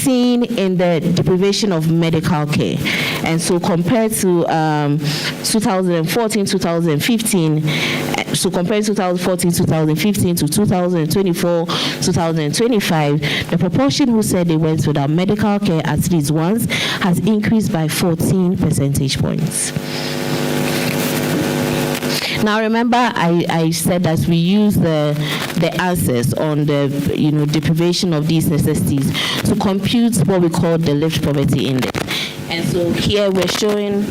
seen in the deprivation of medical care. And so compared to 2014, 2015, so compared 2014, 2015 to 2024, 2025, the proportion who said they went without medical care at least once has increased by 14 percentage points. Now remember, I said that we use the answers on the deprivation of these necessities to compute what we call the lived poverty index. And so here we're showing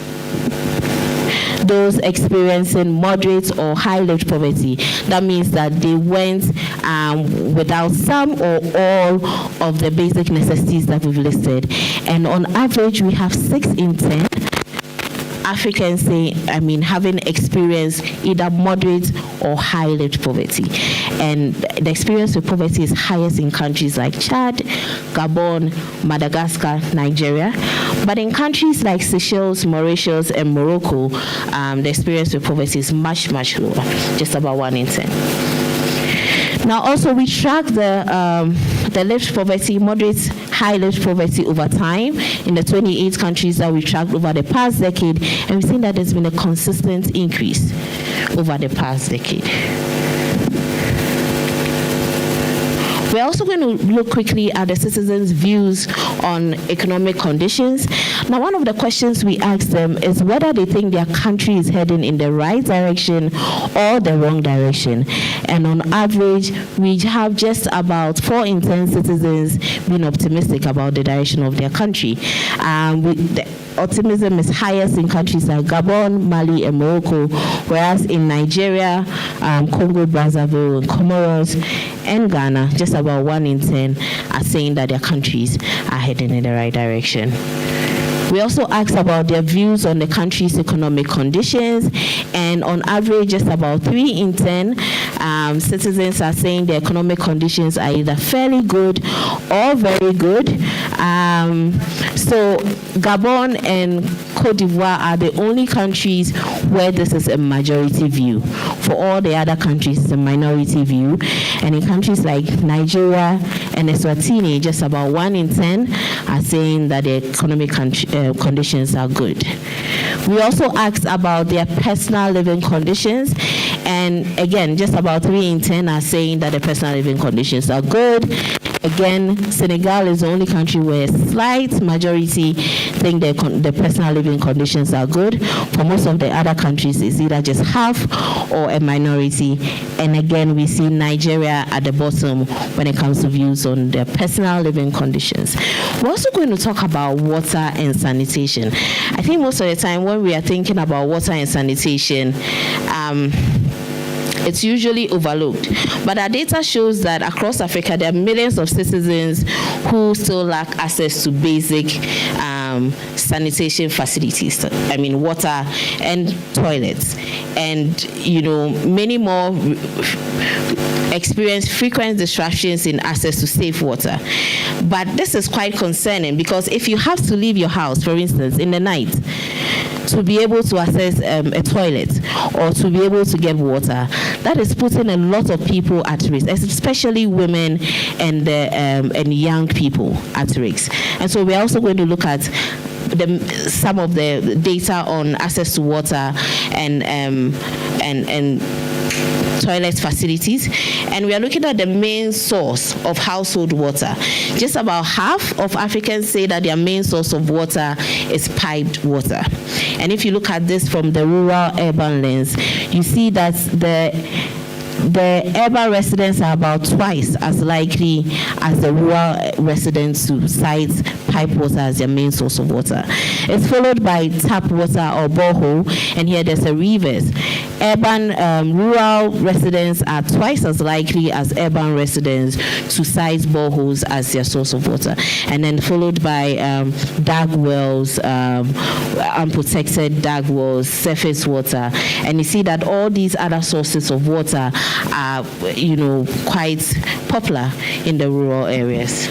those experiencing moderate or high lived poverty. That means that they went without some or all of the basic necessities that we've listed. And on average, we have 6 in 10 Africans having experienced either moderate or high lived poverty. And the experience with poverty is highest in countries like Chad, Gabon, Madagascar, Nigeria. But in countries like Seychelles, Mauritius, and Morocco, the experience with poverty is much, much lower, just about 1 in 10. Now also we track the lived poverty, moderate, high lived poverty over time in the 28 countries that we tracked over the past decade, and we've seen that there's been a consistent increase over the past decade. We're also going to look quickly at the citizens' views on economic conditions. Now, one of the questions we asked them is whether they think their country is heading in the right direction or the wrong direction. And on average, we have just about 4 in 10 citizens being optimistic about the direction of their country. The optimism is highest in countries like Gabon, Mali, and Morocco, whereas in Nigeria, Congo, Brazzaville, and Comoros, and Ghana, just about 1 in 10 are saying that their countries are heading in the right direction. We also asked about their views on the country's economic conditions, and on average, just about 3 in 10 citizens are saying the economic conditions are either fairly good or very good. So Gabon and Cote d'Ivoire are the only countries where this is a majority view. For all the other countries, it's a minority view. And in countries like Nigeria and Eswatini, just about 1 in 10 are saying that the economic conditions are good. We also asked about their personal living conditions, and again, just about 3 in 10 are saying that the personal living conditions are good. Again, Senegal is the only country where a slight majority think the personal living conditions are good. For most of the other countries, it's either just half or a minority. And again, we see Nigeria at the bottom when it comes to views on their personal living conditions. We're also going to talk about water and sanitation. I think most of the time when we are thinking about water and sanitation, it's usually overlooked. But our data shows that across Africa, there are millions of citizens who still lack access to basic sanitation facilities. Water and toilets. And, many more experience frequent disruptions in access to safe water. But this is quite concerning because if you have to leave your house, for instance, in the night, to be able to access a toilet or to be able to get water, that is putting a lot of people at risk, especially women and young people at risk. And so we're also going to look at some of the data on access to water and toilet facilities, and we are looking at the main source of household water. Just about half of Africans say that their main source of water is piped water. And if you look at this from the rural-urban lens, you see that the urban residents are about twice as likely as the rural residents to cite pipe water as their main source of water. It's followed by tap water or borehole, and here there's a reverse. Rural residents are twice as likely as urban residents to cite boreholes as their source of water, and then followed by dug wells, unprotected dug wells, surface water, and you see that all these other sources of water are, quite popular in the rural areas.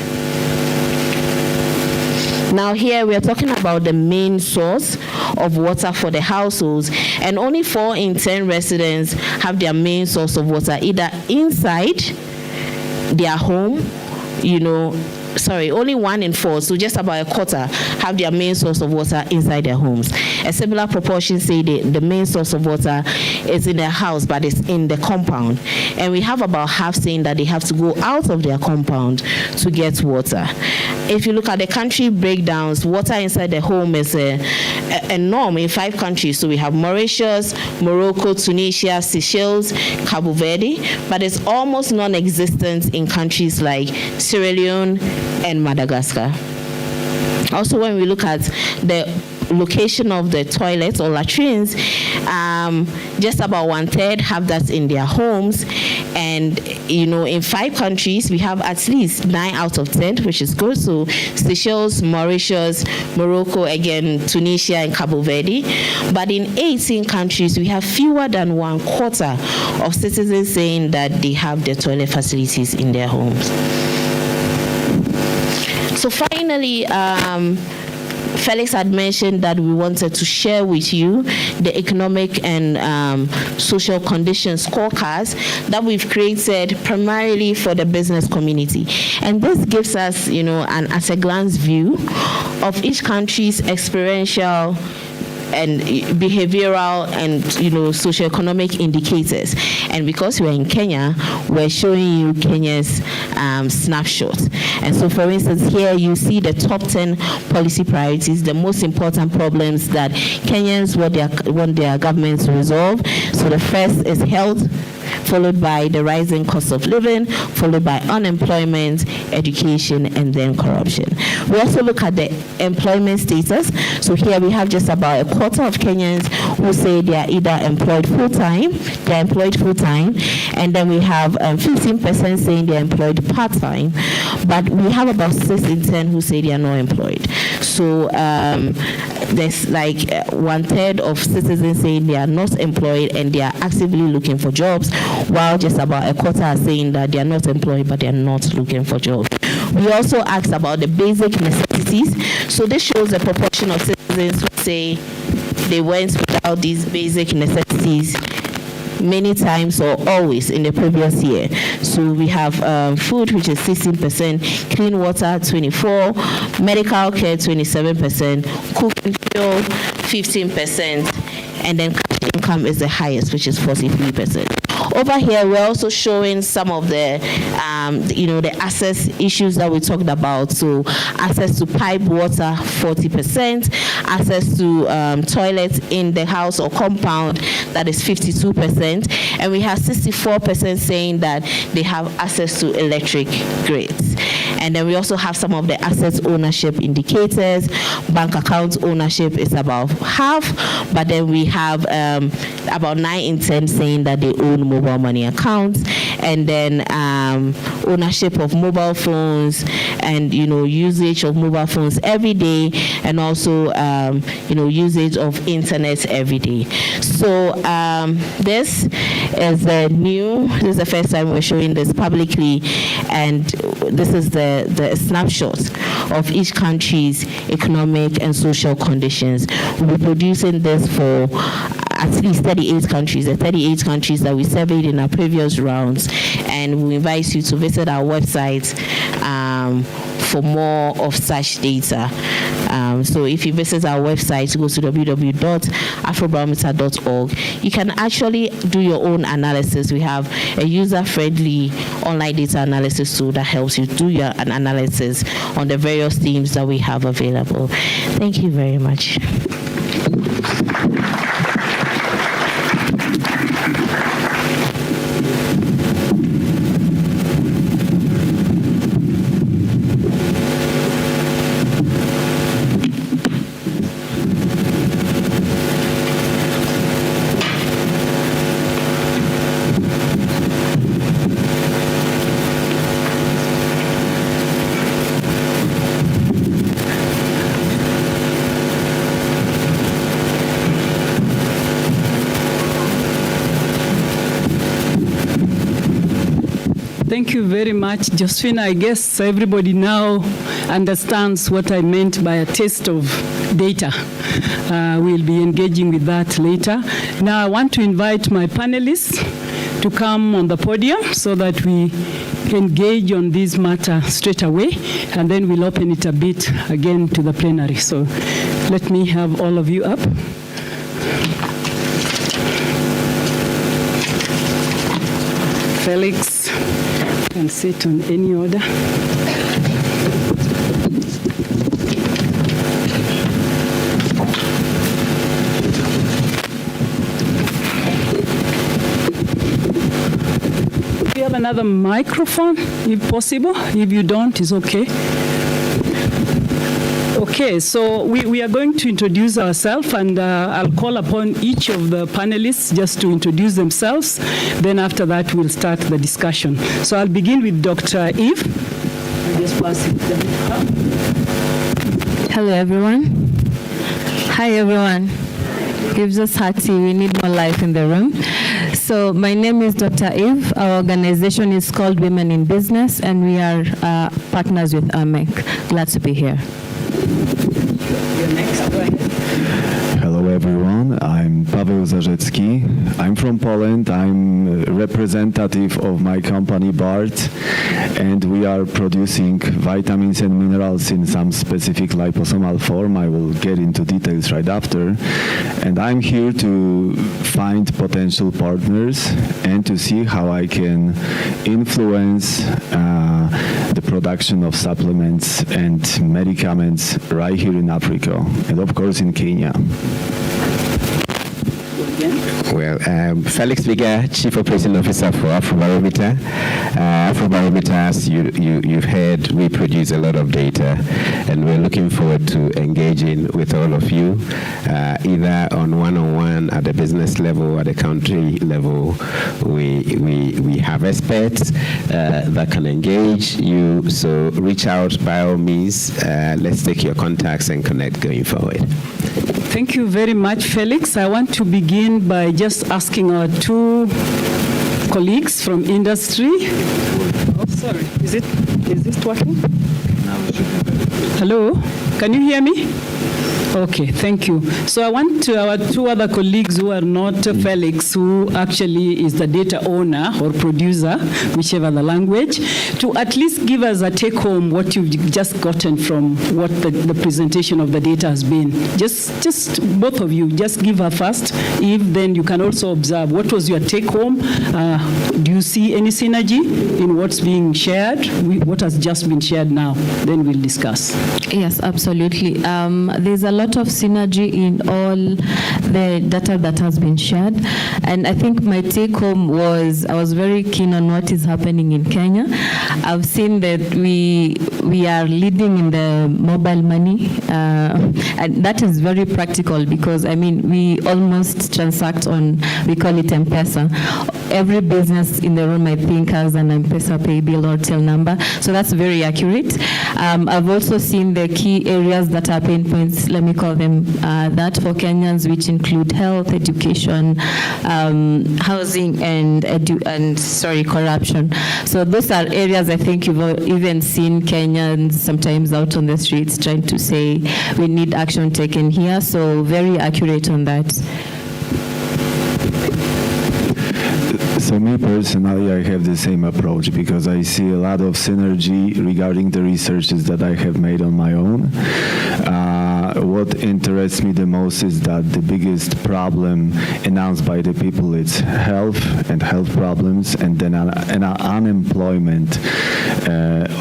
Now here we are talking about the main source of water for the households, and only 4 in 10 residents have their main source of water either inside their home, only 1 in 4, so just about a quarter, have their main source of water inside their homes. A similar proportion say the main source of water is in their house, but it's in the compound. And we have about half saying that they have to go out of their compound to get water. If you look at the country breakdowns, water inside the home is a norm in 5 countries. So we have Mauritius, Morocco, Tunisia, Seychelles, Cabo Verde, but it's almost non-existent in countries like Sierra Leone and Madagascar. Also, when we look at the location of the toilets or latrines, just about 1/3 have that in their homes. And in 5 countries we have at least 9 out of 10, which is good. So Seychelles, Mauritius, Morocco, again Tunisia and Cabo Verde. But in 18 countries we have fewer than 1/4 of citizens saying that they have their toilet facilities in their homes. So finally, Felix had mentioned that we wanted to share with you the economic and social conditions scorecards that we've created primarily for the business community. And this gives us, an at-a-glance view of each country's experiential and behavioral and socioeconomic indicators. And because we're in Kenya, we're showing you Kenya's snapshot. And so, for instance, here you see the top 10 policy priorities, the most important problems that Kenyans want their government to resolve. So the first is health, followed by the rising cost of living, followed by unemployment, education, and then corruption. We also look at the employment status. So here we have just about a quarter of Kenyans who say they are either employed full-time, and then we have 15% saying they're employed part-time, but we have about 6 in 10 who say they are not employed. So there's like 1/3 of citizens saying they are not employed and they are actively looking for jobs, while just about a quarter are saying that they are not employed but they are not looking for jobs. We also asked about the basic necessities. So this shows the proportion of citizens who say they went without these basic necessities many times or always in the previous year. So we have food, which is 16%, clean water 24%, medical care 27%, cooking fuel 15%, and then cash income is the highest, which is 43%. Over here, we're also showing some of the, the access issues that we talked about. So access to pipe water, 40%. Access to toilets in the house or compound, that is 52%. And we have 64% saying that they have access to electric grids. And then we also have some of the asset ownership indicators. Bank account ownership is about half, but then we have about 9 in 10 saying that they own mobile money accounts. And then ownership of mobile phones and, usage of mobile phones every day, and also, usage of internet every day. So this is this is the first time we're showing this publicly, and this is the snapshot of each country's economic and social conditions. We'll be producing this for at least 38 countries, the 38 countries that we surveyed in our previous rounds, and we invite you to visit our website for more of such data. So if you visit our website, go to www.afrobarometer.org. You can actually do your own analysis. We have a user-friendly online data analysis tool that helps you do your analysis on the various themes that we have available. Thank you very much. Thank you very much, Josephine. I guess everybody now understands what I meant by a taste of data. We'll be engaging with that later. Now I want to invite my panelists to come on the podium so that we engage on this matter straight away, and then we'll open it a bit again to the plenary. So let me have all of you up. Felix can sit on any order. We have another microphone, if possible. If you don't, it's okay. Okay, so we are going to introduce ourselves, and I'll call upon each of the panelists just to introduce themselves. Then after that, we'll start the discussion. So I'll begin with Dr. Eve. I'll just pass it down. Hello, everyone. Hi, everyone. Gives us hearty. We need more life in the room. So my name is Dr. Eve. Our organization is called Women in Business, and we are partners with AMEC. Glad to be here. You're next. Go ahead. Hello everyone, I'm Paweł Zarzecki. I'm from Poland. I'm a representative of my company BART, and we are producing vitamins and minerals in some specific liposomal form. I will get into details right after. And I'm here to find potential partners and to see how I can influence the production of supplements and medicaments right here in Africa, and of course in Kenya. Well, Felix Viga, Chief Operating Officer for Afrobarometer. Afrobarometer, as you've heard, we produce a lot of data, and we're looking forward to engaging with all of you, either on one-on-one at the business level, at the country level. We have experts that can engage you, so reach out by all means. Let's take your contacts and connect going forward. Thank you very much, Felix. I want to begin by just asking our two colleagues from industry. Oh, sorry. Is this working? Hello? Can you hear me? Okay, thank you. So I want our two other colleagues who are not Felix, who actually is the data owner or producer, whichever the language, to at least give us a take-home what you've just gotten from what the presentation of the data has been. Just both of you, just give her first. If then you can also observe what was your take-home. Do you see any synergy in what's being shared, what has just been shared now? Then we'll discuss. Yes, absolutely. There's a lot of synergy in all the data that has been shared. And I think my take home was I was very keen on what is happening in Kenya. I've seen that we are leading in the mobile money. And that is very practical because, I mean, we almost transact on, we call it M-Pesa. Every business in the room, I think, has an M-Pesa pay bill or till number. So that's very accurate. I've also seen the key areas that are pain points, let me call them that, for Kenyans, which include health, education, housing, and corruption. So those are areas I think you've even seen Kenyans sometimes out on the streets trying to say we need action taken here. So very accurate on that. So me personally, I have the same approach because I see a lot of synergy regarding the researches that I have made on my own. What interests me the most is that the biggest problem announced by the people is health and health problems, and then unemployment.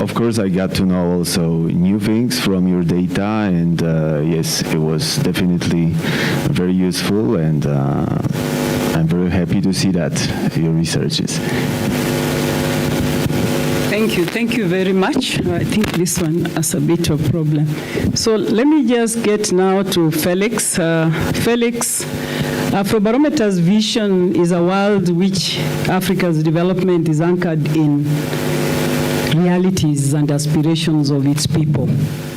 Of course, I got to know also new things from your data, and yes, it was definitely very useful, and I'm very happy to see that your researches. Thank you very much. I think this one has a bit of problem. So let me just get now to Felix. Felix, Afrobarometer's vision is a world which Africa's development is anchored in realities and aspirations of its people.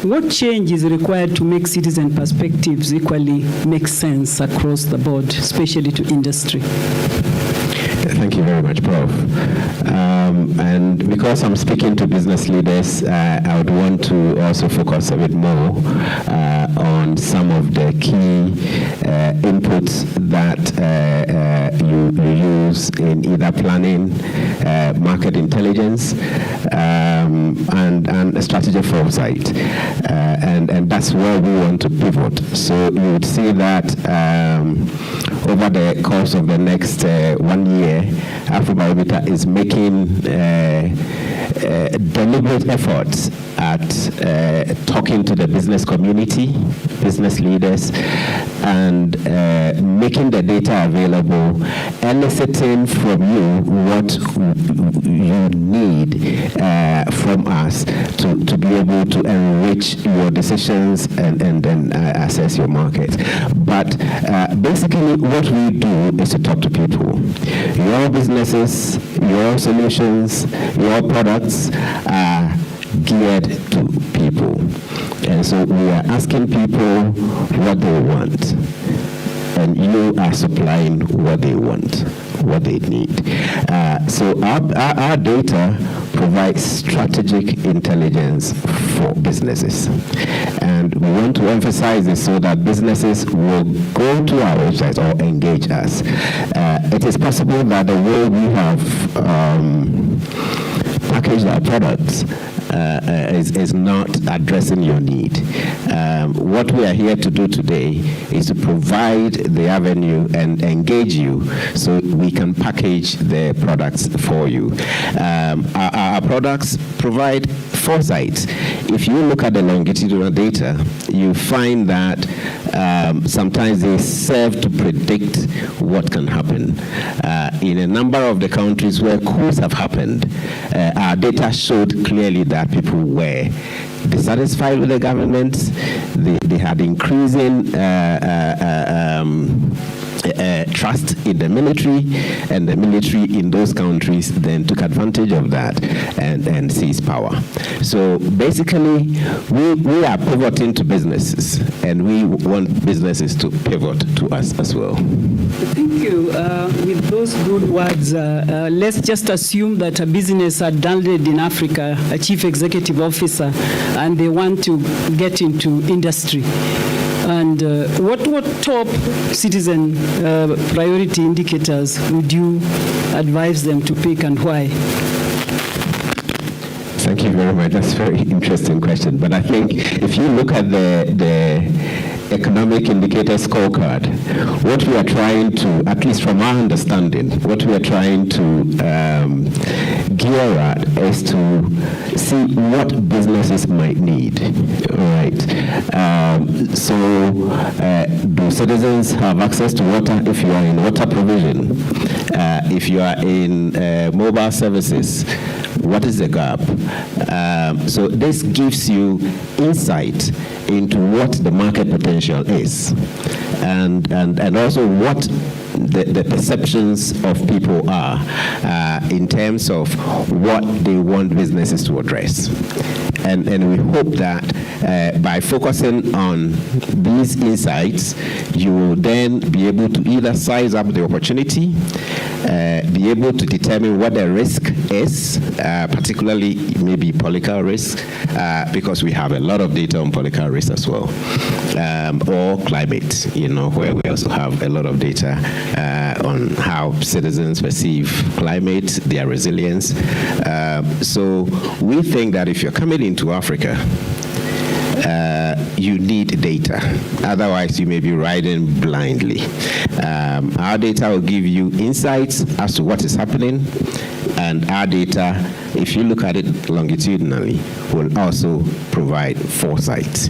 What change is required to make citizen perspectives equally make sense across the board, especially to industry? Thank you very much, Prof. And because I'm speaking to business leaders, I would want to also focus a bit more on some of the key inputs that you use in either planning, market intelligence, and strategy foresight. And that's where we want to pivot. So you would see that over the course of the next 1 year, Afrobarometer is making deliberate efforts at talking to the business community, business leaders, and making the data available, eliciting from you what you need from us to be able to enrich your decisions and then assess your market. But basically what we do is to talk to people. Your businesses, your solutions, your products are geared to people. And so we are asking people what they want. And you are supplying what they want, what they need. So our data provides strategic intelligence for businesses. And we want to emphasize this so that businesses will go to our website or engage us. It is possible that the way we have packaged our products is not addressing your need. What we are here to do today is to provide the avenue and engage you so we can package the products for you. Our products provide foresight. If you look at the longitudinal data, you find that sometimes they serve to predict what can happen. In a number of the countries where coups have happened, our data showed clearly that people were dissatisfied with the government. They had increasing trust in the military, and the military in those countries then took advantage of that and seized power. So basically, we are pivoting to businesses, and we want businesses to pivot to us as well. Thank you. With those good words, let's just assume that a business had landed in Africa, a chief executive officer, and they want to get into industry. And what top citizen priority indicators would you advise them to pick, and why? Thank you very much. That's a very interesting question. But I think if you look at the economic indicator scorecard, what we are trying to, at least from our understanding, what we are trying to gear at is to see what businesses might need. All right. Do citizens have access to water if you are in water provision? If you are in mobile services, what is the gap? So this gives you insight into what the market potential is, and also what the perceptions of people are in terms of what they want businesses to address. And we hope that by focusing on these insights, you will then be able to either size up the opportunity, be able to determine what the risk is, particularly maybe political risk, because we have a lot of data on political risk as well, or climate, where we also have a lot of data on how citizens perceive climate, their resilience. So we think that if you're coming into Africa, you need data. Otherwise, you may be riding blindly. Our data will give you insights as to what is happening, and our data, if you look at it longitudinally, will also provide foresight.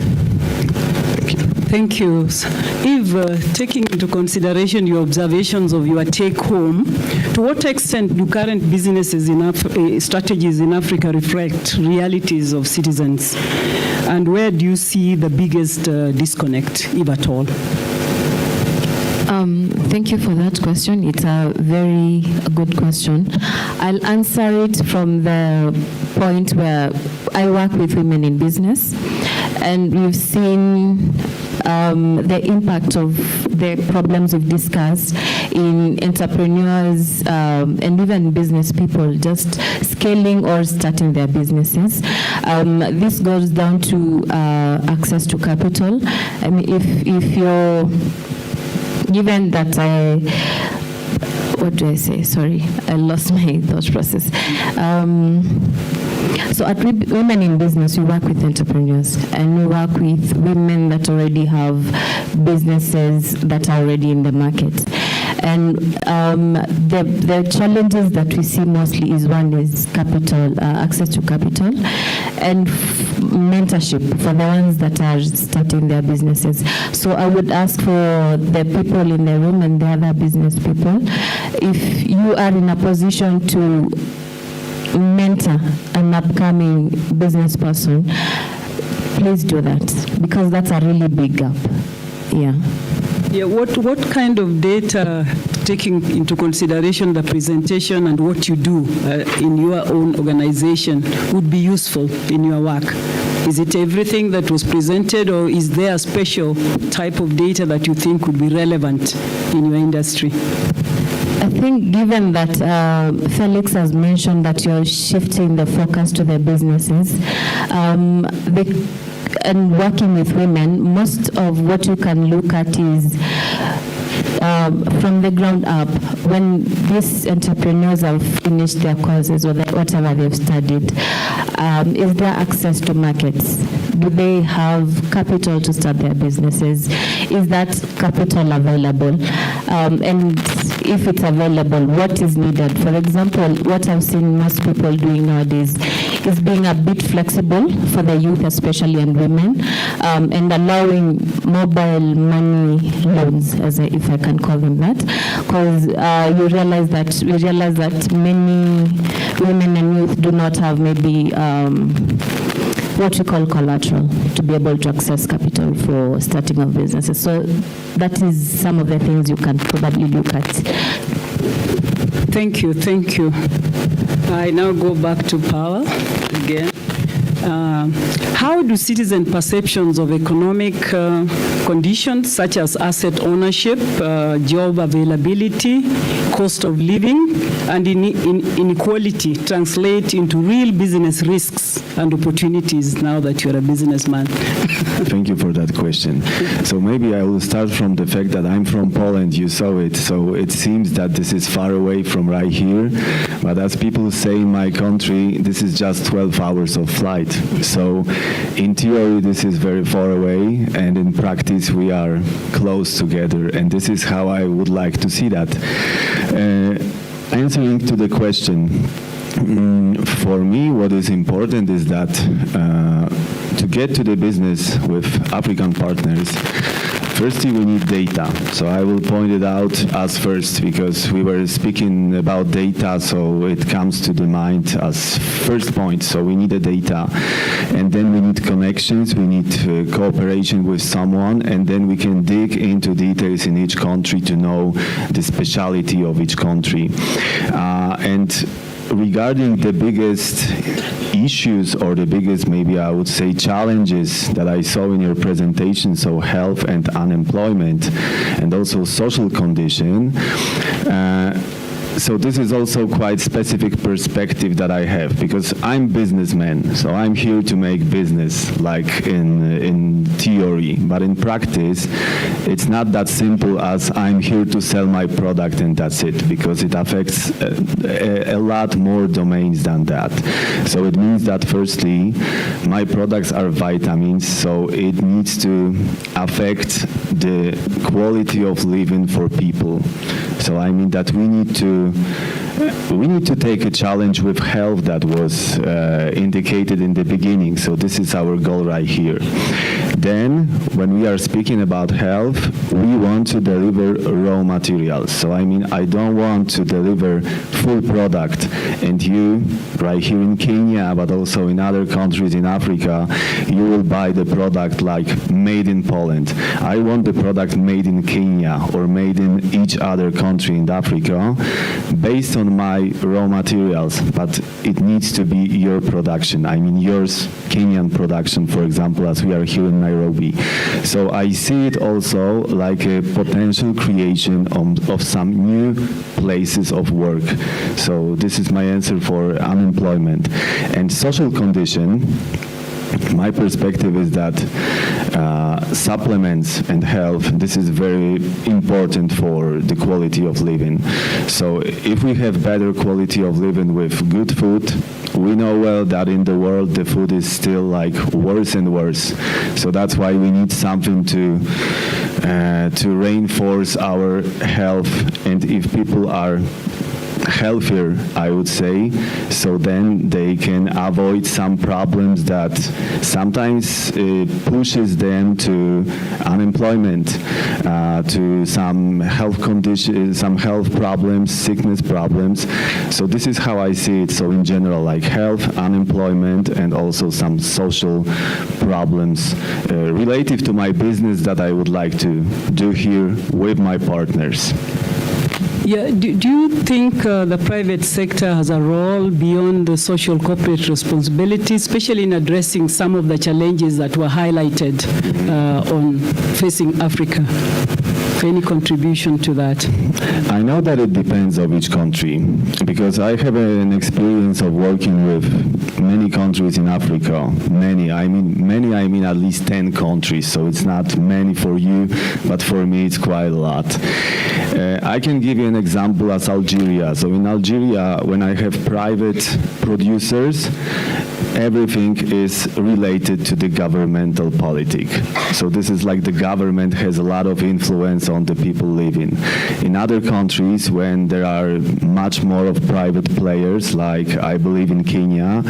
Thank you. Thank you. If taking into consideration your observations of your take-home, to what extent do current businesses strategies in Africa reflect realities of citizens? And where do you see the biggest disconnect, if at all? Thank you for that question. It's a very good question. I'll answer it from the point where I work with women in business, and we've seen the impact of the problems we've discussed in entrepreneurs and even business people just scaling or starting their businesses. This goes down to access to capital. I mean, if you're given that what do I say? Sorry, I lost my thought process. So at Women in Business, we work with entrepreneurs and we work with women that already have businesses that are already in the market. And the challenges that we see mostly is one is capital, access to capital, and mentorship for the ones that are starting their businesses. So I would ask for the people in the room and the other business people, if you are in a position to mentor an upcoming business person, please do that, because that's a really big gap. Yeah. Yeah, what kind of data, taking into consideration the presentation and what you do in your own organization, would be useful in your work? Is it everything that was presented, or is there a special type of data that you think would be relevant in your industry? I think given that Felix has mentioned that you're shifting the focus to the businesses, and working with women, most of what you can look at is from the ground up. When these entrepreneurs have finished their courses or whatever they've studied, is there access to markets? Do they have capital to start their businesses? Is that capital available? And if it's available, what is needed? For example, what I've seen most people doing nowadays is being a bit flexible for the youth especially and women, and allowing mobile money loans, if I can call them that, because we realize that many women and youth do not have maybe what we call collateral to be able to access capital for starting of businesses. So that is some of the things you can probably look at. Thank you. I now go back to Powell again. How do citizen perceptions of economic conditions such as asset ownership, job availability, cost of living, and inequality translate into real business risks and opportunities now that you're a businessman? Thank you for that question. So maybe I will start from the fact that I'm from Poland. You saw it. So it seems that this is far away from right here. But as people say in my country, this is just 12 hours of flight. So in theory, this is very far away. And in practice, we are close together. And this is how I would like to see that. Answering to the question, for me, what is important is that to get to the business with African partners, firstly, we need data. So I will point it out as first, because we were speaking about data, so it comes to the mind as first point. So we need the data, and then we need connections, we need cooperation with someone, and then we can dig into details in each country to know the speciality of each country. And regarding the biggest issues, or the biggest, maybe I would say, challenges that I saw in your presentation, so health and unemployment, and also social condition, so this is also quite specific perspective that I have, because I'm businessman, so I'm here to make business, like in theory, but in practice, it's not that simple as I'm here to sell my product and that's it, because it affects a lot more domains than that. So it means that firstly, my products are vitamins, so it needs to affect the quality of living for people. So I mean that we need to take a challenge with health that was indicated in the beginning. So this is our goal right here. Then, when we are speaking about health, we want to deliver raw materials. So I mean, I don't want to deliver full product, and you, right here in Kenya, but also in other countries in Africa, you will buy the product like made in Poland. I want the product made in Kenya or made in each other country in Africa, based on my raw materials, but it needs to be your production. I mean, yours, Kenyan production, for example, as we are here in in Nairobi. So I see it also like a potential creation of some new places of work. So this is my answer for unemployment. And social condition, my perspective is that supplements and health, this is very important for the quality of living. So if we have better quality of living with good food, we know well that in the world the food is still like worse and worse. So that's why we need something to reinforce our health. And if people are healthier, I would say, so then they can avoid some problems that sometimes pushes them to unemployment, to some health conditions, some health problems, sickness problems. So this is how I see it. So in general, like health, unemployment, and also some social problems relative to my business that I would like to do here with my partners. Yeah, do you think the private sector has a role beyond the social corporate responsibility, especially in addressing some of the challenges that were highlighted on facing Africa? Any contribution to that? I know that it depends on each country, because I have an experience of working with many countries in Africa. Many, I mean at least 10 countries, so it's not many for you, but for me it's quite a lot. I can give you an example as Algeria. So in Algeria, when I have private producers, everything is related to the governmental politic. So this is like the government has a lot of influence on the people living. In other countries, when there are much more of private players, like I believe in Kenya,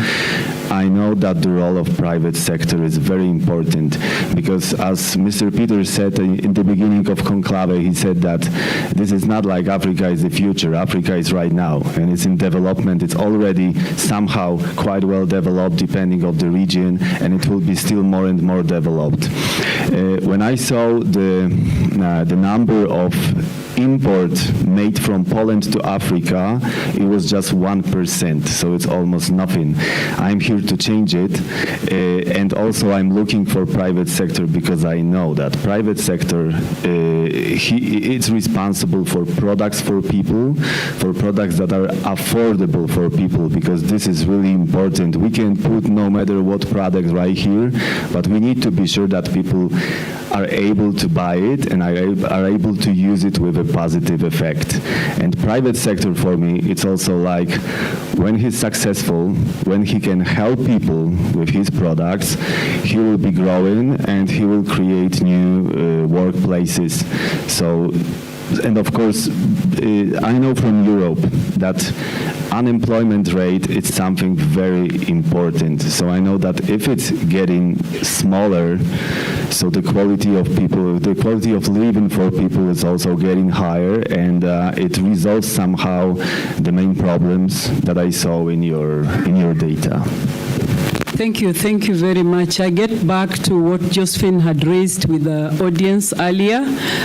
I know that the role of private sector is very important, because as Mr. Peter said in the beginning of Conclave, he said that this is not like Africa is the future. Africa is right now, and it's in development. It's already somehow quite well developed, depending on the region, and it will be still more and more developed. When I saw the number of import made from Poland to Africa, it was just 1%, so it's almost nothing. I'm here to change it, and also I'm looking for private sector, because I know that private sector, it's responsible for products for people, for products that are affordable for people, because this is really important. We can put no matter what product right here, but we need to be sure that people are able to buy it and are able to use it with a positive effect. And private sector for me, it's also like when he's successful, when he can help people with his products, he will be growing and he will create new workplaces. So, and of course, I know from Europe that unemployment rate is something very important. So I know that if it's getting smaller, so the quality of people, the quality of living for people is also getting higher, and it resolves somehow the main problems that I saw in your data. Thank you very much. I get back to what Josephine had raised with the audience earlier.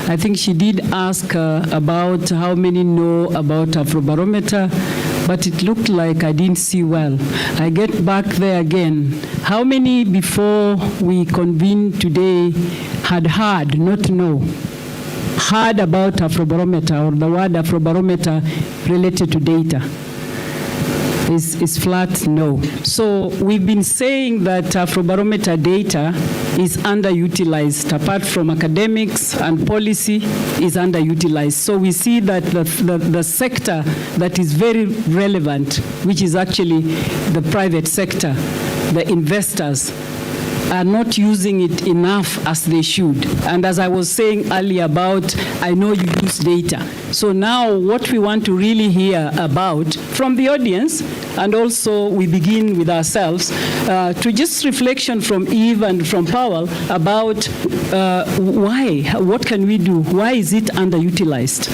I think she did ask about how many know about Afrobarometer, but it looked like I didn't see well. I get back there again. How many before we convened today had heard, not know, heard about Afrobarometer or the word Afrobarometer related to data? Is flat no. So we've been saying that Afrobarometer data is underutilized. Apart from academics and policy, is underutilized. So we see that the sector that is very relevant, which is actually the private sector, the investors, are not using it enough as they should. And as I was saying earlier about, I know you use data. So now what we want to really hear about from the audience, and also we begin with ourselves, to just reflection from Eve and from Powell about why, what can we do? Why is it underutilized?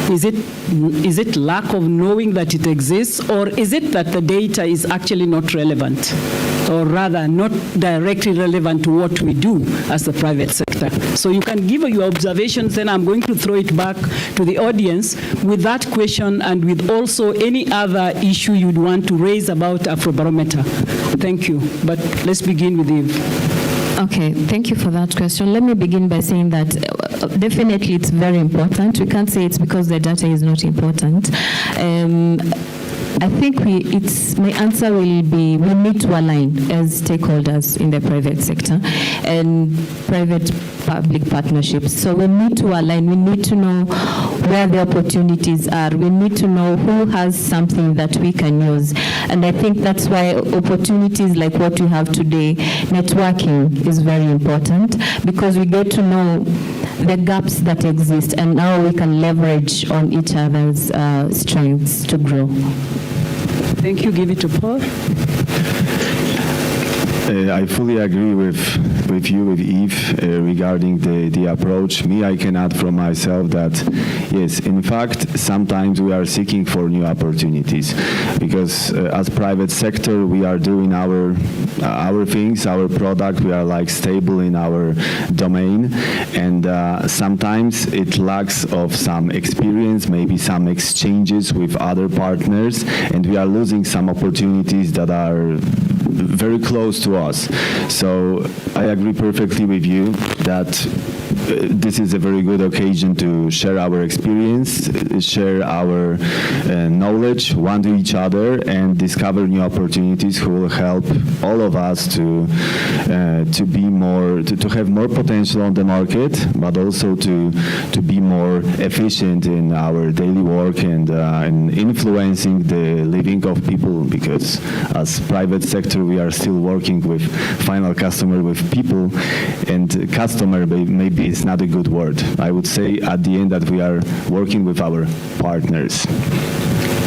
Is it lack of knowing that it exists, or is it that the data is actually not relevant, or rather not directly relevant to what we do as the private sector? So you can give your observations, then I'm going to throw it back to the audience with that question and with also any other issue you'd want to raise about Afrobarometer. Thank you. But let's begin with Eve. Okay, thank you for that question. Let me begin by saying that definitely it's very important. We can't say it's because the data is not important. I think my answer will be we need to align as stakeholders in the private sector and private-public partnerships. So we need to align. We need to know where the opportunities are. We need to know who has something that we can use. And I think that's why opportunities like what we have today, networking is very important, because we get to know the gaps that exist and how we can leverage on each other's strengths to grow. Thank you. Give it to Paul. I fully agree with Eve regarding the approach. I can add from myself that, yes, in fact, sometimes we are seeking for new opportunities because as private sector, we are doing our things, our product, we are like stable in our domain, and sometimes it lacks of some experience, maybe some exchanges with other partners, and we are losing some opportunities that are very close to us. So I agree perfectly with you that this is a very good occasion to share our experience, share our knowledge one to each other, and discover new opportunities who will help all of us to be more, to have more potential on the market, but also to be more efficient in our daily work and influencing the living of people, because as private sector we are still working with final customer, with people, and customer maybe is not a good word. I would say at the end that we are working with our partners.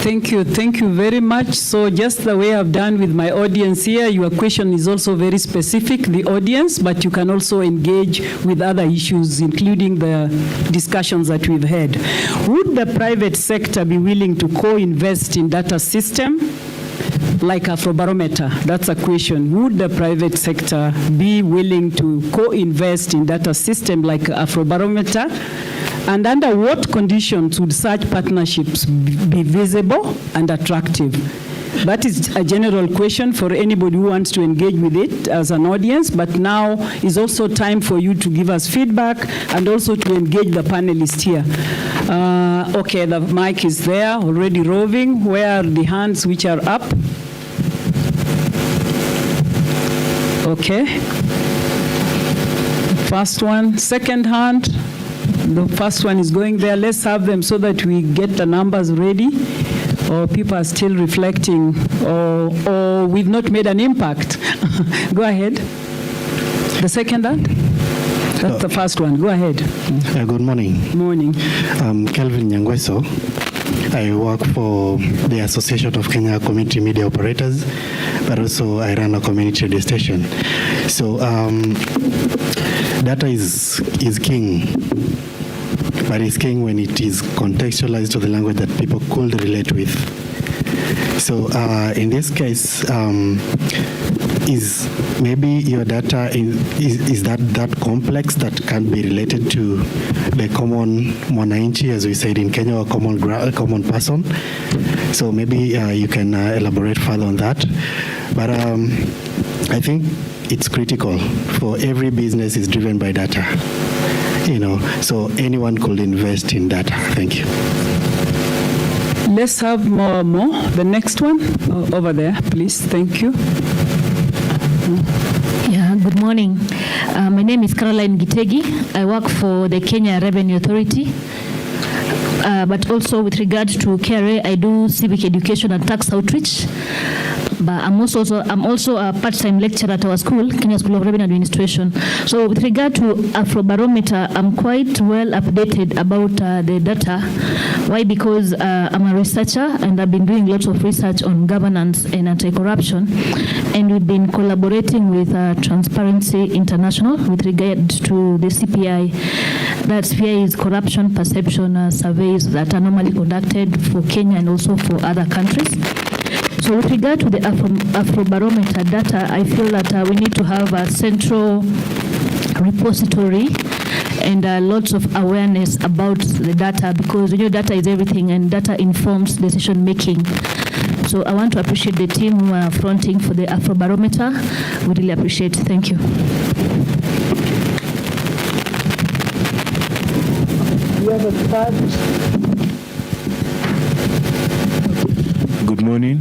Thank you very much. So just the way I've done with my audience here, your question is also very specific, the audience, but you can also engage with other issues, including the discussions that we've had. Would the private sector be willing to co-invest in data system like Afrobarometer? That's a question. Would the private sector be willing to co-invest in data system like Afrobarometer? And under what conditions would such partnerships be visible and attractive? That is a general question for anybody who wants to engage with it as an audience, but now is also time for you to give us feedback and also to engage the panelists here. Okay, the mic is there, already roving. Where are the hands which are up? Okay. First one, second hand. The first one is going there. Let's have them so that we get the numbers ready. Or people are still reflecting, or we've not made an impact. Go ahead. The second hand? That's the first one. Go ahead. Good morning. Morning. I'm Kelvin Nyangweso. I work for the Association of Kenya Community Media Operators, but also I run a community radio station. So data is king, but it's king when it is contextualized to the language that people could relate with. So in this case, is maybe your data is that complex that can be related to the common mwananchi, as we said in Kenya, or common person? So maybe you can elaborate further on that. But I think it's critical for every business is driven by data. So anyone could invest in data. Thank you. Let's have more. The next one over there, please. Thank you. Yeah, good morning. My name is Caroline Gitegi. I work for the Kenya Revenue Authority. But also with regard to KRA, I do civic education and tax outreach. But I'm also a part-time lecturer at our school, Kenya School of Revenue Administration. So with regard to Afrobarometer, I'm quite well updated about the data. Why? Because I'm a researcher and I've been doing lots of research on governance and anti-corruption. And we've been collaborating with Transparency International with regard to the CPI. That CPI is corruption perception surveys that are normally conducted for Kenya and also for other countries. So with regard to the Afrobarometer data, I feel that we need to have a central repository and lots of awareness about the data, because data is everything and data informs decision making. So I want to appreciate the team who are fronting for the Afrobarometer. We really appreciate it. Thank you. have a third? Good morning.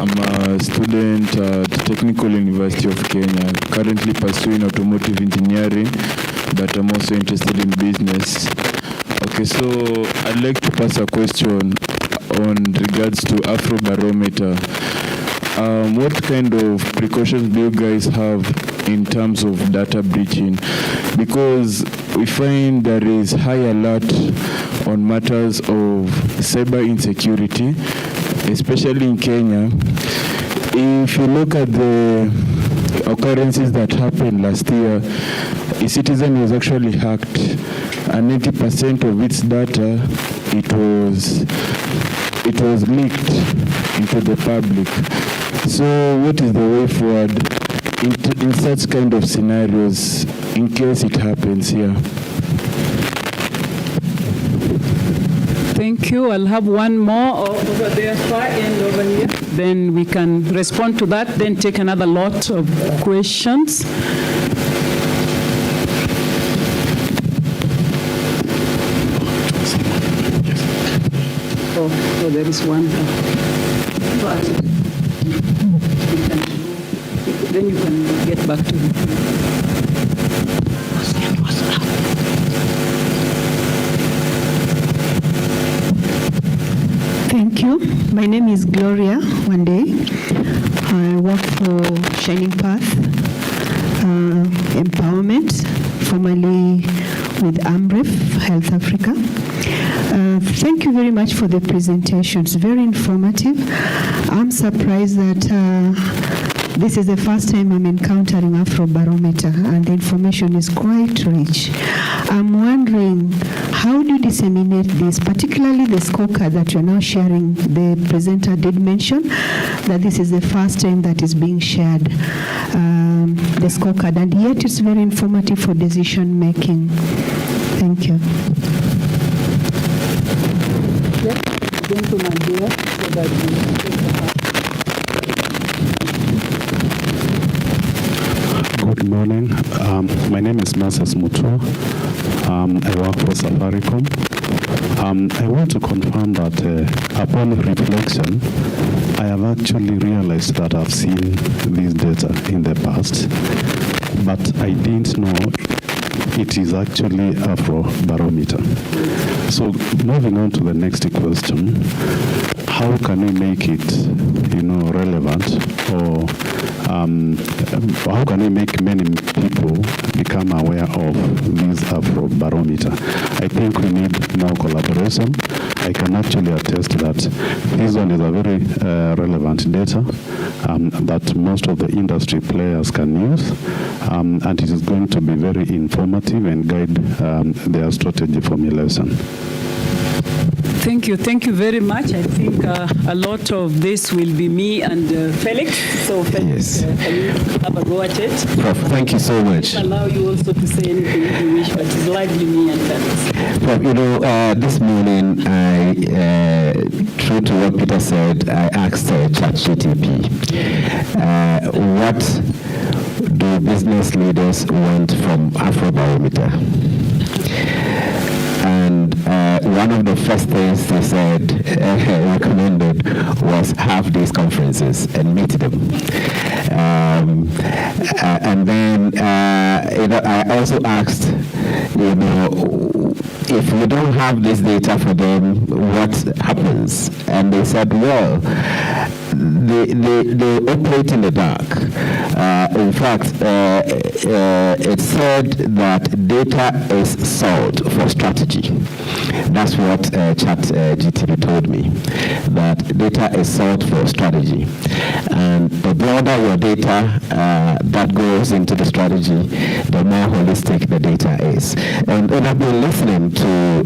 I'm a student at Technical University of Kenya, currently pursuing automotive engineering, but I'm also interested in business. Okay, so I'd like to pass a question on regards to Afrobarometer. What kind of precautions do you guys have in terms of data breaching? Because we find there is high alert on matters of cyber insecurity, especially in Kenya. If you look at the occurrences that happened last year, a citizen was actually hacked, and 80% of its data, it was leaked into the public. So what is the way forward in such kind of scenarios in case it happens here? Thank you. I'll have one more over there, far end over here. Then we can respond to that, then take another lot of questions. Oh, there is one. Then you can get back to him. Thank you. My name is Gloria Wande. I work for Shining Path Empowerment, formerly with AMREF Health Africa. Thank you very much for the presentations. Very informative. I'm surprised that this is the first time I'm encountering Afrobarometer, and the information is quite rich. I'm wondering, how do you disseminate this, particularly the scorecard that you're now sharing? The presenter did mention that this is the first time that is being shared, the scorecard, and yet it's very informative for decision making. Thank you. Gentleman here, so that we take the heart. Good morning. My name is Moses Mutua. I work for Safaricom. I want to confirm that upon reflection, I have actually realized that I've seen this data in the past, but I didn't know it is actually Afrobarometer. So moving on to the next question, how can we make it, relevant, or how can we make many people become aware of this Afrobarometer? I think we need more collaboration. I can actually attest that this one is a very relevant data that most of the industry players can use, and it is going to be very informative and guide their strategy formulation. Thank you. Thank you very much. I think a lot of this will be me and Felix. So Felix, Yes. Can you have a go at it? Prof, thank you so much. I'll allow you also to say anything if you wish, but it's largely me and Felix. Prof, this morning, true to what Peter said, I asked ChatGPT, what do business leaders want from Afrobarometer? And one of the first things they said, recommended, was have these conferences and meet them. And then I also asked, if we don't have this data for them, what happens? And they said, well, they operate in the dark. In fact, it said that data is salt for strategy. That's what ChatGPT told me, that data is salt for strategy. And the broader your data that goes into the strategy, the more holistic the data is. And I've been listening to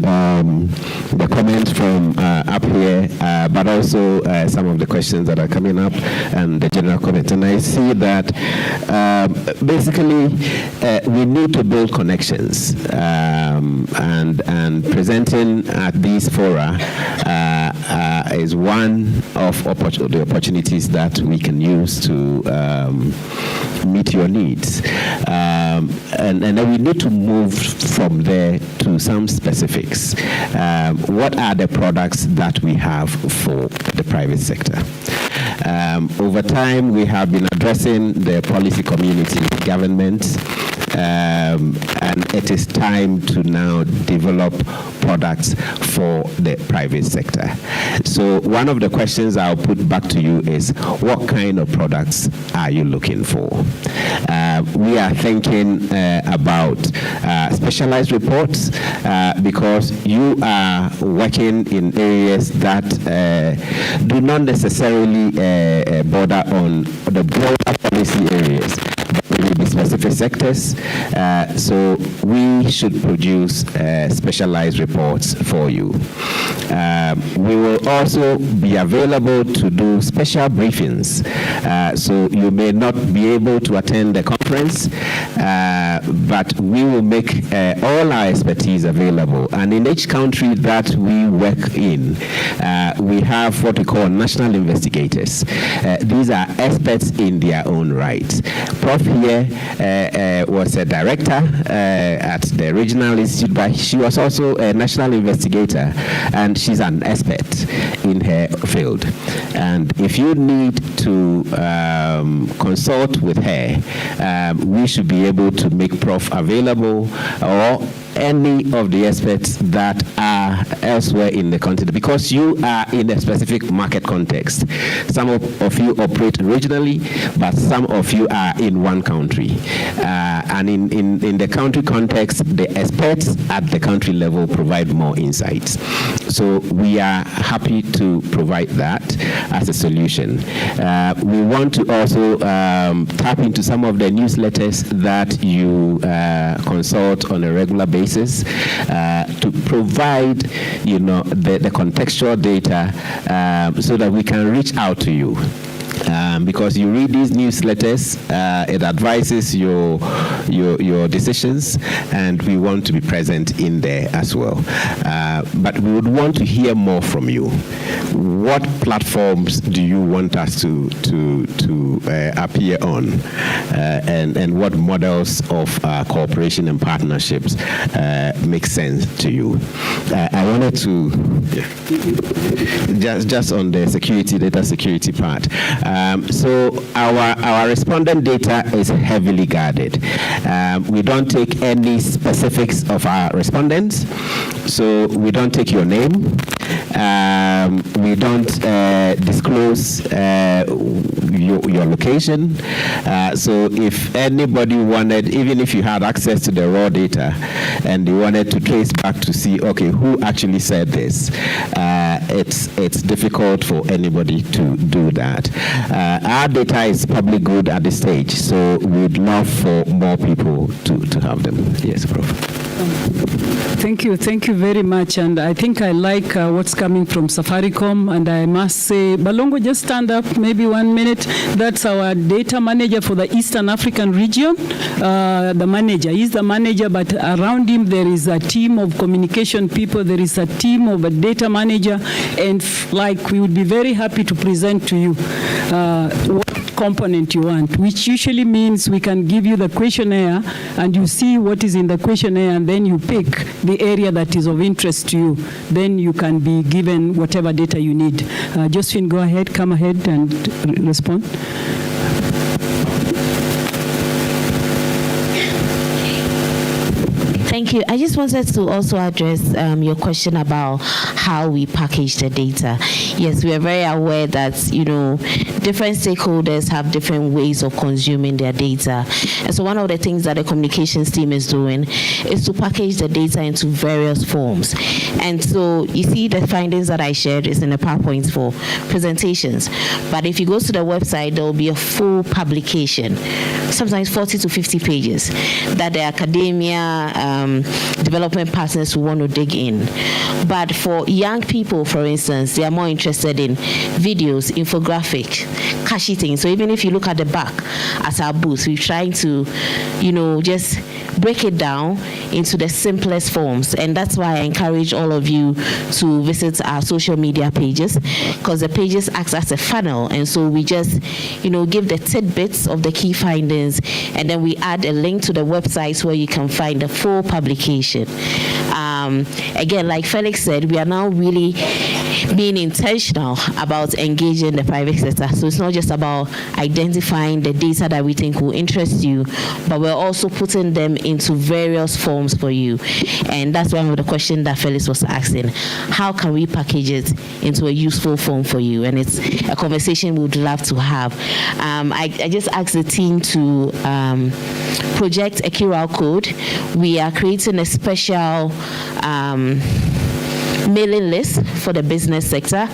the comments from up here, but also some of the questions that are coming up and the general comment. And I see that basically we need to build connections, and presenting at these fora is one of the opportunities that we can use to meet your needs. And then we need to move from there to some specifics. What are the products that we have for the private sector? Over time, we have been addressing the policy community, government, and it is time to now develop products for the private sector. So one of the questions I'll put back to you is, what kind of products are you looking for? We are thinking about specialized reports because you are working in areas that do not necessarily border on the broader policy areas, but maybe specific sectors. So we should produce specialized reports for you. We will also be available to do special briefings. So you may not be able to attend the conference, but we will make all our expertise available. And in each country that we work in, we have what we call national investigators. These are experts in their own right. Prof here was a director at the regional institute, but she was also a national investigator, and she's an expert in her field. And if you need to consult with her, we should be able to make Prof available, or any of the experts that are elsewhere in the continent, because you are in a specific market context. Some of you operate regionally, but some of you are in one country. And in the country context, the experts at the country level provide more insights. So we are happy to provide that as a solution. We want to also tap into some of the newsletters that you consult on a regular basis, to provide, the contextual data so that we can reach out to you. Because you read these newsletters, it advises your decisions, and we want to be present in there as well. But we would want to hear more from you. What platforms do you want us to appear on, and what models of cooperation and partnerships make sense to you? I wanted to just on the data security part. So our respondent data is heavily guarded. We don't take any specifics of our respondents. So we don't take your name. We don't disclose your location. So if anybody wanted, even if you had access to the raw data and they wanted to trace back to see, okay, who actually said this, it's difficult for anybody to do that. Our data is public good at this stage, so we'd love for more people to have them. Yes, Prof. Thank you very much. And I think I like what's coming from Safaricom. And I must say, Balongo, just stand up, maybe 1 minute. That's our data manager for the Eastern African region. The manager, he's the manager, but around him there is a team of communication people. There is a team of a data manager. And we would be very happy to present to you what component you want, which usually means we can give you the questionnaire and you see what is in the questionnaire, and then you pick the area that is of interest to you. Then you can be given whatever data you need. Josephine, go ahead, come ahead and respond. Thank you. I just wanted to also address your question about how we package the data. Yes, we are very aware that, different stakeholders have different ways of consuming their data. And so one of the things that the communications team is doing is to package the data into various forms. And so you see the findings that I shared is in the PowerPoint for presentations. But if you go to the website, there will be a full publication, sometimes 40 to 50 pages, that the academia, development partners who want to dig in. But for young people, for instance, they are more interested in videos, infographic. catchy things. So even if you look at the back at our booth, we're trying to, just break it down into the simplest forms. And that's why I encourage all of you to visit our social media pages, because the pages act as a funnel. And so we just, give the tidbits of the key findings, and then we add a link to the websites where you can find the full publication. Again, like Felix said, we are now really being intentional about engaging the private sector. So it's not just about identifying the data that we think will interest you, but we're also putting them into various forms for you. And that's one of the questions that Felix was asking. How can we package it into a useful form for you? And it's a conversation we would love to have. I just asked the team to project a QR code. We are creating a special mailing list for the business sector,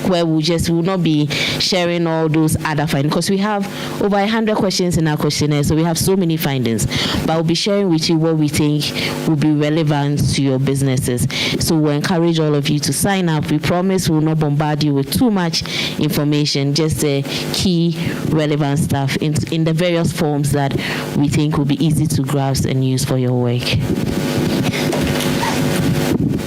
where we will not be sharing all those other findings, because we have over 100 questions in our questionnaire, so we have so many findings, but we'll be sharing with you what we think will be relevant to your businesses. So we'll encourage all of you to sign up. We promise we will not bombard you with too much information, just the key relevant stuff in the various forms that we think will be easy to grasp and use for your work.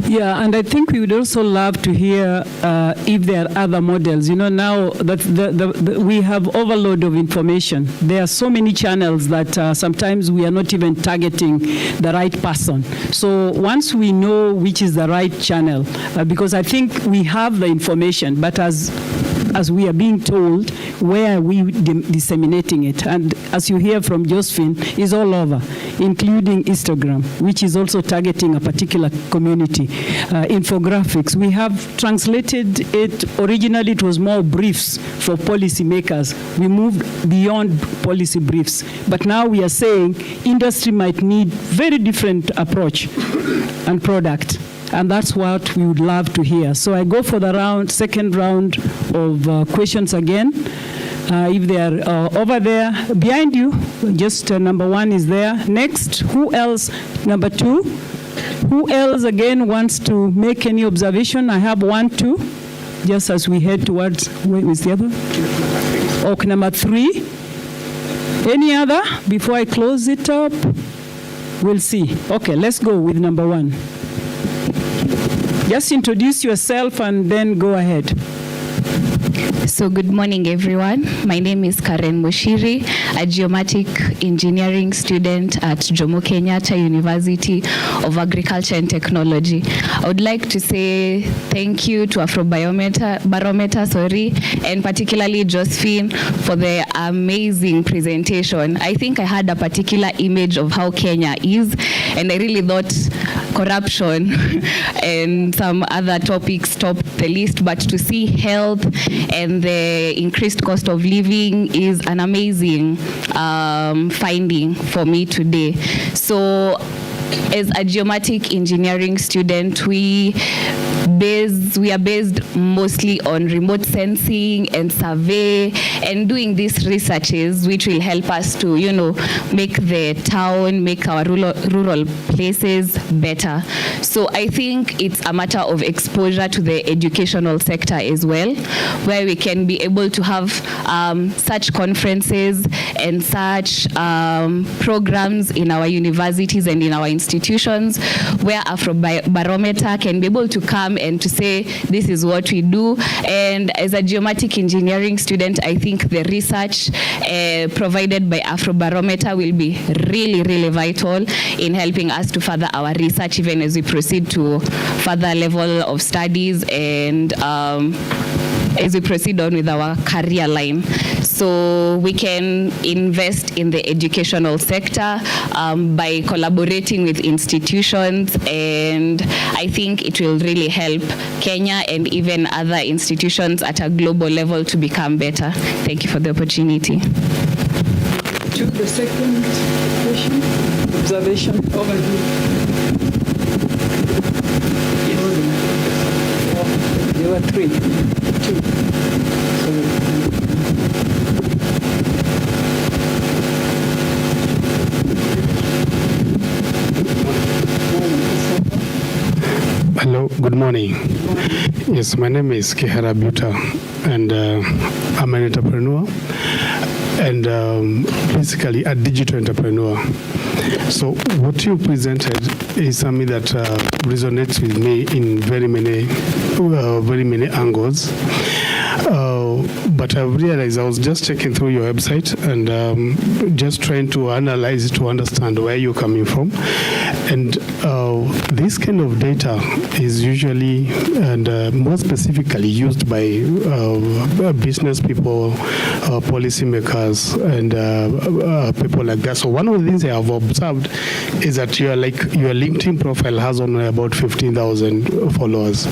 Yeah, and I think we would also love to hear if there are other models. Now that we have overload of information, there are so many channels that sometimes we are not even targeting the right person. So once we know which is the right channel, because I think we have the information, but as we are being told, where are we disseminating it? And as you hear from Josephine, is all over, including Instagram, which is also targeting a particular community. Infographics, we have translated it. Originally, it was more briefs for policymakers. We moved beyond policy briefs. But now we are saying industry might need very different approach and product. And that's what we would love to hear. So I go for the second round of questions again. If they are over there, behind you, just number one is there. Next, who else? Number two. Who else again wants to make any observation? I have 1, 2, just as we head towards, where is the other? Okay, number 3. Any other before I close it up? We'll see. Okay, let's go with number 1. Just introduce yourself and then go ahead. So good morning, everyone. My name is Karen Moshiri, a geomatic engineering student at Jomo Kenyatta University of Agriculture and Technology. I would like to say thank you to Afrobarometer, and particularly Josephine for the amazing presentation. I think I had a particular image of how Kenya is, and I really thought corruption and some other topics topped the list, but to see health and the increased cost of living is an amazing finding for me today. So as a geomatic engineering student, we are based mostly on remote sensing and survey and doing these researches which will help us to, make the town, make our rural places better. So I think it's a matter of exposure to the educational sector as well, where we can be able to have such conferences and such programs in our universities and in our institutions, where Afrobarometer can be able to come and to say, this is what we do. And as a geomatic engineering student, I think the research provided by Afrobarometer will be really, really vital in helping us to further our research, even as we proceed to further level of studies and as we proceed on with our career line. So we can invest in the educational sector by collaborating with institutions, and I think it will really help Kenya and even other institutions at a global level to become better. Thank you for the opportunity. To the second question, observation over here. There were 3, 2. Hello, good morning. Yes, my name is Kehara Buta. and I'm an entrepreneur, and basically a digital entrepreneur. So what you presented is something that resonates with me in very many angles. But I realized I was just checking through your website and just trying to analyze it to understand where you're coming from. And this kind of data is usually and more specifically used by business people, policymakers, and people like that. So one of the things I have observed is that your LinkedIn profile has only about 15,000 followers.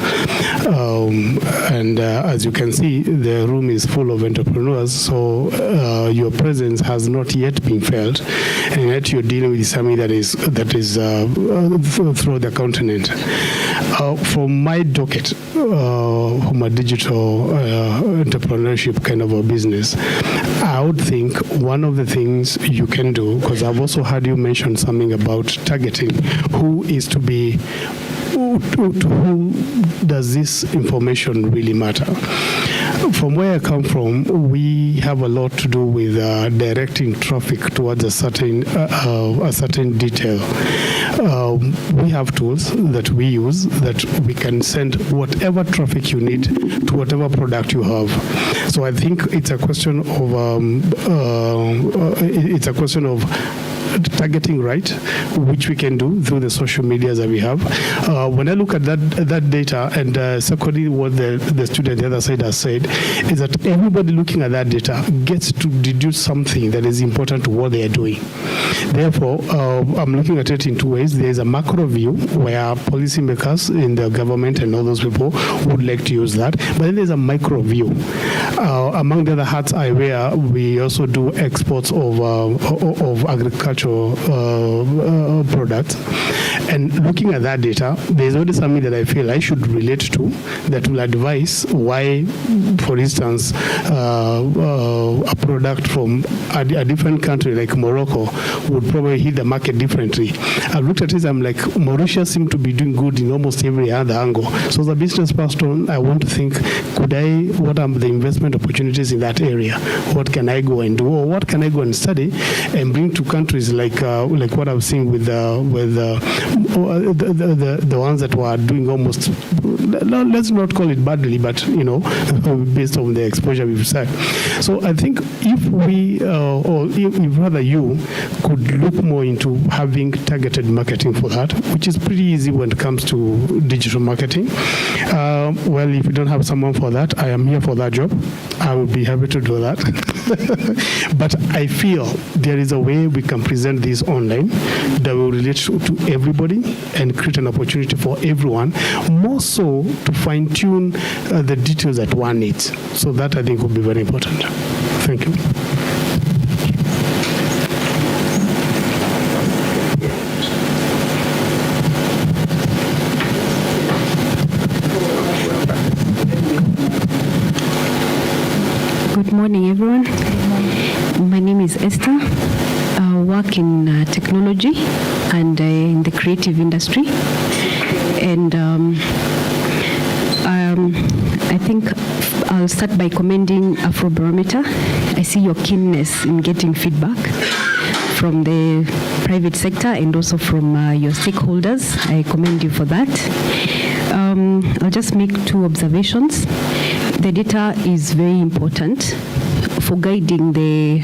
And as you can see, the room is full of entrepreneurs, so your presence has not yet been felt, and yet you're dealing with something that is through the continent. From my docket, from a digital entrepreneurship kind of a business, I would think one of the things you can do, because I've also heard you mention something about targeting, who is to be, to who does this information really matter? From where I come from, we have a lot to do with directing traffic towards a certain detail. We have tools that we use that we can send whatever traffic you need to whatever product you have. So I think it's a question of targeting right, which we can do through the social medias that we have. When I look at that data, and secondly, what the student the other side has said, is that everybody looking at that data gets to deduce something that is important to what they are doing. Therefore, I'm looking at it in two ways. There is a macro view where policymakers in the government and all those people would like to use that, but then there's a micro view. Among the other hats I wear, we also do exports of agricultural products. And looking at that data, there's already something that I feel I should relate to that will advise why, for instance, a product from a different country like Morocco would probably hit the market differently. I've looked at it, I'm like, Mauritius seems to be doing good in almost every other angle. So as a business person, I want to think, what are the investment opportunities in that area? What can I go and do? Or what can I go and study and bring to countries like what I'm seeing with the ones that were doing almost, let's not call it badly, but based on the exposure we've said. So I think if we, or if rather you, could look more into having targeted marketing for that, which is pretty easy when it comes to digital marketing. Well, if you don't have someone for that, I am here for that job. I would be happy to do that. But I feel there is a way we can present this online that will relate to everybody and create an opportunity for everyone, more so to fine-tune the details that one needs. So that I think would be very important. Thank you. Good morning, everyone. My name is Esther. I work in technology and in the creative industry. And I think I'll start by commending Afrobarometer. I see your keenness in getting feedback from the private sector and also from your stakeholders. I commend you for that. I'll just make two observations. The data is very important for guiding the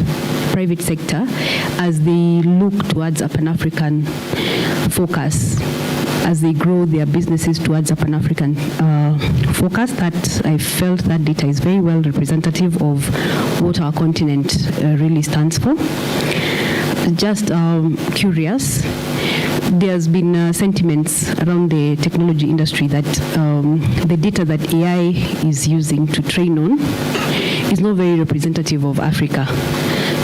private sector as they look towards a Pan-African focus, as they grow their businesses towards a Pan-African focus. That I felt that data is very well representative of what our continent really stands for. Just curious, there's been sentiments around the technology industry that the data that AI is using to train on is not very representative of Africa.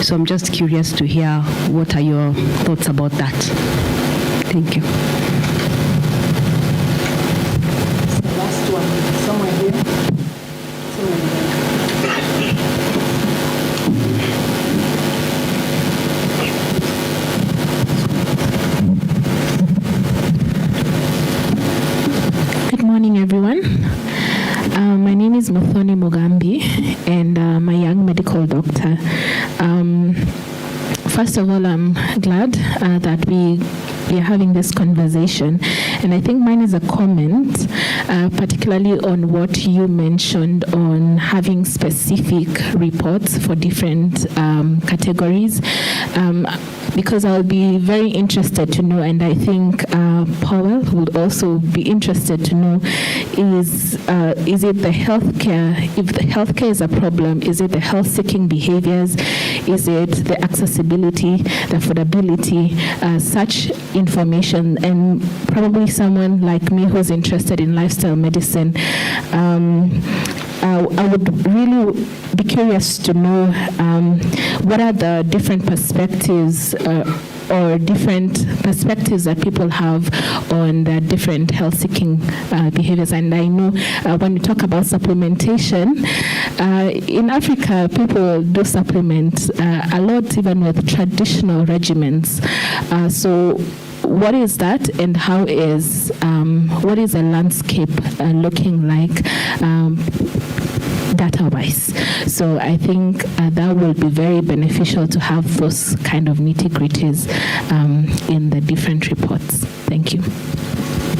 So I'm just curious to hear what are your thoughts about that. Thank you. The last one, somewhere here. Good morning, everyone. My name name is Muthoni Mugambi, and I'm a young medical doctor. First of all, I'm glad that we are having this conversation, and I think mine is a comment, particularly on what you mentioned on having specific reports for different categories. Because I'll be very interested to know, and I think Powell would also be interested to know, is it the healthcare? If the healthcare is a problem, is it the health-seeking behaviors? Is it the accessibility, the affordability, such information? And probably someone like me who's interested in lifestyle medicine, I would really be curious to know what are the different perspectives or different perspectives that people have on the different health-seeking behaviors. And I know when we talk about supplementation, in Africa, people do supplement a lot, even with traditional regimens. So what is that, and how is what is the landscape looking like data-wise? So I think that will be very beneficial to have those kind of nitty-gritties in the different reports. Thank you.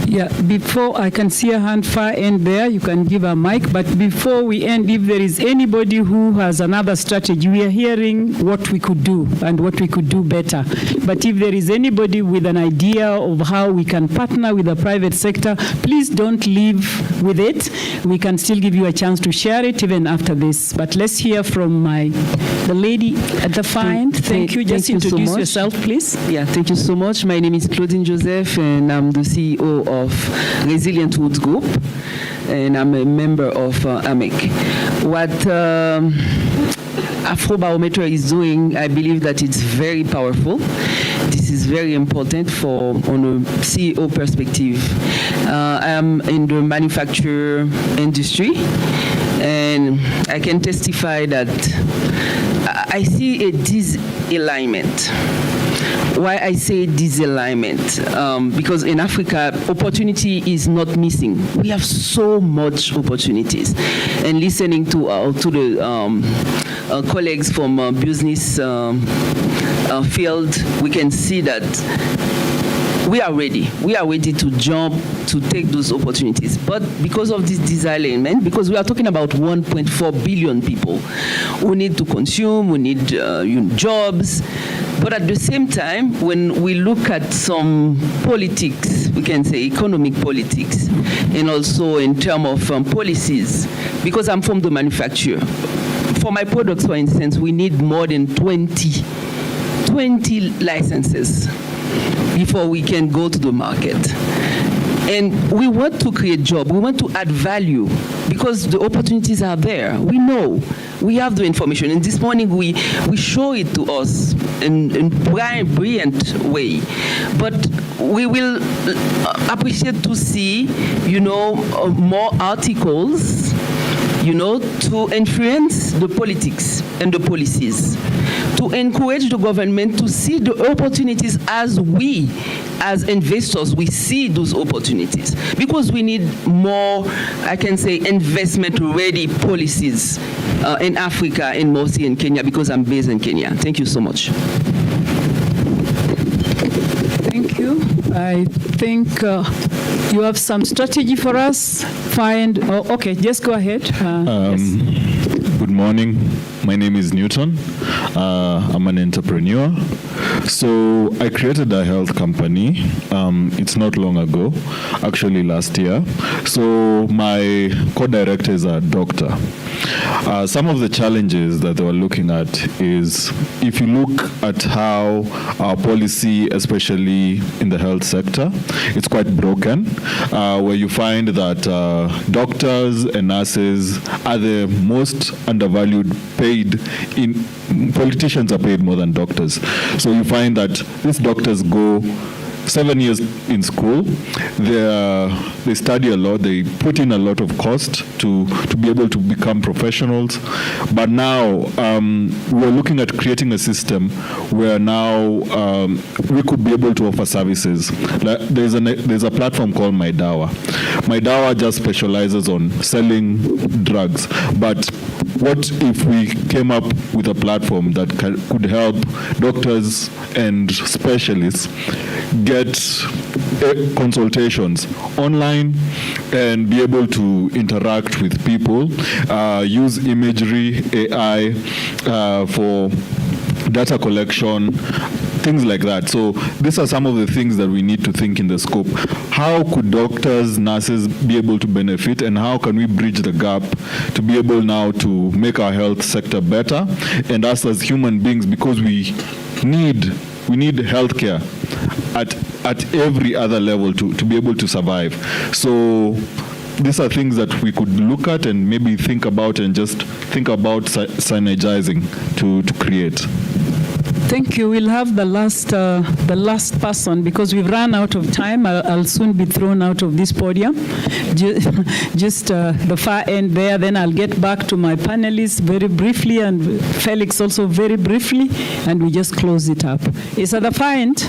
Yeah, before I can see a hand far end there, you can give a mic, but before we end, if there is anybody who has another strategy, we are hearing what we could do and what we could do better. But if there is anybody with an idea of how we can partner with the private sector, please don't leave with it. We can still give you a chance to share it even after this. But let's hear from the lady at the far end. Thank you. Just introduce yourself, please. Yeah, thank you so much. My name is Claudine Joseph, and I'm the CEO of Resilient Woods Group, and I'm a member of AMEC. What Afrobarometer is doing, I believe that it's very powerful. This is very important on a CEO perspective. I am in the manufacture industry, and I can testify that I see a disalignment. Why I say disalignment? Because in Africa, opportunity is not missing. We have so much opportunities. And listening to the colleagues from business field, we can see that we are ready. We are ready to jump to take those opportunities. But because of this disalignment, because we are talking about 1.4 billion people who need to consume, who need jobs. But at the same time, when we look at some politics, we can say economic politics, and also in terms of policies, because I'm from the manufacturer. For my products, for instance, we need more than 20 licenses before we can go to the market. And we want to create jobs. We want to add value because the opportunities are there. We know. We have the information. And this morning, we show it to us in a brilliant way. But we will appreciate to see, more articles, to influence the politics and the policies, to encourage the government to see the opportunities as we, as investors, we see those opportunities. Because we need more, I can say, investment-ready policies in Africa and mostly in Kenya, because I'm based in Kenya. Thank you so much. Thank you. I think you have some strategy for us. Okay, just go ahead. Yes. Good morning. My name is Newton. I'm an entrepreneur. So I created a health company. It's not long ago, actually last year. So my co-director is a doctor. Some of the challenges that they were looking at is, if you look at how our policy, especially in the health sector, it's quite broken, where you find that doctors and nurses are the most undervalued paid politicians are paid more than doctors. So you find that these doctors go 7 years in school. They study a lot. They put in a lot of cost to be able to become professionals. But now we're looking at creating a system where now we could be able to offer services. There's a platform called MyDawa. MyDawa just specializes on selling drugs. But what if we came up with a platform that could help doctors and specialists get consultations online and be able to interact with people, use imagery, AI for data collection, things like that. So these are some of the things that we need to think in the scope. How could doctors, nurses be able to benefit, and how can we bridge the gap to be able now to make our health sector better, and us as human beings, because we need healthcare at every other level to be able to survive. So these are things that we could look at and maybe think about, and just think about synergizing to create. Thank you. We'll have the last person, because we've run out of time. I'll soon be thrown out of this podium. Just the far end there. Then I'll get back to my panelists very briefly, and Felix also very briefly, and we just close it up. It's at the far end.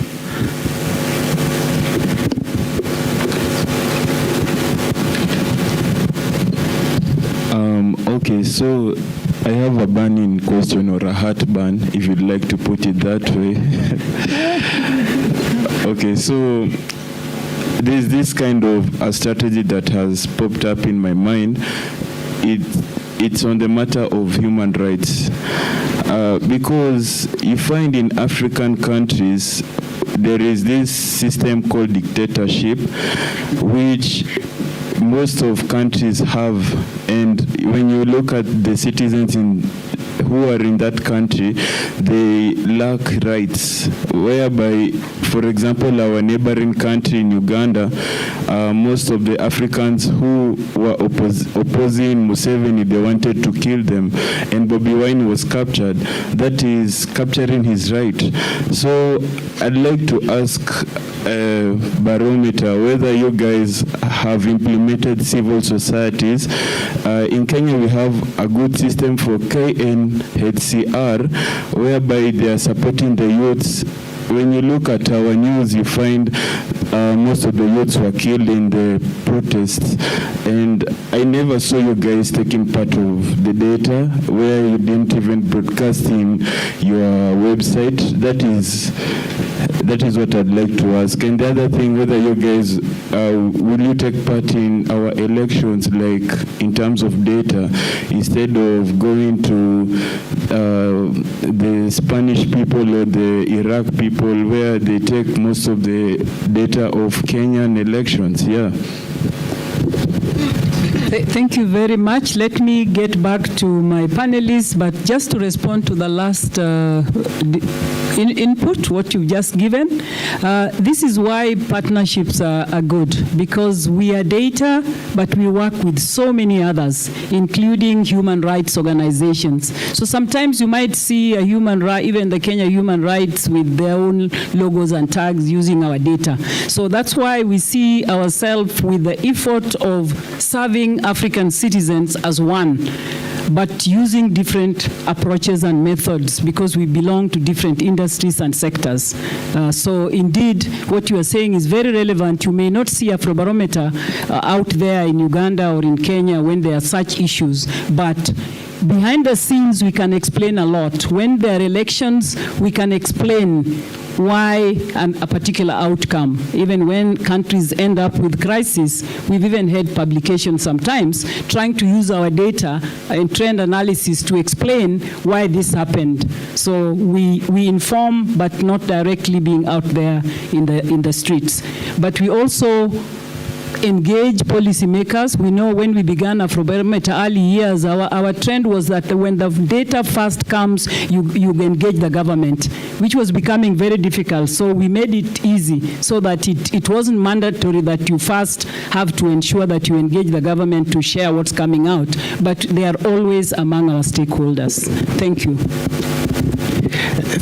Okay, so I have a burning question, or a heartburn, if you'd like to put it that way. Okay, so there's this kind of a strategy that has popped up in my mind. It's on the matter of human rights. Because you find in African countries, there is this system called dictatorship, which most of countries have, and when you look at the citizens who are in that country, they lack rights, whereby, for example, our neighboring country in Uganda, most of the Africans who were opposing Museveni, they wanted to kill them, and Bobi Wine was captured. That is capturing his right. So I'd like to ask Barometer whether you guys have implemented civil societies. In Kenya, we have a good system for KNHCR, whereby they are supporting the youths. When you look at our news, you find most of the youths were killed in the protests, and I never saw you guys taking part of the data, where you didn't even broadcast in your website. That is what I'd like to ask. And the other thing, whether you guys, will you take part in our elections, like in terms of data, instead of going to the Spanish people or the Iraq people, where they take most of the data of Kenyan elections? Yeah. Thank you very much. Let me get back to my panelists, but just to respond to the last input, what you've just given. This is why partnerships are good, because we are data, but we work with so many others, including human rights organizations. So sometimes you might see a human right, even the Kenya human rights with their own logos and tags using our data. So that's why we see ourselves with the effort of serving African citizens as one, but using different approaches and methods, because we belong to different industries and sectors. So indeed, what you are saying is very relevant. You may not see Afrobarometer out there in Uganda or in Kenya when there are such issues, but behind the scenes, we can explain a lot. When there are elections, we can explain why a particular outcome. Even when countries end up with crisis, we've even had publications sometimes trying to use our data and trend analysis to explain why this happened. So we inform, but not directly being out there in the streets. But we also engage policymakers. We know when we began Afrobarometer early years, our trend was that when the data first comes, you engage the government, which was becoming very difficult. So we made it easy so that it wasn't mandatory that you first have to ensure that you engage the government to share what's coming out, but they are always among our stakeholders. Thank you.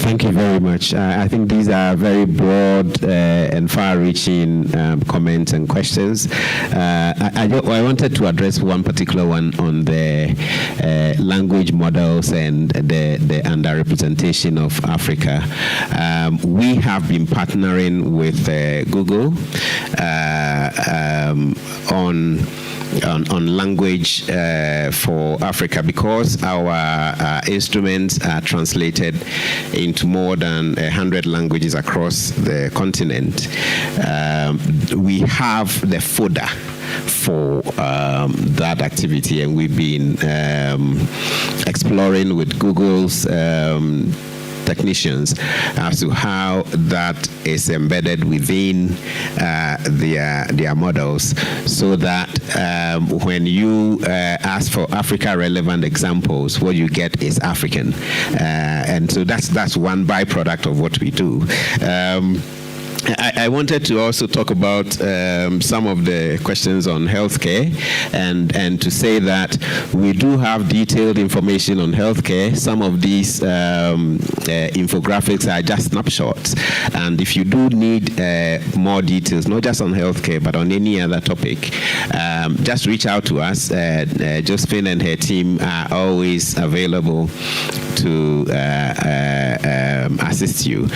Thank you very much. I think these are very broad and far-reaching comments and questions. I wanted to address one particular one on the language models and the underrepresentation of Africa. We have been partnering with Google on language for Africa, because our instruments are translated into more than 100 languages across the continent. We have the folder for that activity, and we've been exploring with Google's technicians as to how that is embedded within their models, so that when you ask for Africa relevant examples, what you get is African, and so that's one byproduct of what we do. I wanted to also talk about some of the questions on healthcare, and to say that we do have detailed information on healthcare. Some of these infographics are just snapshots, and if you do need more details, not just on healthcare but on any other topic, just reach out to us. Josephine and her team are always available to assist you.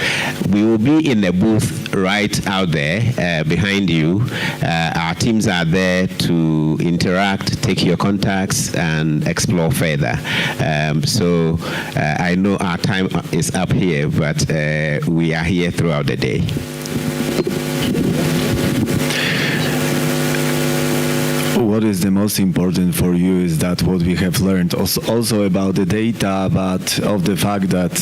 We will be in the booth right out there behind you. Our teams are there to interact, take your contacts, and explore further. So I know our time is up here, but we are here throughout the day. What is the most important for you is that what we have learned also about the data, but of the fact that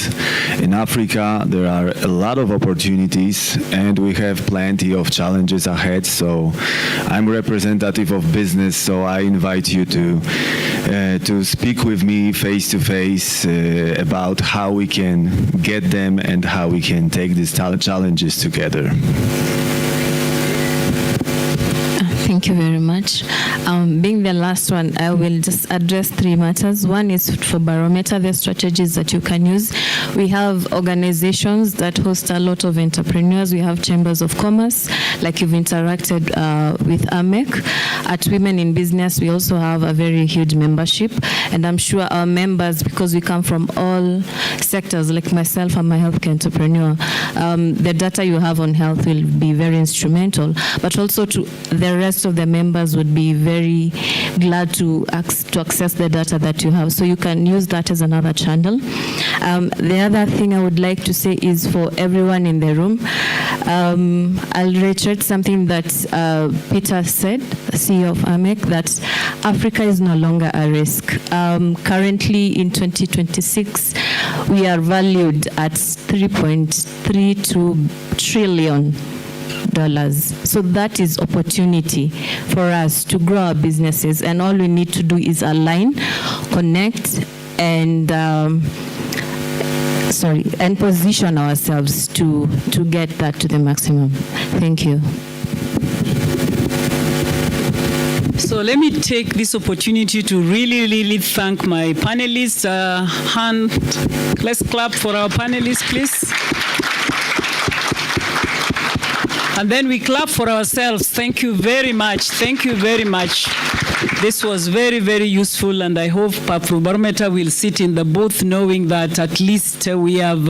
in Africa there are a lot of opportunities and we have plenty of challenges ahead. So I'm representative of business, so I invite you to speak with me face to face about how we can get them and how we can take these challenges together. Thank you very much. Being the last one, I will just address three matters. One is for Barometer, the strategies that you can use. We have organizations that host a lot of entrepreneurs. We have chambers of commerce, like you've interacted with AMEC. At Women in Business, we also have a very huge membership. And I'm sure our members, because we come from all sectors, like myself, I'm a healthcare entrepreneur, the data you have on health will be very instrumental. But also to the rest of the members would be very glad to access the data that you have. So you can use that as another channel. The other thing I would like to say is for everyone in the room, I'll reiterate something that Peter said, CEO of AMEC, that Africa is no longer a risk. Currently in 2026, we are valued at $3.32 trillion. So that is opportunity for us to grow our businesses, and all we need to do is align, connect, and position ourselves to get that to the maximum. Thank you. So let me take this opportunity to really thank my panelists. Let's clap for our panelists, please. And then we clap for ourselves. Thank you very much. Thank you very much. This was very useful, and I hope Afrobarometer will sit in the booth knowing that at least we have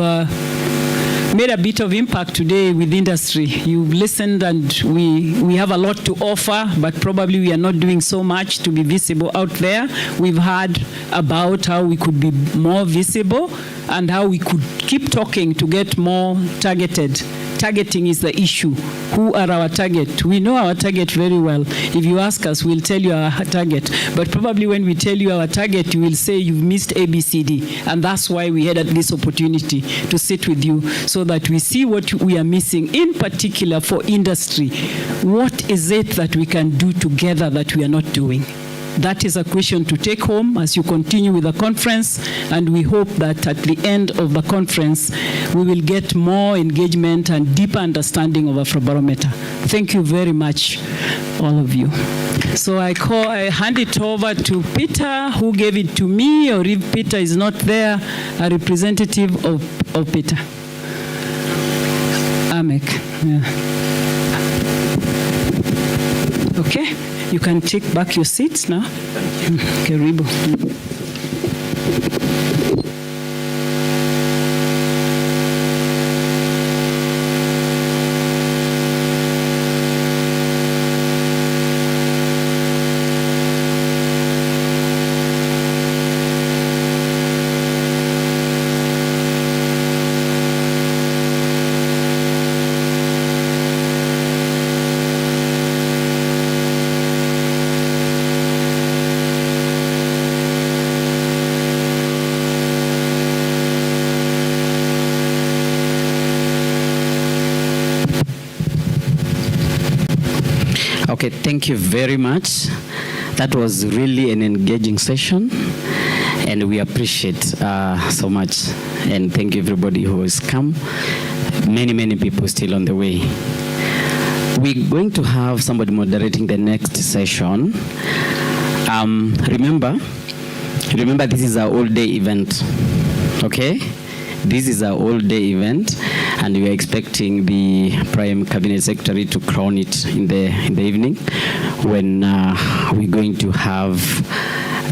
made a bit of impact today with industry. You've listened, and we have a lot to offer, but probably we are not doing so much to be visible out there. We've heard about how we could be more visible and how we could keep talking to get more targeted. Targeting is the issue. Who are our target? We know our target very well. If you ask us, we'll tell you our target. But probably when we tell you our target, you will say you've missed ABCD. And that's why we had this opportunity to sit with you so that we see what we are missing, in particular for industry. What is it that we can do together that we are not doing? That is a question to take home as you continue with the conference, and we hope that at the end of the conference, we will get more engagement and deeper understanding of Afrobarometer. Thank you very much, all of you. So I hand it over to Peter, who gave it to me, or if Peter is not there, a representative of Oh, Peter. Amek. Yeah. Okay, you can take back your seats now. Karibu. Okay, thank you very much. That was really an engaging session, and we appreciate so much. And thank you everybody who has come. Many people still on the way. We're going to have somebody moderating the next session. Remember, this is our all-day event. Okay, this is our all-day event, and we are expecting the Prime Cabinet Secretary to crown it in the evening, when we're going to have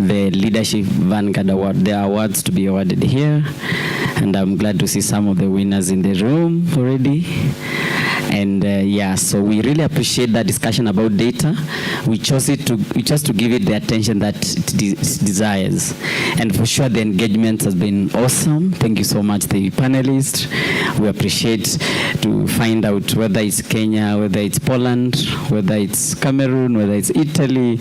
the Leadership Vanguard Award, the awards to be awarded here. And I'm glad to see some of the winners in the room already. And yeah, so we really appreciate that discussion about data. We chose to give it the attention that it desires. And for sure, the engagement has been awesome. Thank you so much, the panelists. We appreciate to find out whether it's Kenya, whether it's Poland, whether it's Cameroon, whether it's Italy,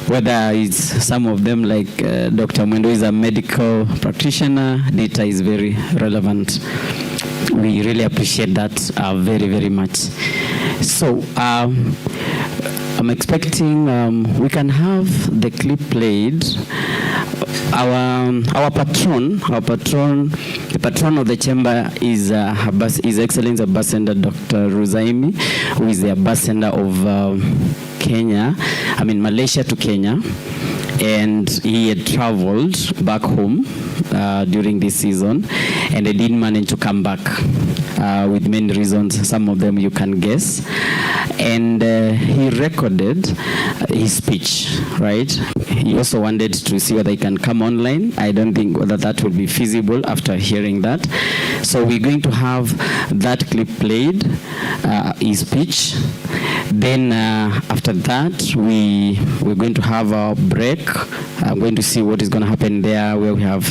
whether it's some of them like Dr. Mwendo is a medical practitioner. Data is very relevant. We really appreciate that very much. So I'm expecting we can have the clip played. Our patron, the patron of the chamber is His Excellency Ambassador Dr. Ruzaimi, who is the ambassador of Malaysia to Kenya. And he had traveled back home during this season, and he didn't manage to come back with many reasons. Some of them you can guess. And he recorded his speech, right? He also wanted to see whether he can come online. I don't think whether that will be feasible after hearing that. So we're going to have that clip played, his speech. Then after that, we're going to have a break. I'm going to see what is going to happen there, where we have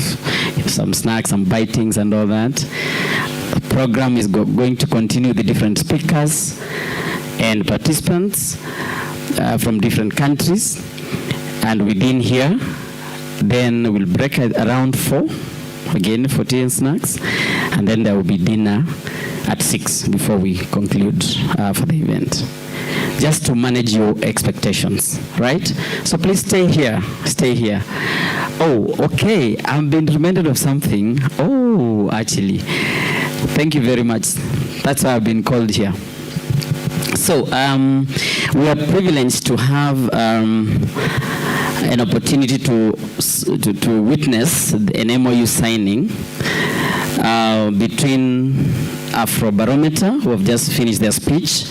some snacks, some bitings and all that. The program is going to continue with the different speakers and participants from different countries. And within here, then we'll break around 4, again for tea and snacks. And then there will be dinner at 6 before we conclude for the event. Just to manage your expectations, right? So please stay here. Oh, okay, I've been reminded of something. Oh, actually, thank you very much. That's why I've been called here. So we are privileged to have an opportunity to witness an MOU signing between Afrobarometer, who have just finished their speech,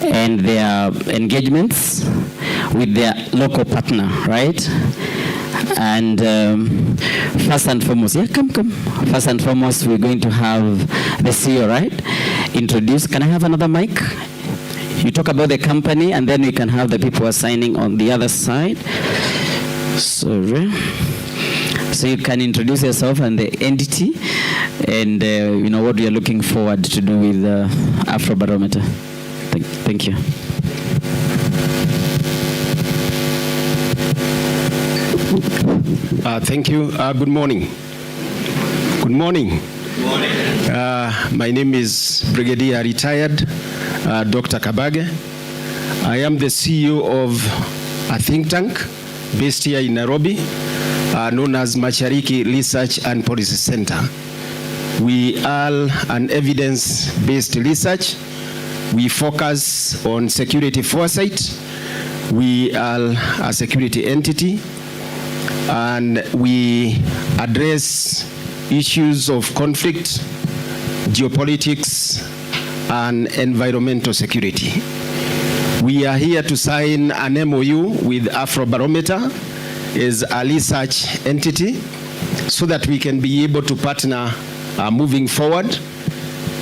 and their engagements with their local partner, right? And first and foremost, First and foremost, we're going to have the CEO, right? Introduce. Can I have another mic? You talk about the company, and then we can have the people who are signing on the other side. Sorry. So you can introduce yourself and the entity, and what we are looking forward to do with Afrobarometer. Thank you. Thank you. Good morning. Good morning. My name is Brigadier Retired Dr. Kabage. I am the CEO of a think tank based here in Nairobi, known as Mashariki Research and Policy Center. We are an evidence-based research. We focus on security foresight. We are a security entity, and we address issues of conflict, geopolitics, and environmental security. We are here to sign an MOU with Afrobarometer as a research entity so that we can be able to partner moving forward.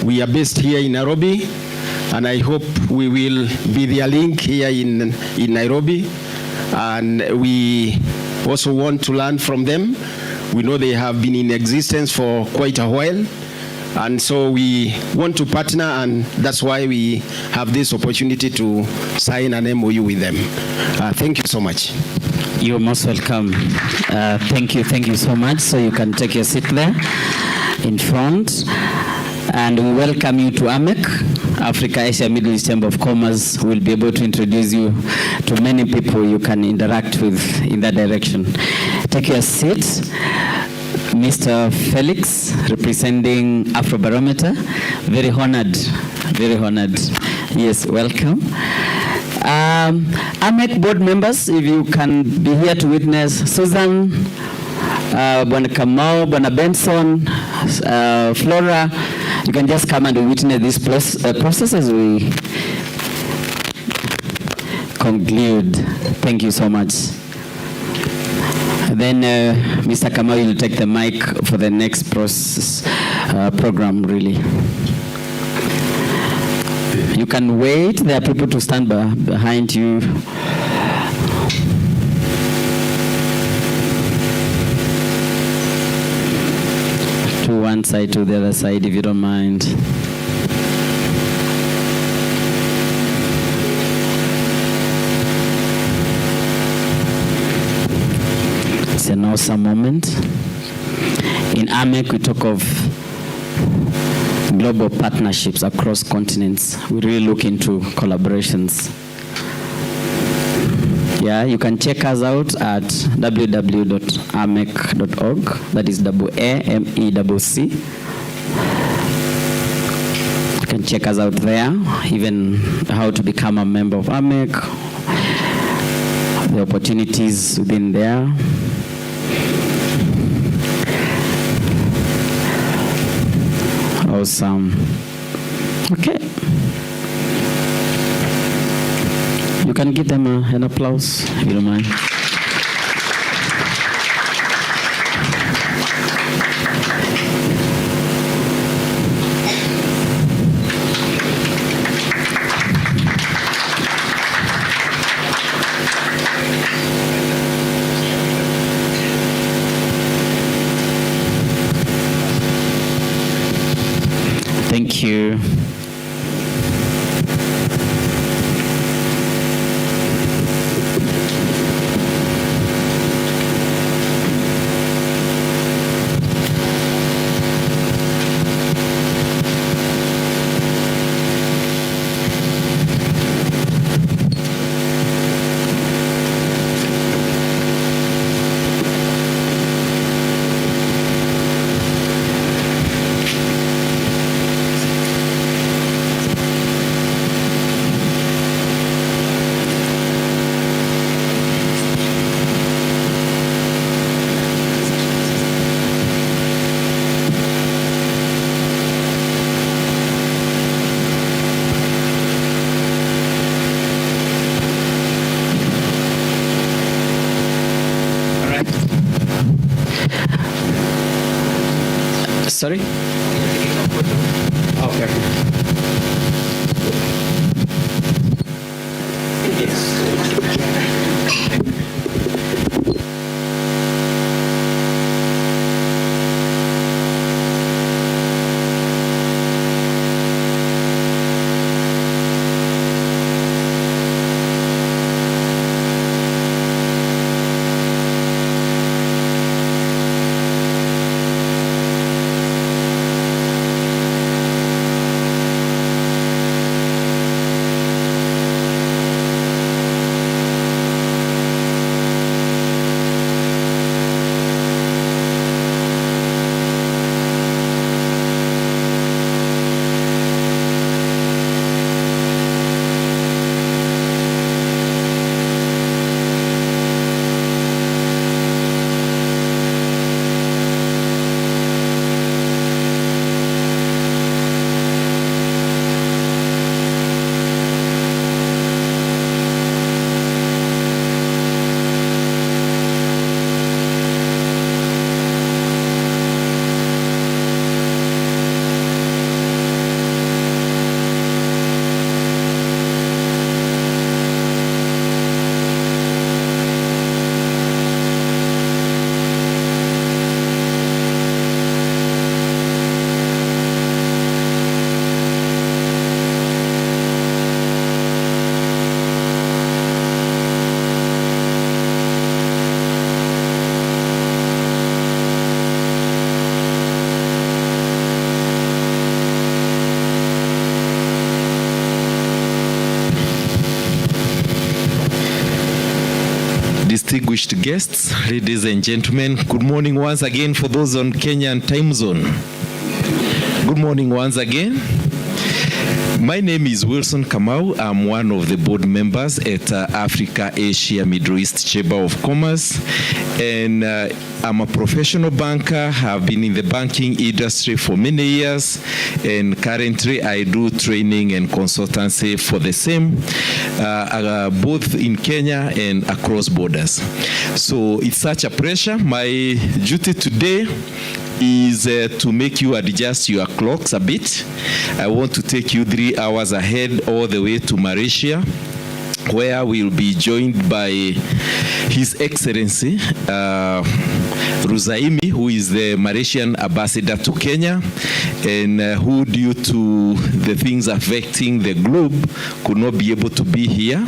We are based here in Nairobi, and I hope we will be their link here in Nairobi. And we also want to learn from them. We know they have been in existence for quite a while, and so we want to partner, and that's why we have this opportunity to sign an MOU with them. Thank you so much. You're most welcome. Thank you so much. So you can take your seat there in front. And we welcome you to AMEC, Africa, Asia, Middle East Chamber of Commerce. We'll be able to introduce you to many people you can interact with in that direction. Take your seat. Mr. Felix, representing Afrobarometer. Very honored, very honored. Yes, welcome. AMEC board members, if you can be here to witness, Susan, Bwana Kamau, Bwana Benson, Flora, you can just come and witness this process as we conclude. Thank you so much. Then Mr. Kamau will take the mic for the next process program, really. You can wait. There are people to stand behind you. To one side, to the other side, if you don't mind. It's an awesome moment. In AMEC, we talk of global partnerships across continents. We really look into collaborations. Yeah, you can check us out at www.amec.org. That is AMECC. You can check us out there, even how to become a member of AMEC, the opportunities within there. Awesome. Okay. You can give them an applause, if you don't mind. Thank you. Sorry? Okay. distinguished guests, ladies and gentlemen, good morning once again for those on Kenyan time zone. Good morning once again. My name is Wilson Kamau. I'm one of the board members at Africa, Asia, Middle East Chamber of Commerce. And I'm a professional banker. I've been in the banking industry for many years. And currently I do training and consultancy for the same, both in Kenya and across borders. So it's such a pleasure. My duty today is to make you adjust your clocks a bit. I want to take you 3 hours ahead all the way to Malaysia, where we'll be joined by His Excellency Ruzaimi, who is the Malaysian ambassador to Kenya, and who, due to the things affecting the globe, could not be able to be here.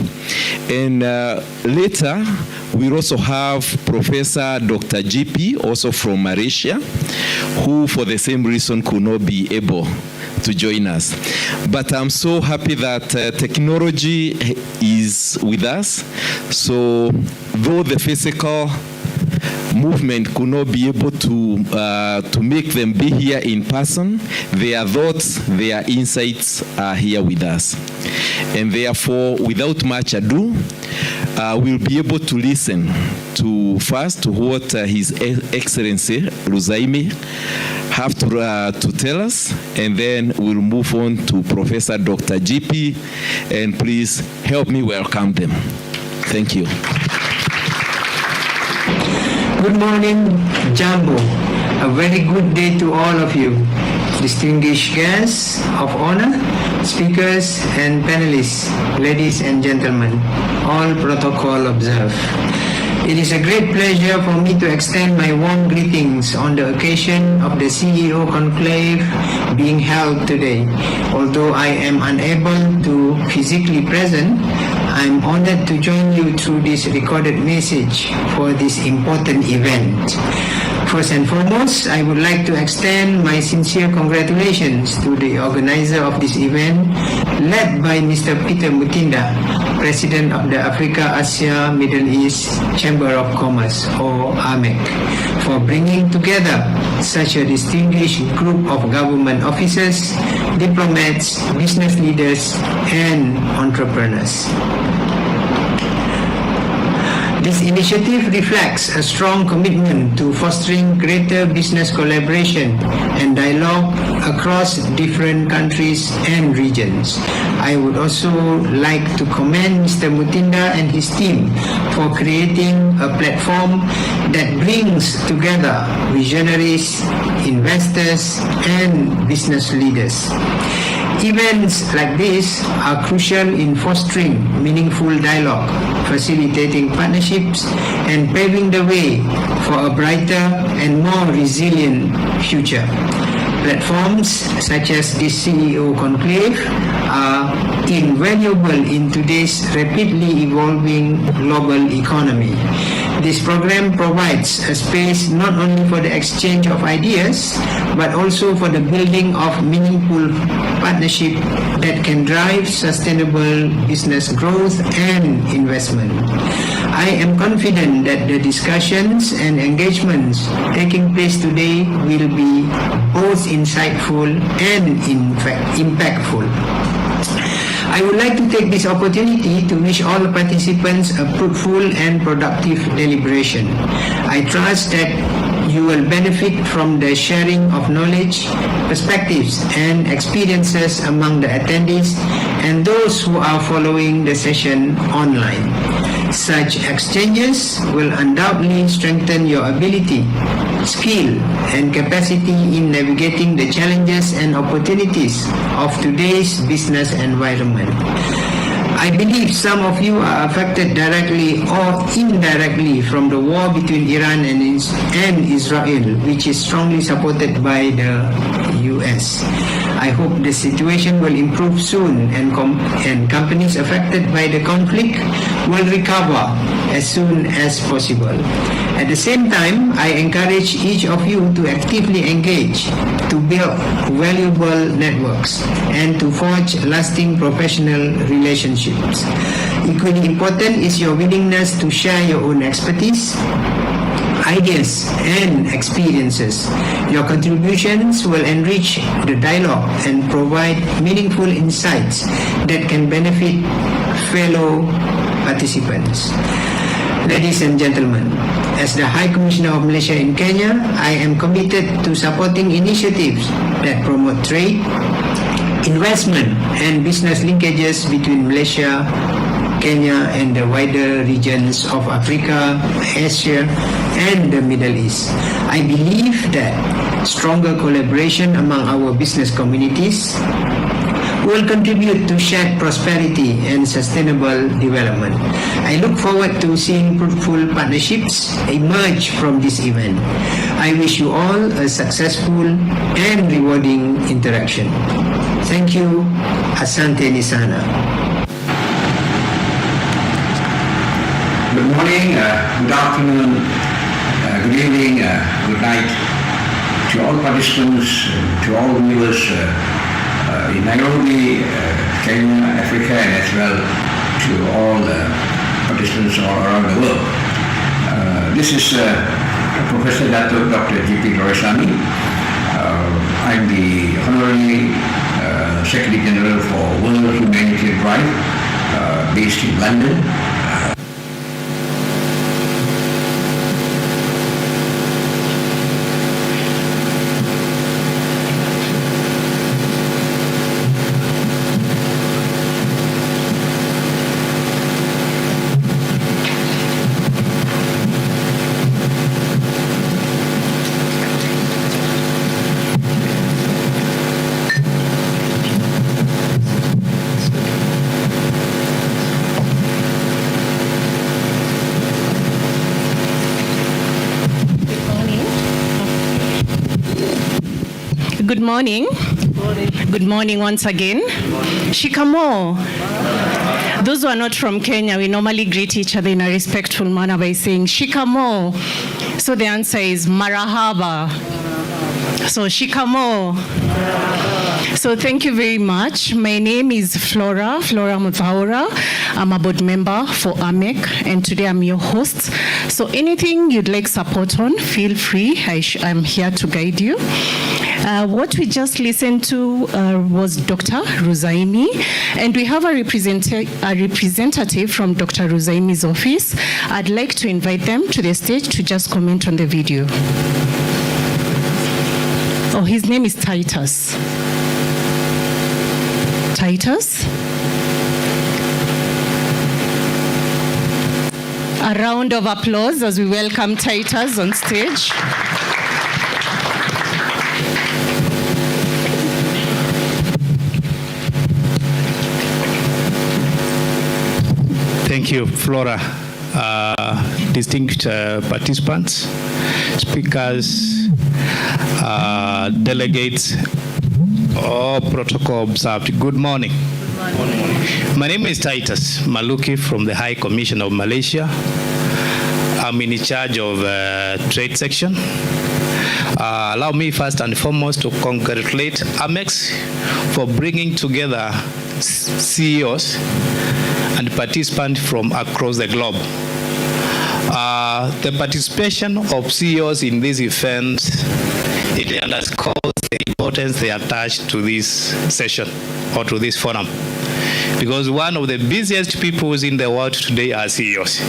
And later, we'll also have Professor Dr. GP, also from Malaysia, who for the same reason could not be able to join us. But I'm so happy that technology is with us. So though the physical movement could not be able to make them be here in person, their thoughts, their insights are here with us. And therefore, without much ado, we'll be able to listen to what His Excellency Ruzaimi have to tell us, and then we'll move on to Professor Dr. GP, and please help me welcome them. Thank you. Good morning, Jambo. A very good day to all of you, distinguished guests of honor, speakers and panelists, ladies and gentlemen, all protocol observed. It is a great pleasure for me to extend my warm greetings on the occasion of the CEO Conclave being held today. Although I am unable to physically present, I am honored to join you through this recorded message for this important event. First and foremost, I would like to extend my sincere congratulations to the organizer of this event, led by Mr. Peter Mutinda, President of the Africa, Asia, Middle East Chamber of Commerce, or AMEC, for bringing together such a distinguished group of government officers, diplomats, business leaders, and entrepreneurs. This initiative reflects a strong commitment to fostering greater business collaboration and dialogue across different countries and regions. I would also like to commend Mr. Mutinda and his team for creating a platform that brings together visionaries, investors, and business leaders. Events like this are crucial in fostering meaningful dialogue, facilitating partnerships, and paving the way for a brighter and more resilient future. Platforms such as this CEO Conclave are invaluable in today's rapidly evolving global economy. This program provides a space not only for the exchange of ideas, but also for the building of meaningful partnership that can drive sustainable business growth and investment. I am confident that the discussions and engagements taking place today will be both insightful and impactful. I would like to take this opportunity to wish all the participants a fruitful and productive deliberation. I trust that you will benefit from the sharing of knowledge, perspectives, and experiences among the attendees and those who are following the session online. Such exchanges will undoubtedly strengthen your ability, skill, and capacity in navigating the challenges and opportunities of today's business environment. I believe some of you are affected directly or indirectly from the war between Iran and Israel, which is strongly supported by the US. I hope the situation will improve soon and companies affected by the conflict will recover as soon as possible. At the same time, I encourage each of you to actively engage, to build valuable networks, and to forge lasting professional relationships. Equally important is your willingness to share your own expertise, ideas, and experiences. Your contributions will enrich the dialogue and provide meaningful insights that can benefit fellow participants. Ladies and gentlemen, as the High Commissioner of Malaysia in Kenya, I am committed to supporting initiatives that promote trade, investment, and business linkages between Malaysia, Kenya, and the wider regions of Africa, Asia, and the Middle East. I believe that stronger collaboration among our business communities will contribute to shared prosperity and sustainable development. I look forward to seeing fruitful partnerships emerge from this event. I wish you all a successful and rewarding interaction. Thank you. Asante Nisana. Good morning, good afternoon, good evening, good night to all participants, to all viewers in Nairobi, Kenya, Africa, and as well to all participants all around the world. This is Professor Dr. G.P. Doraisamy. I'm the Honorary Secretary General for World Humanitarian Drive, based in London. Good morning. Good morning once again. Shikamo. Those who are not from Kenya, we normally greet each other in a respectful manner by saying Shikamo. So the answer is Marahaba. So Shikamo. So thank you very much. My name is Flora Muthaura. I'm a board member for AMEC, and today I'm your host. So anything you'd like support on, feel free. I'm here to guide you. What we just listened to was Dr. Ruzaimi, and we have a representative from Dr. Ruzaimi's office. I'd like to invite them to the stage to just comment on the video. Oh, his name is Titus. Titus? A round of applause as we welcome Titus on stage. Thank you, Flora. Distinguished participants, speakers, delegates, all protocol observed. Good morning. Good morning. My name is Titus Maluki from the High Commission of Malaysia. I'm in charge of trade section. Allow me first and foremost to congratulate Amex for bringing together CEOs and participants from across the globe. The participation of CEOs in this event, it underscores the importance they attach to this session or to this forum. Because one of the busiest people in the world today are CEOs.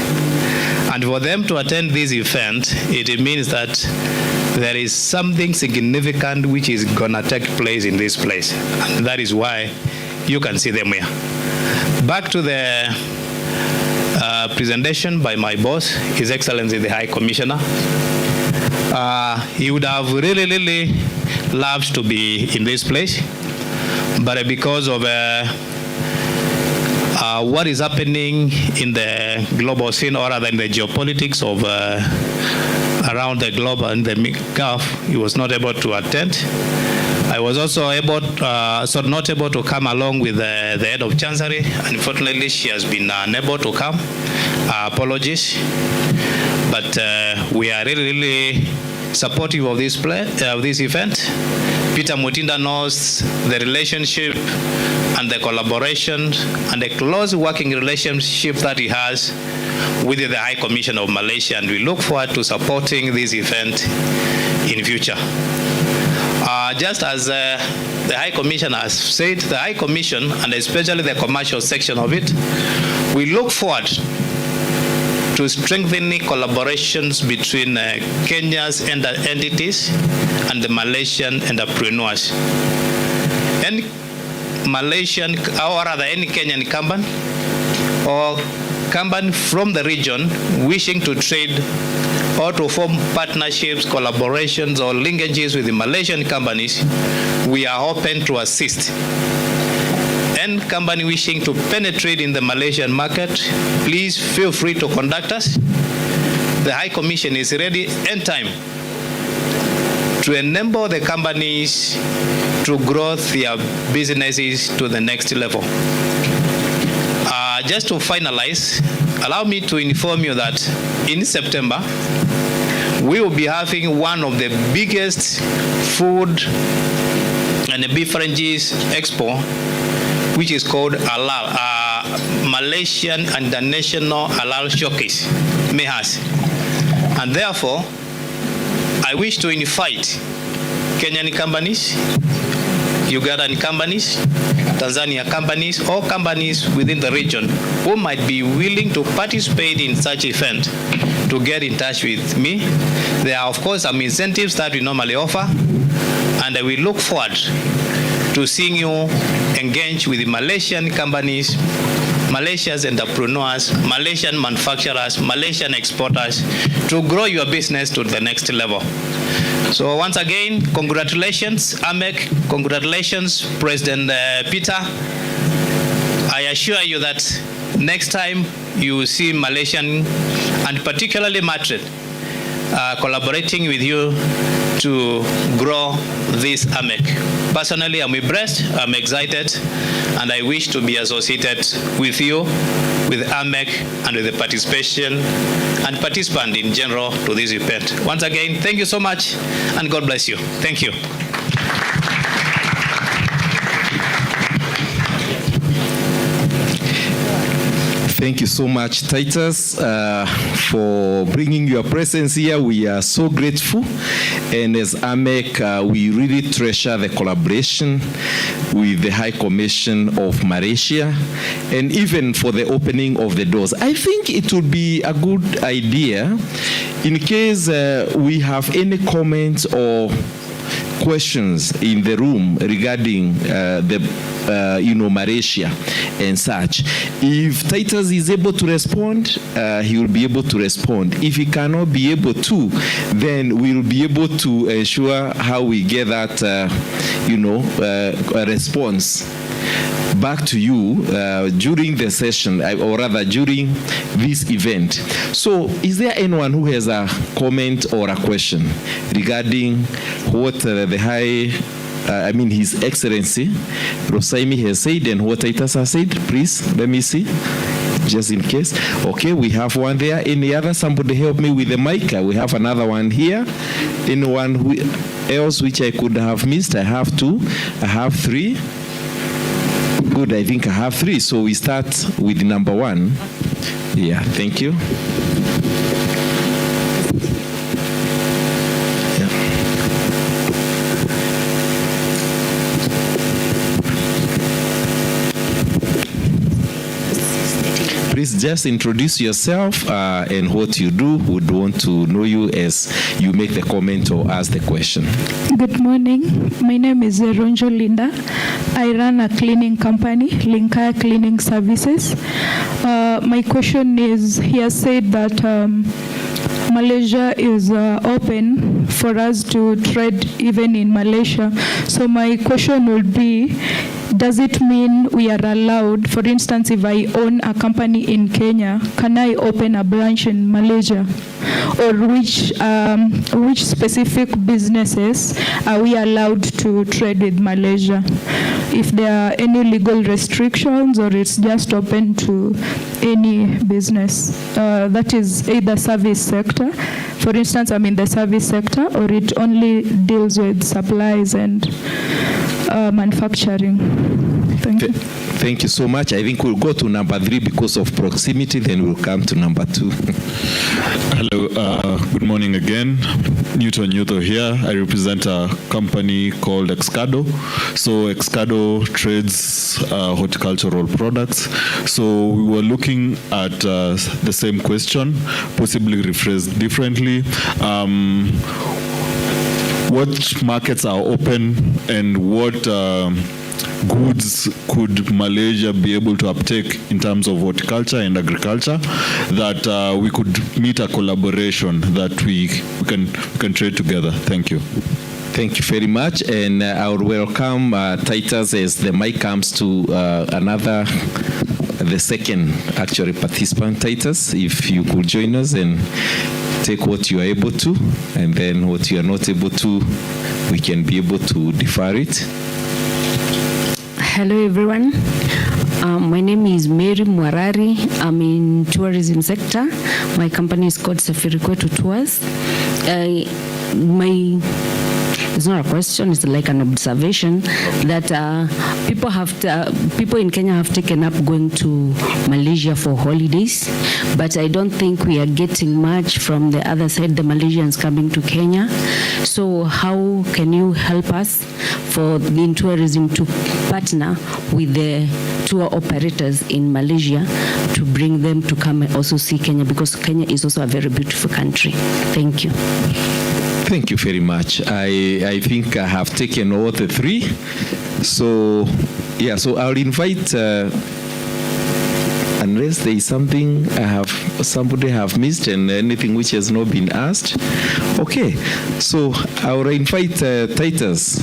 And for them to attend this event, it means that there is something significant which is going to take place in this place. And that is why you can see them here. Back to the presentation by my boss, His Excellency the High Commissioner. He would have really loved to be in this place, but because of what is happening in the global scene, or rather in the geopolitics of around the globe and the Gulf, he was not able to attend. I was also not able to come along with the head of Chancery. Unfortunately, she has been unable to come. Apologies. But we are really supportive of this event. Peter Mutinda knows the relationship and the collaboration and the close working relationship that he has with the High Commission of Malaysia, and we look forward to supporting this event in future. Just as the High Commission has said, the High Commission, and especially the commercial section of it, we look forward to strengthening collaborations between Kenya's entities and the Malaysian entrepreneurs. Any Malaysian, or rather any Kenyan company or company from the region wishing to trade or to form partnerships, collaborations, or linkages with the Malaysian companies, we are open to assist. Any company wishing to penetrate in the Malaysian market, please feel free to contact us. The High Commission is ready anytime to enable the companies to grow their businesses to the next level. Just to finalize, allow me to inform you that in September, we will be having one of the biggest food and beverages expo, which is called Halal, Malaysian International Halal Showcase, MEHAS. And therefore, I wish to invite Kenyan companies, Ugandan companies, Tanzania companies, or companies within the region who might be willing to participate in such event to get in touch with me. There are, of course, some incentives that we normally offer, and we look forward to seeing you engage with the Malaysian companies, Malaysia's entrepreneurs, Malaysian manufacturers, Malaysian exporters to grow your business to the next level. So once again, congratulations, AMEC, congratulations, President Peter. I assure you that next time you will see Malaysian, and particularly Madrid, collaborating with you to grow this AMEC. Personally, I'm impressed, I'm excited, and I wish to be associated with you, with AMEC, and with the participation and participant in general to this event. Once again, thank you so much, and God bless you. Thank you. Thank you so much, Titus, for bringing your presence here. We are so grateful. And as AMEC, we really treasure the collaboration with the High Commission of Malaysia, and even for the opening of the doors. I think it would be a good idea in case we have any comments or questions in the room regarding Malaysia and such. If Titus is able to respond, he will be able to respond. If he cannot be able to, then we will be able to ensure how we get that, a response back to you during the session, or rather during this event. So is there anyone who has a comment or a question regarding what the His Excellency Rosaimi has said and what Titus has said? Please, let me see, just in case. Okay, we have one there. Any other? Somebody help me with the mic. We have another one here. Anyone else which I could have missed? I have two. I have three. Good, I think I have three. So we start with number one. Yeah, thank you. Please just introduce yourself and what you do. Would want to know you as you make the comment or ask the question. Good morning. My name is Ronjo Linda. I run a cleaning company, Linkaya Cleaning Services. My question is, he has said that Malaysia is open for us to trade even in Malaysia. So my question would be, does it mean we are allowed, for instance, if I own a company in Kenya, can I open a branch in Malaysia? Or which specific businesses are we allowed to trade with Malaysia? If there are any legal restrictions, or it's just open to any business that is either service sector. For instance, the service sector, or it only deals with supplies and manufacturing? Thank you. Thank you so much. I think we'll go to number 3 because of proximity, then we'll come to number 2. Hello, good morning again. Newton Nyutho here. I represent a company called Excado. So Excado trades horticultural products. So we were looking at the same question, possibly rephrased differently. What markets are open and what goods could Malaysia be able to uptake in terms of horticulture and agriculture that we could meet a collaboration that we can trade together? Thank you. Thank you very much, and I will welcome Titus as the mic comes to the second actually participant. Titus, if you could join us and take what you are able to, and then what you are not able to, we can be able to defer it. Hello everyone. My name is Mary Mwarari. I'm in tourism sector. My company is called Safiri Kwetu Tours. It's not a question, it's like an observation that people in Kenya have taken up going to Malaysia for holidays, but I don't think we are getting much from the other side, the Malaysians coming to Kenya. So how can you help us in tourism to partner with the tour operators in Malaysia to bring them to come and also see Kenya, because Kenya is also a very beautiful country. Thank you. Thank you very much. I think I have taken all the 3. So, yeah, so I'll invite, unless there is something somebody have missed and anything which has not been asked. Okay, so I'll invite Titus.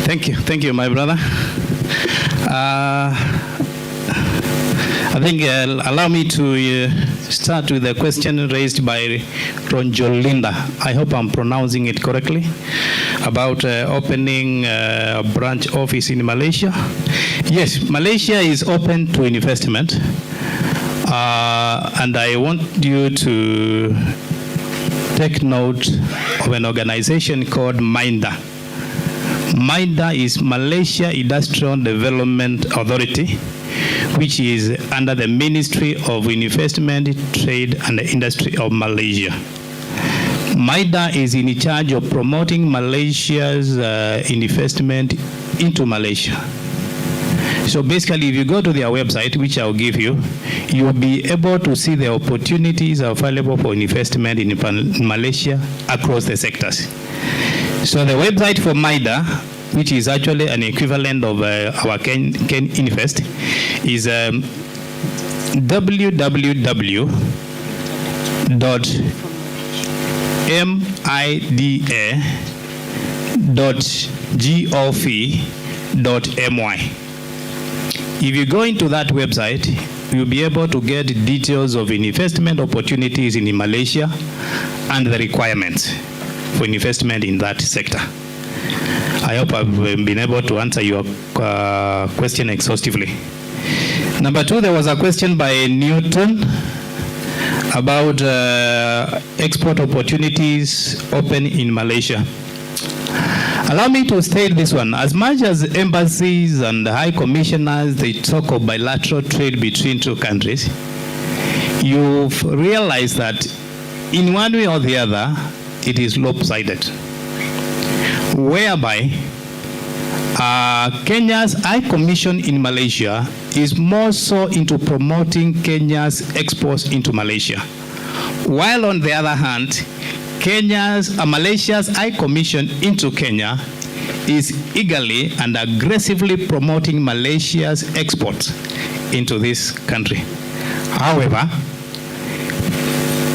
Thank you, my brother. I think allow me to start with a question raised by Ronjolinda. I hope I'm pronouncing it correctly, about opening a branch office in Malaysia. Yes, Malaysia is open to investment, and I want you to take note of an organization called MINDA. MINDA is Malaysia Industrial Development Authority, which is under the Ministry of Investment, Trade and Industry of Malaysia. MINDA is in charge of promoting Malaysia's investment into Malaysia. So basically, if you go to their website, which I'll give you, you'll be able to see the opportunities available for investment in Malaysia across the sectors. So the website for MINDA, which is actually an equivalent of our Ken Invest, is www.mida.gov.my. If you go into that website, you'll be able to get details of investment opportunities in Malaysia and the requirements for investment in that sector. I hope I've been able to answer your question exhaustively. Number 2, there was a question by Newton about export opportunities open in Malaysia. Allow me to state this one. As much as embassies and high commissioners, they talk of bilateral trade between 2 countries, you've realized that in one way or the other, it is lopsided, whereby Kenya's High Commission in Malaysia is more so into promoting Kenya's exports into Malaysia, while on the other hand, Malaysia's High Commission into Kenya is eagerly and aggressively promoting Malaysia's exports into this country. However,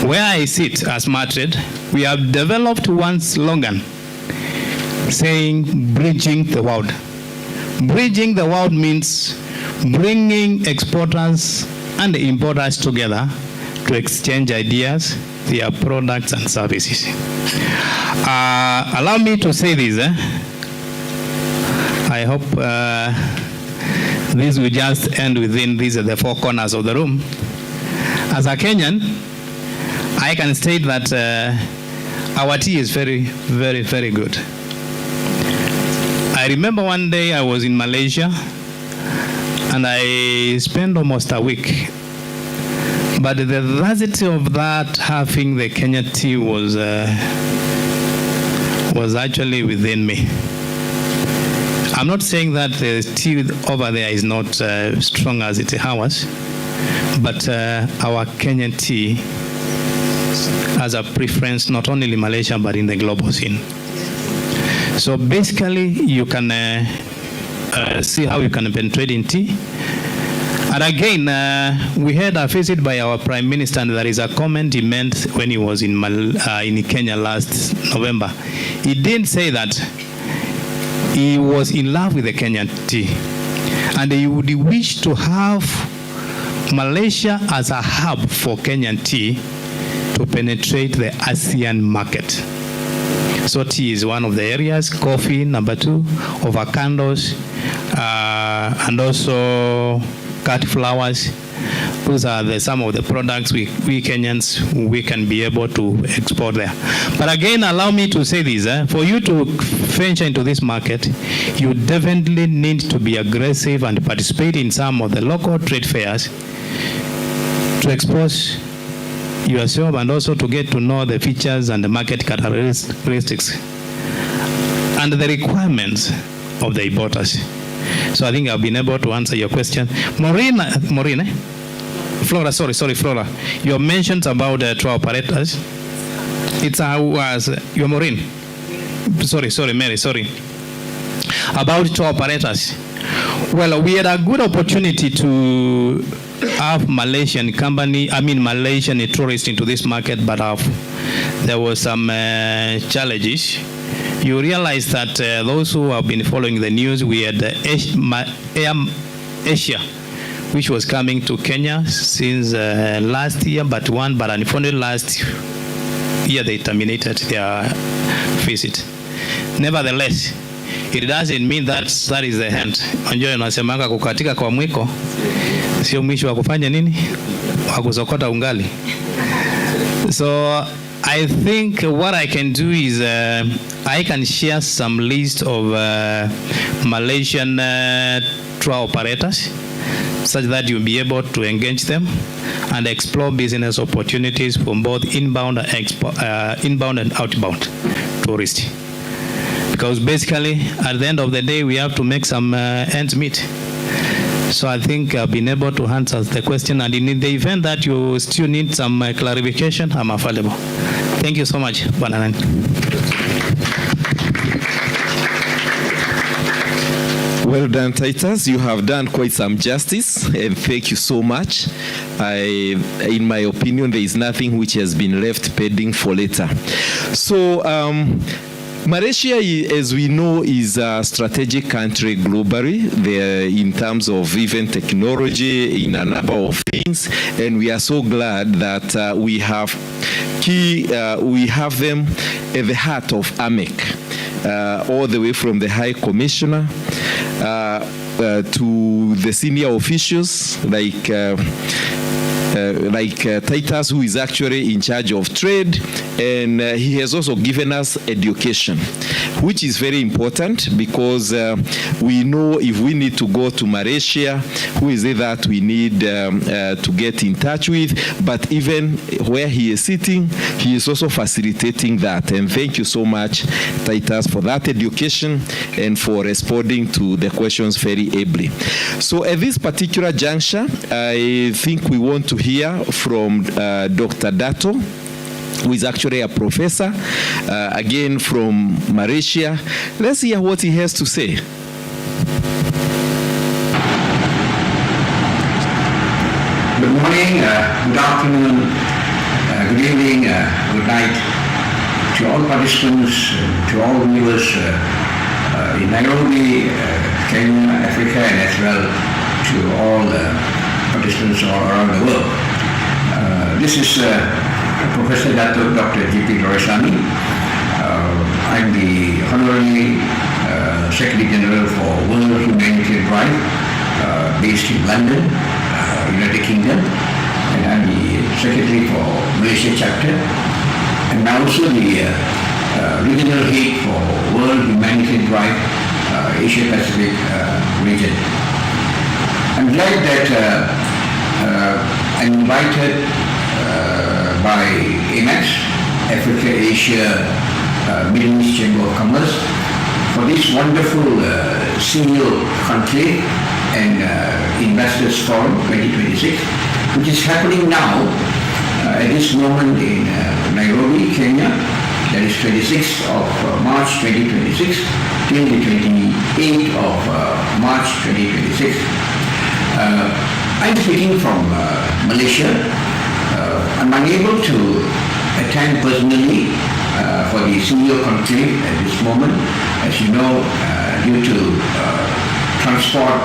where I sit as Madrid, we have developed one slogan saying bridging the world. Bridging the world means bringing exporters and importers together to exchange ideas, their products and services. Allow me to say this. I hope this will just end within these are the 4 corners of the room. As a Kenyan, I can state that our tea is very, very, very good. I remember one day I was in Malaysia and I spent almost a week. But the velocity of that having the Kenya tea was actually within me. I'm not saying that the tea over there is not strong as it is ours, but our Kenyan tea has a preference not only in Malaysia but in the global scene. So basically, you can see how you can penetrate in tea. And again, we had a visit by our Prime Minister, and there is a comment he made when he was in Kenya last November. He didn't say that he was in love with the Kenyan tea, and he would wish to have Malaysia as a hub for Kenyan tea to penetrate the ASEAN market. So tea is one of the areas, coffee, number 2, avocados, and also cut flowers. Those are some of the products we Kenyans, we can be able to export there. But again, allow me to say this, for you to venture into this market, you definitely need to be aggressive and participate in some of the local trade fairs to expose yourself and also to get to know the features and the market characteristics and the requirements of the importers. So I think I've been able to answer your question. Flora, Flora. You mentioned about tour operators. It's you're Maureen. Sorry, Mary, sorry. About tour operators. Well, we had a good opportunity to have Malaysian tourists into this market, but there were some challenges. You realize that those who have been following the news, we had Asia, which was coming to Kenya since last year, but unfortunately last year they terminated their visit. Nevertheless, it doesn't mean that is the end. Unajua unasemanga kukatika kwa mwiko sio mwisho wa kufanya nini? Wa kusokota ungali. So I think what I can do is I can share some list of Malaysian tour operators such that you'll be able to engage them and explore business opportunities from both inbound and outbound tourists. Because basically, at the end of the day, we have to make some ends meet. So I think I've been able to answer the question, and in the event that you still need some clarification, I'm available. Thank you so much, Bananan. Well done, Titus. You have done quite some justice, and thank you so much. In my opinion, there is nothing which has been left pending for later. So, Malaysia, as we know, is a strategic country globally, there in terms of even technology, in a number of things, and we are so glad that we have them at the heart of AMEC, all the way from the High Commissioner to the senior officials like Titus, who is actually in charge of trade, and he has also given us education, which is very important because we know if we need to go to Malaysia, who is it that we need to get in touch with, but even where he is sitting, he is also facilitating that. And thank you so much, Titus, for that education and for responding to the questions very ably. So at this particular juncture, I think we want to hear from Dr. Dato, who is actually a professor, again from Malaysia. Let's hear what he has to say. Good morning, good afternoon, good evening, good night to all participants, to all viewers in Nairobi, Kenya, Africa, and as well to all participants all around the world. This is Professor Dr. G.P. Doraisamy. I'm the Honorary Secretary General for World Humanitarian Drive, based in London, United Kingdom, and I'm the Secretary for Malaysia chapter, and also the regional head for World Humanitarian Drive Asia Pacific region. I'm glad that I'm invited by AMEX, Africa Asia Middle East Chamber of Commerce, for this wonderful CEO Conclave and Investors Forum 2026, which is happening now at this moment in Nairobi, Kenya. That is 26th of March 2026 till the 28th of March 2026. I'm speaking from Malaysia. I'm unable to attend personally for the CEO Conclave at this moment, as you know, due to transport,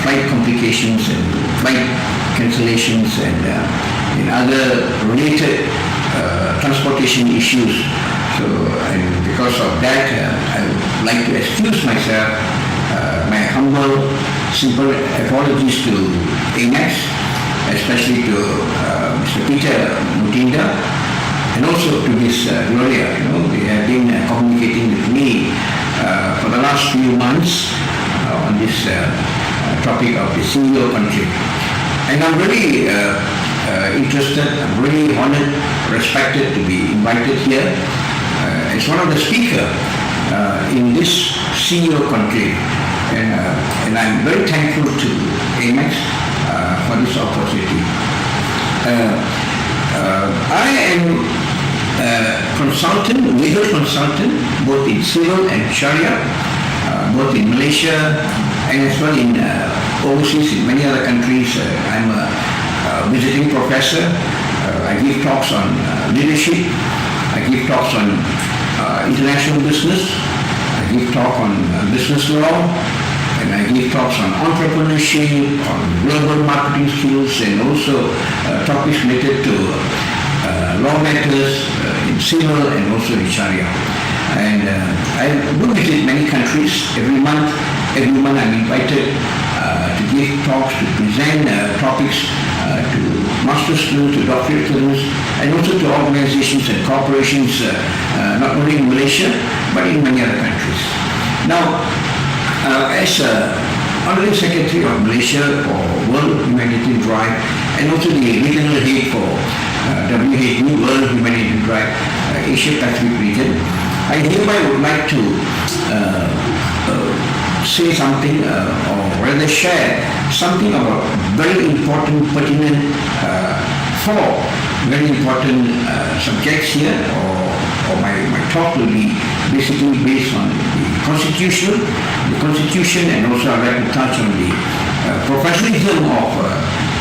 flight complications and flight cancellations and other related transportation issues. So, and because of that, I would like to excuse myself, my humble, simple apologies to AMEX, especially to Mr. Peter Mutinda, and also to Ms. Gloria. They have been communicating with me for the last few months on this topic of the CEO Conclave. And I'm really interested, I'm really honored, respected to be invited here as one of the speakers in this CEO Conclave. And I'm very thankful to AMEX for this opportunity. I am consultant, legal consultant, both in civil and Sharia, both in Malaysia and as well in overseas in many other countries. I'm a visiting professor. I give talks on leadership. I give talks on international business. I give talk on business law. And I give talks on entrepreneurship, on global marketing skills, and also topics related to law matters in civil and also in Sharia. And I do visit many countries every month. Every month I'm invited to give talks, to present topics to master students, to doctorate students, and also to organizations and corporations, not only in Malaysia, but in many other countries. Now, as Honorary Secretary of Malaysia for World Humanitarian Drive, and also the regional head for WHO World Humanitarian Drive Asia Pacific region, I hereby would like to say something, or rather share something about very important, pertinent, four very important subjects here, or my talk will be basically based on the Constitution, and also I'd like to touch on the professionalism of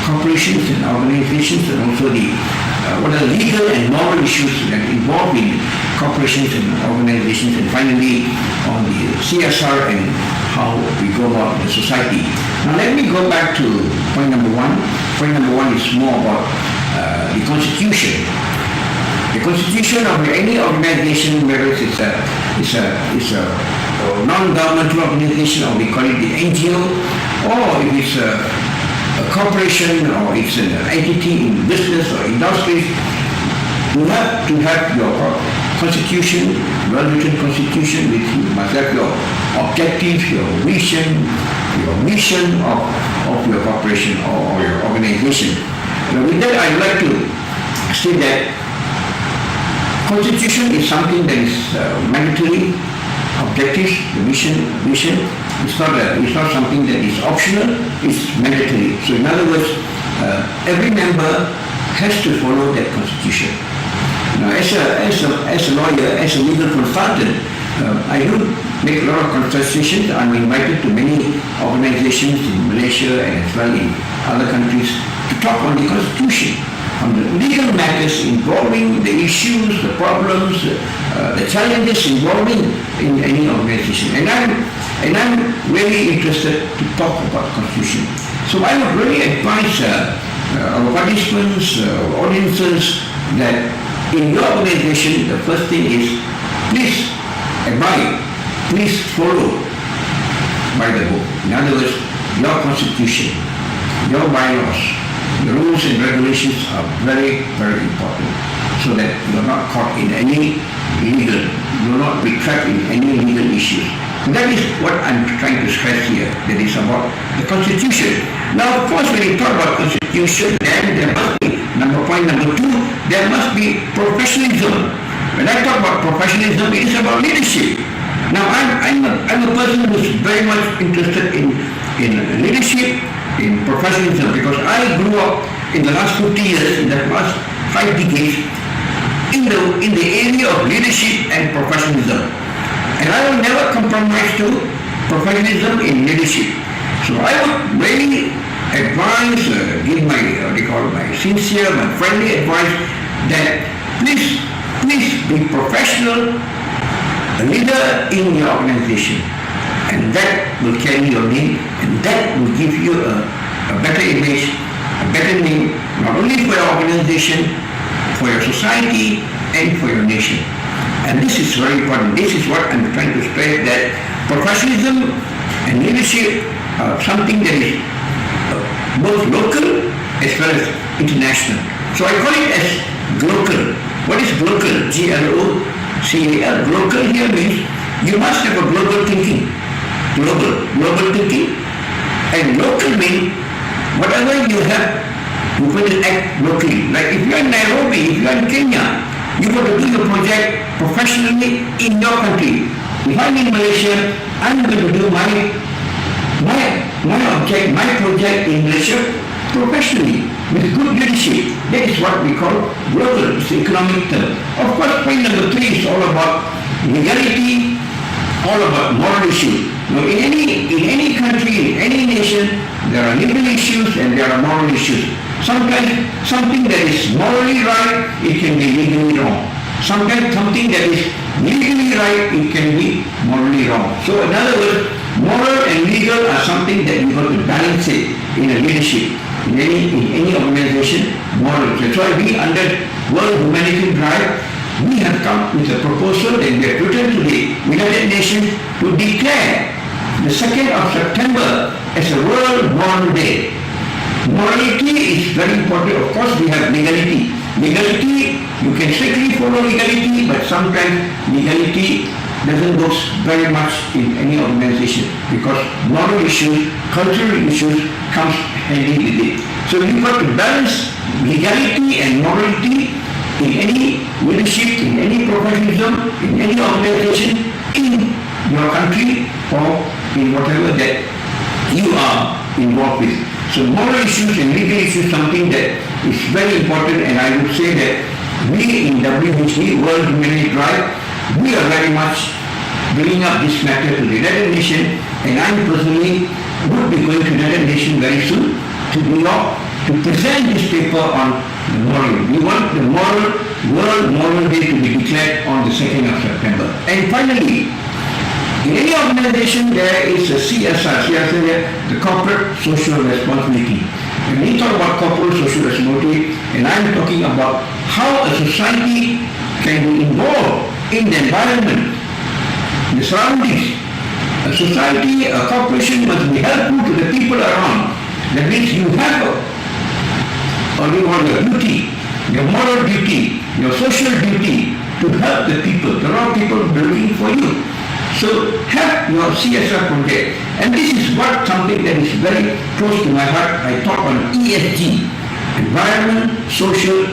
corporations and organizations, and also the what are legal and moral issues that involve in corporations and organizations, and finally on the CSR and how we go about the society. Now let me go back to point number one. Point number one is more about the Constitution. The Constitution of any organization, whether it's a non-governmental organization, or we call it the NGO, or if it's a corporation, or it's an entity in business or industry, you have to have your constitution, well-written constitution, with you must have your objectives, your vision of your corporation or your organization. Now with that, I'd like to say that Constitution is something that is mandatory. Objectives, the vision. It's not something that is optional. It's mandatory. So in other words, every member has to follow that Constitution. Now, as a lawyer, as a legal consultant, I do make a lot of consultations. I'm invited to many organizations in Malaysia and as well in other countries to talk on the Constitution, on the legal matters involving the issues, the problems, the challenges involving in any organization. And I'm really interested to talk about Constitution. So I would really advise our participants, audiences, that in your organization, the first thing is, please abide, please follow by the book. In other words, your Constitution, your bylaws, the rules and regulations are very, very important so that you're not caught in any legal, you'll not be trapped in any legal issues. And that is what I'm trying to stress here, that is about the Constitution. Now, of course, when you talk about Constitution, then there must be, point number two, there must be professionalism. When I talk about professionalism, it is about leadership. Now, I'm a person who's very much interested in leadership, in professionalism, because I grew up in the last 50 years, in the last 5 decades, in the area of leadership and professionalism. And I will never compromise to professionalism in leadership. So I would really advise, give my sincere, my friendly advice that please be professional, a leader in your organization. And that will carry your name, and that will give you a better image, a better name, not only for your organization, for your society, and for your nation. And this is very important. This is what I'm trying to spread, that professionalism and leadership are something that is both local as well as international. So I call it as global. What is global? G-L-O-C-A-L. Global here means you must have a global thinking. Global thinking. And local means whatever you have, you're going to act locally. Like if you're in Nairobi, if you're in Kenya, you got to do your project professionally in your country. If I'm in Malaysia, I'm going to do my project in Malaysia professionally with good leadership. That is what we call global. It's the economic term. Of course, point number 3 is all about legality, all about moral issues. Now, in any country, in any nation, there are legal issues and there are moral issues. Sometimes something that is morally right, it can be legally wrong. Sometimes something that is legally right, it can be morally wrong. So in other words, moral and legal are something that you have to balance it in a leadership. In any organization, moral. That's why we under World Humanitarian Drive, we have come with a proposal that we have written to the United Nations to declare the 2nd of September as a World Moral Day. Morality is very important. Of course, we have legality. Legality, you can strictly follow legality, but sometimes legality doesn't go very much in any organization because moral issues, cultural issues comes handy with it. So you've got to balance legality and morality in any leadership, in any professionalism, in any organization, in your country or in whatever that you are involved with. So moral issues and legal issues is something that is very important, and I would say that we in WHD, World Humanitarian Drive, we are very much bringing up this matter to the United Nations, and I personally would be going to the United Nations very soon to New York to present this paper on the moral. We want the World Moral Day to be declared on the 2nd of September. And finally, in any organization, there is a CSR, the Corporate Social Responsibility. When we talk about corporate social responsibility, and I'm talking about how a society can be involved in the environment, the surroundings. A society, a corporation must be helpful to the people around. That means you have your duty, your moral duty, your social duty to help the people. There are people looking for you. So have your CSR project. And this is something that is very close to my heart. I talk on ESG, environment, social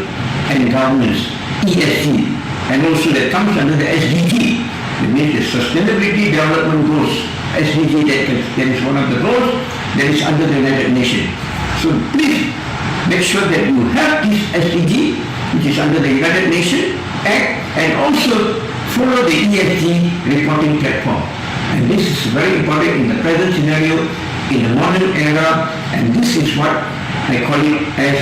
and governance, ESG. And also that comes under the SDG, that means the Sustainability Development Goals. SDG, that is one of the goals that is under the United Nations. So please make sure that you have this SDG, which is under the United Nations Act, and also follow the ESG reporting platform. And this is very important in the present scenario, in the modern era, and this is what I call it as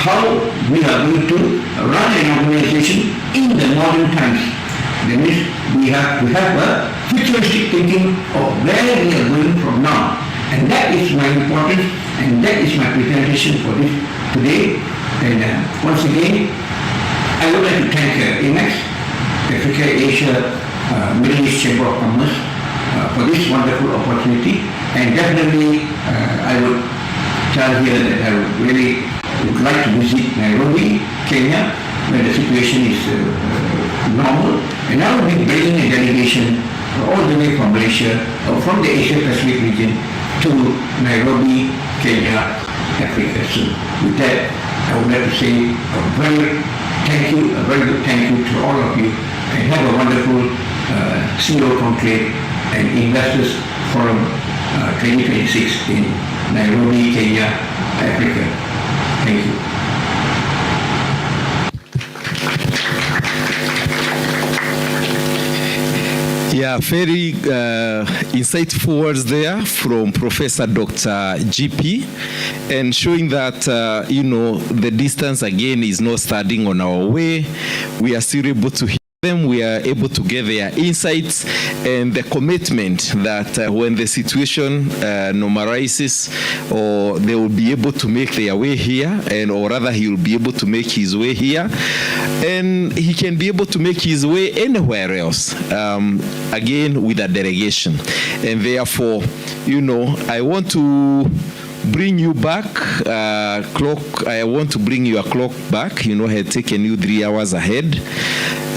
how we are going to run an organization in the modern times. That means we have to have a futuristic thinking of where we are going from now. And that is my importance, and that is my presentation for this today. And once again, I would like to thank AMEX, Africa, Asia, Middle East Chamber of Commerce for this wonderful opportunity. And definitely I would tell are here that I really would like to visit Nairobi, Kenya, where the situation is normal. And I will be bringing a delegation all the way from Malaysia, or from the Asia Pacific region to Nairobi, Kenya, Africa. So with that, I would like to say a very good thank you to all of you, and have a wonderful CEO Conclave and Investors Forum 2026 in Nairobi, Kenya, Africa. Thank you. Yeah, very insightful words there from Professor Dr. GP, and showing that, the distance again is not standing on our way. We are still able to hear them. We are able to get their insights and the commitment that when the situation normalizes, or they will be able to make their way here, or rather he will be able to make his way here, and he can be able to make his way anywhere else, again with a delegation. And therefore, I want to bring you back I want to bring your clock back. Had taken you 3 hours ahead.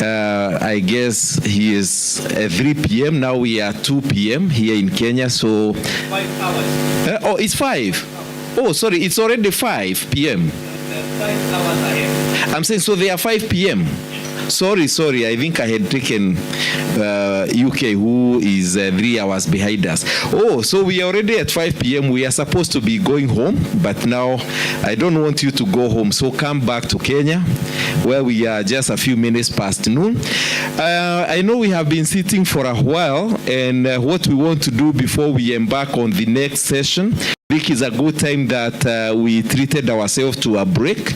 I guess he is at 3 p.m. Now we are 2 p.m. here in Kenya. So 5 hours. It's 5. Oh, sorry, it's already 5 p.m. 5 hours ahead. I'm saying, so they are 5 p.m. Sorry, I think I had taken UK, who is 3 hours behind us. Oh, so we are already at 5 p.m. We are supposed to be going home, but now I don't want you to go home. So come back to Kenya, where we are just a few minutes past noon. I know we have been sitting for a while, and what we want to do before we embark on the next session, I think is a good time that we treated ourselves to a break,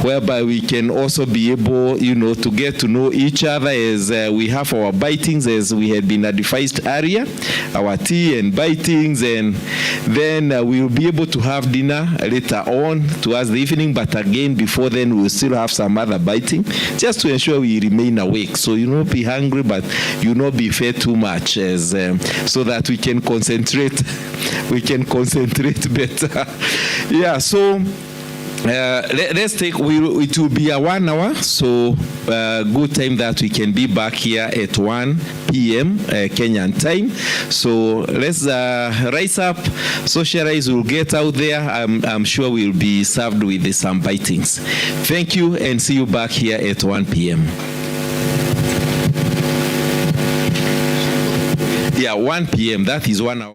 whereby we can also be able, to get to know each other as we have our bitings, as we had been advised earlier, our tea and bitings, and then we'll be able to have dinner later on towards the evening. But again, before then, we'll still have some other biting, just to ensure we remain awake. So you not be hungry, but you not be fed too much, as so that we can concentrate. We can concentrate better. Yeah. So. Let's take, it will be a 1 hour, so good time that we can be back here at 1 p.m. Kenyan time. So let's rise up, socialize, we'll get out there. I'm sure we'll be served with some bitings. Thank you, and see you back here at 1 p.m. Yeah, 1 p.m., that is 1 hour.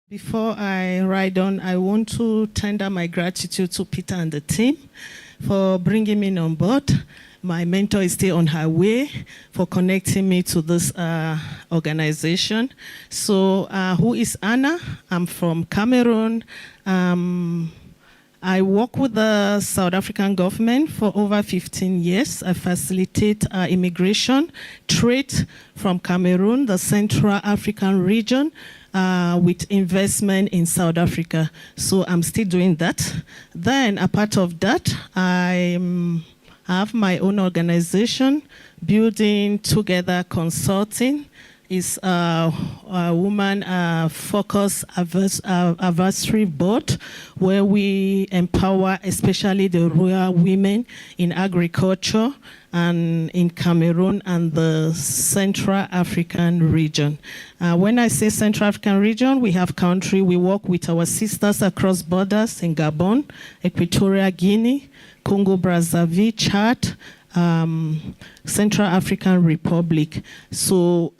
Before I ride on, I want to tender my gratitude to Peter and the team for bringing me on board. My mentor is still on her way for connecting me to this organization. So who is Anna? I'm from Cameroon. I work with the South African government for over 15 years. I facilitate immigration, trade from Cameroon, the Central African region, with investment in South Africa. So I'm still doing that. Then, a part of that, I have my own organization, Building Together Consulting. Is a woman focused advisory board where we empower especially the rural women in agriculture and in Cameroon and the Central African region. When I say Central African region, we have country, we work with our sisters across borders in Gabon, Equatorial Guinea, Congo Brazzaville, Chad, Central African Republic. So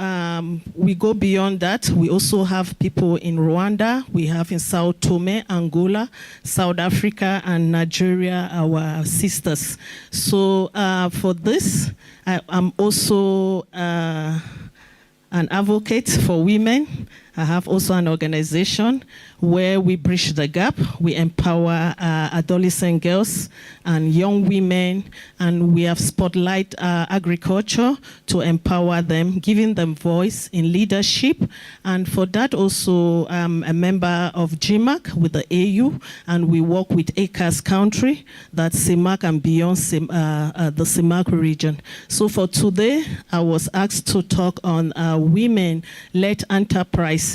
we go beyond that. We also have people in Rwanda. We have in Sao Tome, Angola, South Africa, and Nigeria, our sisters. So for this, I'm also an advocate for women. I have also an organization where we bridge the gap. We empower adolescent girls and young women, and we have spotlight agriculture to empower them, giving them voice in leadership. And for that also, I'm a member of GMAC with the AU, and we work with ACAS country, that's CIMAC and beyond the CIMAC region. So for today, I was asked to talk on women-led enterprises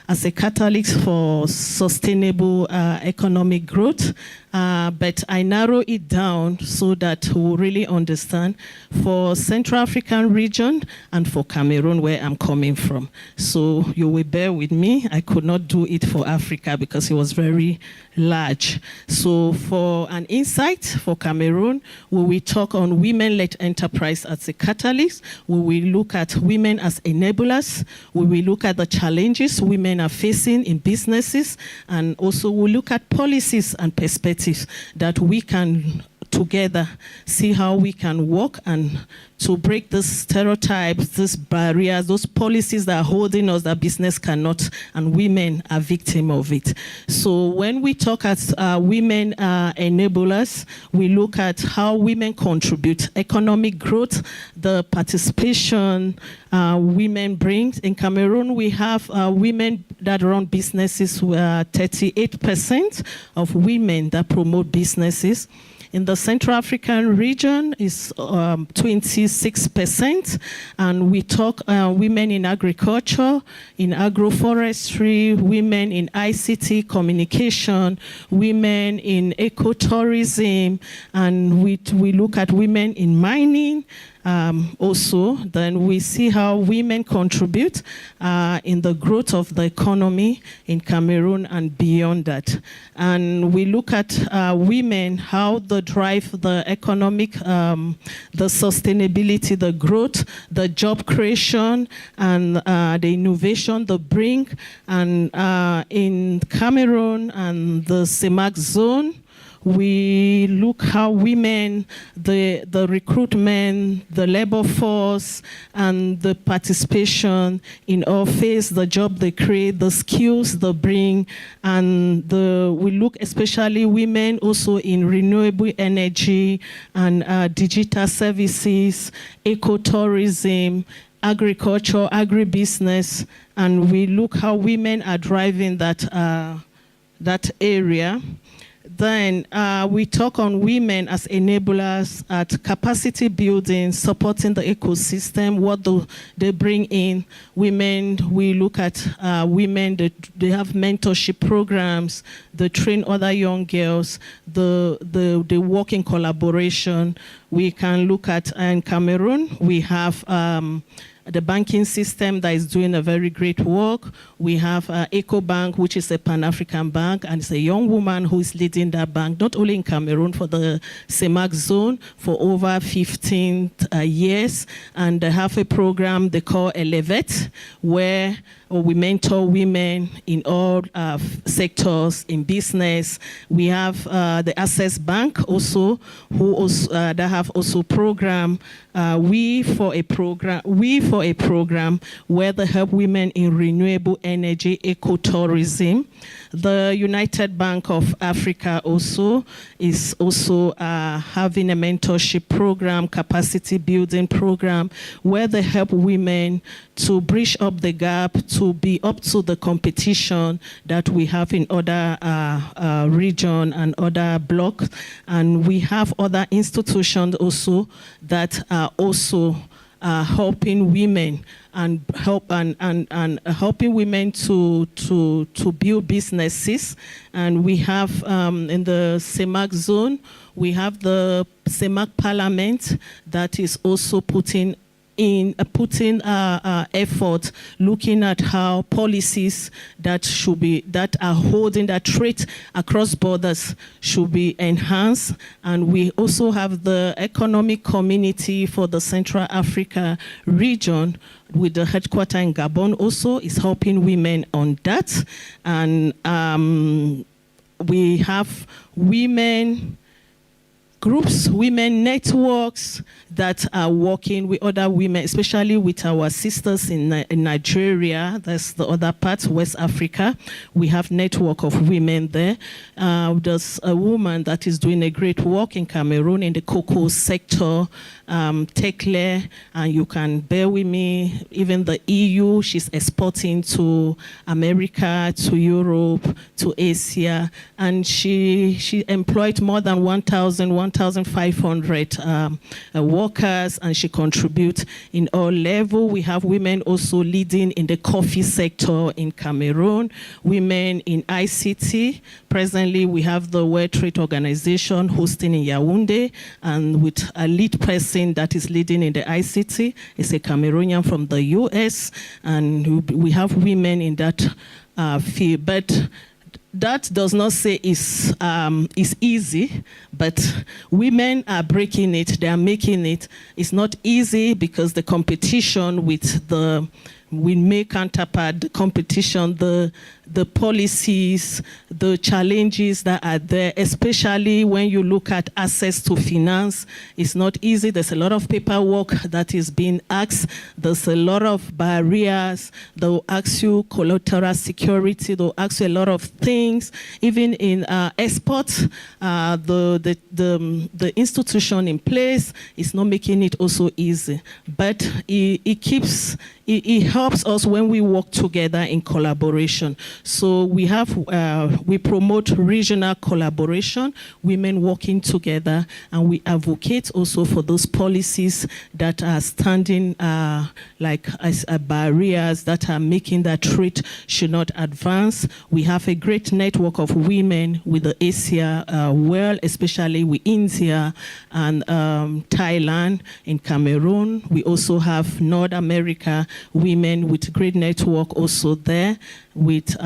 as a catalyst for sustainable economic growth. But I narrow it down so that we'll really understand for Central African region and for Cameroon, where I'm coming from. So you will bear with me. I could not do it for Africa because it was very large. So for an insight for Cameroon, we will talk on women-led enterprise as a catalyst. We will look at women as enablers. We will look at the challenges women are facing in businesses, and also we'll look at policies and perspectives that we can together see how we can work and to break these stereotypes, these barriers, those policies that are holding us that business cannot, and women are victim of it. So when we talk as women enablers, we look at how women contribute economic growth, the participation women bring. In Cameroon, we have women that run businesses, 38% of women that promote businesses. In the Central African region is 26%, and we talk women in agriculture, in agroforestry, women in ICT communication, women in ecotourism, and we look at women in mining. Also, then we see how women contribute in the growth of the economy in Cameroon and beyond that. And we look at women, how they drive the economic, the sustainability, the growth, the job creation, and the innovation they bring. And in Cameroon and the CIMAC zone, we look how women, the recruitment, the labor force, and the participation in office, the job they create, the skills they bring, and we look especially women also in renewable energy and digital services, ecotourism, agriculture, agribusiness, and we look how women are driving that area. Then we talk on women as enablers at capacity building, supporting the ecosystem, what they bring in. Women, we look at women, they have mentorship programs, they train other young girls, they work in collaboration. We can look at, in Cameroon, we have the banking system that is doing a very great work. We have EcoBank, which is a Pan-African bank, and it's a young woman who is leading that bank, not only in Cameroon, for the CIMAC zone for over 15 years. And they have a program they call Elevate, where we mentor women in all sectors in business. We have the Access Bank also, who also, that have also program. We for a program where they help women in renewable energy, ecotourism. The United Bank of Africa also is also having a mentorship program, capacity building program, where they help women to bridge up the gap, to be up to the competition that we have in other region and other blocks. And we have other institutions also that are also helping women and helping women to build businesses. And we have in the CEMAC zone, we have the CEMAC Parliament that is also putting effort, looking at how policies that are holding that trade across borders should be enhanced. And we also have the Economic Community for the Central Africa region, with the headquarters in Gabon also, is helping women on that. And we have women groups, women networks that are working with other women, especially with our sisters in Nigeria. That's the other part, West Africa. We have network of women there. There's a woman that is doing a great work in Cameroon in the cocoa sector, Tekle, and you can bear with me, even the EU, she's exporting to America, to Europe, to Asia, and she employed more than 1,500 workers, and she contributes in all levels. We have women also leading in the coffee sector in Cameroon, women in ICT. Presently, we have the World Trade Organization hosting in Yaoundé, and with a lead person that is leading in the ICT. It's a Cameroonian from the US, and we have women in that field. But that does not say it's easy, but women are breaking it, they are making it. It's not easy because the competition with may counterpart the competition, the policies, the challenges that are there, especially when you look at access to finance. It's not easy. There's a lot of paperwork that is being asked. There's a lot of barriers. They'll ask you collateral security. They'll ask you a lot of things. Even in exports, the institution in place is not making it also easy. But it helps us when we work together in collaboration. So we promote regional collaboration, women working together, and we advocate also for those policies that are standing like as barriers that are making that trade should not advance. We have a great network of women with the Asia world, especially with India and Thailand, in Cameroon. We also have North America women with great network also there, with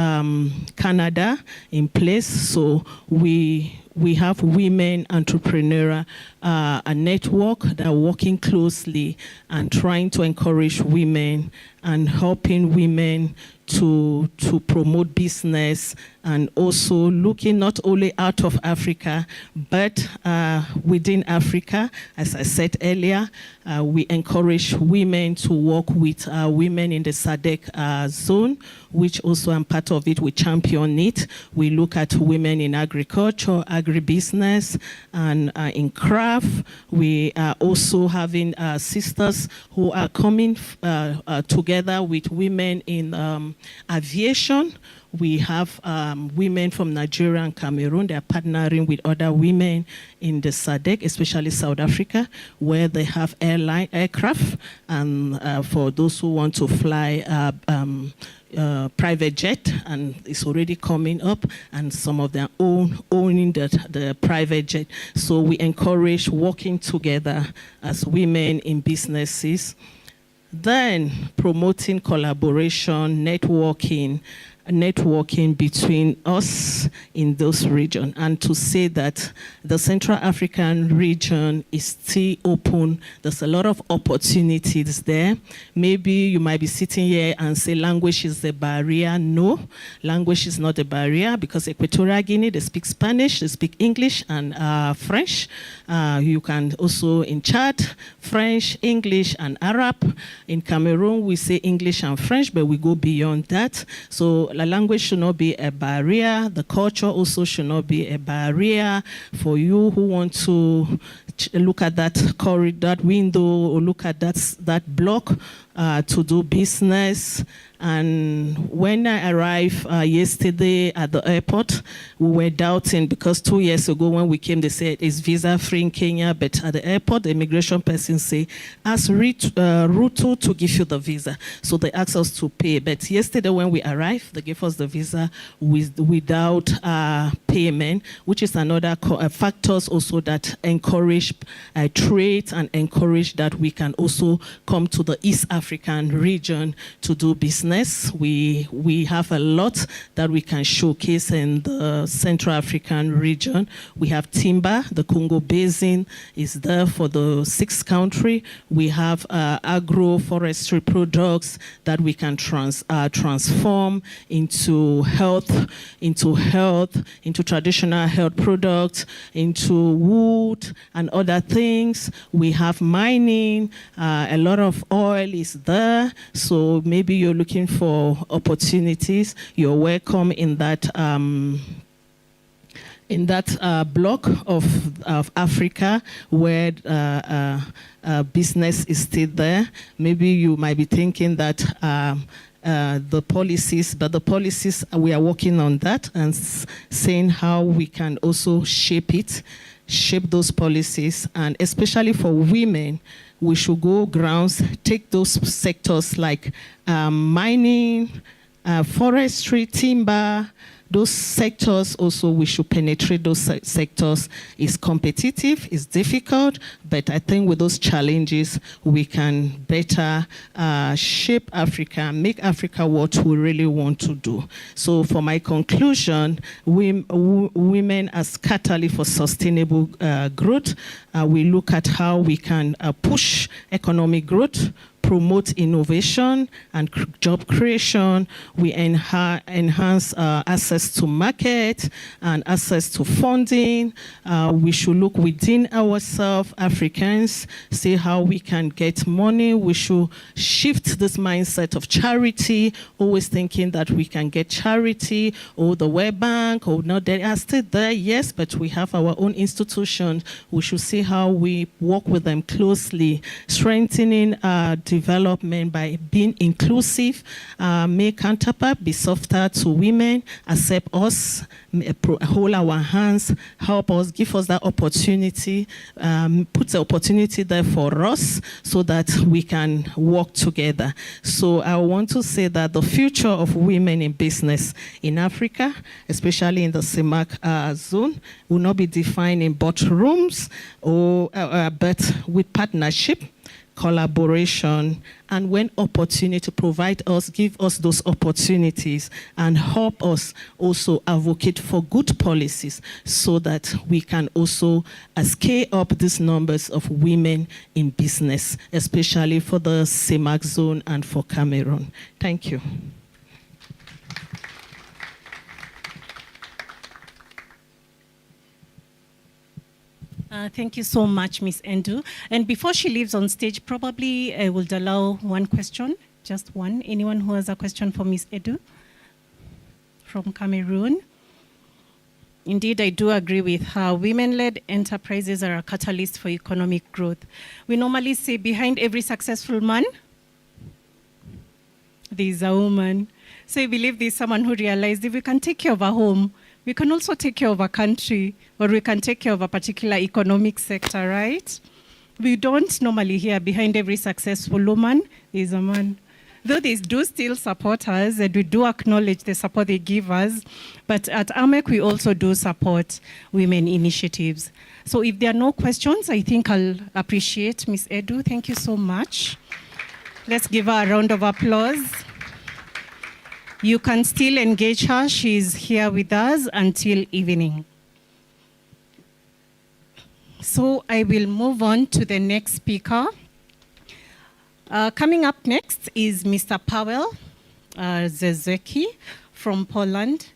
Canada in place. So we have women entrepreneur a network that are working closely and trying to encourage women and helping women to promote business, and also looking not only out of Africa, but within Africa. As I said earlier, we encourage women to work with women in the SADC zone, which also I'm part of it. We champion it. We look at women in agriculture, agribusiness, and in craft. We are also having sisters who are coming together with women in aviation. We have women from Nigeria and Cameroon. They are partnering with other women in the SADC, especially South Africa, where they have aircraft, and for those who want to fly private jet, and it's already coming up, and some of them owning the private jet. So we encourage working together as women in businesses. Then promoting collaboration, networking, networking between us in those regions, and to say that the Central African region is still open. There's a lot of opportunities there. Maybe you might be sitting here and say language is the barrier. No, language is not a barrier, because Equatorial Guinea, they speak Spanish, they speak English and French. You can also in Chad, French, English and Arab. In Cameroon, we say English and French, but we go beyond that. So the language should not be a barrier. The culture also should not be a barrier for you who want to look at that corridor, that window, or look at that block to do business. And when I arrived yesterday at the airport, we were doubting, because 2 years ago when we came, they said it's visa-free in Kenya, but at the airport, the immigration person say, ask Ruto to give you the visa. So they asked us to pay. But yesterday when we arrived, they gave us the visa without payment, which is another factors also that encourage trade and encourage that we can also come to the East African region to do business. We have a lot that we can showcase in the Central African region. We have timber. The Congo Basin is there for the 6th country. We have agroforestry products that we can transform into traditional health products, into wood and other things. We have mining. A lot of oil is there. So maybe you're looking for opportunities, you're welcome in that block of Africa where business is still there. Maybe you might be thinking that the policies, but the policies, we are working on that and saying how we can also shape those policies, and especially for women, we should go grounds, take those sectors like mining, forestry, timber, those sectors also, we should penetrate those sectors. It's competitive, it's difficult, but I think with those challenges, we can better shape Africa, make Africa what we really want to do. So for my conclusion, women as catalyst for sustainable growth, we look at how we can push economic growth, promote innovation and job creation. We enhance access to market and access to funding. We should look within ourselves, Africans, see how we can get money. We should shift this mindset of charity, always thinking that we can get charity, or the World Bank, or not. They are still there, yes, but we have our own institutions. We should see how we work with them closely, strengthening development by being inclusive, make counterpart, be softer to women, accept us, hold our hands, help us, give us that opportunity, put the opportunity there for us so that we can work together. So I want to say that the future of women in business in Africa, especially in the CEMAC zone, will not be defined in boardrooms, but with partnership, collaboration, and when opportunity provide us, give us those opportunities and help us also advocate for good policies so that we can also scale up these numbers of women in business, especially for the CEMAC zone and for Cameroon. Thank you. Thank you so much, Ms. Endu. And before she leaves on stage, probably I will allow one question, just one. Anyone who has a question for Ms. Edu from Cameroon? Indeed, I do agree with her. Women-led enterprises are a catalyst for economic growth. We normally say behind every successful man, there is a woman. So I believe there's someone who realized if we can take care of a home, we can also take care of a country, or we can take care of a particular economic sector, right? We don't normally hear behind every successful woman is a man. Though they do still support us, and we do acknowledge the support they give us, but at AMEC, we also do support women initiatives. So if there are no questions, I think I'll appreciate Ms. Edu. Thank you so much. Let's give her a round of applause. You can still engage her. She's here with us until evening. So I will move on to the next speaker. Coming up next is Mr. Paweł Zezeki from Poland.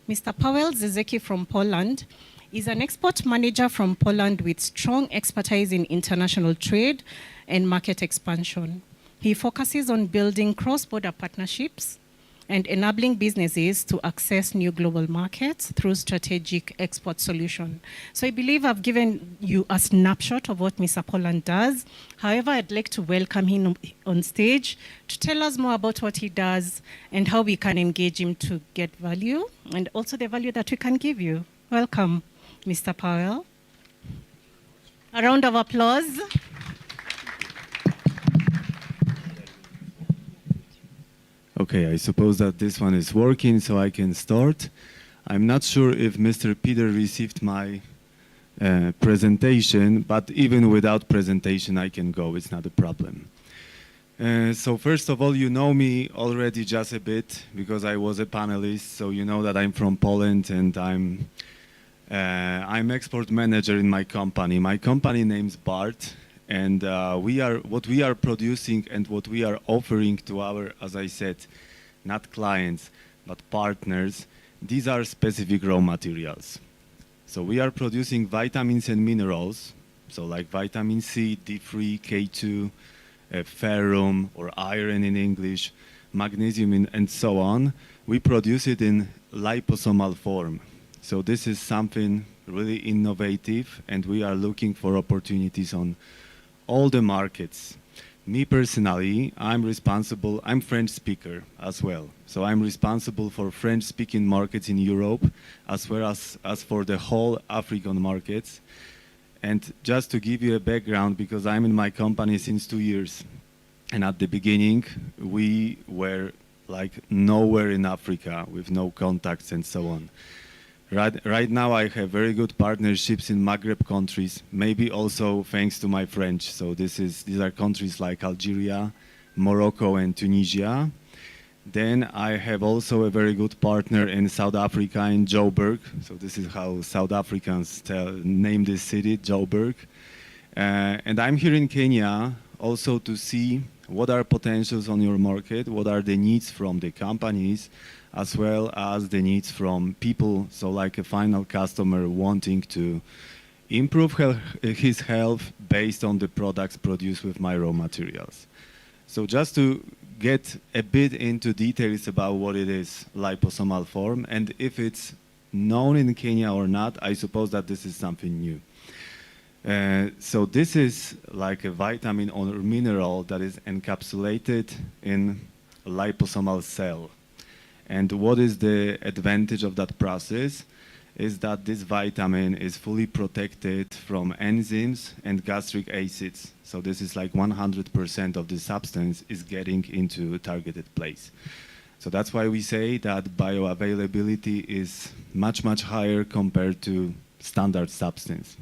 Mr. Paweł Zezeki from Poland is an export manager from Poland with strong expertise in international trade and market expansion. He focuses on building cross-border partnerships and enabling businesses to access new global markets through strategic export solution. So I believe I've given you a snapshot of what Mr. Poland does. However, I'd like to welcome him on stage to tell us more about what he does and how we can engage him to get value, and also the value that we can give you. Welcome, Mr. Paweł. A round of applause. Okay, I suppose that this one is working, so I can start. I'm not sure if Mr. Peter received my presentation, but even without presentation, I can go. It's not a problem. So first of all, you know me already just a bit because I was a panelist, so you know that I'm from Poland and I'm export manager in my company. My company name's BART. And what we are producing and what we are offering to our, as I said, not clients, but partners, these are specific raw materials. So we are producing vitamins and minerals, so like vitamin C, D3, K2, ferrum, or iron in English, magnesium, and so on. We produce it in liposomal form. So this is something really innovative, and we are looking for opportunities on all the markets. Me personally, I'm French speaker as well. So I'm responsible for French speaking markets in Europe as well as for the whole African markets. And just to give you a background, because I'm in my company since 2 years, and at the beginning we were like nowhere in Africa with no contacts and so on. Right now I have very good partnerships in Maghreb countries, maybe also thanks to my French. So these are countries like Algeria, Morocco, and Tunisia. Then I have also a very good partner in South Africa, in Joburg. So this is how South Africans name this city, Joburg. And I'm here in Kenya also to see what are potentials on your market, what are the needs from the companies, as well as the needs from people, so like a final customer wanting to improve his health based on the products produced with my raw materials. So just to get a bit into details about what it is, liposomal form, and if it's known in Kenya or not, I suppose that this is something new. So this is like a vitamin or mineral that is encapsulated in a liposomal cell. And what is the advantage of that process is that this vitamin is fully protected from enzymes and gastric acids. So this is like 100% of the substance is getting into a targeted place. So that's why we say that bioavailability is much, much higher compared to standard substance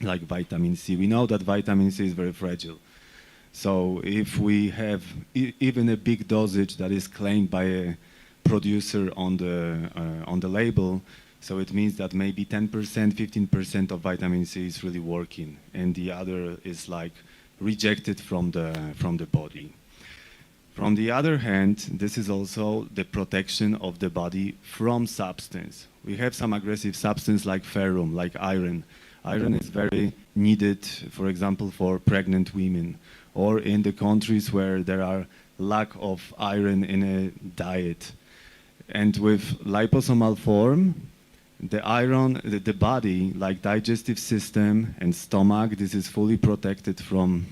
like vitamin C. We know that vitamin C is very fragile. So if we have even a big dosage that is claimed by a producer on the label, so it means that maybe 10%, 15% of vitamin C is really working, and the other is like rejected from the body. From the other hand, this is also the protection of the body from substance. We have some aggressive substance like ferrum, like iron. Iron is very needed, for example, for pregnant women, or in the countries where there are lack of iron in a diet. And with liposomal form, the iron, the body, like digestive system and stomach, this is fully protected from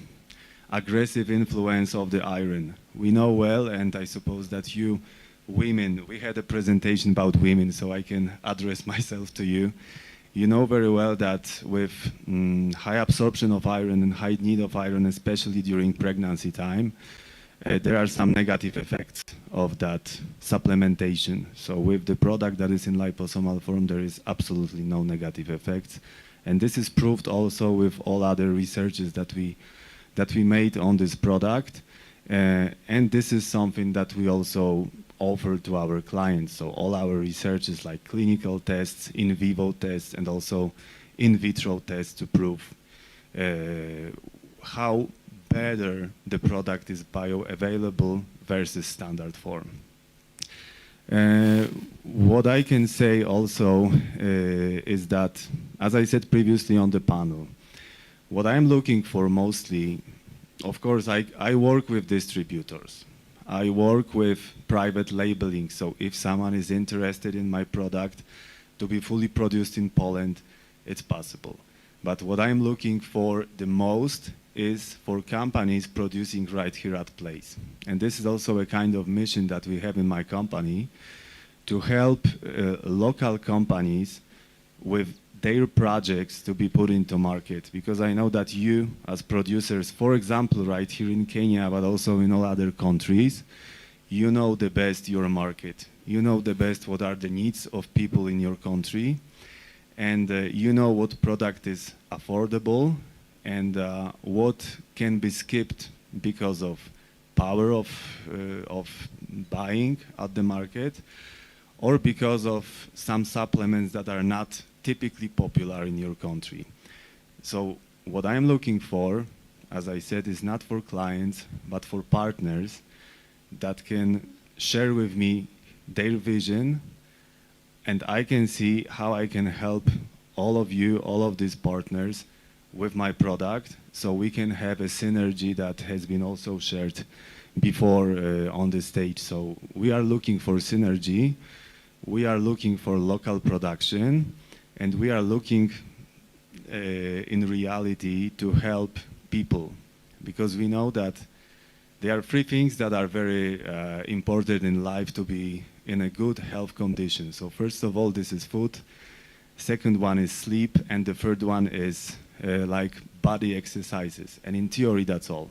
aggressive influence of the iron. We know well, and I suppose that you women, we had a presentation about women, so I can address myself to you. You know very well that with high absorption of iron and high need of iron, especially during pregnancy time, there are some negative effects of that supplementation. So with the product that is in liposomal form, there is absolutely no negative effects. And this is proved also with all other researches that we made on this product. And this is something that we also offer to our clients. So all our research is like clinical tests, in vivo tests, and also in vitro tests to prove how better the product is bioavailable versus standard form. What I can say also is that, as I said previously on the panel, what I'm looking for mostly, of course, I work with distributors. I work with private labeling. So if someone is interested in my product to be fully produced in Poland, it's possible. But what I'm looking for the most is for companies producing right here at place. And this is also a kind of mission that we have in my company, to help local companies with their projects to be put into market. Because I know that you, as producers, for example, right here in Kenya, but also in all other countries, you know the best your market. You know the best what are the needs of people in your country. And you know what product is affordable and what can be skipped because of power of buying at the market, or because of some supplements that are not typically popular in your country. So what I'm looking for, as I said, is not for clients, but for partners that can share with me their vision, and I can see how I can help all of you, all of these partners, with my product, so we can have a synergy that has been also shared before on the stage. So we are looking for synergy, we are looking for local production, and we are looking in reality to help people, because we know that there are three things that are very important in life to be in a good health condition. So first of all, this is food. Second one is sleep, and the third one is like body exercises. And in theory, that's all.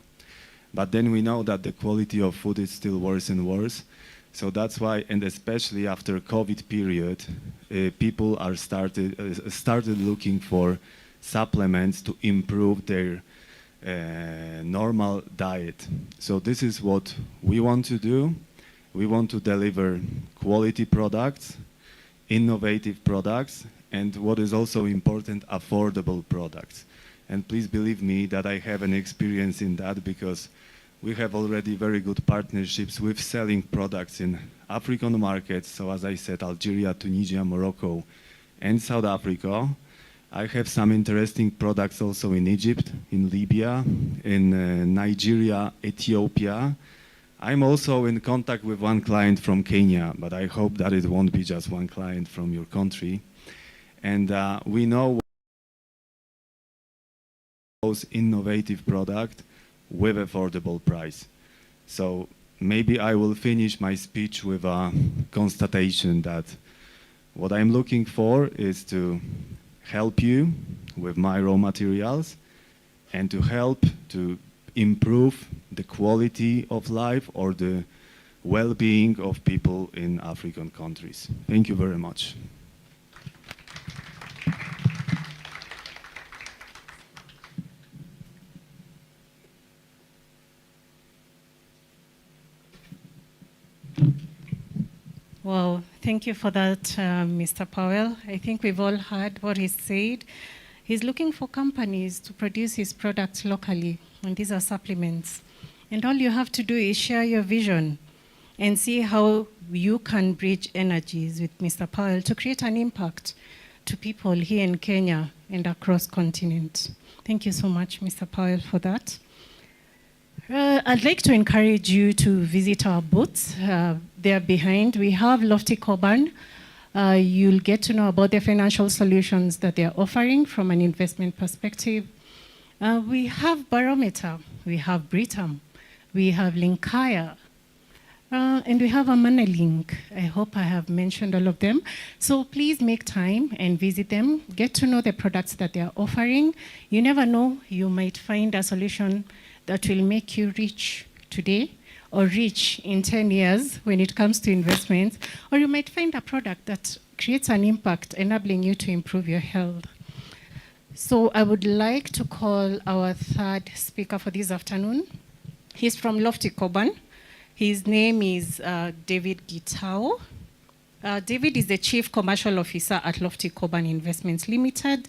But then we know that the quality of food is still worse and worse. So that's why, and especially after COVID period, people are started looking for supplements to improve their normal diet. So this is what we want to do. We want to deliver quality products, innovative products, and what is also important, affordable products. And please believe me that I have an experience in that, because we have already very good partnerships with selling products in African markets. So as I said, Algeria, Tunisia, Morocco, and South Africa. I have some interesting products also in Egypt, in Libya, in Nigeria, Ethiopia. I'm also in contact with one client from Kenya, but I hope that it won't be just one client from your country. And we know those innovative product with affordable price. So maybe I will finish my speech with a constatation that what I'm looking for is to help you with my raw materials and to help to improve the quality of life or the well-being of people in African countries. Thank you very much. Well, thank you for that, Mr. Powell. I think we've all heard what he said. He's looking for companies to produce his products locally, and these are supplements. And all you have to do is share your vision and see how you can bridge energies with Mr. Powell to create an impact to people here in Kenya and across continent. Thank you so much, Mr. Powell, for that. I'd like to encourage you to visit our booths. There behind, we have Lofty Coburn. You'll get to know about the financial solutions that they're offering from an investment perspective. We have Barometer, we have Britam, we have Linkaya, and we have Amanalink. I hope I have mentioned all of them. So please make time and visit them. Get to know the products that they're offering. You never know, you might find a solution that will make you rich today or rich in 10 years when it comes to investments, or you might find a product that creates an impact enabling you to improve your health. So I would like to call our third speaker for this afternoon, He's from Lofty Coban. His name is David Gitao. David is the Chief Commercial Officer at Lofty Coban Investments Limited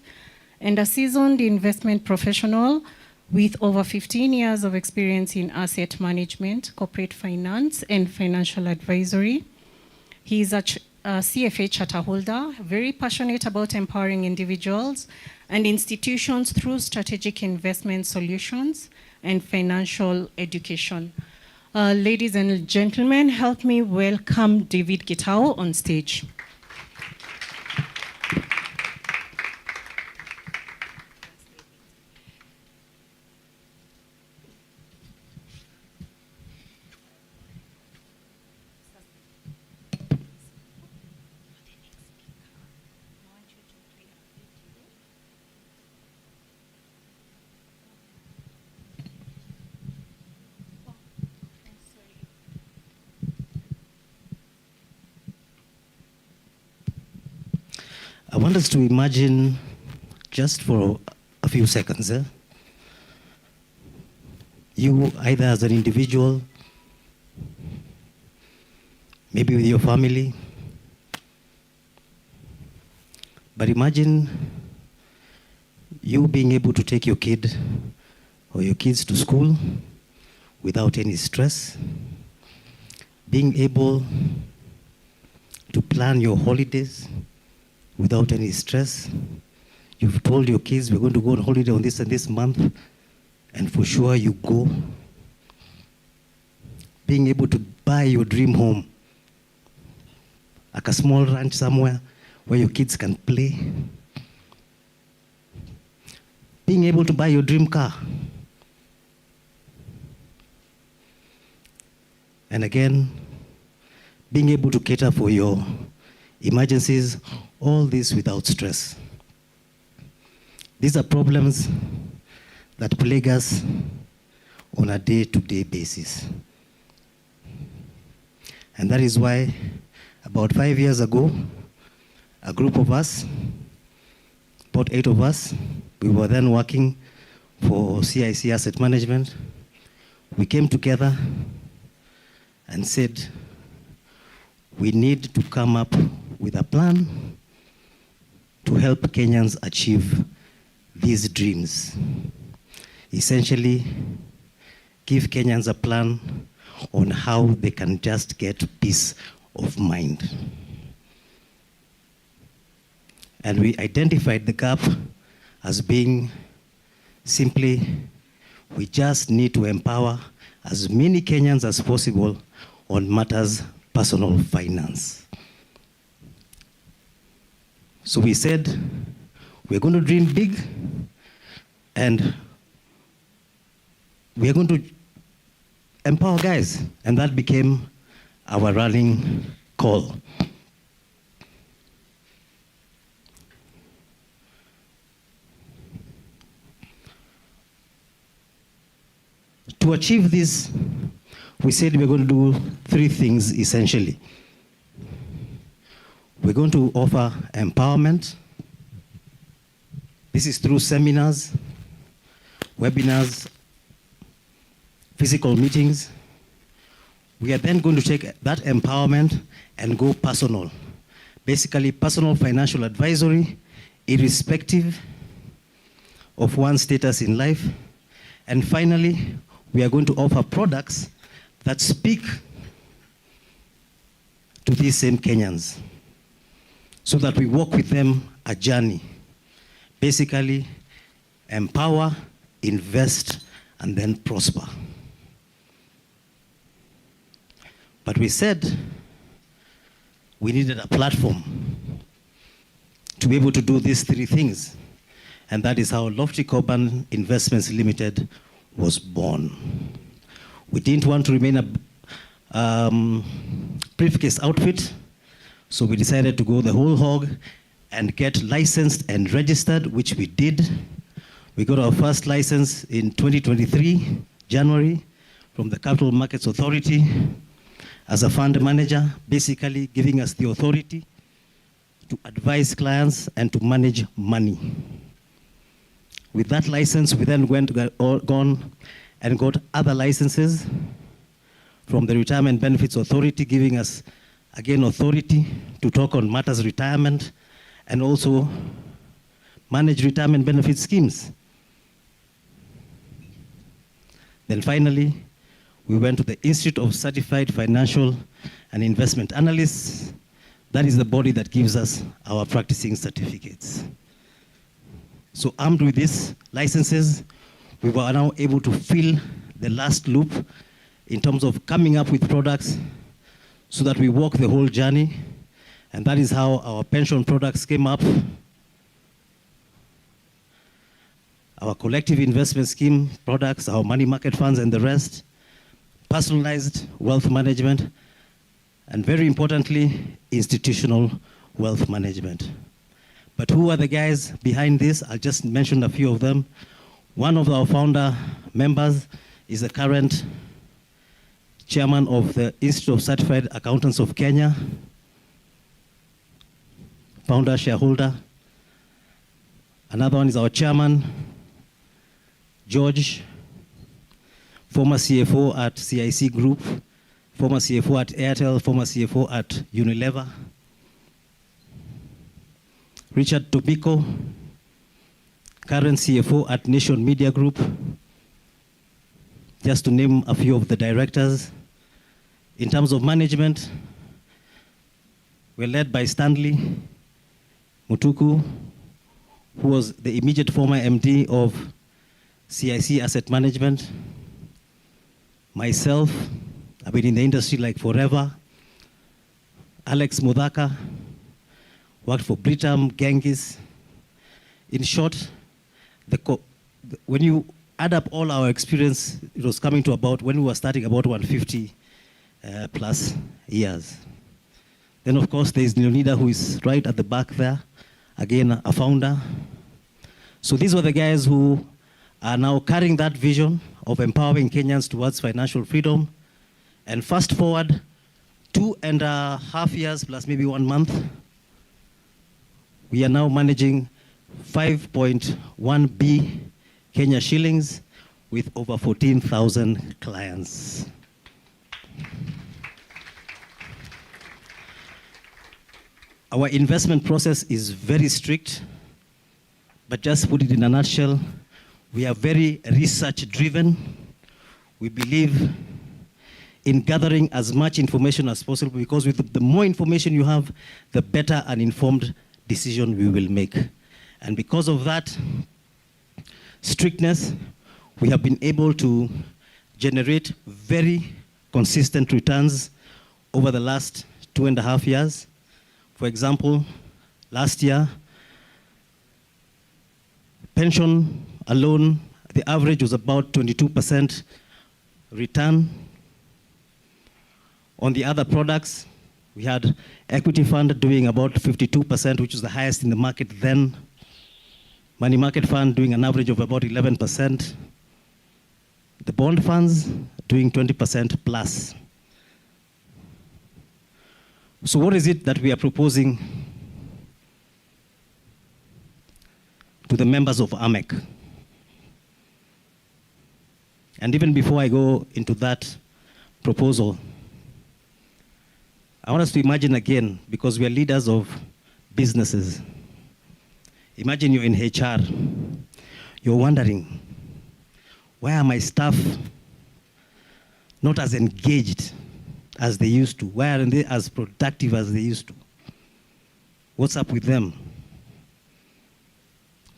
and a seasoned investment professional with over 15 years of experience in asset management, corporate finance, and financial advisory. He is a CFA charter holder, very passionate about empowering individuals and institutions through strategic investment solutions and financial education. Ladies and gentlemen, help me welcome David Gitao on stage. I want us to imagine, just for a few seconds, you either as an individual, maybe with your family, but imagine you being able to take your kid or your kids to school without any stress, being able to plan your holidays without any stress. You've told your kids, we're going to go on holiday on this and this month, and for sure you go. Being able to buy your dream home, like a small ranch somewhere where your kids can play. Being able to buy your dream car. And again, being able to cater for your emergencies, all this without stress. These are problems that plague us on a day-to-day basis. And that is why about 5 years ago, a group of us, about 8 of us, we were then working for CIC Asset Management. We came together and said, we need to come up with a plan to help Kenyans achieve these dreams. Essentially, give Kenyans a plan on how they can just get peace of mind. And we identified the gap as being simply, we just need to empower as many Kenyans as possible on matters personal finance. So we said, we're going to dream big, and we're going to empower guys. And that became our rallying call. To achieve this, we said we're going to do 3 things essentially. We're going to offer empowerment. This is through seminars, webinars, physical meetings. We are then going to take that empowerment and go personal. Basically, personal financial advisory, irrespective of one's status in life. And finally, we are going to offer products that speak to these same Kenyans, so that we walk with them a journey. Basically, empower, invest, and then prosper. But we said we needed a platform to be able to do these 3 things. And that is how Lofty Coban Investments Limited was born. We didn't want to remain a briefcase outfit, so we decided to go the whole hog and get licensed and registered, which we did. We got our first license in 2023, January, from the Capital Markets Authority as a fund manager, basically giving us the authority to advise clients and to manage money. With that license, we then gone and got other licenses from the Retirement Benefits Authority, giving us, again, authority to talk on matters retirement and also manage retirement benefit schemes. Then finally, we went to the Institute of Certified Financial and Investment Analysts. That is the body that gives us our practicing certificates. So armed with these licenses, we were now able to fill the last loop in terms of coming up with products so that we walk the whole journey. And that is how our pension products came up. Our collective investment scheme products, our money market funds and the rest, personalized wealth management, and very importantly, institutional wealth management. But who are the guys behind this? I'll just mention a few of them. One of our founder members is the current chairman of the Institute of Certified Accountants of Kenya, founder, shareholder. Another one is our chairman, George, former CFO at CIC Group, former CFO at Airtel, former CFO at Unilever. Richard Tobiko, current CFO at Nation Media Group, just to name a few of the directors. In terms of management, we're led by Stanley Mutuku, who was the immediate former MD of CIC Asset Management. Myself, I've been in the industry like forever. Alex Mudhaka, worked for Britam, Genghis. In short, when you add up all our experience, it was coming to about, when we were starting, about 150 plus years. Then of course there's Leonida, who is right at the back there, again a founder. So these were the guys who are now carrying that vision of empowering Kenyans towards financial freedom. And fast forward 2.5 years plus maybe 1 month, we are now managing 5.1 B Kenya shillings with over 14,000 clients. Our investment process is very strict, but just to put it in a nutshell, we are very research driven. We believe in gathering as much information as possible, because with the more information you have, the better an informed decision we will make. And because of that strictness, we have been able to generate very consistent returns over the last 2.5 years. For example, last year, pension alone, the average was about 22% return. On the other products, we had equity fund doing about 52%, which is the highest in the market then. Money market fund doing an average of about 11%. The bond funds doing 20% plus. So what is it that we are proposing to the members of AMEC? And even before I go into that proposal, I want us to imagine again, because we are leaders of businesses. Imagine you're in HR. You're wondering, why are my staff not as engaged as they used to? Why aren't they as productive as they used to? What's up with them?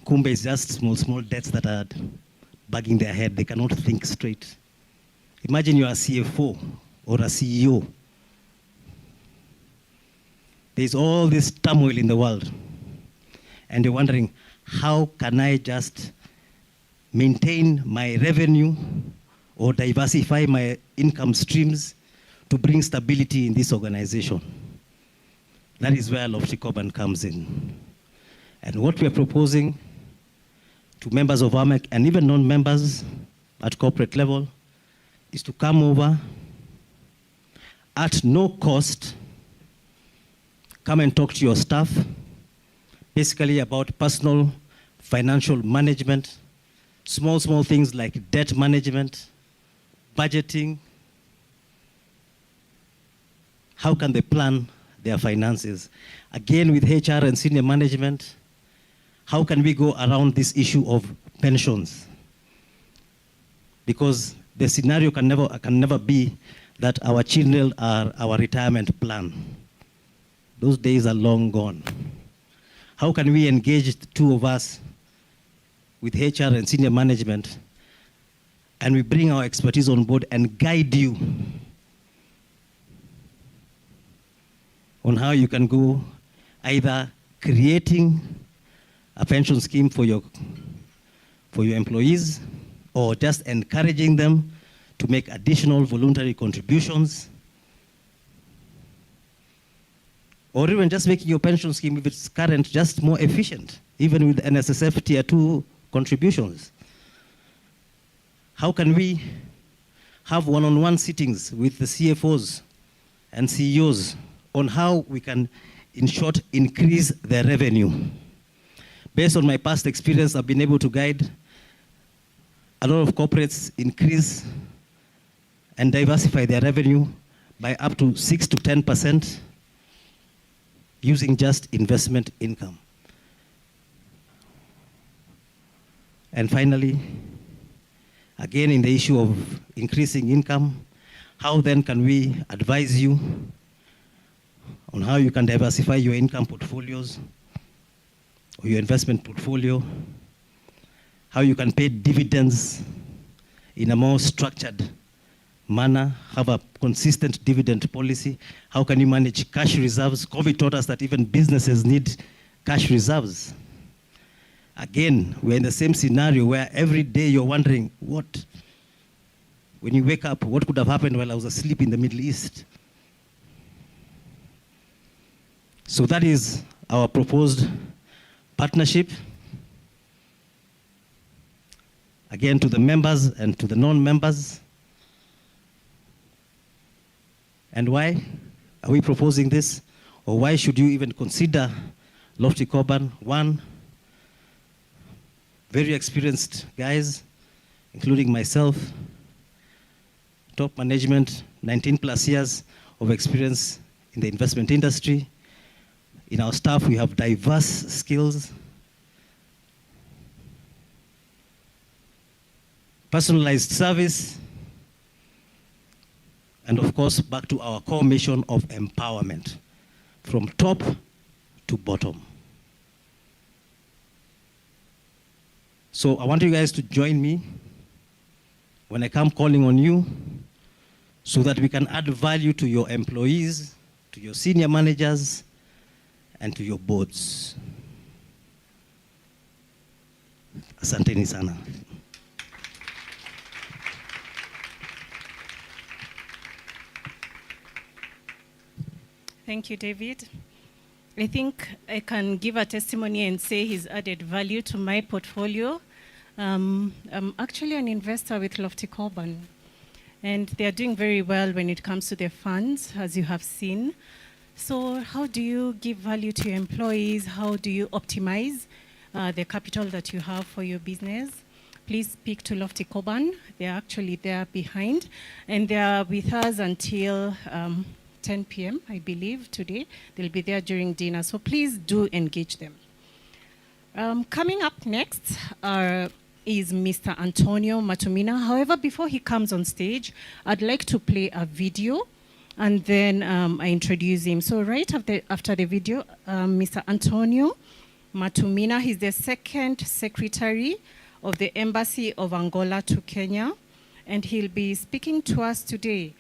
Kumbe is just small debts that are bugging their head. They cannot think straight. Imagine you're a CFO or a CEO. There's all this turmoil in the world. And you're wondering, how can I just maintain my revenue or diversify my income streams to bring stability in this organization? That is where Lofty Coban comes in. And what we are proposing to members of AMEC and even non-members at corporate level is to come over at no cost, come and talk to your staff, basically about personal financial management, small things like debt management, budgeting. How can they plan their finances? Again, with HR and senior management, how can we go around this issue of pensions? Because the scenario can never be that our children are our retirement plan. Those days are long gone. How can we engage the two of us with HR and senior management, and we bring our expertise on board and guide you on how you can go either creating a pension scheme for your employees, or just encouraging them to make additional voluntary contributions, or even just making your pension scheme, if it's current, just more efficient, even with NSSF Tier 2 contributions. How can we have one-on-one sittings with the CFOs and CEOs on how we can, in short, increase their revenue? Based on my past experience, I've been able to guide a lot of corporates increase and diversify their revenue by up to 6 to 10% using just investment income. And finally, again, in the issue of increasing income, how then can we advise you on how you can diversify your income portfolios or your investment portfolio, how you can pay dividends in a more structured manner, have a consistent dividend policy, how can you manage cash reserves? COVID taught us that even businesses need cash reserves. Again, we're in the same scenario where every day you're wondering, when you wake up, what could have happened while I was asleep in the Middle East? So that is our proposed partnership. Again, to the members and to the non-members. And why are we proposing this? Or why should you even consider Lofty Coban? One, very experienced guys, including myself, top management, 19 plus years of experience in the investment industry. In our staff, we have diverse skills. Personalized service, and of course, back to our core mission of empowerment, from top to bottom. So I want you guys to join me when I come calling on you, so that we can add value to your employees, to your senior managers, and to your boards. Asanteni sana. Thank you, David. I think I can give a testimony and say he's added value to my portfolio. I'm actually an investor with Lofty Coban, and they're doing very well when it comes to their funds, as you have seen. So how do you give value to your employees? How do you optimize the capital that you have for your business? Please speak to Lofty Coban. They're actually there behind, and they're with us until 10 p.m., I believe, today. They'll be there during dinner, so please do engage them. Coming up next is Mr. Antonio Matumina. However, before he comes on stage, I'd like to play a video, and then I introduce him. So right after the video, Mr. Antonio Matumina, he's the second secretary of the Embassy of Angola to Kenya, and he'll be speaking to us today.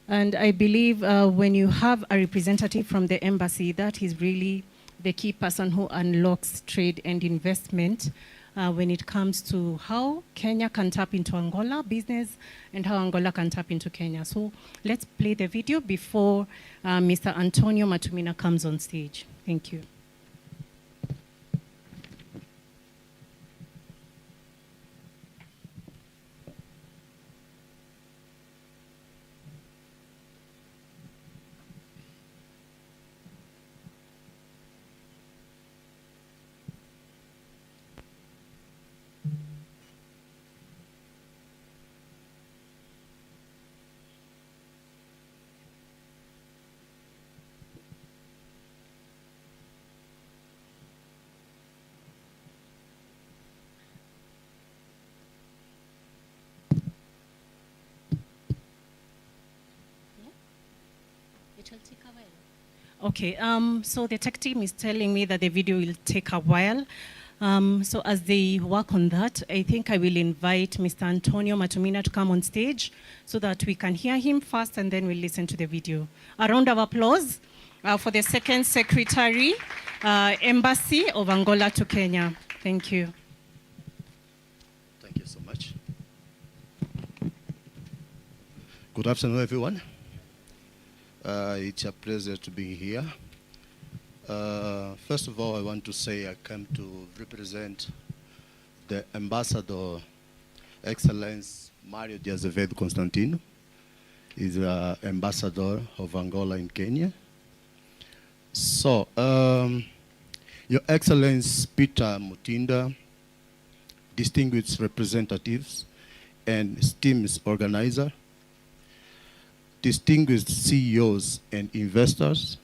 And I believe when you have a representative from the embassy, that is really the key person who unlocks trade and investment when it comes to how Kenya can tap into Angola business and how Angola can tap into Kenya. So let's play the video before Mr. Antonio Matumina comes on stage. Thank you. Okay, so the tech team is telling me that the video will take a while. So as they work on that, I think I will invite Mr. Antonio Matumina to come on stage so that we can hear him first and then we'll listen to the video. A round of applause for the Second Secretary, Embassy of Angola to Kenya. Thank you. Thank you so much. Good afternoon, everyone. It's a pleasure to be here. First of all, I want to say I came to represent the Ambassador, Excellence Mario de Azevedo Constantino. He's the Ambassador of Angola in Kenya. So, Your Excellence Peter Mutinda, distinguished representatives and esteemed organizer, distinguished CEOs and investors,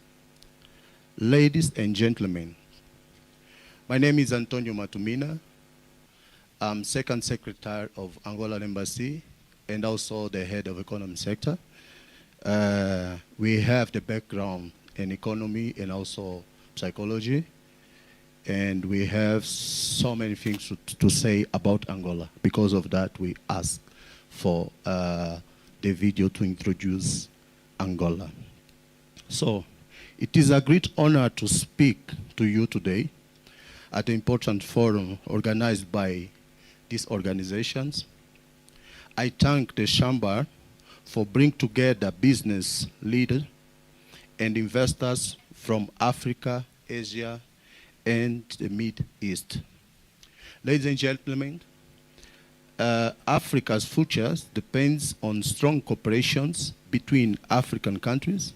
ladies and gentlemen, my name is Antonio Matumina. I'm Second Secretary of Angola Embassy and also the head of economy sector. We have the background in economy and also psychology, and we have so many things to say about Angola. Because of that, we asked for the video to introduce Angola. So, it is a great honor to speak to you today at an important forum organized by these organizations. I thank the Chamber for bringing together business leaders and investors from Africa, Asia, and the Middle East. Ladies and gentlemen, Africa's future depends on strong cooperations between African countries.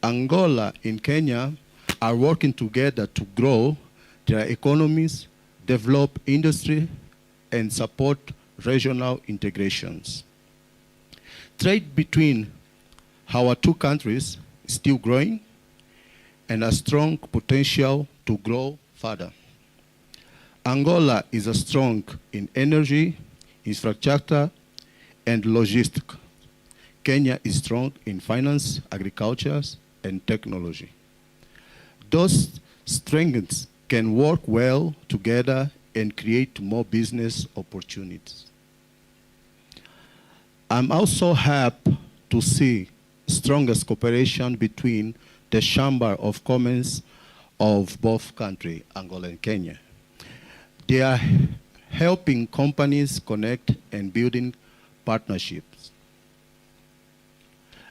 Angola and Kenya are working together to grow their economies, develop industry, and support regional integrations. Trade between our two countries is still growing and has strong potential to grow further. Angola is strong in energy, infrastructure, and logistics. Kenya is strong in finance, agriculture, and technology. Those strengths can work well together and create more business opportunities. I'm also happy to see strongest cooperation between the Chamber of Commerce of both countries, Angola and Kenya. They are helping companies connect and building partnerships.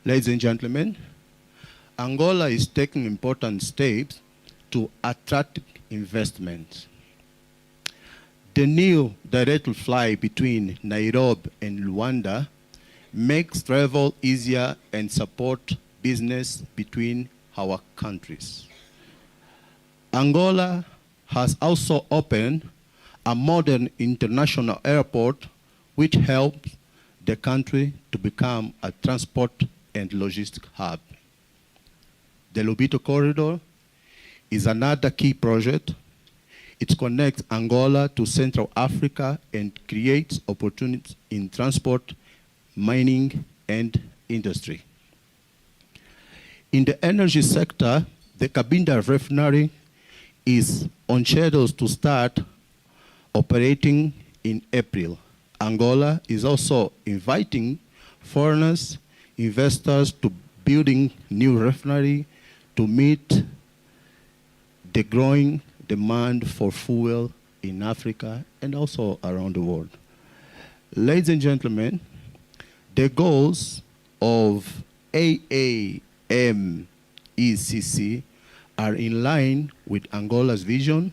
Ladies and gentlemen, Angola is taking important steps to attract investment. The new direct flight between Nairobi and Luanda makes travel easier and support business between our countries. Angola has also opened a modern international airport which helps the country to become a transport and logistics hub. The Lobito Corridor is another key project. It connects Angola to Central Africa and creates opportunities in transport, mining, and industry. In the energy sector, the Cabinda refinery is on schedule to start operating in April. Angola is also inviting foreigners, investors to building new refinery to meet the growing demand for fuel in Africa and also around the world. Ladies and gentlemen, the goals of AAMECC are in line with Angola's vision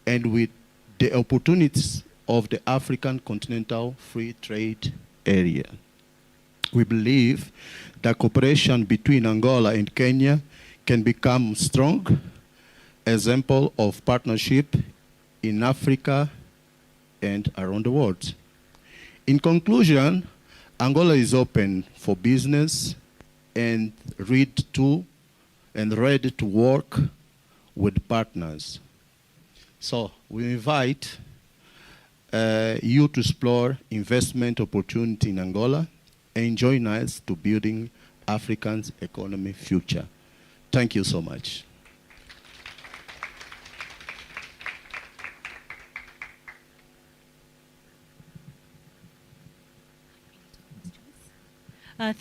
and with the opportunities of the African Continental Free Trade Area. We believe that cooperation between Angola and Kenya can become strong example of partnership in Africa and around the world. In conclusion, Angola is open for business and ready to work with partners. So we invite you to explore investment opportunity in Angola and join us to building Africans' economy future. Thank you so much.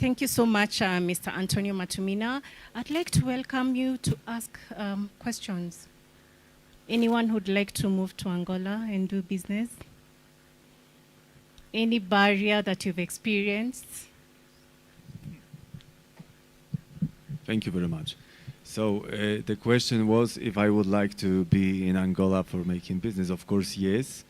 Thank you so much, Mr. Antonio Matumina. I'd like to welcome you to ask questions. Anyone who'd like to move to Angola and do business? Any barrier that you've experienced? Thank you very much. So the question was if I would like to be in Angola for making business. Of course, yes.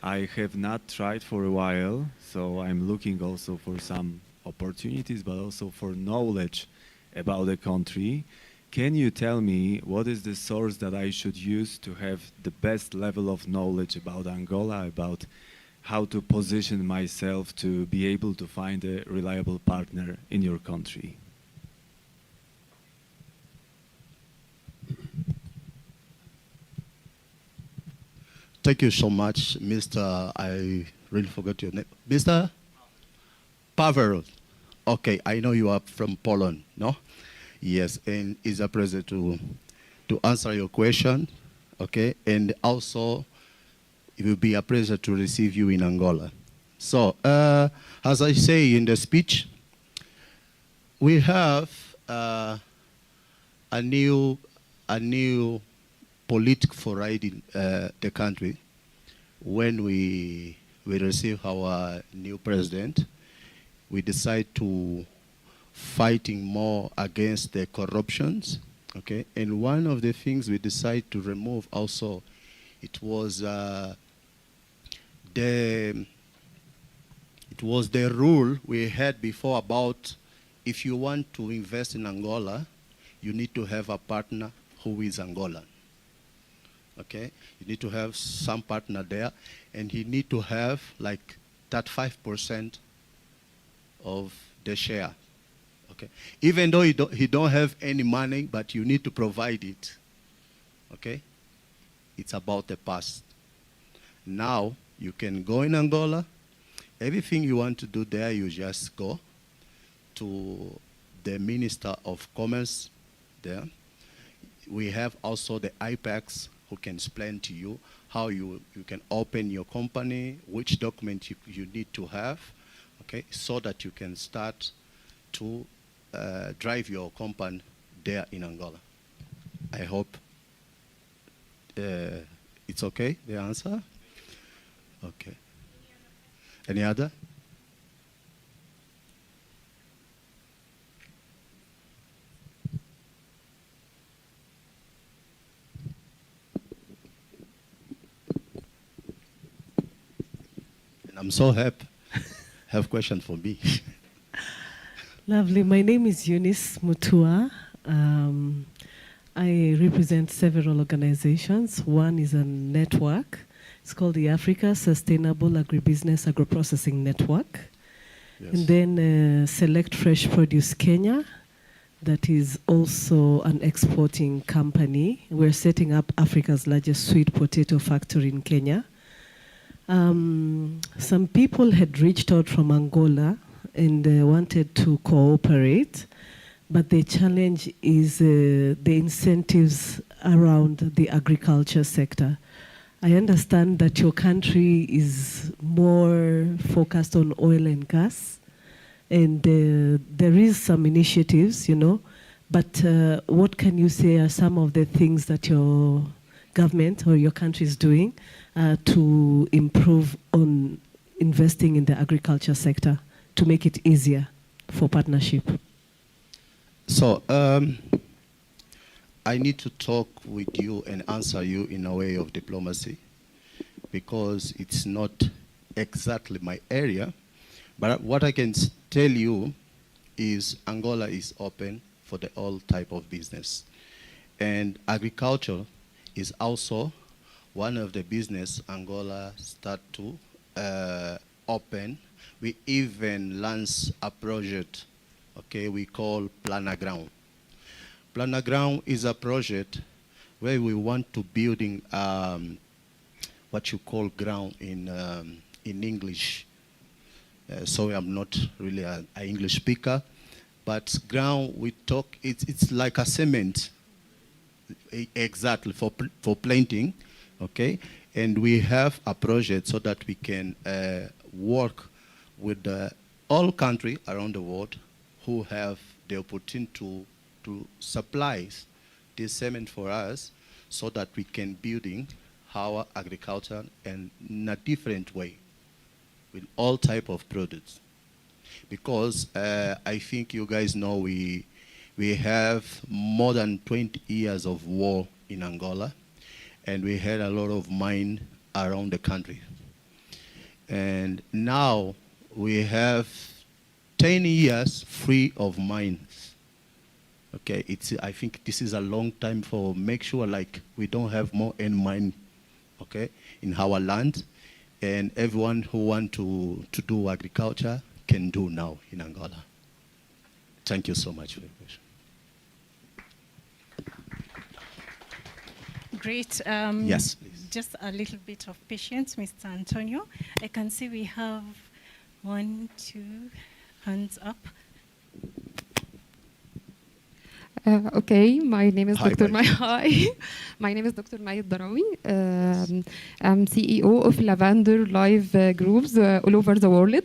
I have not tried for a while, so I'm looking also for some opportunities, but also for knowledge about the country. Can you tell me what is the source that I should use to have the best level of knowledge about Angola, about how to position myself to be able to find a reliable partner in your country? Thank you so much, Mr. I really forgot your name. Mr. Pavel. Okay, I know you are from Poland, no? Yes, and it's a pleasure to answer your question, okay? And also, it will be a pleasure to receive you in Angola. So, as I say in the speech, we have a new political foray in the country when we receive our new president. We decide to fighting more against the corruptions, okay? And one of the things we decide to remove also, it was the rule we had before about if you want to invest in Angola, you need to have a partner who is Angolan. Okay, you need to have some partner there, and he need to have like that 5% of the share. Okay, even though he don't have any money, but you need to provide it. Okay, it's about the past. Now you can go in Angola. Everything you want to do there, you just go to the Minister of Commerce there. We have also the IPACs who can explain to you how you can open your company, which document you need to have, okay, so that you can start to drive your company there in Angola. I hope it's okay, the answer? Okay. Any other? And I'm so happy. Have a question for me. Lovely. My name is Eunice Mutua. I represent several organizations. One is a network. It's called the Africa Sustainable Agribusiness Agroprocessing Network. Yes. And then Select Fresh Produce Kenya, that is also an exporting company. We're setting up Africa's largest sweet potato factory in Kenya. Some people had reached out from Angola and wanted to cooperate, but the challenge is the incentives around the agriculture sector. I understand that your country is more focused on oil and gas, and there is some initiatives, you know, but what can you say are some of the things that your government or your country is doing to improve on investing in the agriculture sector to make it easier for partnership? So I need to talk with you and answer you in a way of diplomacy because it's not exactly my area. But what I can tell you is Angola is open for the all type of business. And agriculture is also one of the business Angola start to open. We even launched a project, okay, we call Planaground. Planaground is a project where we want to building what you call ground in English. So I'm not really an English speaker, But ground, we talk, it's like a cement, exactly, for planting, okay? And we have a project so that we can work with all countries around the world who have the opportunity to supply this cement for us so that we can building our agriculture in a different way with all type of products. Because I think you guys know we have more than 20 years of war in Angola, and we had a lot of mine around the country. And now we have 10 years free of mines. Okay, I think this is a long time for make sure like we don't have more any mine, okay, in our land, and everyone who want to do agriculture can do now in Angola. Thank you so much for your question. Great. Yes, please. Just a little bit of patience, Mr. Antonio. I can see we have 1, 2 hands up. Okay, my name is Hi, Dr. Mike. Hi, my name is Dr. Mayed Darawi. I'm CEO of Lavender Live groups all over the world.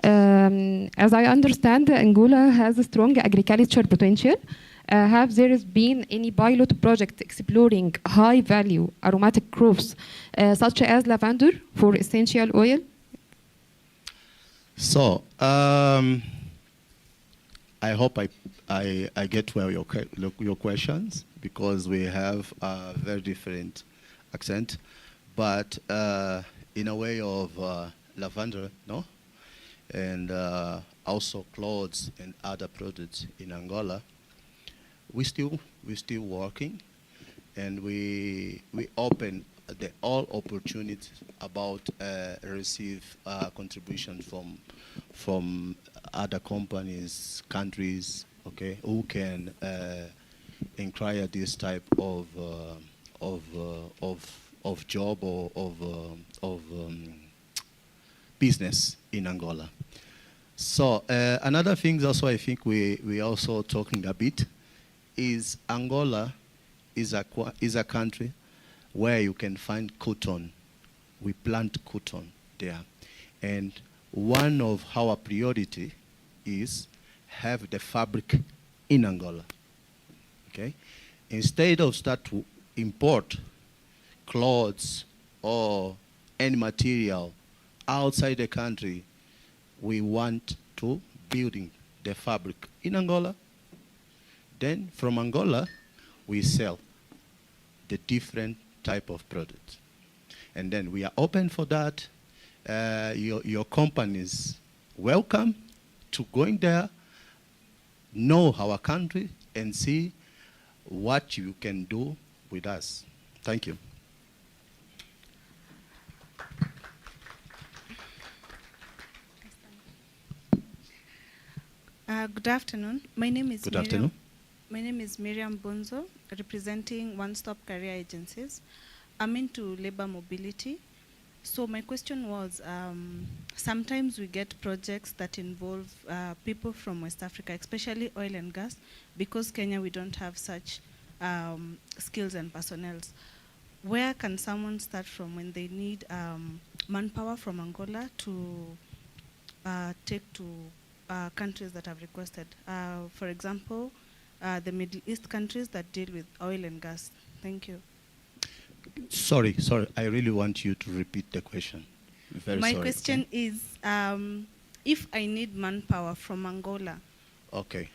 As I understand, Angola has a strong agriculture potential. Have there been any pilot project exploring high-value aromatic crops such as lavender for essential oil? So, I hope I get well your questions, because we have a very different accent, but in a way of lavender, no? And also clothes and other products in Angola. We're still working, and we open all opportunities about receive contribution from other companies, countries, okay, who can inquire this type of job or of business in Angola. So another thing also I think we also talking a bit is Angola is a country where you can find cotton. We plant cotton there. And one of our priority is have the fabric in Angola. Okay? Instead of start to import clothes or any material outside the country, we want to building the fabric in Angola. Then from Angola, we sell the different type of products. And then we are open for that. Your companies welcome to going there, know our country, and see what you can do with us. Thank you. Good afternoon. My name is Good Miriam. afternoon. My name is Miriam Bonzo, representing One Stop Career Agencies. I'm into labor mobility. So my question was, sometimes we get projects that involve people from West Africa, especially oil and gas, because Kenya, we don't have such skills and personnel. Where can someone start from when they need manpower from Angola to take to countries that have requested? For example, the Middle East countries that deal with oil and gas. Thank you. Sorry. I really want you to repeat the question. Very My sorry. question is, if I need manpower from Angola. Okay.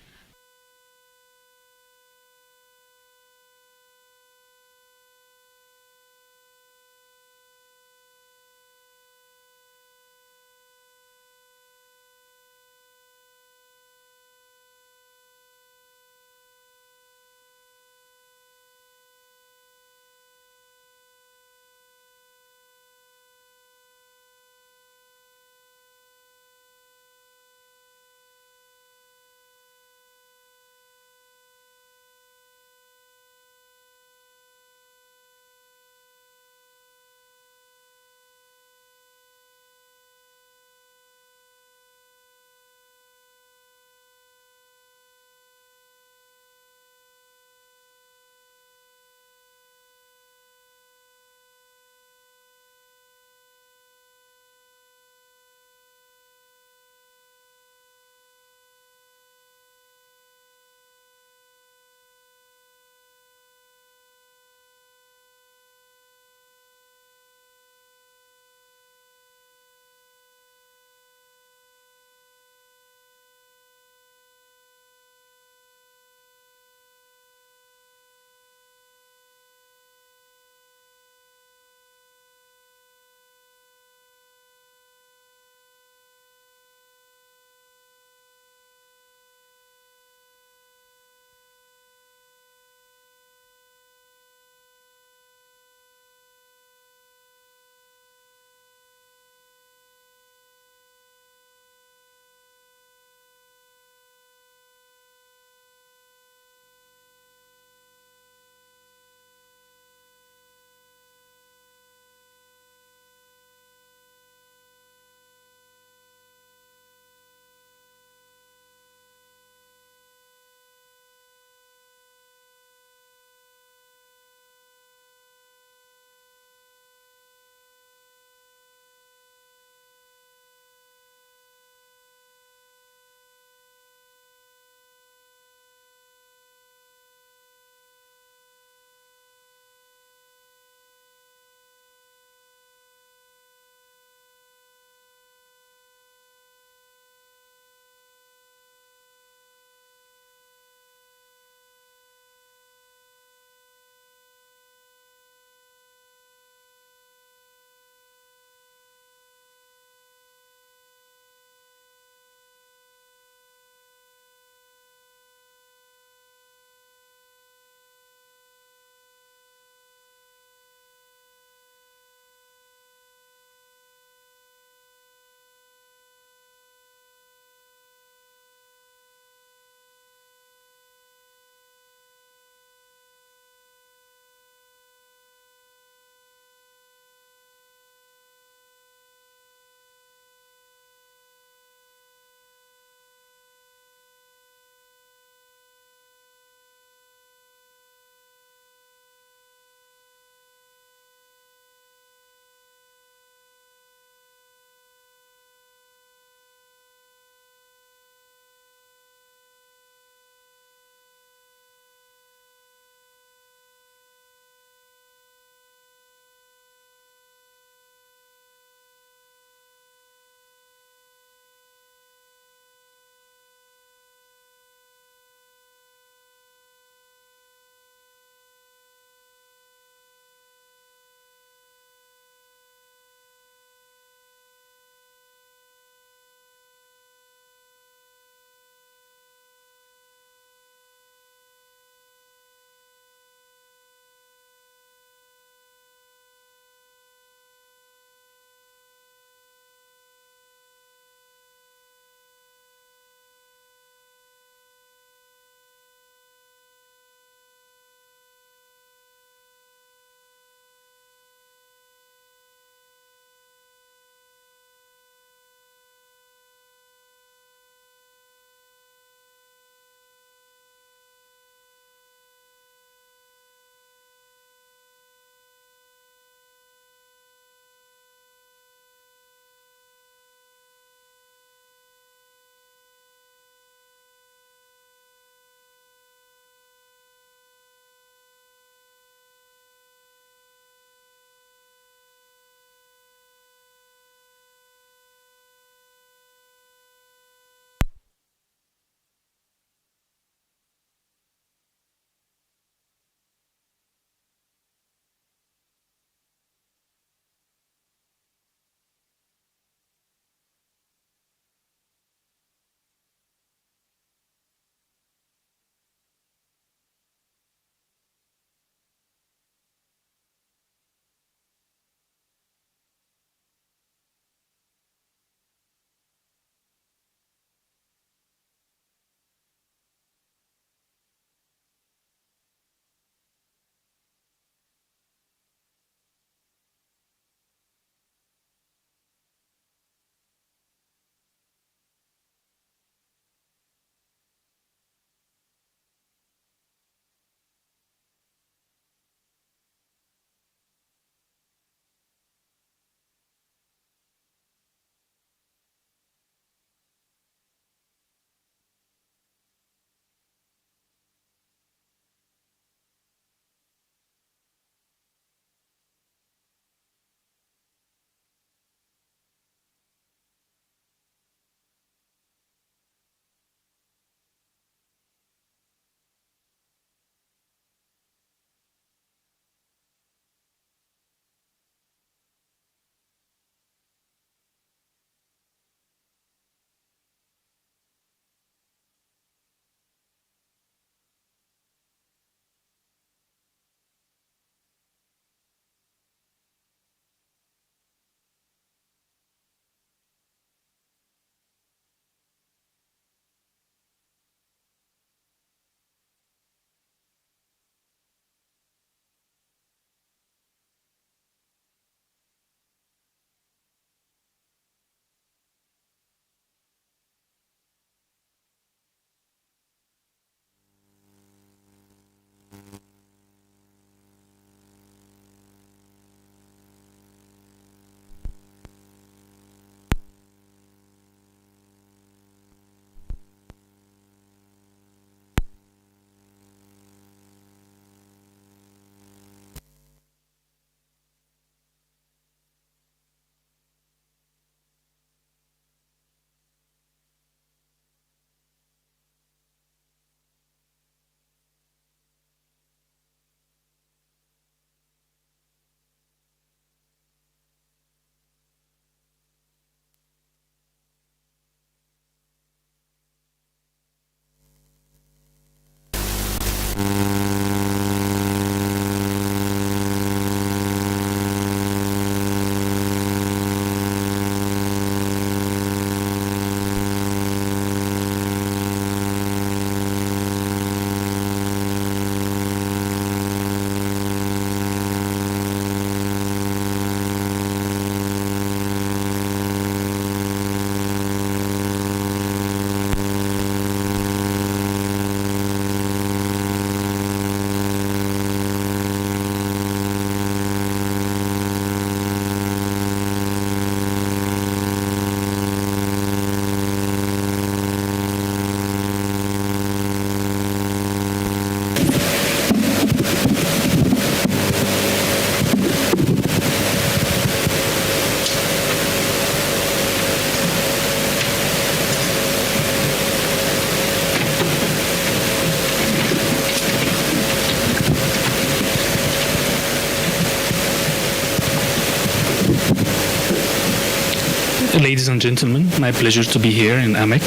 Ladies and gentlemen, my pleasure to be here in AMEC,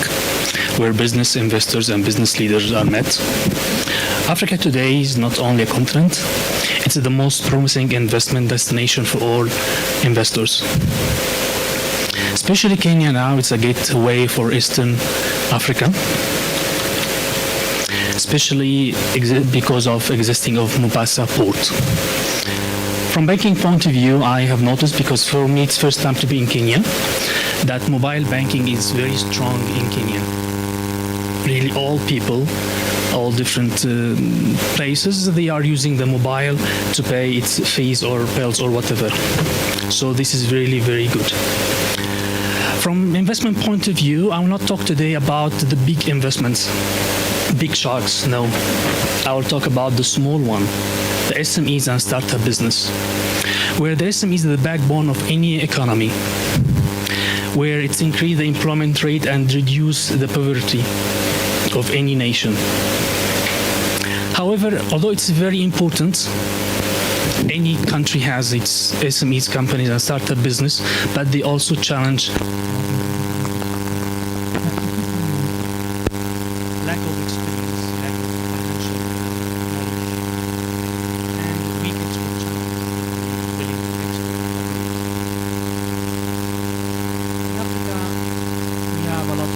where business investors and business leaders are met. Africa today is not only a continent, it's the most promising investment destination for all investors. Especially Kenya now, it's a gateway for Eastern Africa, especially because of existing of Mombasa port. From banking point of view, I have noticed, because for me it's first time to be in Kenya, that mobile banking is very strong in Kenya. Really all people, all different places, they are using the mobile to pay its fees or bills or whatever. So this is really very good. From investment point of view, I will not talk today about the big investments, big sharks, no. I will talk about the small one, the SMEs and startup business, where the SMEs are the backbone of any economy, where it's increased the employment rate and reduce the poverty of any nation. However, although it's very important, any country has its SMEs, companies and startup business, but they also challenge lack of experience, lack of financial knowledge, and weak expertise willing to export. In Africa, we have a lot of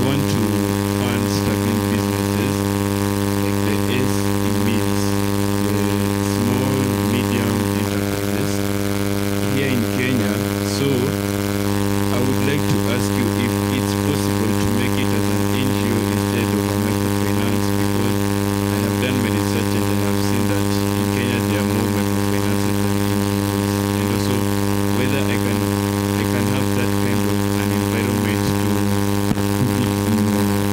want to fund struggling businesses like the SMEs, the small, medium enterprises here in Kenya. So I would like to ask you if it's possible to make it as an NGO instead of a microfinance, because I have done my research and I have seen that in Kenya there are more microfinances than NGOs. And also whether I can have that kind of an environment to be in the country.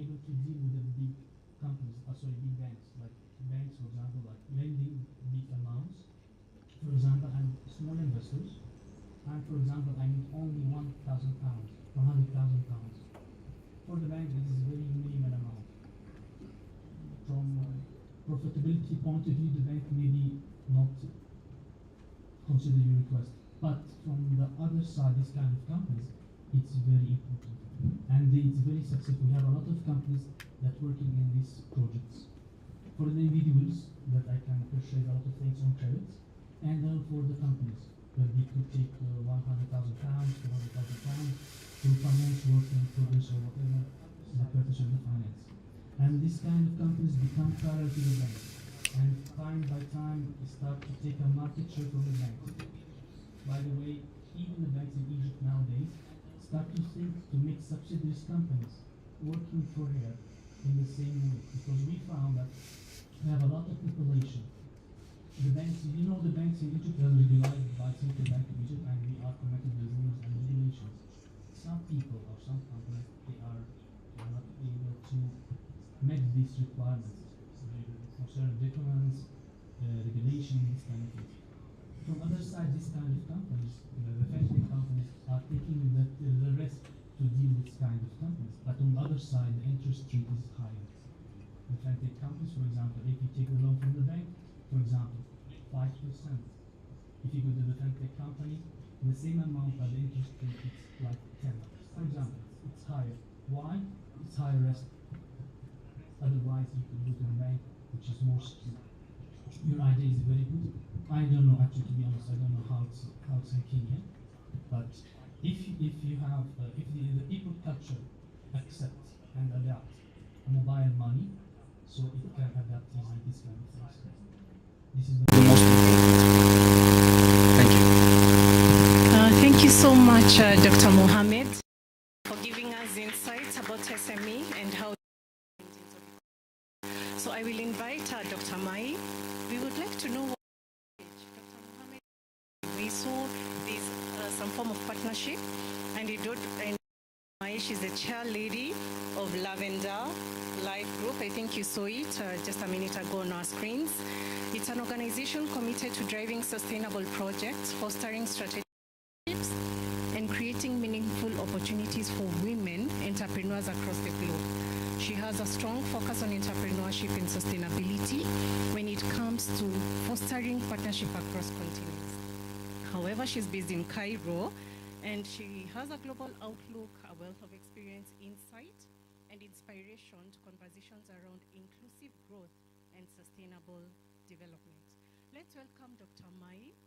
able to deal with the big companies, big banks, like banks, for example, like lending big amounts, for example, and small investors. And for example, I need only £1,000, £100,000. For the bank, this is very minimal amount. From profitability point of view, the bank maybe not consider your request. But from the other side, this kind of companies, it's very important. And it's very successful. We have a lot of companies that working in these projects. For the individuals, that I can purchase a lot of things on credit, and then for the companies, that they could take £100,000, £200,000 to finance work in progress or whatever the purpose of the finance. And this kind of companies become parallel to the bank, and time by time start to take a market share from the bank. By the way, even the banks in Egypt nowadays start to think to make subsidiary companies working for her in the same way, because we found that we have a lot of population. The banks, the banks in Egypt are regulated by Central Bank of Egypt, and we are connected with rules and regulations. Some people or some companies, they are not able to meet these requirements concerning documents, regulation, this kind of things. From other side, this kind of companies, the fintech companies are taking the risk to deal with this kind of companies. But on the other side, the interest rate is higher. The fintech companies, for example, if you take a loan from the bank, for example, 5%. If you go to the fintech company, the same amount, but the interest rate is like 10. For example, it's higher. Why? It's higher risk. Otherwise, you could go to the bank, which is more secure. Your idea is very good. I don't know, actually, to be honest, I don't know how it's in Kenya. But if you have, if the people culture accept and adapt mobile money, so it can adapt easily this kind of things. This is the most important. Thank you. Thank you so much, Dr. Mohammed, for giving us insights about SME and how. So I will invite Dr. Mai. We would like to know what Dr. Mohammed, we saw this some form of partnership, and Mai, she's the chair lady of Lavender Life Group. I think you saw it just a minute ago on our screens. It's an organization committed to driving sustainable projects, fostering strategic and creating meaningful opportunities for women entrepreneurs across the globe. She has a strong focus on entrepreneurship and sustainability when it comes to fostering partnership across continents. However, she's based in Cairo, and she has a global outlook, a wealth of experience, insight, and inspiration to conversations around inclusive growth and sustainable development. Let's welcome Dr. Mai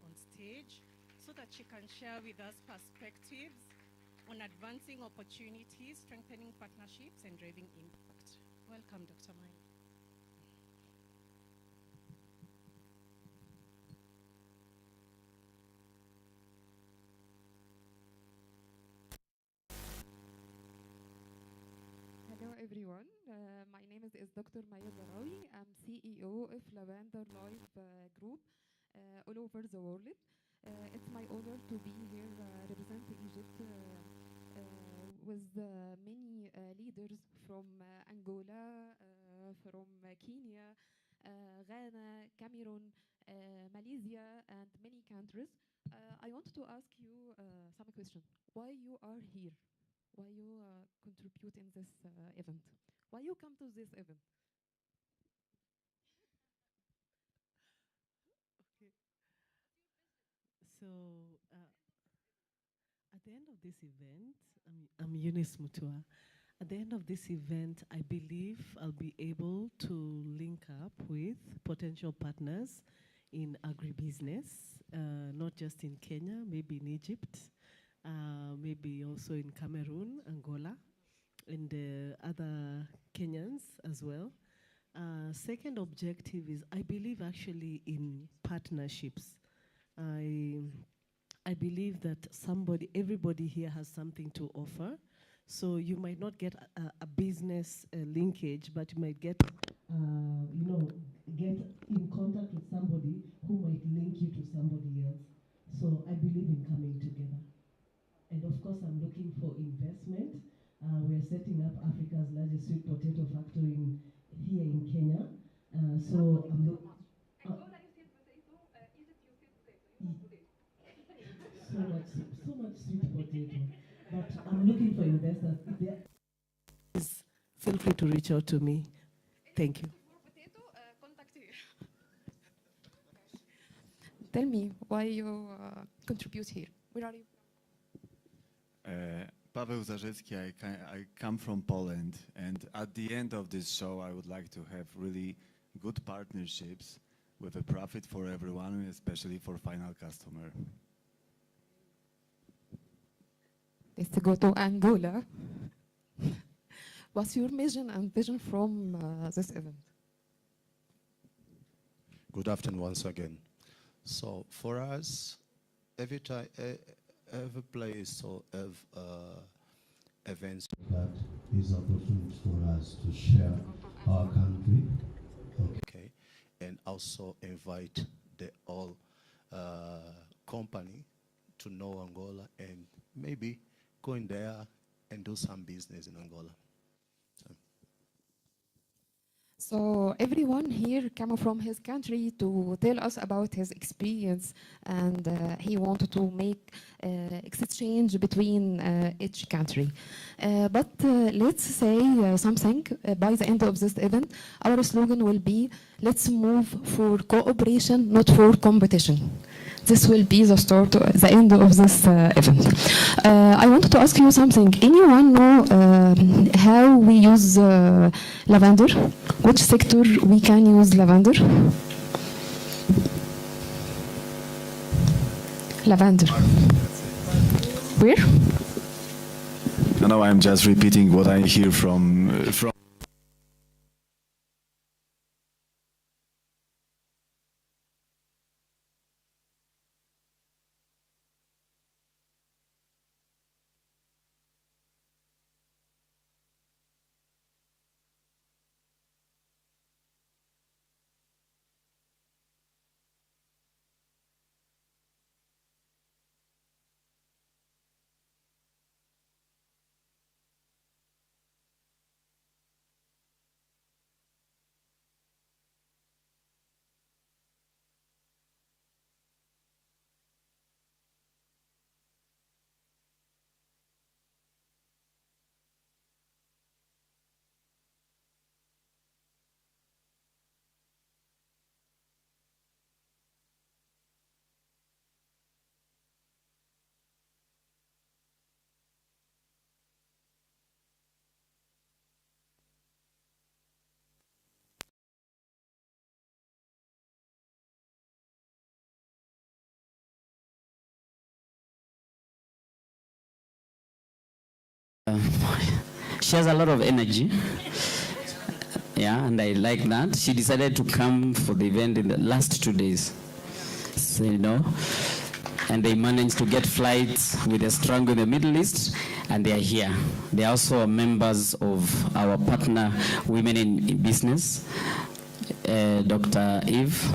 on stage so that she can share with us perspectives on advancing opportunities, strengthening partnerships, and driving impact. Welcome, Dr. Maya. Hello everyone, my name is Dr. Maya Zarawi. I'm CEO of Lavender Live Group all over the world. It's my honor to be here representing Egypt with many leaders from Angola, from Kenya, Ghana, Cameroon, Malaysia, and many countries. I want to ask you some question. Why you are here? Why you contribute in this event? Why you come to this event? Okay. So, at the end of this event, I'm Eunice Mutua. At the end of this event, I believe I'll be able to link up with potential partners in agribusiness, not just in Kenya, maybe in Egypt, maybe also in Cameroon, Angola, and other Kenyans as well. Second objective is I believe actually in partnerships. I believe that everybody here has something to offer. So you might not get a business linkage, but you might get, get in contact with somebody who might link you to somebody else. So I believe in coming together. And of course, I'm looking for investment. We are setting up Africa's largest sweet potato factory here in Kenya. So I'm looking. So much sweet potato. But I'm looking for investors. If there is, feel free to reach out to me. Thank you. Tell me why you contribute here. Where are you? Paweł Zarzecki, I come from Poland, and at the end of this show, I would like to have really good partnerships with a profit for everyone, especially for final customer. Let's go to Angola. What's your mission and vision from this event? Good afternoon once again. So for us, every time, every place or every events that is opportunity for us to share our country. Okay, and also invite the all company to know Angola and maybe go in there and do some business in Angola. So everyone here came from his country to tell us about his experience, and he wanted to make exchange between each country. But let's say something. By the end of this event, our slogan will be, let's move for cooperation, not for competition. This will be the start, the end of this event. I wanted to ask you something. Anyone know how we use lavender? Which sector we can use lavender? Lavender. Where? No, I'm just repeating what I hear from She has a lot of energy. Yeah, and I like that. She decided to come for the event in the last 2 days. So, and they managed to get flights with a struggle in the Middle East, and they are here. They are also members of our partner Women in Business, Dr. Eve.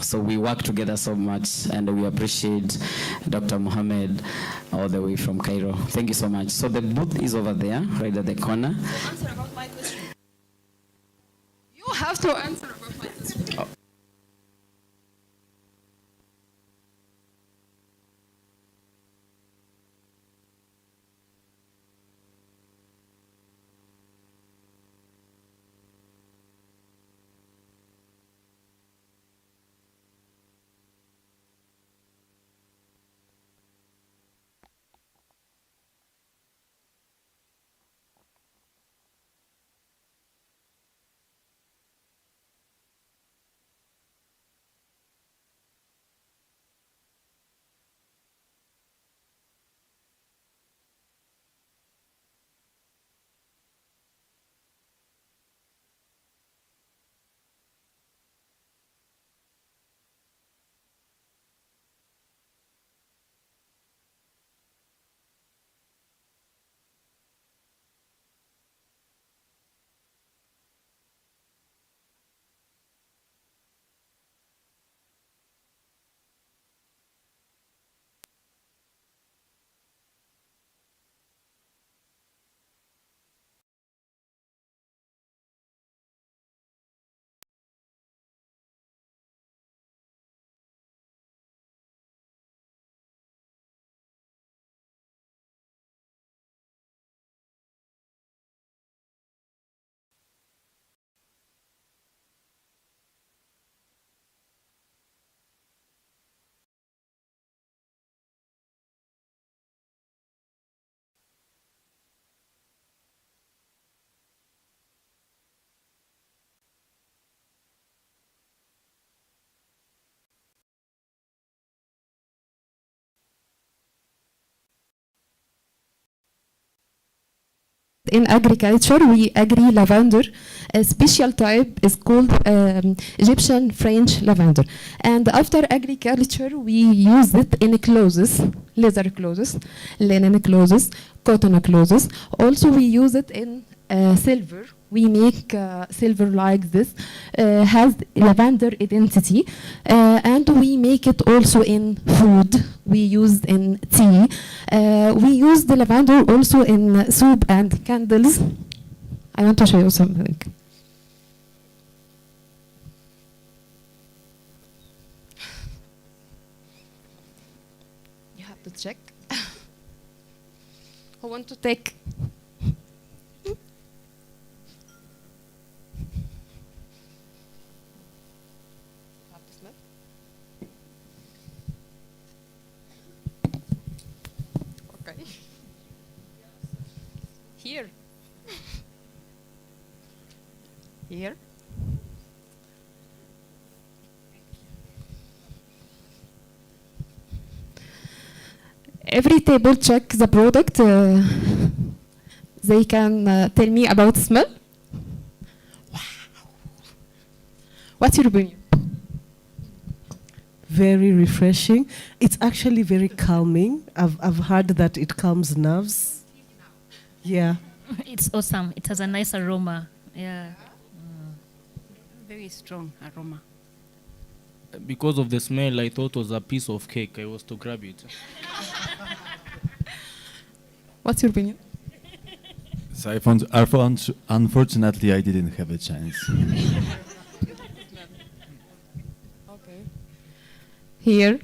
So we work together so much, and we appreciate Dr. Mohammed all the way from Cairo. Thank you so much. So the booth is over there, right at the corner. Answer about my question. You have to answer about my question. Oh. In agriculture, we agree lavender. A special type is called Egyptian French lavender. And after agriculture, we use it in clothes, leather clothes, linen clothes, cotton clothes. Also, we use it in silver. We make silver like this, has lavender identity, and we make it also in food. We use in tea. We use the lavender also in soup and candles. I want to show you something. You have to check. Who want to take? Here. Here. Every table check the product. They can tell me about smell. Wow. What's your opinion? Very refreshing. It's actually very calming. I've heard that it calms nerves. Yeah. It's awesome. It has a nice aroma. Yeah. Very strong aroma. Because of the smell, I thought it was a piece of cake. I was to grab it. What's your opinion? So unfortunately, I didn't have a chance. Okay. Here.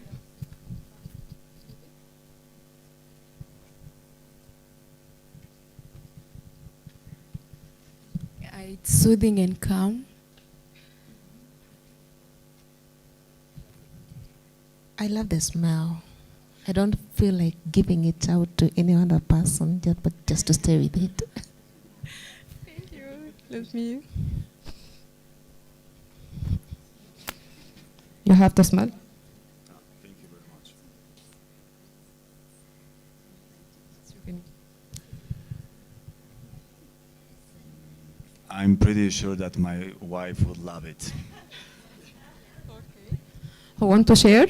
It's soothing and calm. I love the smell. I don't feel like giving it out to any other person, but just to stay with it. Thank you. Let me. You have to smell. Thank you very much. I'm pretty sure that my wife would love it. Who want to share?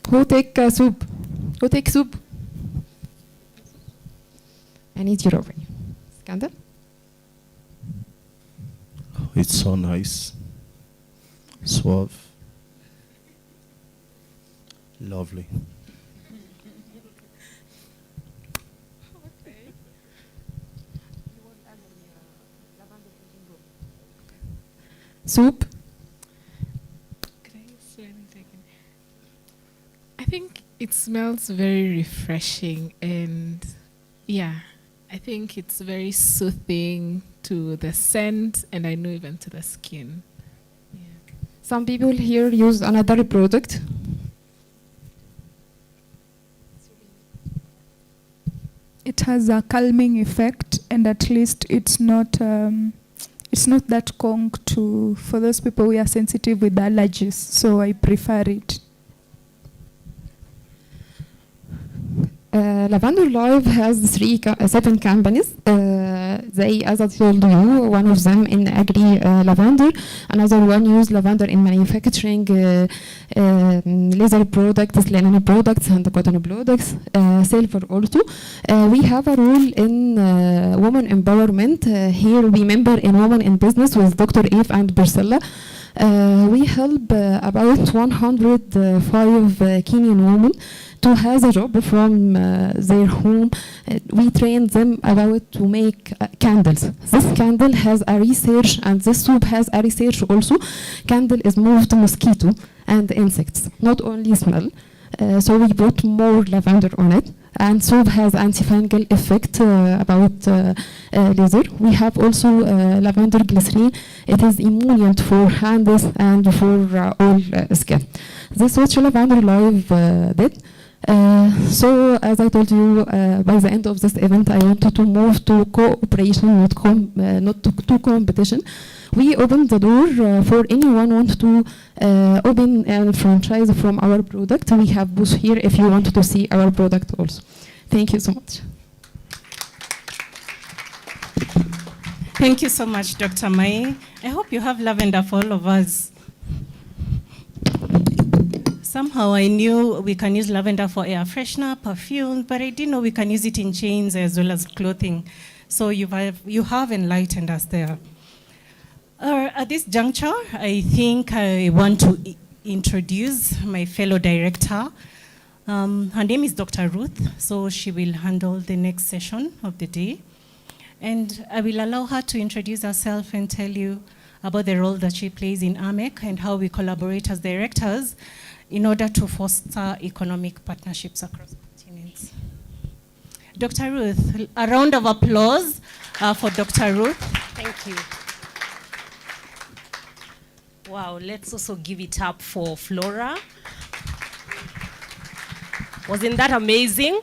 Who take soup? Who take soup? I need your opinion. Scandal? It's so nice, suave, lovely. Soup? I think it smells very refreshing, and yeah, I think it's very soothing to the scent, and I know even to the skin. Some people here use another product. It has a calming effect, and at least it's not that strong for those people who are sensitive with allergies. So I prefer it. Lavender Live has seven companies. They, as I told you, one of them in agri lavender, another one use lavender in manufacturing leather products, linen products, and cotton products, silver also. We have a role in women empowerment. Here we member in Women in Business with Dr. Eve and Priscilla. We help about 105 Kenyan women to have a job from their home. We train them about to make candles. This candle has a research, and this soup has a research also. Candle is moved to mosquito and insects, not only smell. So we put more lavender on it. And soup has antifungal effect about leather. We have also lavender glycerin. It is emollient for hands and for all skin. This is what Lavender Live did. So as I told you, by the end of this event, I wanted to move to cooperation, not to competition. We opened the door for anyone who wants to open a franchise from our product. We have booth here if you want to see our product also. Thank you so much. Thank you so much, Dr. Mai. I hope you have lavender for all of us. Somehow I knew we can use lavender for air freshener, perfume, but I didn't know we can use it in chains as well as clothing. So you have enlightened us there. At this juncture, I think I want to introduce my fellow director. Her name is Dr. Ruth, so she will handle the next session of the day. And I will allow her to introduce herself and tell you about the role that she plays in AMEC and how we collaborate as directors in order to foster economic partnerships across continents. Dr. Ruth, a round of applause for Dr. Ruth. Thank you. Wow, let's also give it up for Flora. Wasn't that amazing?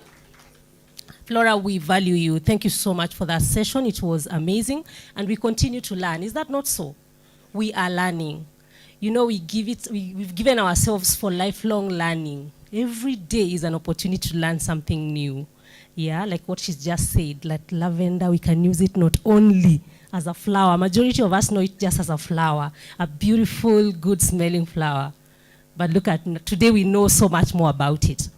Flora, we value you. Thank you so much for that session. It was amazing. And we continue to learn. Is that not so? We are learning. You know, we've given ourselves for lifelong learning. Every day is an opportunity to learn something new. Yeah, like what she's just said, like lavender, we can use it not only as a flower. Majority of us know it just as a flower, a beautiful, good smelling flower. But look at, today we know so much more about it.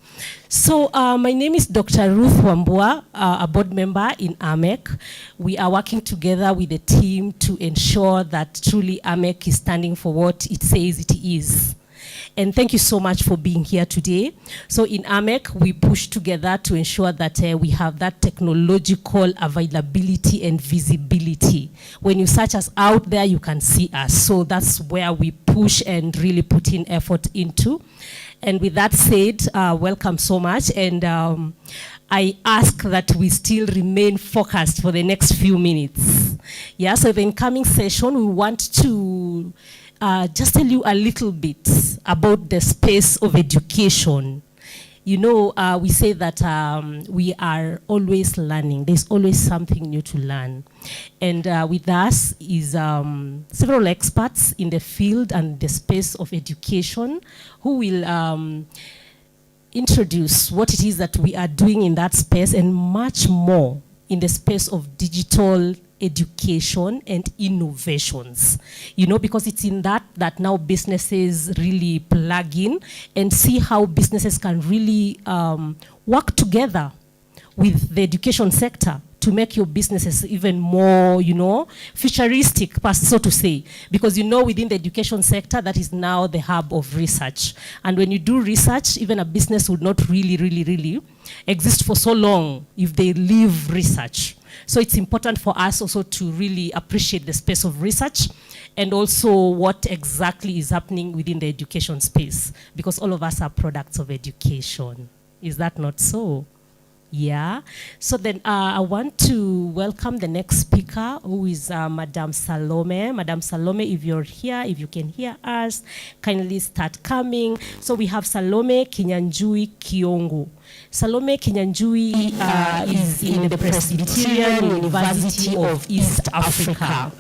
So my name is Dr. Ruth Wambua, a board member in AMEC. We are working together with the team to ensure that truly AMEC is standing for what it says it is. And thank you so much for being here today. So in AMEC, we push together to ensure that we have that technological availability and visibility. When you search us out there, you can see us. So that's where we push and really put in effort into. And with that said, welcome so much. And I ask that we still remain focused for the next few minutes. Yeah, so the incoming session, we want to just tell you a little bit about the space of education. You know, we say that we are always learning. There's always something new to learn. And with us is several experts in the field and the space of education who will introduce what it is that we are doing in that space and much more in the space of digital education and innovations, because it's in that now businesses really plug in and see how businesses can really work together with the education sector to make your businesses even more, futuristic, so to say. Because within the education sector, that is now the hub of research. And when you do research, even a business would not really exist for so long if they leave research. So it's important for us also to really appreciate the space of research and also what exactly is happening within the education space, because all of us are products of education. Is that not so? Yeah. So then I want to welcome the next speaker, who is Madame Salome. Madame Salome, if you're here, if you can hear us, kindly start coming. So we have Salome Kinyanjui Kiongo. Salome Kinyanjui is in the Presbyterian University of East Africa.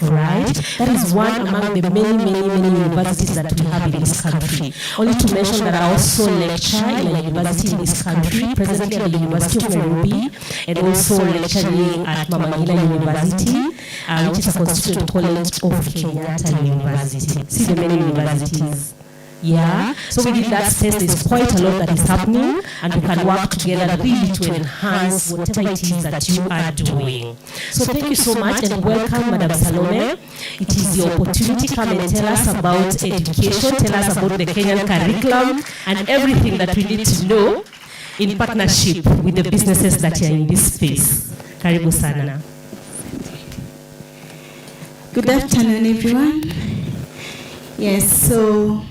Right? That is one among the many universities that we have in this country. Only to mention that I also lecture in a university in this country, presently at the University of Nairobi, and also lecturing at Mama Ngina University, which is a constituent college of Kenyatta University. See the many universities. Yeah, so within that space, there's quite a lot that is happening, and we can work together really to enhance whatever it is that you are doing. So thank you so much, and welcome, Madam Salome. It is your opportunity. Come and tell us about education, tell us about the Kenyan curriculum, and everything that we need to know in partnership with the businesses that are in this space. Karibu sana. Good afternoon, everyone. Yes, so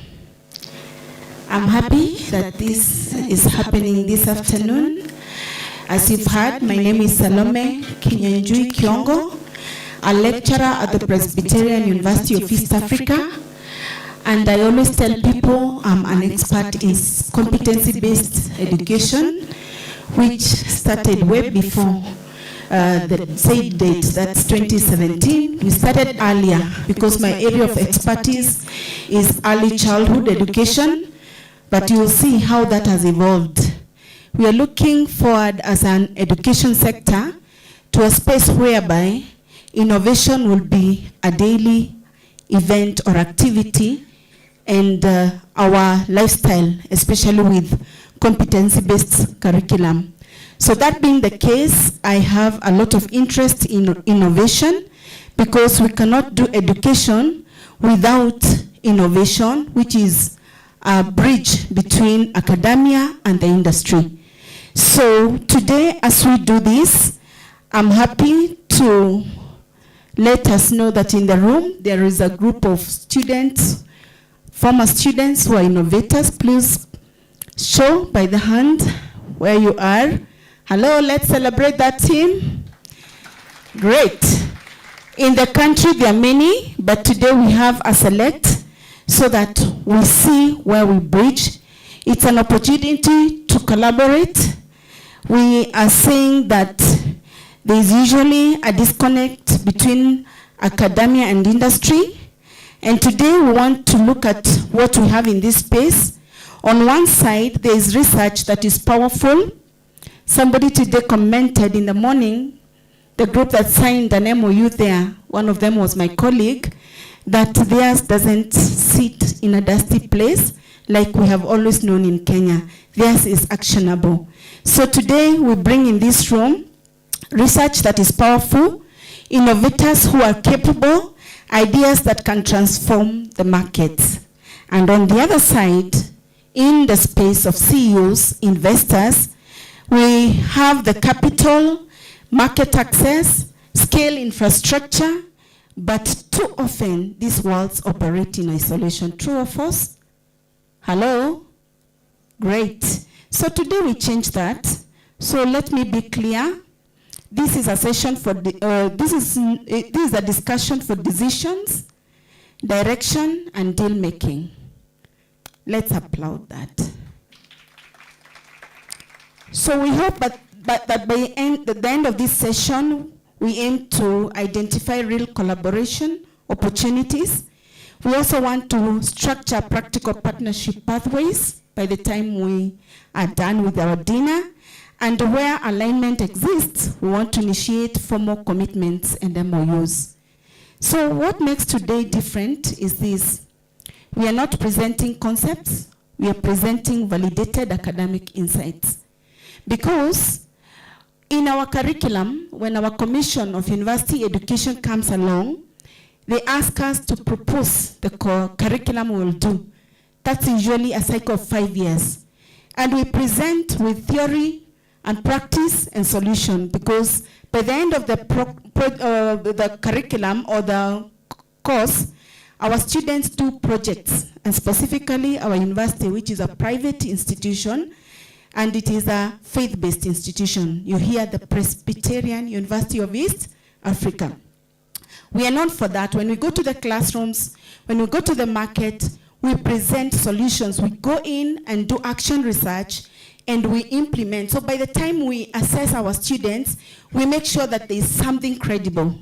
I'm happy that this is happening this afternoon. As you've heard, my name is Salome Kinyanjui Kiongo, a lecturer at the Presbyterian University of East Africa. And I always tell people I'm an expert in competency-based education, which started way before the said date, that's 2017. We started earlier because my area of expertise is early childhood education. But you will see how that has evolved. We are looking forward as an education sector to a space whereby innovation will be a daily event or activity, and our lifestyle, especially with competency-based curriculum. So that being the case, I have a lot of interest in innovation, because we cannot do education without innovation, which is a bridge between academia and the industry. So today, as we do this, I'm happy to let us know that in the room there is a group of students, former students who are innovators. Please show by the hand where you are. Hello, let's celebrate that team. Great. In the country there are many, but today we have a select, so that we see where we bridge. It's an opportunity to collaborate. We are saying that there is usually a disconnect between academia and industry. And today we want to look at what we have in this space. On one side, there is research that is powerful. Somebody today commented in the morning, the group that signed an MOU there, one of them was my colleague, that theirs doesn't sit in a dusty place like we have always known in Kenya. Theirs is actionable. So today we bring in this room research that is powerful, innovators who are capable, ideas that can transform the markets. And on the other side, in the space of CEOs, investors, we have the capital, market access, scale infrastructure, but too often, these worlds operate in isolation. True or false? Hello? Great. So today we change that. So let me be clear. This is a session for this is a discussion for decisions, direction, and deal making. Let's applaud that. So we hope that by the end of this session, we aim to identify real collaboration opportunities. We also want to structure practical partnership pathways by the time we are done with our dinner. And where alignment exists, we want to initiate formal commitments and MOUs. So what makes today different is this. We are not presenting concepts, we are presenting validated academic insights. Because in our curriculum, when our Commission of University Education comes along, they ask us to propose the curriculum we will do. That's usually a cycle of 5 years. And we present with theory and practice and solution, because by the end of the curriculum or the course, our students do projects, and specifically our university, which is a private institution, and it is a faith-based institution. You hear the Presbyterian University of East Africa. We are known for that. When we go to the classrooms, when we go to the market, we present solutions. We go in and do action research, and we implement. So by the time we assess our students, we make sure that there is something credible.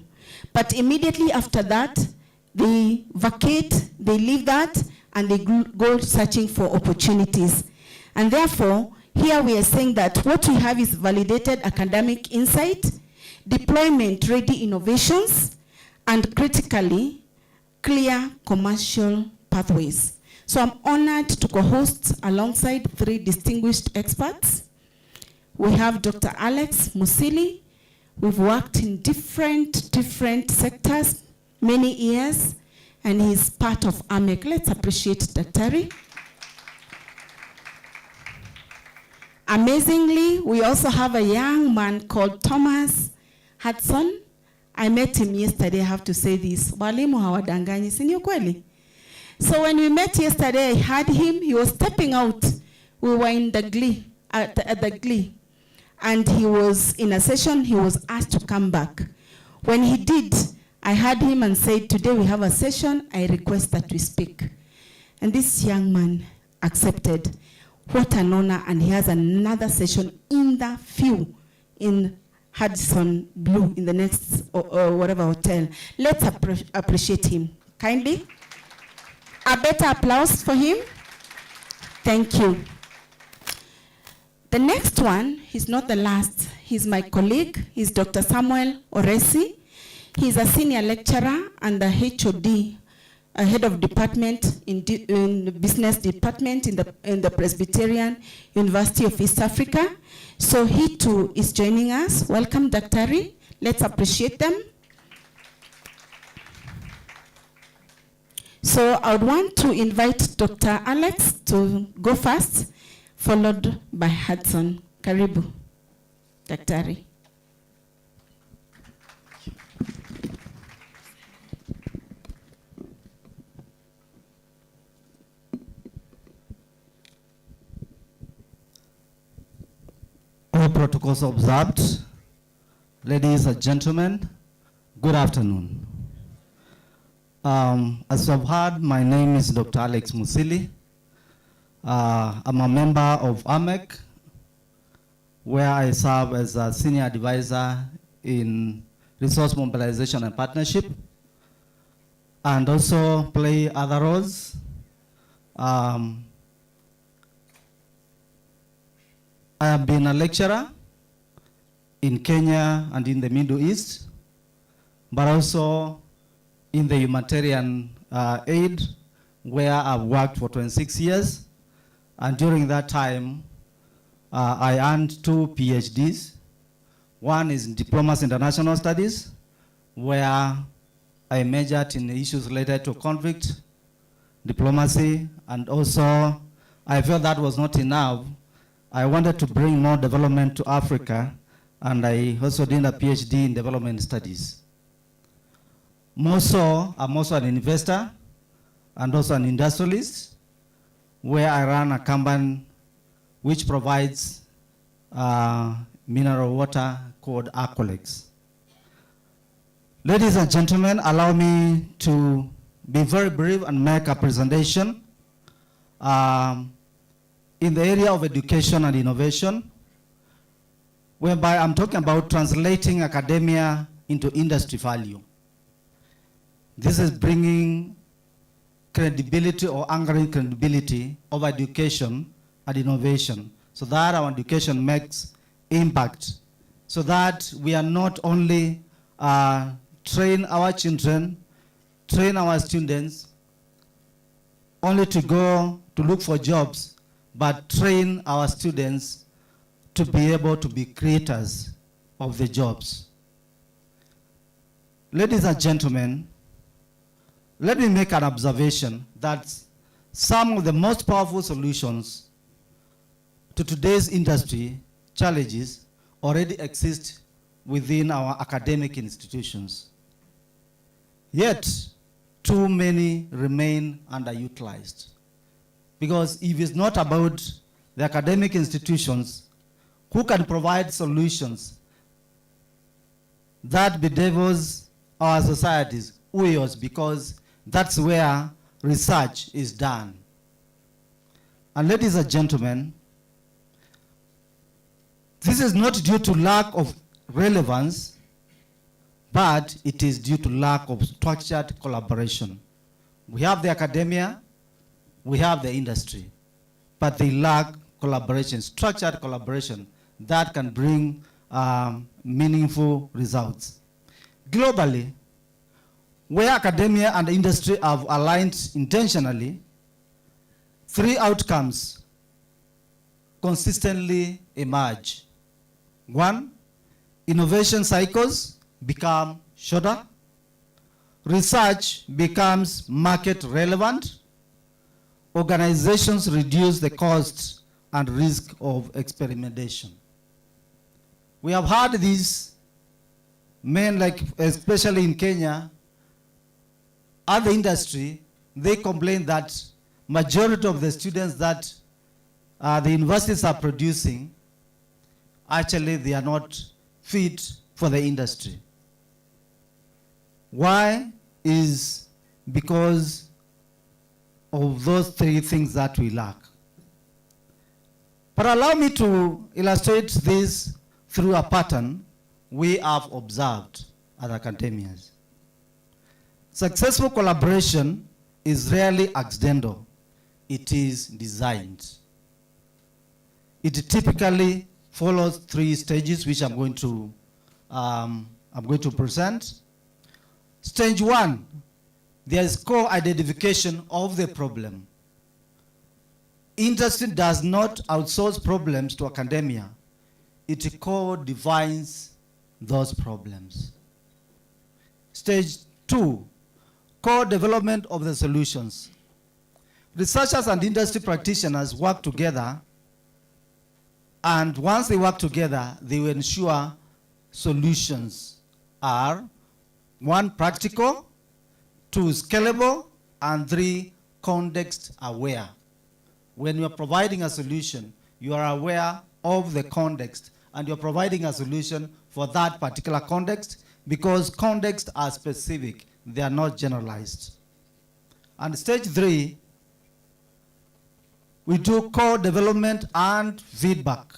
But immediately after that, they vacate, they leave that, and they go searching for opportunities. And therefore, here we are saying that what we have is validated academic insight, deployment-ready innovations, and critically, clear commercial pathways. So I'm honored to co-host alongside 3 distinguished experts. We have Dr. Alex Musili. We've worked in different sectors, many years, and he's part of AMEC. Let's appreciate Daktari. Amazingly, we also have a young man called Thomas Hudson. I met him yesterday, I have to say this. Walimu hawadanganyi, si ni ukweli? So when we met yesterday, I heard him, he was stepping out. We were in the Glee, at the Glee. And he was in a session, he was asked to come back. When he did, I heard him and said, today we have a session, I request that we speak. And this young man accepted. What an honor, and he has another session in the few in Hudson Blue, in the next whatever hotel. Let's appreciate him. Kindly. A better applause for him. Thank you. The next one, he's not the last. He's my colleague. He's Dr. Samuel Oresi. He's a senior lecturer and the HOD, a head of department in the business department in the Presbyterian University of East Africa. So he too is joining us. Welcome, Daktari. Let's appreciate them. So I would want to invite Dr. Alex to go first, followed by Hudson. Karibu, Daktari. All protocols observed. Ladies and gentlemen, good afternoon. As you have heard, my name is Dr. Alex Musili. I'm a member of AMEC, where I serve as a senior advisor in resource mobilization and partnership, and also play other roles. I have been a lecturer in Kenya and in the Middle East, but also in the humanitarian aid, where I've worked for 26 years. And during that time, I earned 2 PhDs. One is in Diplomacy International Studies, where I majored in issues related to conflict, diplomacy, and also I felt that was not enough. I wanted to bring more development to Africa, and I also did a PhD in development studies. More so, I'm also an investor and also an industrialist, where I run a company which provides mineral water called Aqualex. Ladies and gentlemen, allow me to be very brief and make a presentation in the area of education and innovation, whereby I'm talking about translating academia into industry value. This is bringing credibility or anchoring credibility of education and innovation, so that our education makes impact, so that we are not only train our children, train our students only to go to look for jobs, but train our students to be able to be creators of the jobs. Ladies and gentlemen, let me make an observation that some of the most powerful solutions to today's industry challenges already exist within our academic institutions. Yet, too many remain underutilized. Because if it's not about the academic institutions who can provide solutions that bedevils our societies, UIOs, because that's where research is done. And ladies and gentlemen, this is not due to lack of relevance, but it is due to lack of structured collaboration. We have the academia, we have the industry, but they lack collaboration, structured collaboration that can bring meaningful results. Globally, where academia and industry have aligned intentionally, 3 outcomes consistently emerge. 1, innovation cycles become shorter, research becomes market relevant, organizations reduce the cost and risk of experimentation. We have had these men, like especially in Kenya, at the industry, they complain that majority of the students that the universities are producing, actually they are not fit for the industry. Why? Is because of those 3 things that we lack. But allow me to illustrate this through a pattern we have observed at academias. Successful collaboration is rarely accidental. It is designed. It typically follows 3 stages, which I'm going to present. Stage 1, there is co-identification of the problem. Industry does not outsource problems to academia. It co-defines those problems. Stage 2, co-development of the solutions. Researchers and industry practitioners work together, and once they work together, they will ensure solutions are 1, practical, 2, scalable, and 3, context aware. When you are providing a solution, you are aware of the context, and you're providing a solution for that particular context, because contexts are specific, they are not generalized. And stage 3, we do co-development and feedback.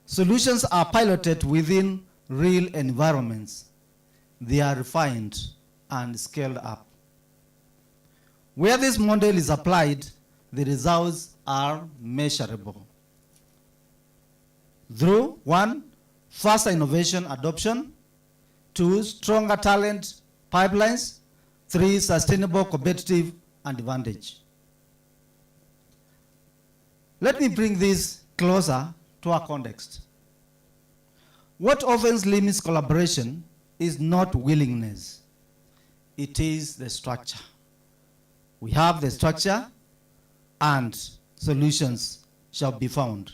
Solutions are piloted within real environments. They are refined and scaled up. Where this model is applied, the results are measurable. Through 1, faster innovation adoption, 2, stronger talent pipelines, 3, sustainable competitive advantage. Let me bring this closer to our context. What often limits collaboration is not willingness. It is the structure. We have the structure and solutions shall be found.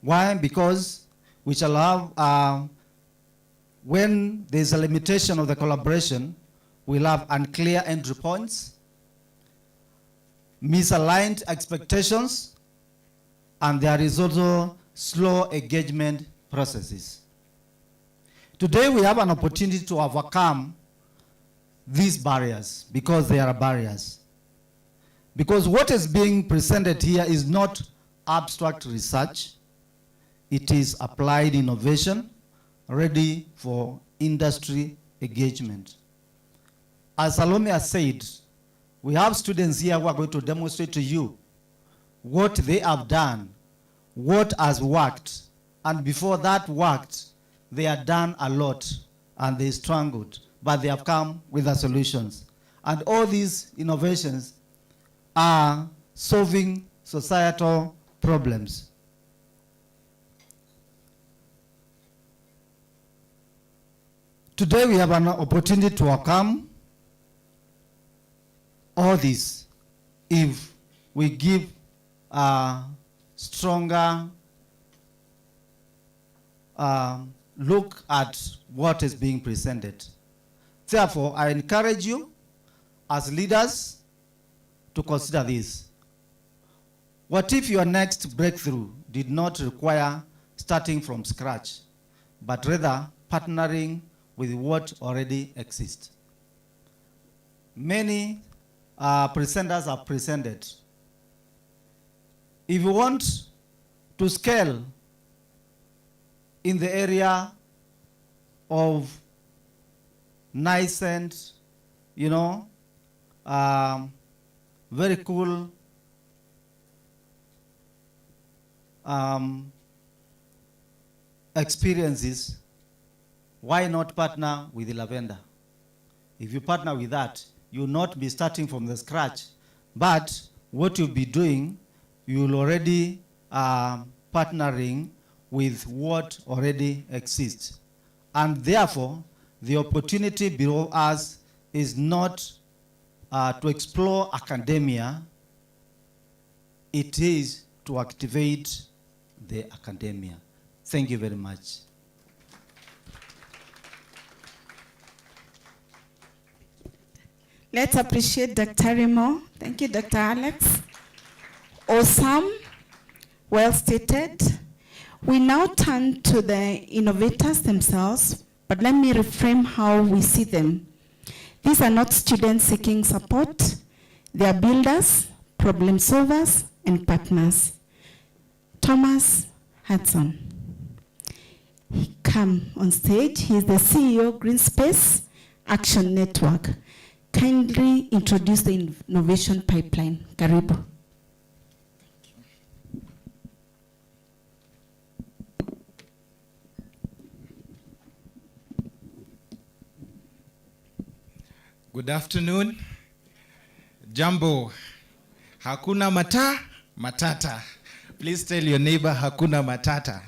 Why? Because we shall have, when there's a limitation of the collaboration, we'll have unclear entry points, misaligned expectations, and there is also slow engagement processes. Today we have an opportunity to overcome these barriers, because they are barriers. Because what is being presented here is not abstract research, it is applied innovation ready for industry engagement. As Salome has said, we have students here who are going to demonstrate to you what they have done, what has worked, And before that worked, they had done a lot and they struggled, but they have come with the solutions. And all these innovations are solving societal problems. Today we have an opportunity to overcome all this if we give a stronger look at what is being presented. Therefore, I encourage you as leaders to consider this. What if your next breakthrough did not require starting from scratch, but rather partnering with what already exists? Many presenters have presented. If you want to scale in the area of nascent, very cool experiences, why not partner with Lavender? If you partner with that, you'll not be starting from the scratch, but what you'll be doing, you'll already partnering with what already exists. And therefore, the opportunity below us is not to explore academia, it is to activate the academia. Thank you very much. Let's appreciate Dr. Rimo. Thank you, Dr. Alex. Awesome, well stated. We now turn to the innovators themselves, but let me reframe how we see them. These are not students seeking support. They are builders, problem solvers, and partners. Thomas Hudson. Come on stage. He is the CEO, Greenspace Action Network. Kindly introduce the innovation pipeline. Karibu. Good afternoon. Jambo. Hakuna matata. Please tell your neighbor hakuna matata.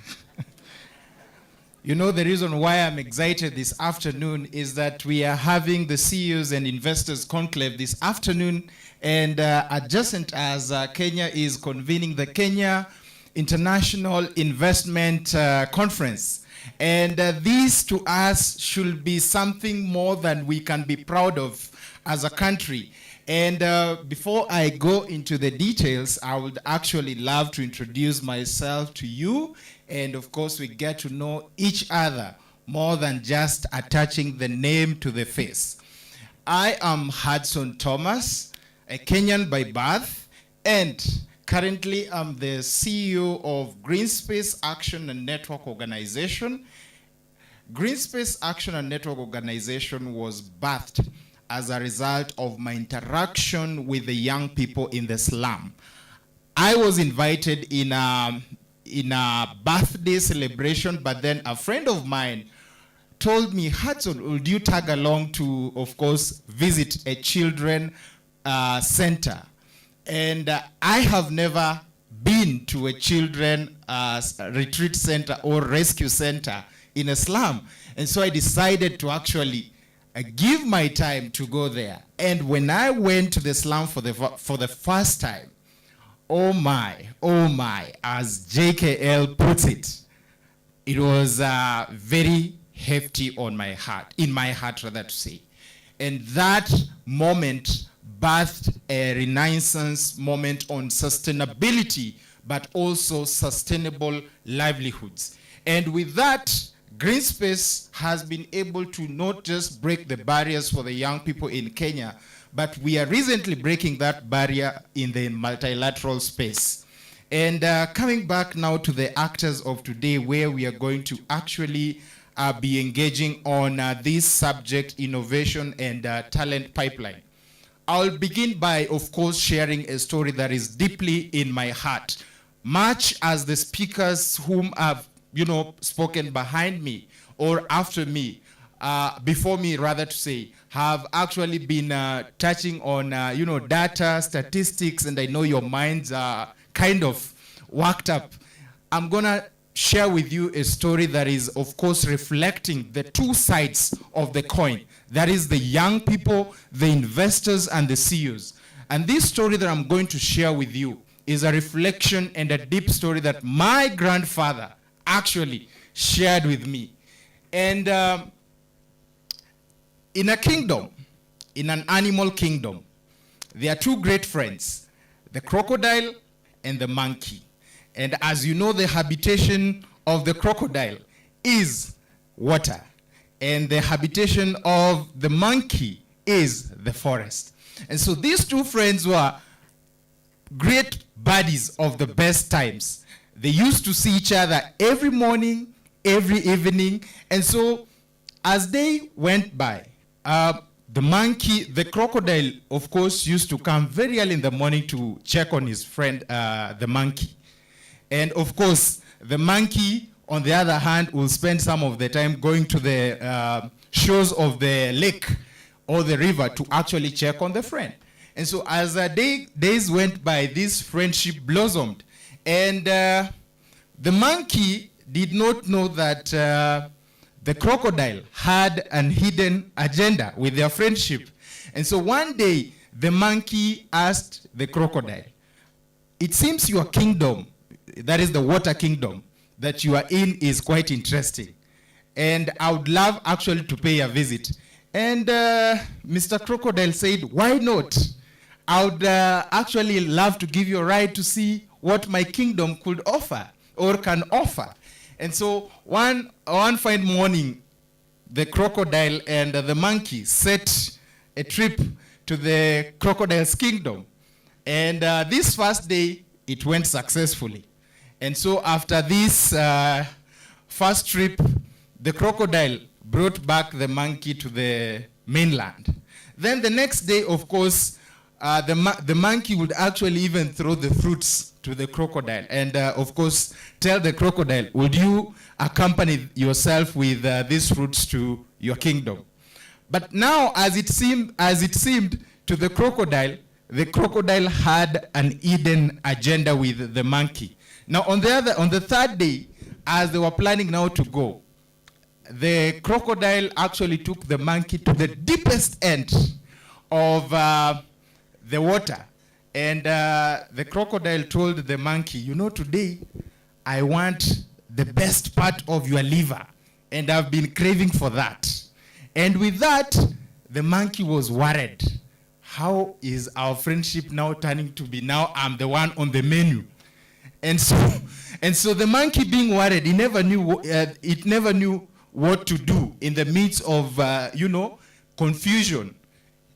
You know, the reason why I'm excited this afternoon is that we are having the CEOs and investors conclave this afternoon, and adjacent as Kenya is convening the Kenya International Investment Conference. And this to us should be something more than we can be proud of as a country. And before I go into the details, I would actually love to introduce myself to you. And of course, we get to know each other more than just attaching the name to the face. I am Hudson Thomas, a Kenyan by birth, and currently I'm the CEO of Greenspace Action and Network Organization. Greenspace Action and Network Organization was birthed as a result of my interaction with the young people in the slum. I was invited in a birthday celebration, but then a friend of mine told me, Hudson, would you tag along to, of course, visit a children center? And I have never been to a children retreat center or rescue center in a slum. And so I decided to actually give my time to go there. And when I went to the slum for the first time, oh my, as JKL puts it, it was very hefty on my heart, in my heart rather to say. And that moment birthed a renaissance moment on sustainability, but also sustainable livelihoods. And with that, Greenspace has been able to not just break the barriers for the young people in Kenya, but we are recently breaking that barrier in the multilateral space. And coming back now to the actors of today, where we are going to actually be engaging on this subject, innovation and talent pipeline. I'll begin by, of course, sharing a story that is deeply in my heart. Much as the speakers whom I've spoken behind me or after me, before me rather to say, have actually been touching on, data, statistics, and I know your minds are kind of worked up. I'm gonna share with you a story that is, of course, reflecting the two sides of the coin. That is the young people, the investors, and the CEOs. And this story that I'm going to share with you is a reflection and a deep story that my grandfather actually shared with me. And in a kingdom, in an animal kingdom, there are two great friends, the crocodile and the monkey. And as you know, the habitation of the crocodile is water, and the habitation of the monkey is the forest. And so these two friends were great buddies of the best times. They used to see each other every morning, every evening. And so as they went by, the crocodile, of course, used to come very early in the morning to check on his friend, the monkey. And of course, the monkey, on the other hand, will spend some of the time going to the shores of the lake or the river to actually check on the friend. And so as days went by, this friendship blossomed. And the monkey did not know that the crocodile had an hidden agenda with their friendship. And so one day, the monkey asked the crocodile, "It seems your kingdom, that is the water kingdom, that you are in is quite interesting. And I would love actually to pay a visit." And Mr. Crocodile said, "Why not? I would actually love to give you a ride to see what my kingdom could offer or can offer." And so one fine morning, the crocodile and the monkey set a trip to the crocodile's kingdom. And this first day, it went successfully. And so after this first trip, the crocodile brought back the monkey to the mainland. Then the next day, of course, the monkey would actually even throw the fruits to the crocodile and, of course, tell the crocodile, "Would you accompany yourself with these fruits to your kingdom?" But now, as it seemed to the crocodile had an hidden agenda with the monkey. Now, on the third day, as they were planning now to go, the crocodile actually took the monkey to the deepest end of the water. And the crocodile told the monkey, "Today I want the best part of your liver, and I've been craving for that." And with that, the monkey was worried. How is our friendship now turning to be now I'm the one on the menu? And so the monkey being worried, it never knew what to do in the midst of, confusion.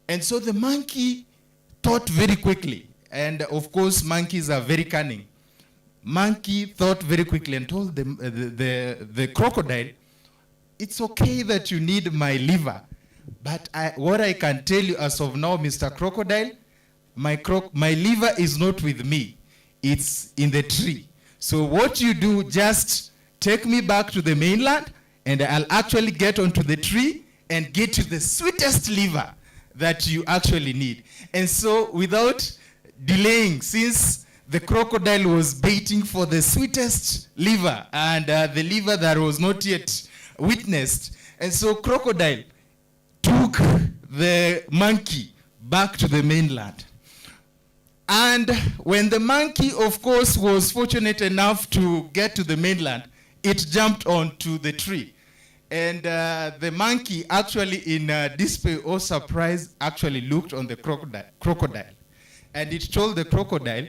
And so the monkey thought very quickly. And of course, monkeys are very cunning. Monkey thought very quickly and told the crocodile, "It's okay that you need my liver, but what I can tell you as of now, Mr. Crocodile, my liver is not with me. It's in the tree. So what you do, just take me back to the mainland, and I'll actually get onto the tree and get you the sweetest liver that you actually need." And so without delaying, since the crocodile was baiting for the sweetest liver and the liver that was not yet witnessed, and so crocodile took the monkey back to the mainland. And when the monkey, of course, was fortunate enough to get to the mainland, it jumped onto the tree. And the monkey actually, in despair or surprise, actually looked on the crocodile. And it told the crocodile,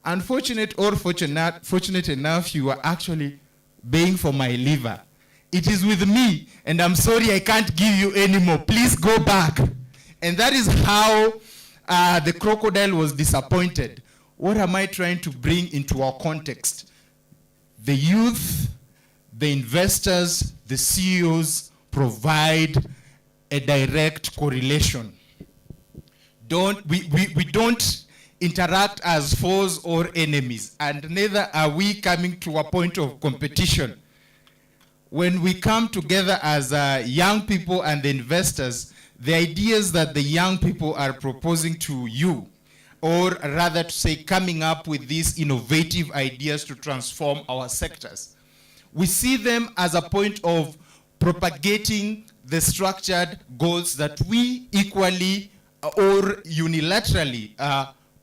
"Unfortunate or fortunate enough, you are actually baying for my liver. It is with me, and I'm sorry I can't give you anymore. Please go back." And that is how the crocodile was disappointed. What am I trying to bring into our context? The youth, the investors, the CEOs provide a direct correlation. We don't interact as foes or enemies, and neither are we coming to a point of competition. When we come together as young people and the investors, the ideas that the young people are proposing to you, or rather to say coming up with these innovative ideas to transform our sectors, we see them as a point of propagating the structured goals that we equally or unilaterally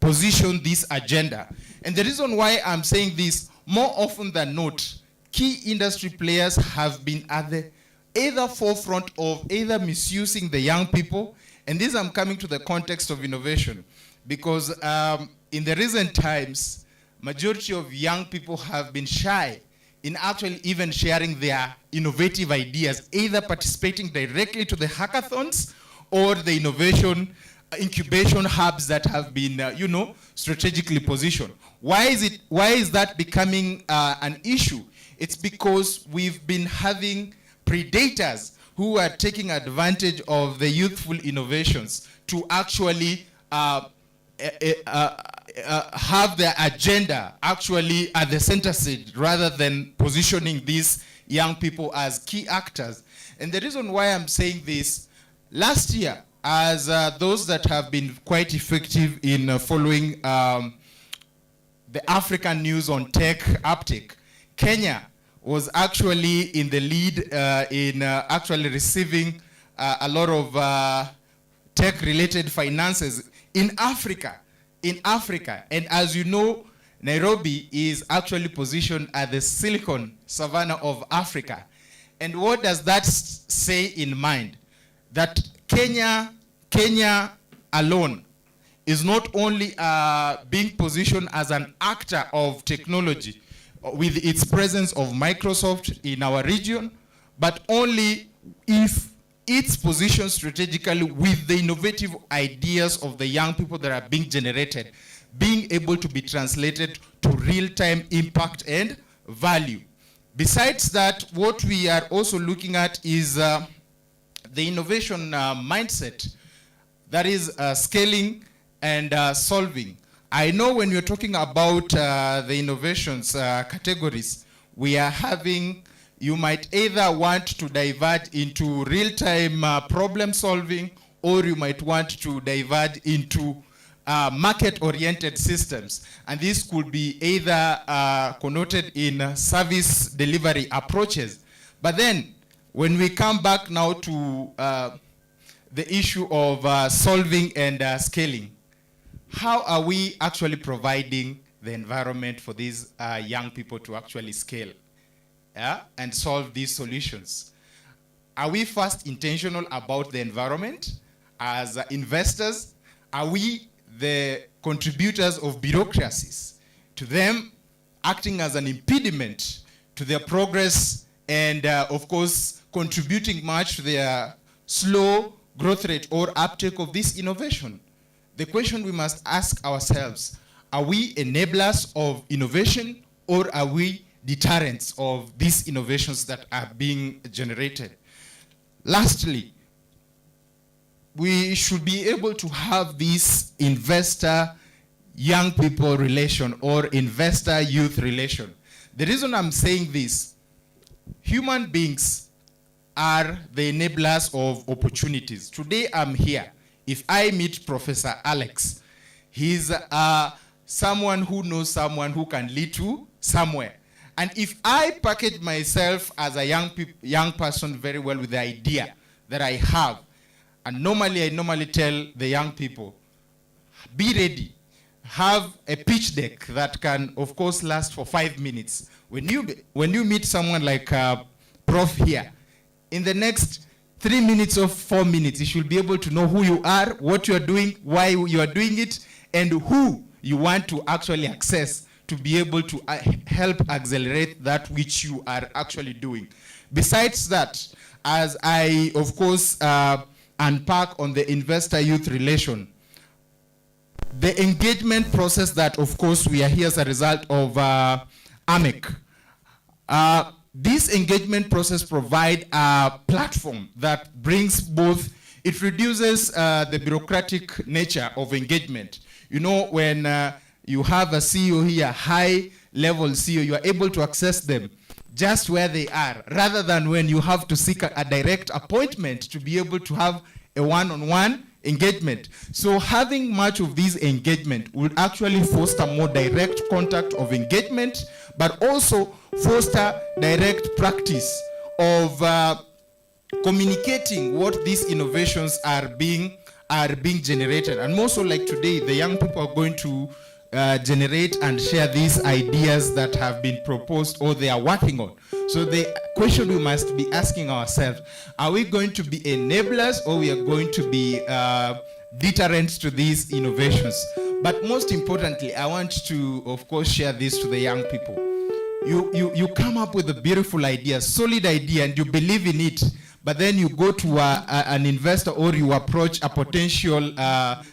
position this agenda. And the reason why I'm saying this, more often than not, key industry players have been at the either forefront of either misusing the young people, and this I'm coming to the context of innovation, because in the recent times, majority of young people have been shy in actually even sharing their innovative ideas, either participating directly to the hackathons or the innovation incubation hubs that have been, strategically positioned. Why is that becoming an issue? It's because we've been having predators who are taking advantage of the youthful innovations to actually have their agenda actually at the center stage, rather than positioning these young people as key actors. And the reason why I'm saying this, last year, as those that have been quite effective in following the African news on tech uptake, Kenya was actually in the lead in actually receiving a lot of tech-related finances in Africa. And as you know, Nairobi is actually positioned at the Silicon Savannah of Africa. And what does that say in mind? That Kenya alone is not only being positioned as an actor of technology with its presence of Microsoft in our region, but only if it's positioned strategically with the innovative ideas of the young people that are being generated, being able to be translated to real-time impact and value. Besides that, what we are also looking at is the innovation mindset, that is scaling and solving. I know when you're talking about the innovations categories, we are having, you might either want to divert into real-time problem solving, or you might want to divert into market-oriented systems. And this could be either connoted in service delivery approaches. But then, when we come back now to the issue of solving and scaling, how are we actually providing the environment for these young people to actually scale and solve these solutions? Are we first intentional about the environment as investors? Are we the contributors of bureaucracies, to them acting as an impediment to their progress and, of course, contributing much to their slow growth rate or uptake of this innovation? The question we must ask ourselves, are we enablers of innovation, or are we deterrents of these innovations that are being generated? Lastly, we should be able to have this investor-young people relation or investor-youth relation. The reason I'm saying this, human beings are the enablers of opportunities. Today I'm here. If I meet Professor Alex, he's someone who knows someone who can lead to somewhere. And if I package myself as a young person very well with the idea that I have, and I normally tell the young people, be ready. Have a pitch deck that can, of course, last for 5 minutes. When you meet someone like Prof here, in the next 3 minutes or 4 minutes, you should be able to know who you are, what you are doing, why you are doing it, and who you want to actually access to be able to help accelerate that which you are actually doing. Besides that, as I, of course, unpack on the investor-youth relation, the engagement process that, of course, we are here as a result of AMEC. This engagement process provides a platform that brings both, it reduces the bureaucratic nature of engagement. You know, when you have a CEO here, high-level CEO, you are able to access them just where they are, rather than when you have to seek a direct appointment to be able to have a one-on-one engagement. So having much of this engagement would actually foster more direct contact of engagement, but also foster direct practice of communicating what these innovations are being generated. And more so, like today, the young people are going to generate and share these ideas that have been proposed or they are working on. So the question we must be asking ourselves, are we going to be enablers or we are going to be deterrents to these innovations? But most importantly, I want to, of course, share this to the young people. You come up with a beautiful idea, solid idea, and you believe in it, but then you go to an investor or you approach a potential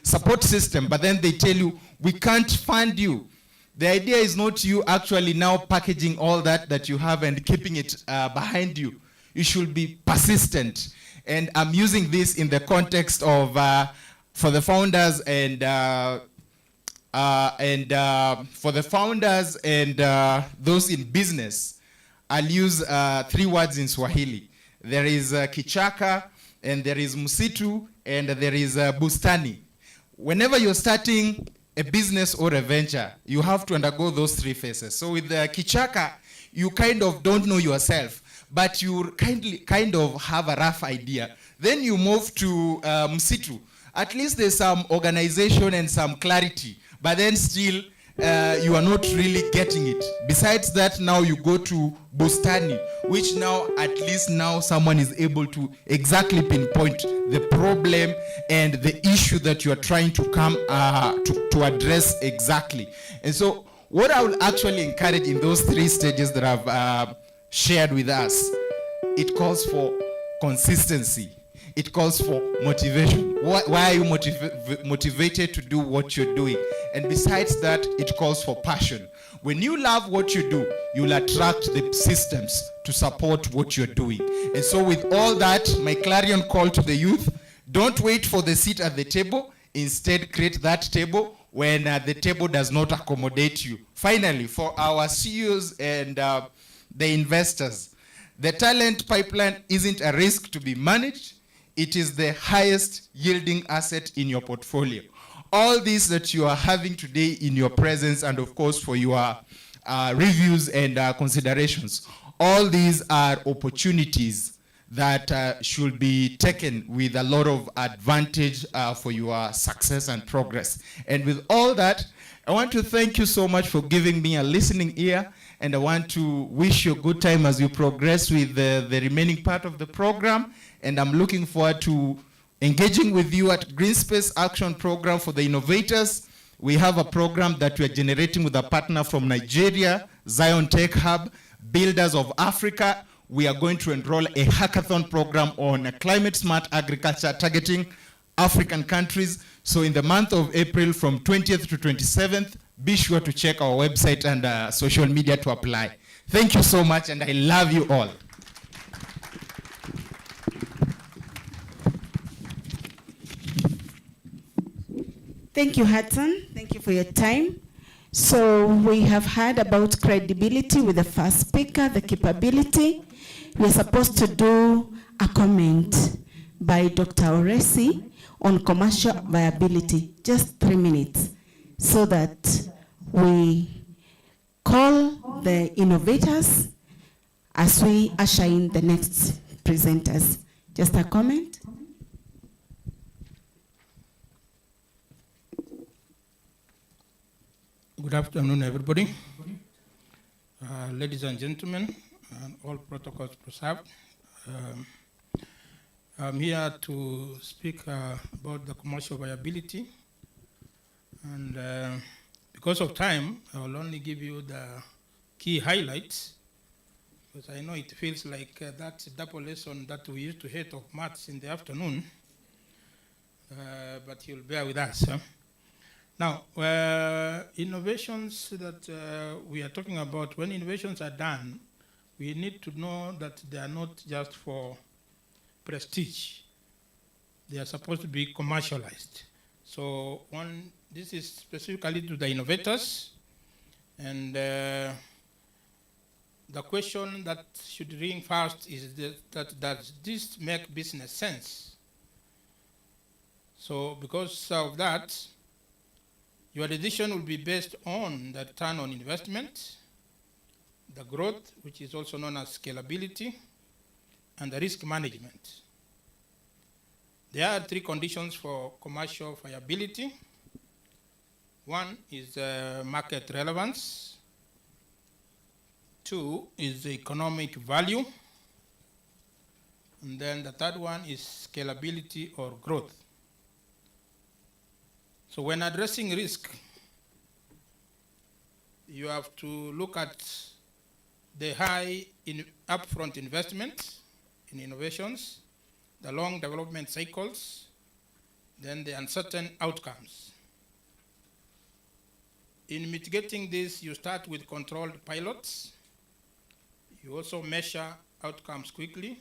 support system, but then they tell you, we can't fund you. The idea is not you actually now packaging all that you have and keeping it behind you. You should be persistent. And I'm using this in the context of, for the founders and those in business, I'll use 3 words in Swahili. There is kichaka, and there is msitu, and there is bustani. Whenever you're starting a business or a venture, you have to undergo those 3 phases. So with the kichaka, you kind of don't know yourself, but you kind of have a rough idea. Then you move to msitu. At least there's some organization and some clarity, but then still you are not really getting it. Besides that, now you go to bustani, which now at least now someone is able to exactly pinpoint the problem and the issue that you are trying to come to address exactly. And so what I will actually encourage in those 3 stages that I've shared with us, it calls for consistency. It calls for motivation. Why are you motivated to do what you're doing? And besides that, it calls for passion. When you love what you do, you'll attract the systems to support what you're doing. And so with all that, my clarion call to the youth, don't wait for the seat at the table. Instead, create that table when the table does not accommodate you. Finally, for our CEOs and the investors, the talent pipeline isn't a risk to be managed. It is the highest yielding asset in your portfolio. All these that you are having today in your presence, and of course for your reviews and considerations, all these are opportunities that should be taken with a lot of advantage for your success and progress. And with all that, I want to thank you so much for giving me a listening ear, and I want to wish you a good time as you progress with the remaining part of the program. And I'm looking forward to engaging with you at Green Space Action Program for the Innovators. We have a program that we are generating with a partner from Nigeria, Zion Tech Hub, Builders of Africa. We are going to enroll a hackathon program on climate smart agriculture targeting African countries. So in the month of April from 20th to 27th, be sure to check our website and social media to apply. Thank you so much, and I love you all. Thank you, Hudson. Thank you for your time. So we have heard about credibility with the first speaker, the capability. We're supposed to do a comment by Dr. Oresi on commercial viability, just 3 minutes, so that we call the innovators as we usher in the next presenters. Just a comment. Good afternoon, everybody. Ladies and gentlemen, all protocols preserved. I'm here to speak about the commercial viability. And because of time, I will only give you the key highlights, because I know it feels like that double lesson that we used to hate of maths in the afternoon, but you'll bear with us. Now, innovations that we are talking about, when innovations are done, we need to know that they are not just for prestige. They are supposed to be commercialized. So this is specifically to the innovators. And the question that should ring first is that does this make business sense? So because of that, your decision will be based on the return on investment, the growth, which is also known as scalability, and the risk management. There are three conditions for commercial viability. One is market relevance. Two is the economic value. And then the third one is scalability or growth. So when addressing risk, you have to look at the high upfront investment in innovations, the long development cycles, then the uncertain outcomes. In mitigating this, you start with controlled pilots. You also measure outcomes quickly.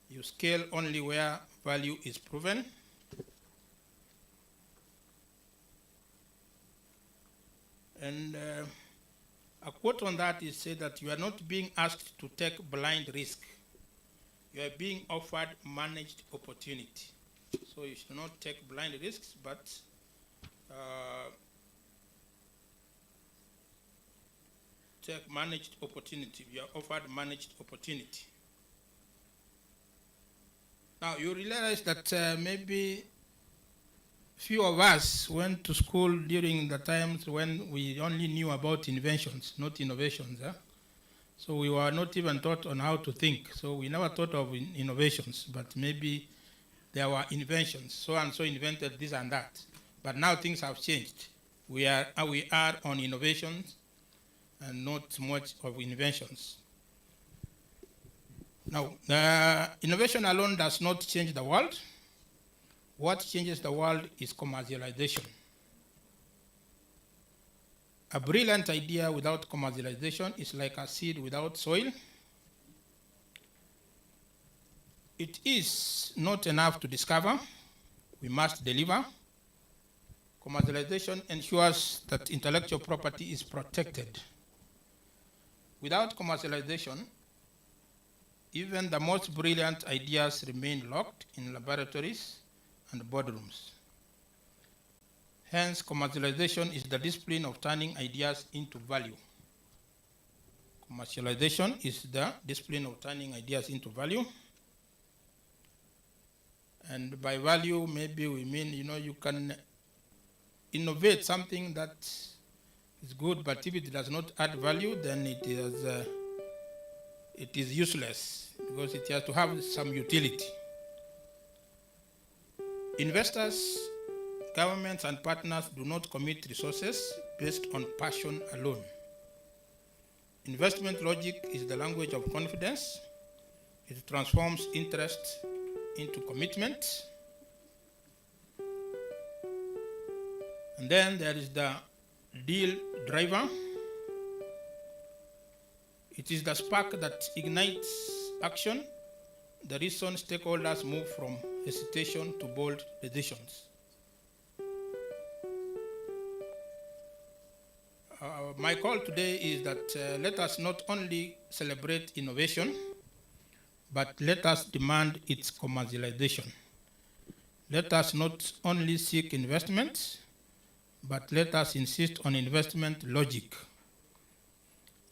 You scale only where value is proven. And a quote on that is said that you are not being asked to take blind risk. You are being offered managed opportunity. So you should not take blind risks, but take managed opportunity. You are offered managed opportunity. Now you realize that maybe few of us went to school during the times when we only knew about inventions, not innovations. So we were not even taught on how to think. So we never thought of innovations, but maybe there were inventions. So and so invented this and that. But now things have changed. We are on innovations and not much of inventions. Now, innovation alone does not change the world. What changes the world is commercialization. A brilliant idea without commercialization is like a seed without soil. It is not enough to discover. We must deliver. Commercialization ensures that intellectual property is protected. Without commercialization, even the most brilliant ideas remain locked in laboratories and boardrooms. Hence, commercialization is the discipline of turning ideas into value. Commercialization is the discipline of turning ideas into value. And by value, maybe we mean, you can innovate something that is good, but if it does not add value, then it is useless because it has to have some utility. Investors, governments, and partners do not commit resources based on passion alone. Investment logic is the language of confidence. It transforms interest into commitment. And then there is the deal driver. It is the spark that ignites action. The reason stakeholders move from hesitation to bold decisions. My call today is that let us not only celebrate innovation, but let us demand its commercialization. Let us not only seek investment, but let us insist on investment logic.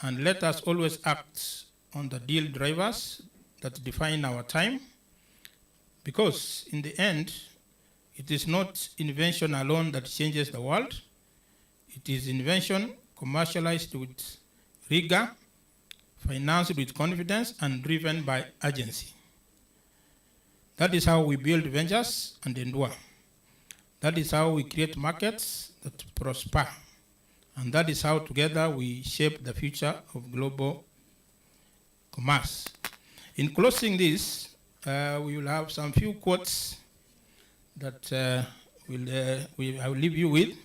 And let us always act on the deal drivers that define our time, because in the end, it is not invention alone that changes the world. It is invention commercialized with rigor, financed with confidence, and driven by urgency. That is how we build ventures and endure. That is how we create markets that prosper. And that is how together we shape the future of global commerce. In closing this, we will have some few quotes that I will leave you with.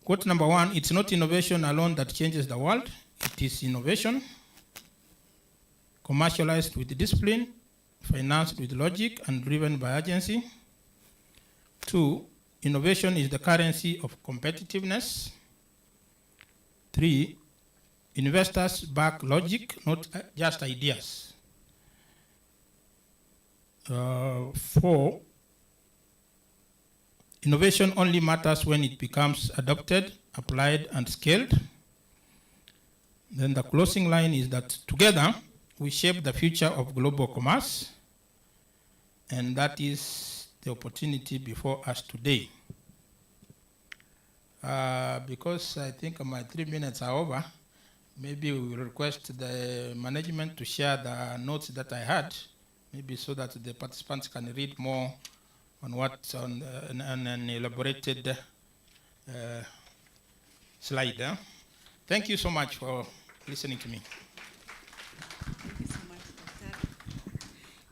Quote number one: it's not innovation alone that changes the world. It is innovation commercialized with discipline, financed with logic, and driven by urgency. 2, innovation is the currency of competitiveness. 3, investors back logic, not just ideas. 4, innovation only matters when it becomes adopted, applied, and scaled. Then the closing line is that together we shape the future of global commerce, and that is the opportunity before us today. Because I think my 3 minutes are over, maybe we will request the management to share the notes that I had, maybe so that the participants can read more on what's on an elaborated slide. Thank you so much for listening to me.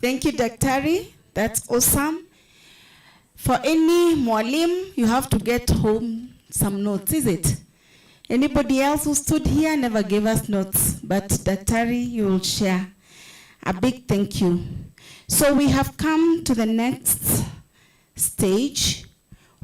Thank you, Daktari. That's awesome. For any Mwalim, you have to get home some notes, is it? Anybody else who stood here never gave us notes, but Daktari, you will share. A big thank you. So we have come to the next stage.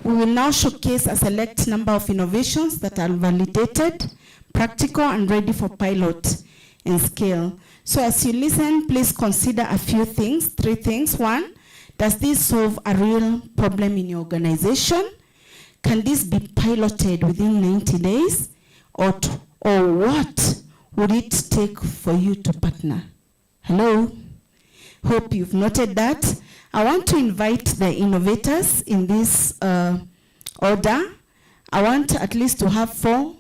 We will now showcase a select number of innovations that are validated, practical, and ready for pilot and scale. So as you listen, please consider a few things, 3 things. 1, does this solve a real problem in your organization? Can this be piloted within 90 days? Or what would it take for you to partner? Hello? Hope you've noted that. I want to invite the innovators in this order. I want at least to have 4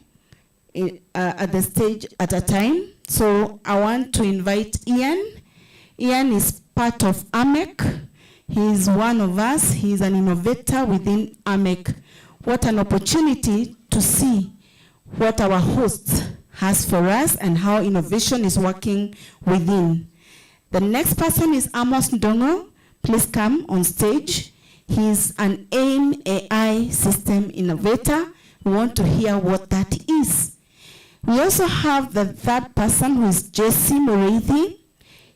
at the stage at a time. So I want to invite Ian. Ian is part of AMEC. He is one of us. He is an innovator within AMEC. What an opportunity to see what our host has for us and how innovation is working within. The next person is Amos Ndongo. Please come on stage. He is an AIM AI system innovator. We want to hear what that is. We also have the third person, who is Jesse Mureithi.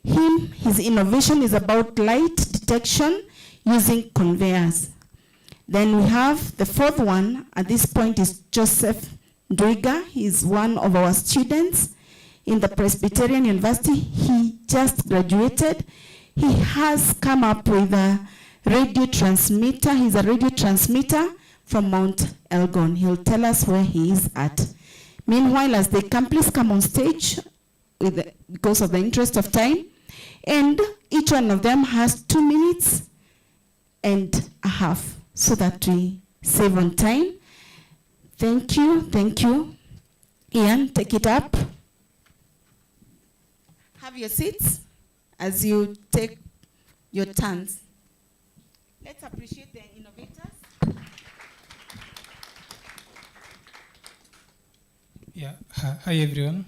His innovation is about light detection using conveyors. Then we have the fourth one, at this point, is Joseph Ndwiga. He is one of our students in the Presbyterian University. He just graduated. He has come up with a radio transmitter. He's a radio transmitter from Mount Elgon. He'll tell us where he is at. Meanwhile, as they come, please come on stage because of the interest of time. And each one of them has 2 minutes and a half so that we save on time. Thank you. Thank you. Ian, take it up. Have your seats as you take your turns. Let's appreciate the innovators. Yeah, hi everyone.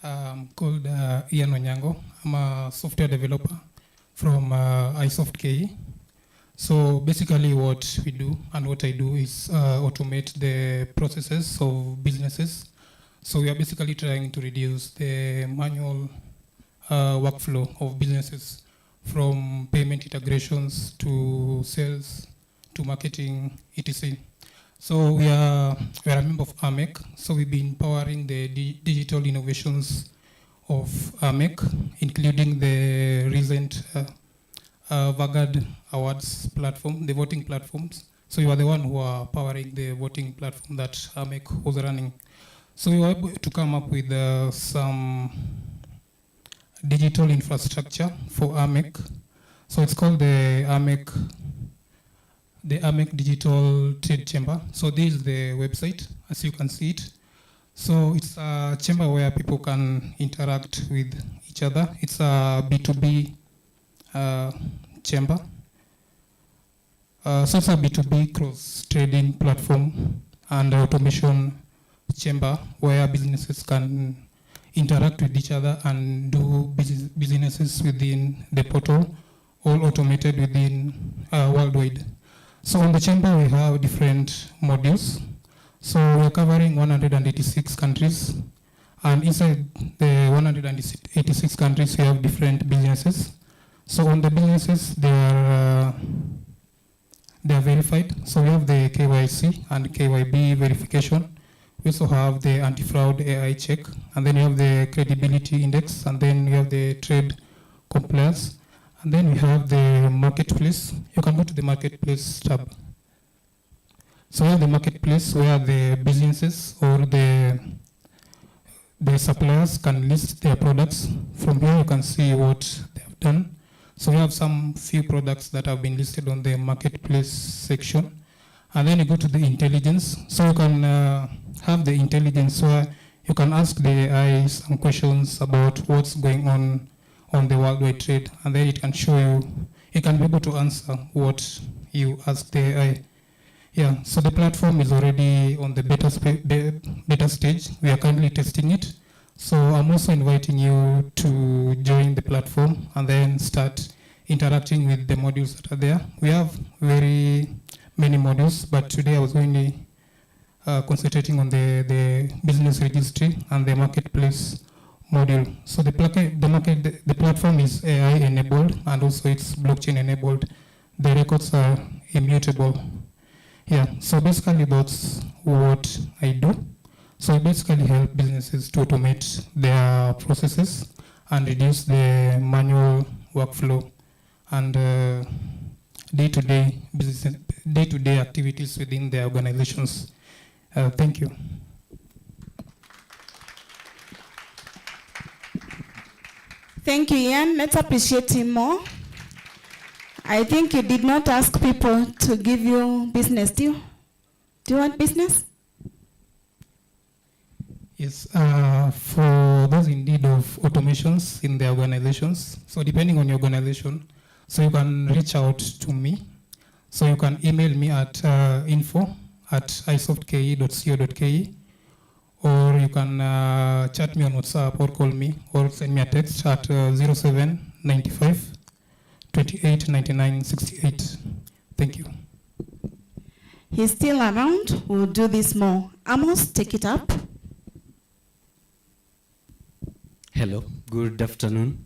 I'm called Ian Onyango. I'm a software developer from iSoft KE. So basically what we do and what I do is automate the processes of businesses. So we are basically trying to reduce the manual workflow of businesses, from payment integrations to sales to marketing, etc. So we are a member of AMEC. So we've been powering the digital innovations of AMEC, including the recent Vanguard Awards platform, the voting platforms. So you are the one who are powering the voting platform that AMEC was running. So we were able to come up with some digital infrastructure for AMEC. So it's called the AMEC Digital Trade Chamber. So this is the website, as you can see it. So it's a chamber where people can interact with each other. It's a B2B chamber. So it's a B2B cross-trading platform and automation chamber where businesses can interact with each other and do businesses within the portal, all automated within worldwide. So in the chamber we have different modules. So we're covering 186 countries, and inside the 186 countries we have different businesses. So on the businesses there they are verified. So we have the KYC and KYB verification. We also have the anti-fraud AI check, and then you have the credibility index, and then you have the trade compliance, and then we have the marketplace. You can go to the marketplace tab. So we have the marketplace where the businesses or the suppliers can list their products. From here you can see what they have done. So we have some few products that have been listed on the marketplace section. And then you go to the intelligence. So you can have the intelligence where you can ask the AI some questions about what's going on the worldwide trade. And then it can show you, it can be able to answer what you ask the AI. Yeah, so the platform is already on the beta stage. We are currently testing it. So I'm also inviting you to join the platform and then start interacting with the modules that are there. We have very many modules, but today I was only concentrating on the business registry and the marketplace module. So the platform is AI enabled and also it's blockchain enabled. The records are immutable. Yeah, so basically that's what I do. So I basically help businesses to automate their processes and reduce the manual workflow and day-to-day activities within their organizations. Thank you. Thank you, Ian. Let's appreciate him more. I think you did not ask people to give you business, do you? Do you want business? Yes, for those in need of automations in their organizations, so depending on your organization, so you can reach out to me. So you can email me at info@isoftke.co.ke, or you can chat me on WhatsApp or call me or send me a text at 0795 28 99 68. Thank you. He's still around. We'll do this more. Amos, take it up. Hello, good afternoon.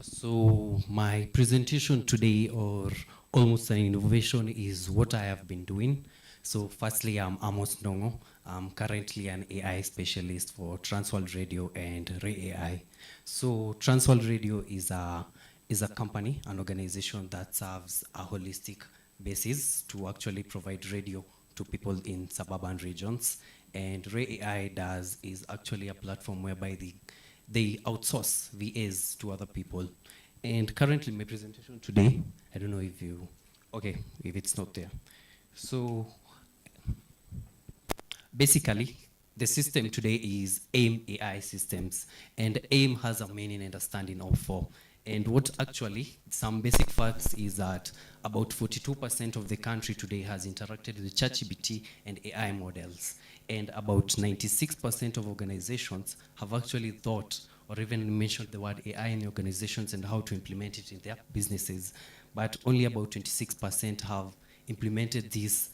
So my presentation today, or almost an innovation, is what I have been doing. So firstly, I'm Amos Ndongo. I'm currently an AI specialist for Transworld Radio and Ray AI. So Transworld Radio is a company, an organization that serves a holistic basis to actually provide radio to people in suburban regions. And Ray AI is actually a platform whereby they outsource VAs to other people. And currently my presentation today, I don't know if it's not there. So basically, the system today is AIM AI systems, and AIM has a meaning and understanding of four. And what actually, some basic facts is that about 42% of the country today has interacted with ChatGPT and AI models. And about 96% of organizations have actually thought or even mentioned the word AI in the organizations and how to implement it in their businesses. But only about 26% have implemented this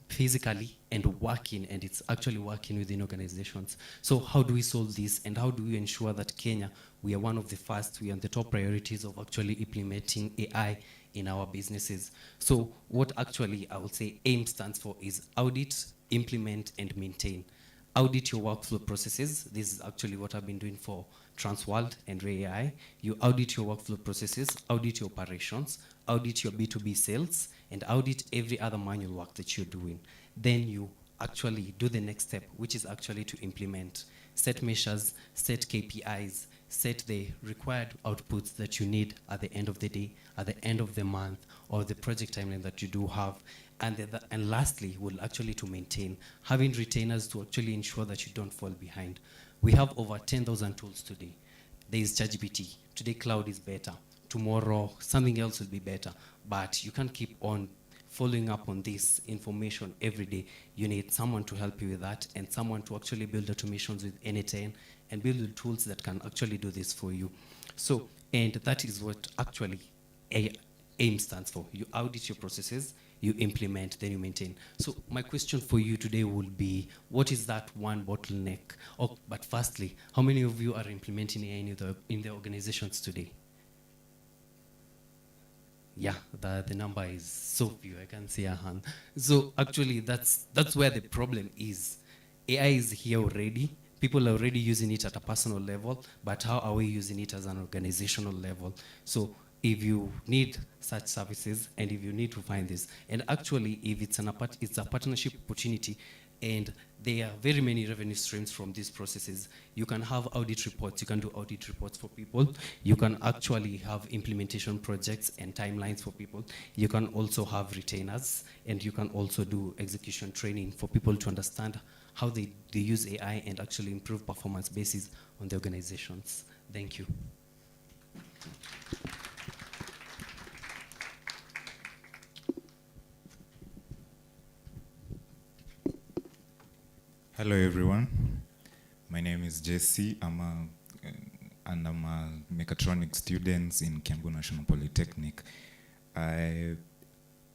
physically and working, and it's actually working within organizations. So how do we solve this, and how do we ensure that Kenya, we are one of the first, we are on the top priorities of actually implementing AI in our businesses? So what actually I would say AIM stands for is audit, implement, and maintain. Audit your workflow processes. This is actually what I've been doing for Transworld and Ray AI. You audit your workflow processes, audit your operations, audit your B2B sales, and audit every other manual work that you're doing. Then you actually do the next step, which is actually to implement. Set measures, set KPIs, set the required outputs that you need at the end of the day, at the end of the month, or the project timeline that you do have. And lastly, will actually to maintain, having retainers to actually ensure that you don't fall behind. We have over 10,000 tools today. There is ChatGPT. Today, cloud is better. Tomorrow, something else will be better. But you can't keep on following up on this information every day. You need someone to help you with that, and someone to actually build automations with N10 and build the tools that can actually do this for you. So, and that is what actually AIM stands for. You audit your processes, you implement, then you maintain. So my question for you today will be, what is that one bottleneck? But firstly, how many of you are implementing AI in the organizations today? yeah, the number is so few. I can see a hand. So actually, that's where the problem is. AI is here already. People are already using it at a personal level, but how are we using it as an organizational level? So if you need such services and if you need to find this, and actually if it's a partnership opportunity, and there are very many revenue streams from these processes. You can have audit reports, you can do audit reports for people. You can actually have implementation projects and timelines for people. You can also have retainers, and you can also do execution training for people to understand how they use AI and actually improve performance basis on the organizations. Thank you. Hello everyone, my name is Jesse. I'm a mechatronics student in Kiambu National Polytechnic. I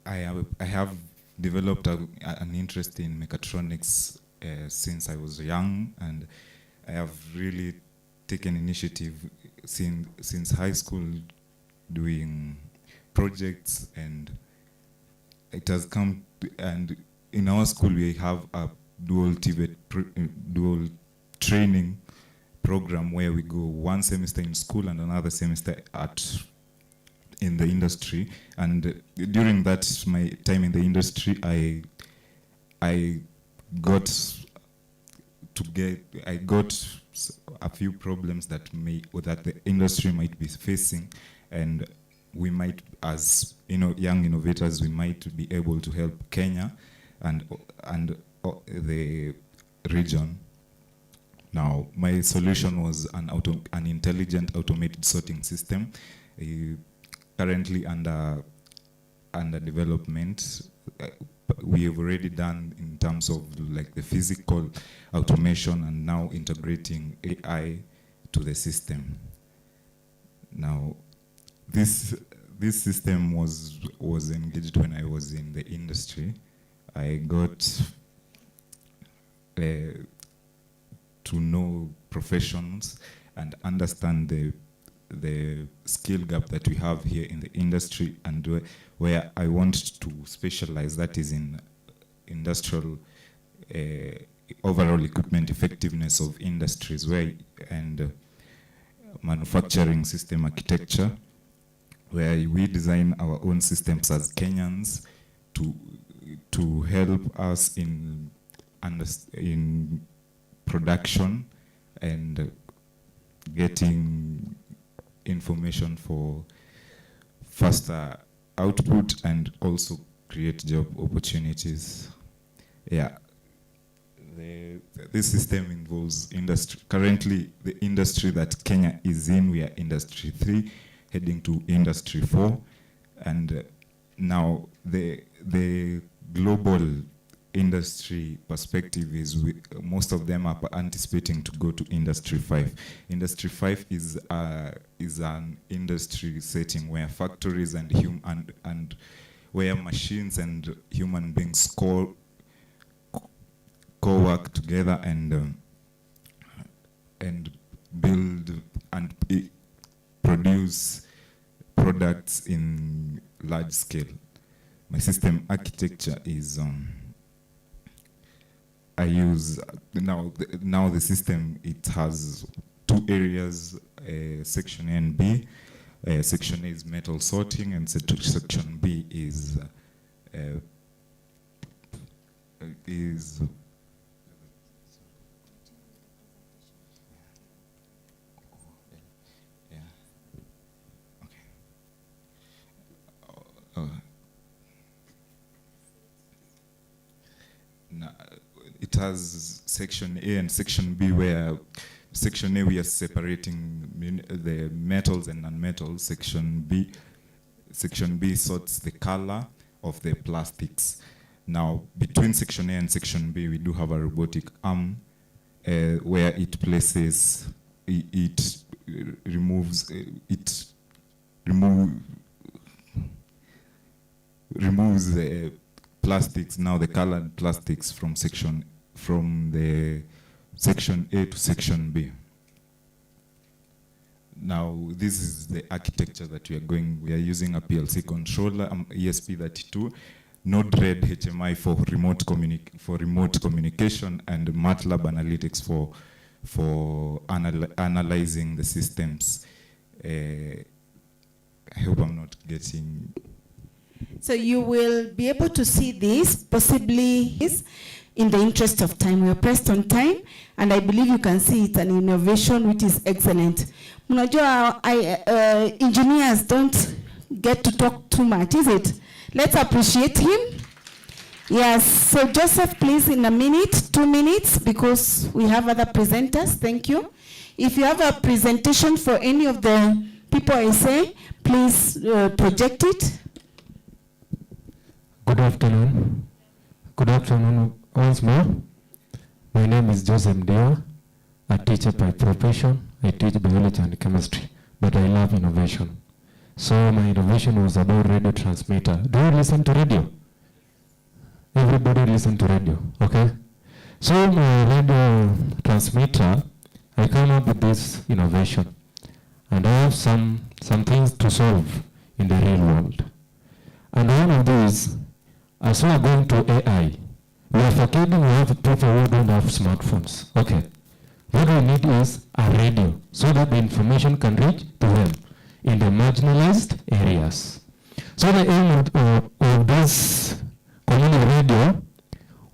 have developed an interest in mechatronics since I was young, and I have really taken initiative since high school doing projects, and it has come and in our school we have a dual training program where we go one semester in school and another semester in the industry. And during that my time in the industry, I got a few problems that the industry might be facing, and we might, as young innovators, we might be able to help Kenya and the region. Now, my solution was an intelligent automated sorting system, currently under development. We have already done in terms of like the physical automation, and now integrating AI to the system. Now, this system was engaged when I was in the industry. I got to know professions and understand the skill gap that we have here in the industry, and where I want to specialize, that is in industrial overall equipment effectiveness of industries, and manufacturing system architecture, where we design our own systems as Kenyans to help us in production and getting information for faster output, and also create job opportunities. Yeah, this system involves industry. Currently, the industry that Kenya is in, we are industry 3, heading to industry 4, and now the global industry perspective is most of them are anticipating to go to industry 5. Industry 5 is an industry setting where factories and where machines and human beings co-work together and build and produce products in large scale. My system architecture is I use now the system, it has 2 areas, section A and B. Section A is metal sorting, and section B is it has section A and section B, where section A we are separating the metals and non-metals. Section B sorts the color of the plastics. Now, between section A and section B, we do have a robotic arm where it places, removes the plastics, now the colored plastics from the section A to section B. Now, this is the architecture that we are using a PLC controller, ESP32, Node-RED HMI for remote communication, and MATLAB analytics for analyzing the systems. I hope I'm not getting... So you will be able to see this, possibly in the interest of time. We are pressed on time, and I believe you can see it's an innovation which is excellent. Engineers don't get to talk too much, is it? Let's appreciate him. Yes, so Joseph, please, in a minute, 2 minutes, because we have other presenters. Thank you. If you have a presentation for any of the people I say, please project it. Good afternoon. Good afternoon once more. My name is Joseph Ndio, a teacher by profession. I teach biology and chemistry, but I love innovation. So my innovation was about radio transmitter. Do you listen to radio? Everybody listen to radio, okay? So my radio transmitter, I came up with this innovation. And I have some things to solve in the real world. And one of these, as we are going to AI, we are forgetting we have people who don't have smartphones. Okay. What we need is a radio so that the information can reach to them in the marginalized areas. So the aim of this community radio,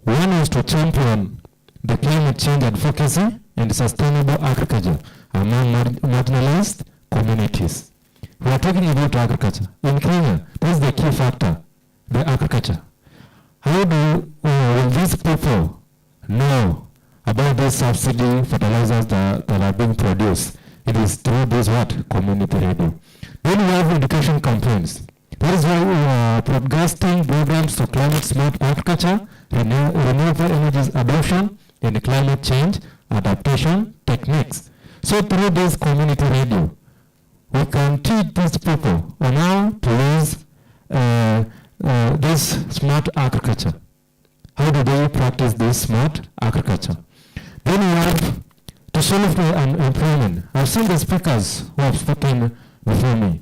one is to champion the climate change advocacy and sustainable agriculture among marginalized communities. We are talking about agriculture. In Kenya, that's the key factor, the agriculture. How will these people know about the subsidy fertilizers that are being produced? It is through this community radio. Then we have education campaigns. That is why we are broadcasting programs to climate smart agriculture, renewable energies adoption, and climate change adaptation techniques. So through this community radio, we can teach these people on how to use this smart agriculture. How do they practice this smart agriculture? Then we have to solve the unemployment. I've seen the speakers who have spoken before me.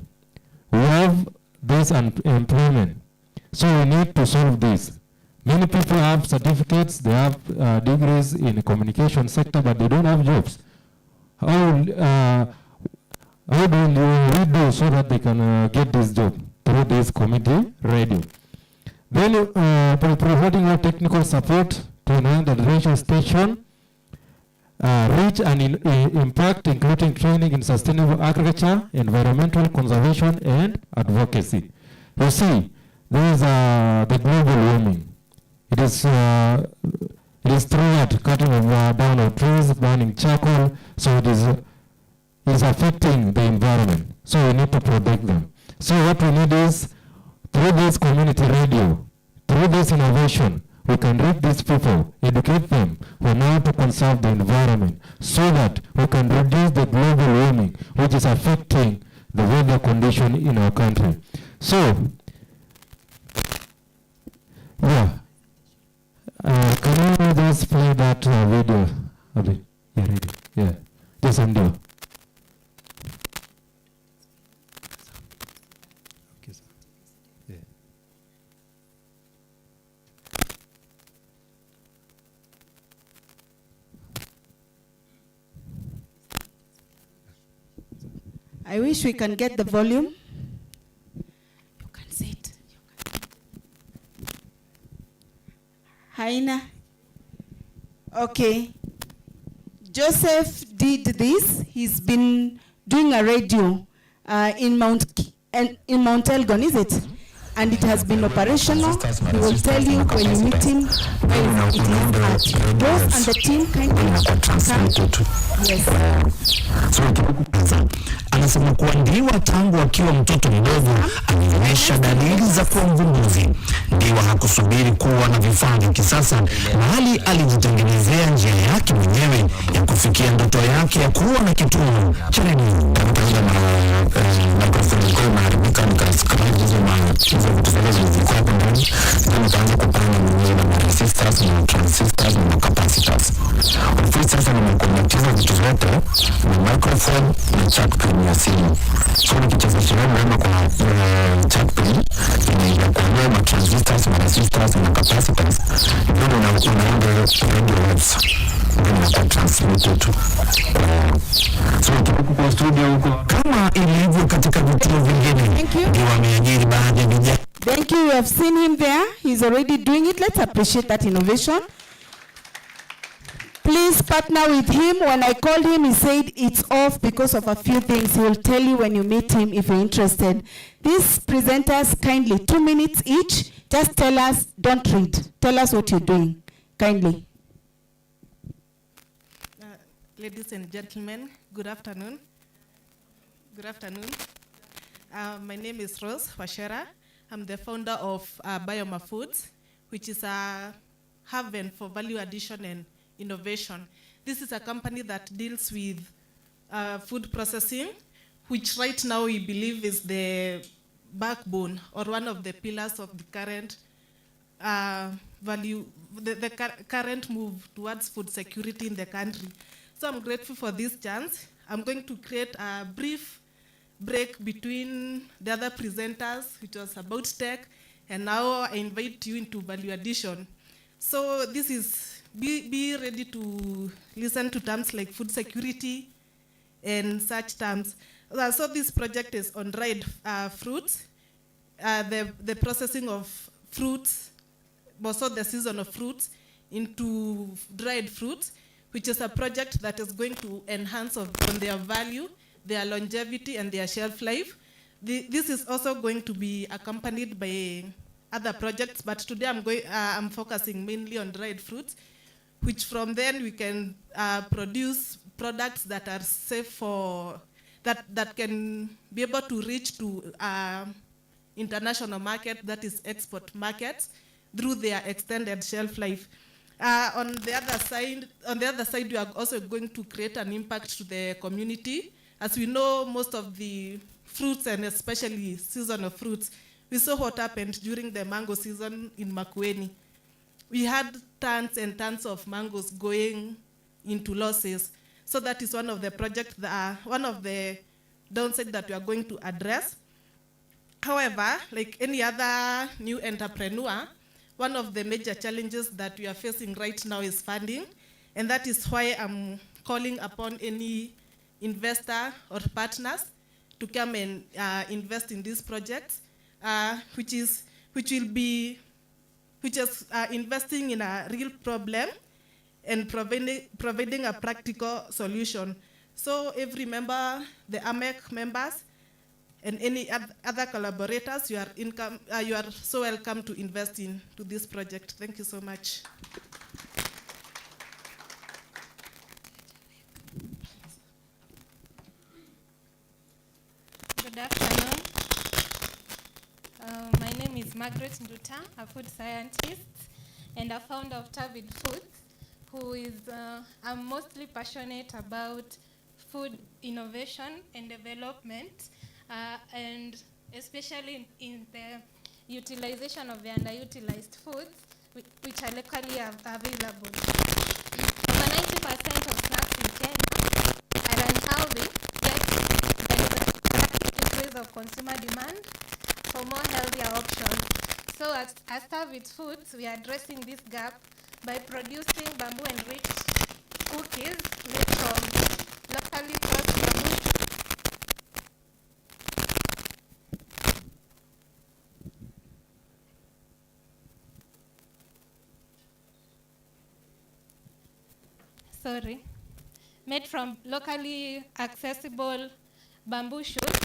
We have this unemployment. So we need to solve this. Many people have certificates, they have degrees in the communication sector, but they don't have jobs. How do we do so that they can get this job? Through this community radio. Then providing a technical support to enhance the radio station, reach and impact, including training in sustainable agriculture, environmental conservation, and advocacy. You see, there is the global warming. It is through cutting down of trees, burning charcoal, so it is affecting the environment. So we need to protect them. So what we need is, through this community radio, through this innovation, we can reach these people, educate them on how to conserve the environment so that we can reduce the global warming, which is affecting the weather condition in our country. So, yeah. Can you just play that video? Yeah, ready. Yeah. Just undo. Okay, sir. Yeah. I wish we can get the volume. You can see it. Haina. Okay. Joseph did this. He's been doing a radio in Mount Elgon, is it? And it has been operational. He will tell you when you meet him where it is at. Both and the team kindly Yes. Anasema kuwa Ndiwa tangu akiwa mtoto mdogo alionyesha dalili za kuwa mvumbuzi. Ndiwa hakusubiri kuwa na vifaa vya kisasa, bali alijitengenezea njia yake mwenyewe ya kufikia ndoto yake ya kuwa na kituo cha redio. Sasa nimekuwa vitu zote na microphone na chatpin ya simu. So nikichezesha mrembo kwa chatpin inakuwa ma transistors, ma resistors na capacitors, ndio unaunda radio waves na transmitter tu. So tuko kwa studio huko kama ilivyo katika vituo vingine, ndio wameajiri baadhi ya vijana. Thank you. You have seen him there. He's already doing it. Let's appreciate that innovation. Please partner with him. When I called him, he said it's off because of a few things. He will tell you when you meet him if you're interested. These presenters, kindly, 2 minutes each. Just tell us, don't read. Tell us what you're doing, kindly. Ladies and gentlemen, good afternoon. Good afternoon. My name is Rose Washera. I'm the founder of Bioma Foods, which is a haven for value addition and innovation. This is a company that deals with food processing, which right now we believe is the backbone or one of the pillars of the current current move towards food security in the country. So I'm grateful for this chance. I'm going to create a brief break between the other presenters, which was about tech, and now I invite you into value addition. So this is, be ready to listen to terms like food security and such terms. So this project is on dried fruits, the processing of fruits, also the season of fruits into dried fruits, which is a project that is going to enhance on their value, their longevity, and their shelf life. This is also going to be accompanied by other projects, but today I'm focusing mainly on dried fruits, which from then we can produce products that are safe for, that can be able to reach to international market, that is export markets, through their extended shelf life. On the other side, we are also going to create an impact to the community. As we know, most of the fruits, and especially seasonal fruits, we saw what happened during the mango season in Makueni. We had tons and tons of mangoes going into losses. So that is one of the projects, one of the downsides that we are going to address. However, like any other new entrepreneur, one of the major challenges that we are facing right now is funding. And that is why I'm calling upon any investor or partners to come and invest in these projects, which is investing in a real problem and providing a practical solution. So every member, the AMEC members, and any other collaborators, you are so welcome to invest into this project. Thank you so much. Good afternoon. My name is Margaret Nduta, a food scientist and a founder of Tavid Foods, who is, I'm mostly passionate about food innovation and development, and especially in the utilization of the underutilized foods, which are locally available. Over 90% of snacks in Kenya are unhealthy, yet there is a drastic increase of consumer demand for more healthier options. So at Tavid Foods, we are addressing this gap by producing bamboo-enriched cookies made from locally sourced bamboo. Made from locally accessible bamboo shoots,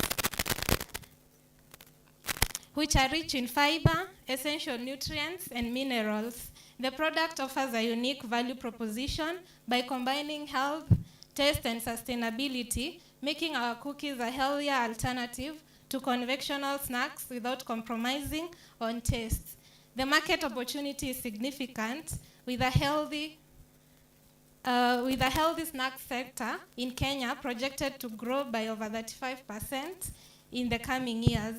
which are rich in fiber, essential nutrients, and minerals. The product offers a unique value proposition by combining health, taste, and sustainability, making our cookies a healthier alternative to conventional snacks without compromising on taste. The market opportunity is significant with a healthy snack sector in Kenya projected to grow by over 35% in the coming years.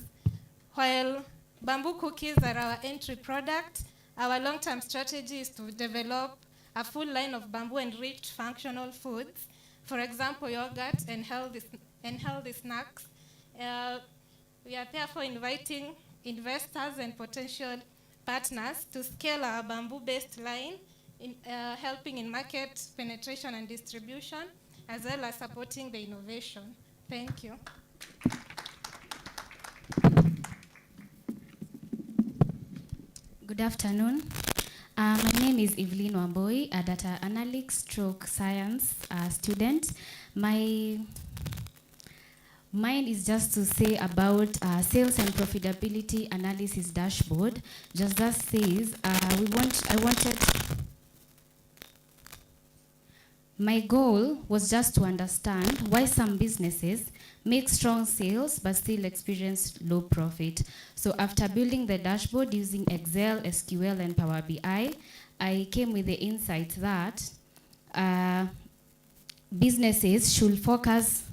While bamboo cookies are our entry product, our long-term strategy is to develop a full line of bamboo-enriched functional foods For example, yogurt and healthy snacks. We are therefore inviting investors and potential partners to scale our bamboo-based line, helping in market penetration and distribution, as well as supporting the innovation. Thank you. Good afternoon. My name is Evelyn Wamboi, a data analyst stroke science student. Mine is just to say about sales and profitability analysis dashboard. Just that says, my goal was just to understand why some businesses make strong sales but still experience low profit. So after building the dashboard using Excel, SQL, and Power BI, I came with the insight that businesses should focus.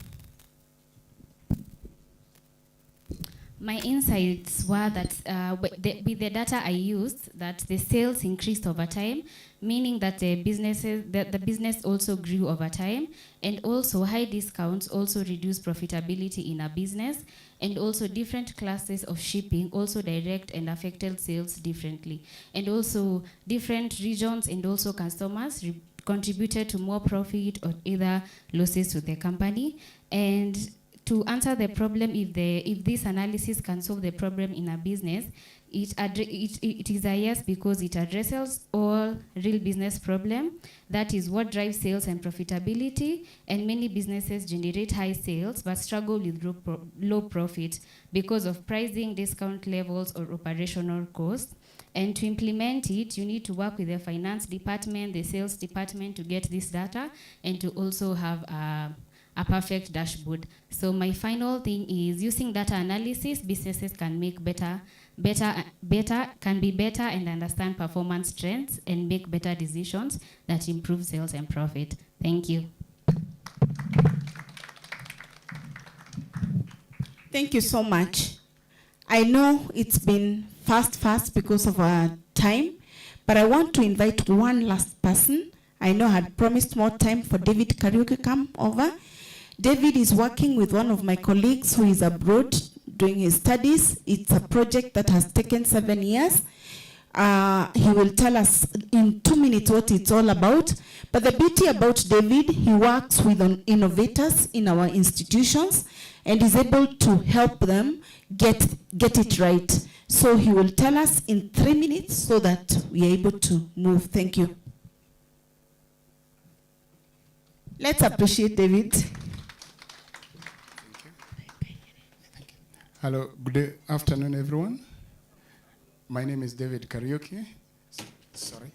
My insights were that with the data I used, that the sales increased over time, meaning that the business also grew over time, and also high discounts also reduce profitability in a business, and also different classes of shipping also direct and affected sales differently, and also different regions and also customers contributed to more profit or either losses to the company. And to answer the problem, if this analysis can solve the problem in a business, it is a yes, because it addresses all real business problem. That is what drives sales and profitability, and many businesses generate high sales but struggle with low profit because of pricing, discount levels, or operational costs. And to implement it, you need to work with the finance department, the sales department to get this data, and to also have a perfect dashboard. So my final thing is, using data analysis, businesses can make better and understand performance trends and make better decisions that improve sales and profit. Thank you. Thank you so much. I know it's been fast because of our time, but I want to invite one last person. I know I had promised more time for David Kariuki come over. David is working with one of my colleagues who is abroad doing his studies. It's a project that has taken 7 years. He will tell us in 2 minutes what it's all about. But the beauty about David, he works with innovators in our institutions and is able to help them get it right. So he will tell us in 3 minutes so that we are able to move. Thank you. Let's appreciate David. Hello, good afternoon, everyone. My name is David Kariuki. Sorry.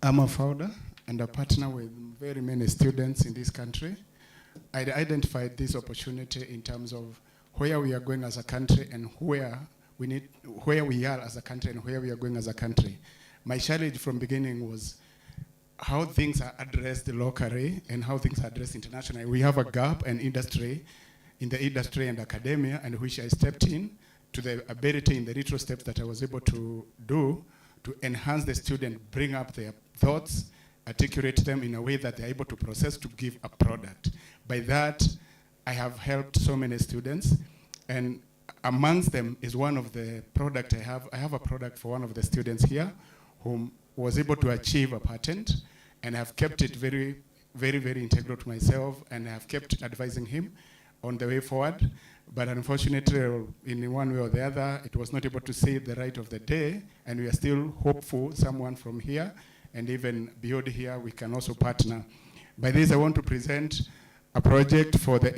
I'm a founder and a partner with very many students in this country. I identified this opportunity in terms of where we are going as a country and where we are as a country and where we are going as a country. My challenge from beginning was how things are addressed locally and how things are addressed internationally. We have a gap in the industry and academia, and which I stepped in to the ability in the retro steps that I was able to do to enhance the student, bring up their thoughts, articulate them in a way that they're able to process to give a product. By that, I have helped so many students, and amongst them is one of the product I have. I have a product for one of the students here whom was able to achieve a patent, and I've kept it very, very, very integral to myself, and I have kept advising him on the way forward. But unfortunately, in one way or the other, it was not able to see the light of the day, and we are still hopeful someone from here and even beyond here we can also partner. By this, I want to present a project for the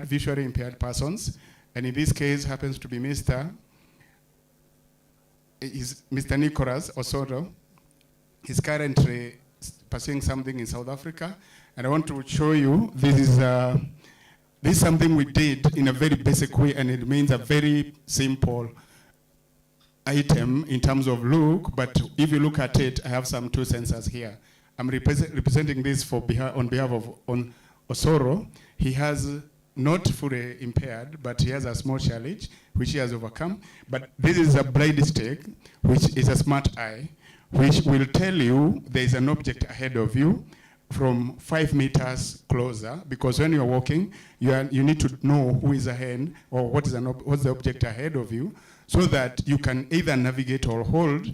visually impaired persons, and in this case happens to be Mr. Nicholas Osoro. He's currently pursuing something in South Africa, and I want to show you this is something we did in a very basic way, and it means a very simple item in terms of look, but if you look at it, I have some 2 sensors here. I'm representing this on behalf of Osoro. He has not fully impaired, but he has a small challenge, which he has overcome. But this is a blind stick, which is a smart eye, which will tell you there is an object ahead of you. from 5 meters closer, because when you're walking, you need to know who is ahead or what's the object ahead of you, so that you can either navigate or hold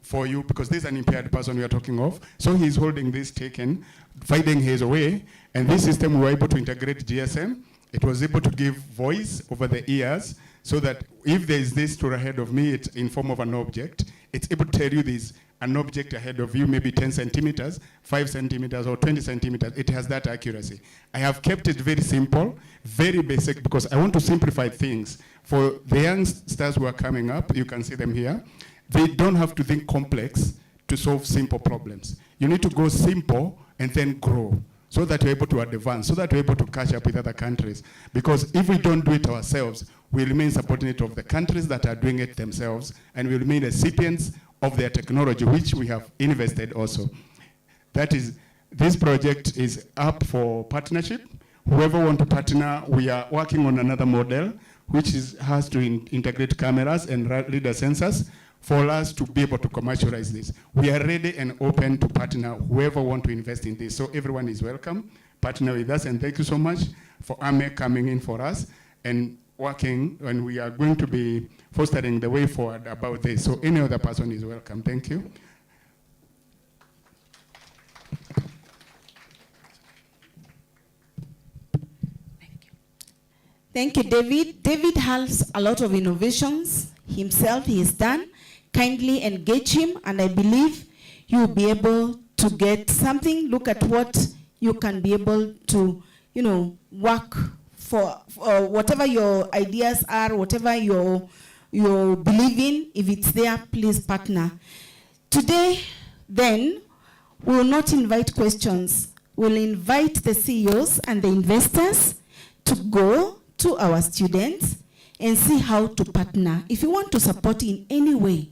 for you, because there's an impaired person we are talking of. So he's holding this taken, finding his way, and this system we were able to integrate GSM. It was able to give voice over the ears, so that if there is this tool ahead of me, it's in form of an object, it's able to tell you there's an object ahead of you, maybe 10 centimeters, 5 centimeters, or 20 centimeters. It has that accuracy. I have kept it very simple, very basic, because I want to simplify things. For the youngsters who are coming up, you can see them here, they don't have to think complex to solve simple problems. You need to go simple and then grow, so that you're able to advance, so that you're able to catch up with other countries. Because if we don't do it ourselves, we remain subordinate of the countries that are doing it themselves, and we remain recipients of their technology, which we have invested also. That is, this project is up for partnership. Whoever want to partner, we are working on another model, which has to integrate cameras and reader sensors for us to be able to commercialize this. We are ready and open to partner whoever want to invest in this. So everyone is welcome, partner with us, and thank you so much for AME coming in for us and working, and we are going to be fostering the way forward about this. So any other person is welcome. Thank you. Thank you, David. David has a lot of innovations himself. He has done. Kindly engage him, and I believe you will be able to get something. Look at what you can be able to, work for whatever your ideas are, whatever you believe in. If it's there, please partner. Today, then, we will not invite questions. We'll invite the CEOs and the investors to go to our students and see how to partner. If you want to support in any way,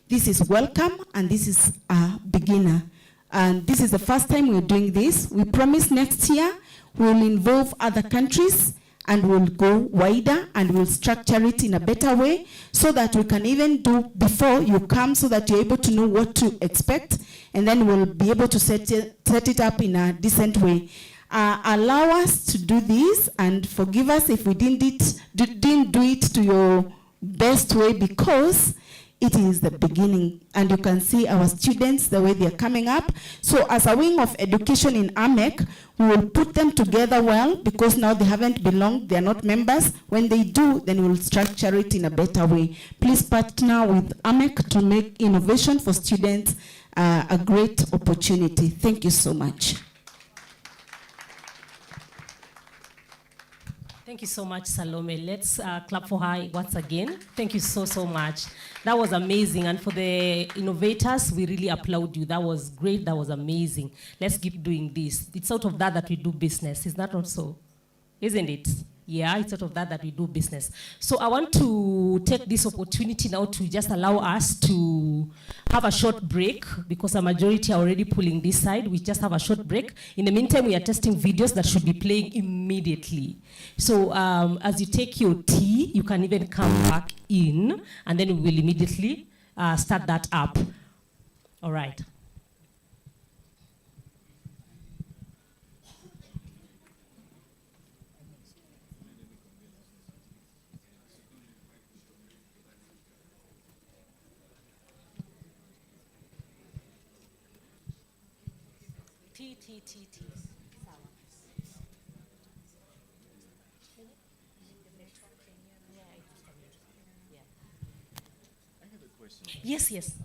this is welcome, and this is a beginner. And this is the first time we're doing this. We promise next year we'll involve other countries, and we'll go wider, and we'll structure it in a better way, so that we can even do before you come, so that you're able to know what to expect, and then we'll be able to set it up in a decent way. Allow us to do this, and forgive us if we didn't do it to your best way, because it is the beginning, and you can see our students, the way they're coming up. So as a wing of education in AMEC, we will put them together well, because now they haven't belonged, they're not members. When they do, then we'll structure it in a better way. Please partner with AMEC to make innovation for students a great opportunity. Thank you so much. Thank you so much, Salome. Let's clap for her once again. Thank you so, so much. That was amazing. And for the innovators, we really applaud you. That was great. That was amazing. Let's keep doing this. It's out of that we do business. Is that not so? Isn't it? Yeah, it's out of that we do business. So I want to take this opportunity now to just allow us to have a short break, because a majority are already pulling this side. We just have a short break. In the meantime, we are testing videos that should be playing immediately. So as you take your tea, you can even come back in, and then we will immediately start that up. All right. T. Yes.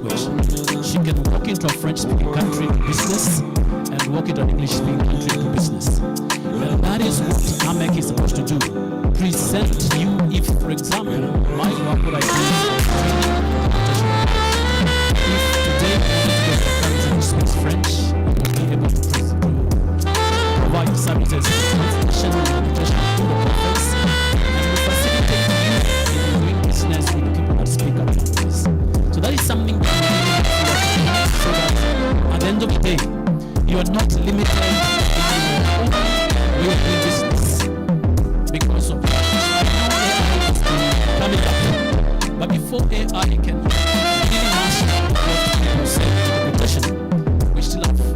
language. She can walk into a French-speaking country to business and walk into an English-speaking country to business. Well, that is what AMEC is supposed to do. Present you, if, for example, my work, what I do is training and presentation. If today I want to go to a country which speaks French, be able to provide services for translation and interpretation to the conference, and we facilitate you in doing business with people that speak other languages. So that is something that we really need to so that at the end of the day, you are not limited in your own way of doing business because of that. AI has been coming up, but before AI can really master what people say in interpretation, we still have. As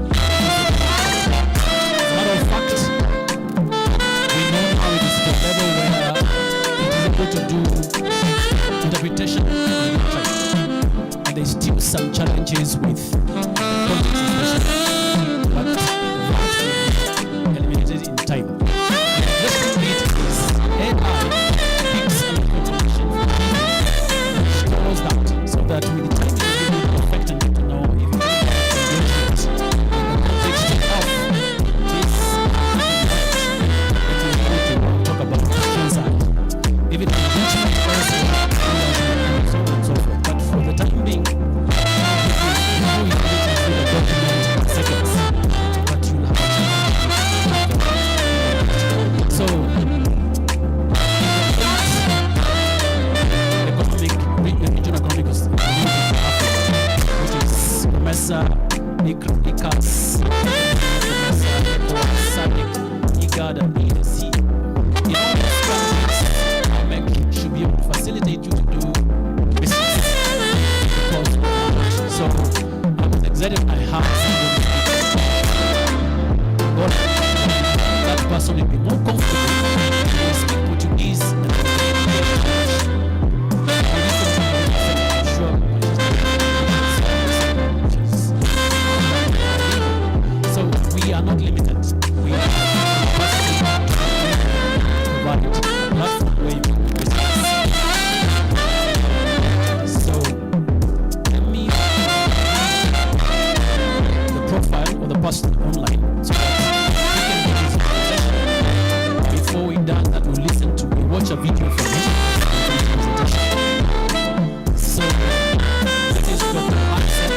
a matter of fact, we know now it is the level where it is able to do interpretation in real time. And there's still some challenges with context especially, but that will be eliminated in time. The interesting bit is AI picks up information from people and stores that, so that with the time it will be perfect and get to know if you can engagement in the context of this that we want to talk about the skill side. If it engagement also, and so on and so forth. But for the time being, you will be able to fill a document in seconds, but you'll have to. So, regional economic which is MESA, ICAS, IGAD, and ESC. In all these countries, AMEC should be able to facilitate you to do business. Because, so, I was excited I had somebody that person will be more comfortable to speak Portuguese and so we are not limited. We are capacity to provide a platform where you can do business. So let me the profile of the person online so that we can get his presentation. Before we done that, we'll listen to, we'll watch a video from him. So this is Dr. Hansen.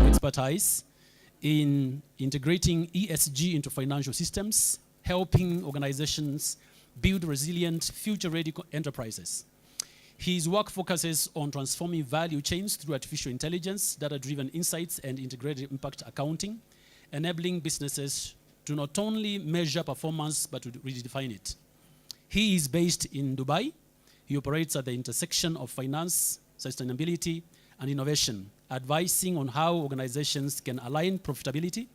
Expertise in integrating ESG into financial systems, helping organizations build resilient, future-ready enterprises. His work focuses on transforming value chains through artificial intelligence, data-driven insights, and integrated impact accounting, enabling businesses to not only measure performance, but to redefine it. He is based in Dubai. He operates at the intersection of finance, sustainability, and innovation, advising on how organizations can align profitability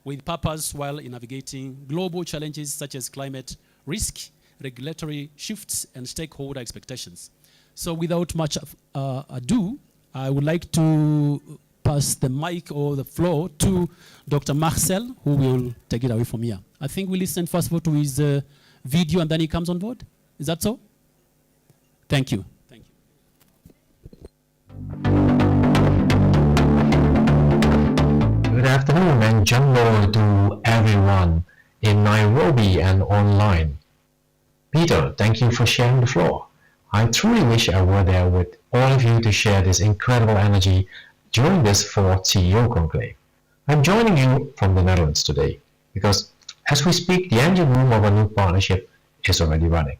with purpose while navigating global challenges such as climate risk, regulatory shifts, and stakeholder expectations. So without much ado, I would like to pass the mic or the floor to Dr. Marcel, who will take it away from here. I think we listen first of all to his video and then he comes on board. Is that so? Thank you. Thank you. Good afternoon and jumbo to everyone in Nairobi and online. Peter, thank you for sharing the floor. I truly wish I were there with all of you to share this incredible energy during this fourth CEO Conclave. I'm joining you from the Netherlands today because as we speak, the engine room of a new partnership is already running.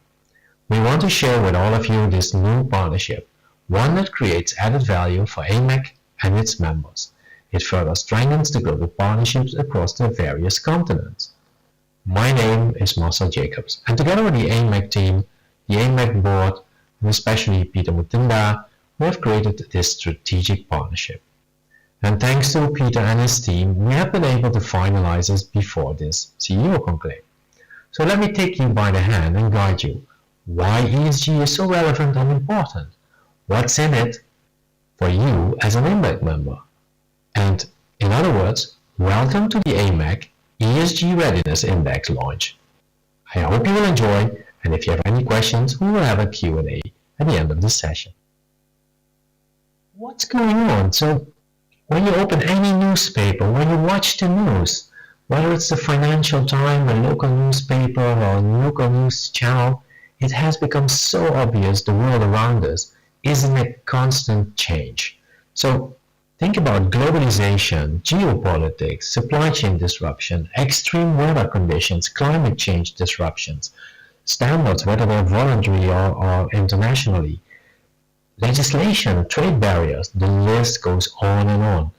We want to share with all of you this new partnership, one that creates added value for AMEC and its members. It further strengthens the global partnerships across the various continents. My name is Marcel Jacobs, and together with the AMEC team, the AMEC board, and especially Peter Mutinda, we have created this strategic partnership. And thanks to Peter and his team, we have been able to finalize this before this CEO Conclave. So let me take you by the hand and guide you why ESG is so relevant and important, what's in it, for you as an AMAC member. And in other words, welcome to the AMAC ESG Readiness Index launch. I hope you will enjoy, and if you have any questions, we will have a Q&A at the end of this session. What's going on? So when you open any newspaper, when you watch the news, whether it's the Financial Times, a local newspaper, or a local news channel, it has become so obvious the world around us is in a constant change. So think about globalization, geopolitics, supply chain disruption, extreme weather conditions, climate change disruptions, standards, whether they're voluntary or internationally, legislation, trade barriers, the list goes on and on.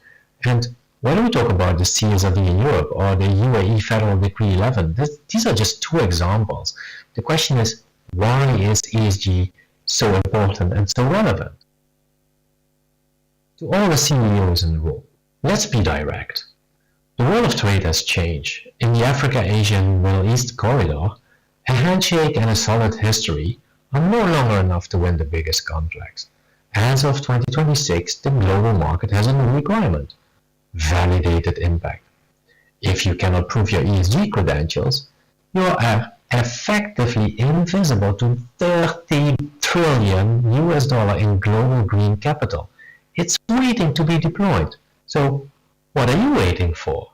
And whether we talk about the CSRD in Europe or the UAE Federal Decree 11, these are just two examples. The question is, why is ESG so important and so relevant? To all the CEOs in the room, let's be direct. The world of trade has changed. In the Africa, Asia, and Middle East corridor, a handshake and a solid history are no longer enough to win the biggest contracts. As of 2026, the global market has a new requirement: validated impact. If you cannot prove your ESG credentials, you are effectively invisible to $30 trillion in global green capital. It's waiting to be deployed. So what are you waiting for?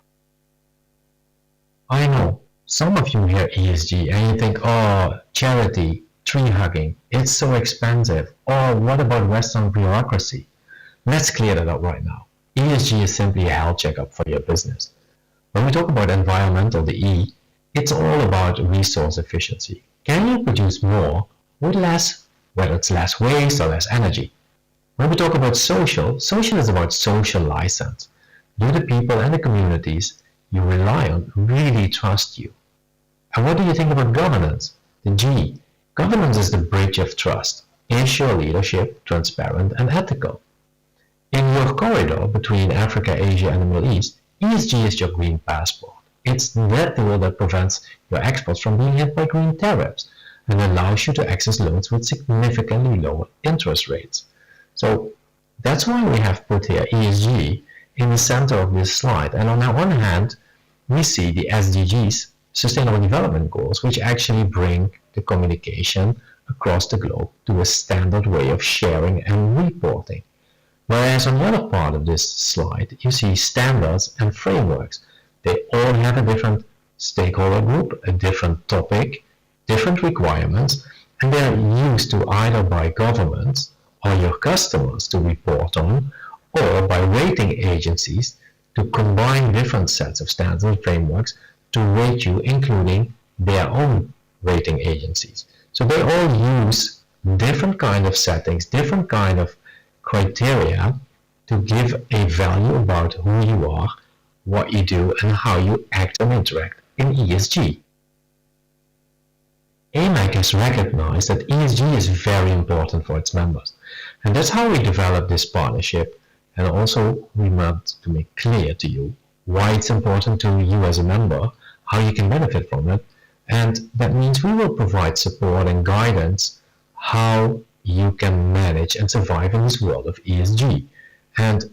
I know some of you hear ESG and you think, oh, charity, tree hugging, it's so expensive. Or what about Western bureaucracy? Let's clear that up right now. ESG is simply a health checkup for your business. When we talk about environmental, the E, it's all about resource efficiency. Can you produce more with less, whether it's less waste or less energy? When we talk about social, social is about social license. Do the people and the communities you rely on really trust you? And what do you think about governance? The G, governance is the bridge of trust. Is your leadership transparent and ethical? In your corridor between Africa, Asia, and the Middle East, ESG is your green passport. It's that tool that prevents your exports from being hit by green tariffs and allows you to access loans with significantly lower interest rates. So that's why we have put here ESG in the center of this slide. And on the one hand, we see the SDGs, Sustainable Development Goals, which actually bring the communication across the globe to a standard way of sharing and reporting. Whereas on the other part of this slide, you see standards and frameworks. They all have a different stakeholder group, a different topic, different requirements, and they're used to either by governments or your customers to report on, or by rating agencies to combine different sets of standards and frameworks to rate you, including their own rating agencies. So they all use different kind of settings, different kind of criteria to give a value about who you are, what you do, and how you act and interact in ESG. AMAC has recognized that ESG is very important for its members, and that's how we developed this partnership. And also we want to make clear to you why it's important to you as a member, how you can benefit from it, and that means we will provide support and guidance how you can manage and survive in this world of ESG. And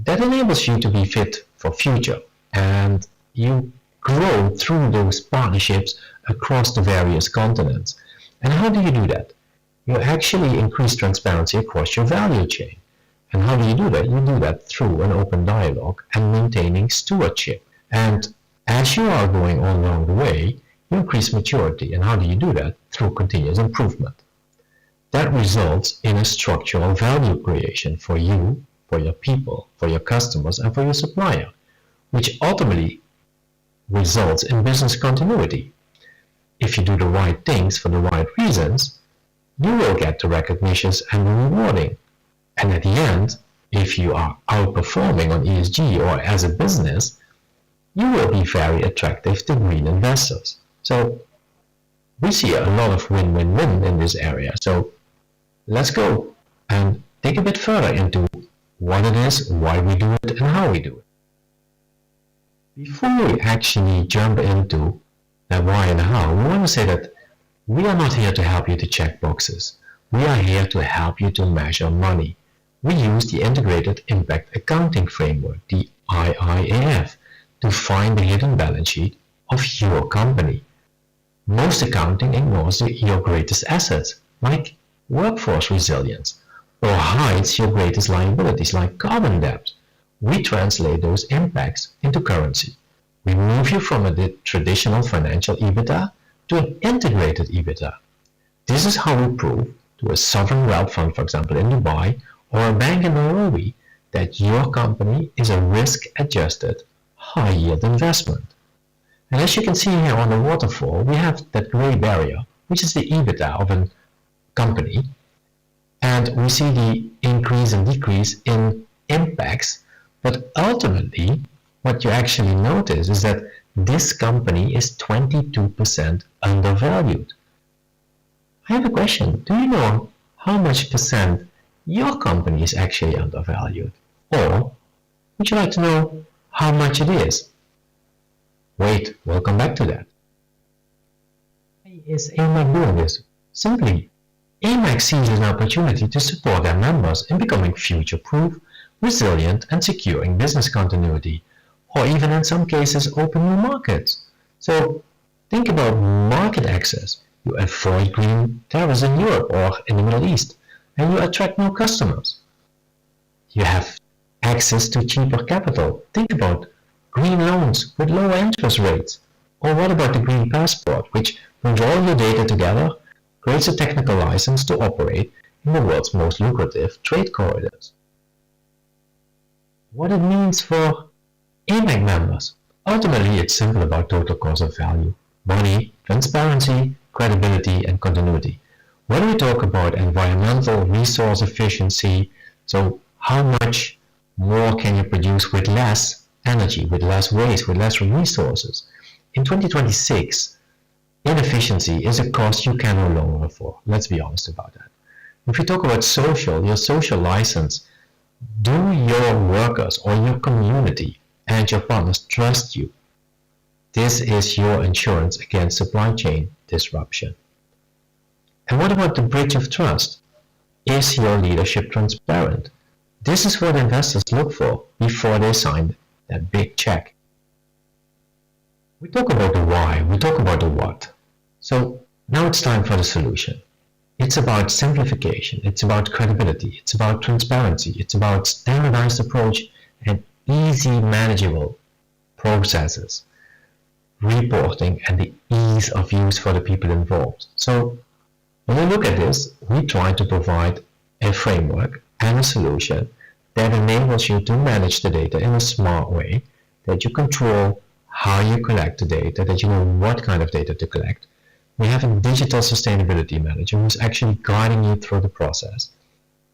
that enables you to be fit for future, and you grow through those partnerships across the various continents. And how do you do that? You actually increase transparency across your value chain. And how do you do that? You do that through an open dialogue and maintaining stewardship. And as you are going on along the way, you increase maturity. And how do you do that? Through continuous improvement. That results in a structural value creation for you, for your people, for your customers, and for your supplier, which ultimately results in business continuity. If you do the right things for the right reasons, you will get the recognitions and the rewarding. And at the end, if you are outperforming on ESG or as a business, you will be very attractive to green investors. So we see a lot of win-win-win in this area. So let's go and dig a bit further into what it is, why we do it, and how we do it. Before we actually jump into the why and how, we want to say that we are not here to help you to check boxes. We are here to help you to measure money. we use the Integrated Impact Accounting Framework, the IIAF, to find the hidden balance sheet of your company. Most accounting ignores your greatest assets, like workforce resilience, or hides your greatest liabilities, like carbon debt. We translate those impacts into currency. We move you from a traditional financial EBITDA to an integrated EBITDA. This is how we prove to a sovereign wealth fund, for example, in Dubai, or a bank in Nairobi, that your company is a risk-adjusted, high-yield investment. And as you can see here on the waterfall, we have that gray barrier, which is the EBITDA of a company, and we see the increase and decrease in impacts, but ultimately, what you actually notice is that this company is 22% undervalued. I have a question. Do you know how much percent your company is actually undervalued? Or would you like to know how much it is? Wait, we'll come back to that. Why is AMAC doing this? Simply, AMAC sees an opportunity to support their members in becoming future-proof, resilient, and securing business continuity, or even in some cases open new markets. So think about market access. You avoid green tariffs in Europe or in the Middle East, and you attract new customers. You have access to cheaper capital. Think about green loans with lower interest rates. Or what about the green passport, which brings all your data together, creates a technical license to operate in the world's most lucrative trade corridors? What it means for AMAC members? Ultimately, it's simple about total cost of value, money, transparency, credibility, and continuity. Whether we talk about environmental resource efficiency, so how much more can you produce with less energy, with less waste, with less resources? In 2026, inefficiency is a cost you can no longer afford. Let's be honest about that. If you talk about social, your social license, do your workers or your community and your partners trust you? This is your insurance against supply chain disruption. And what about the bridge of trust? Is your leadership transparent? This is what investors look for before they sign that big check. We talk about the why, we talk about the what. So now it's time for the solution. It's about simplification, it's about credibility, it's about transparency, it's about standardized approach and easy manageable processes, reporting, and the ease of use for the people involved. So when we look at this, we try to provide a framework and a solution that enables you to manage the data in a smart way, that you control how you collect the data, that you know what kind of data to collect. We have a digital sustainability manager who's actually guiding you through the process.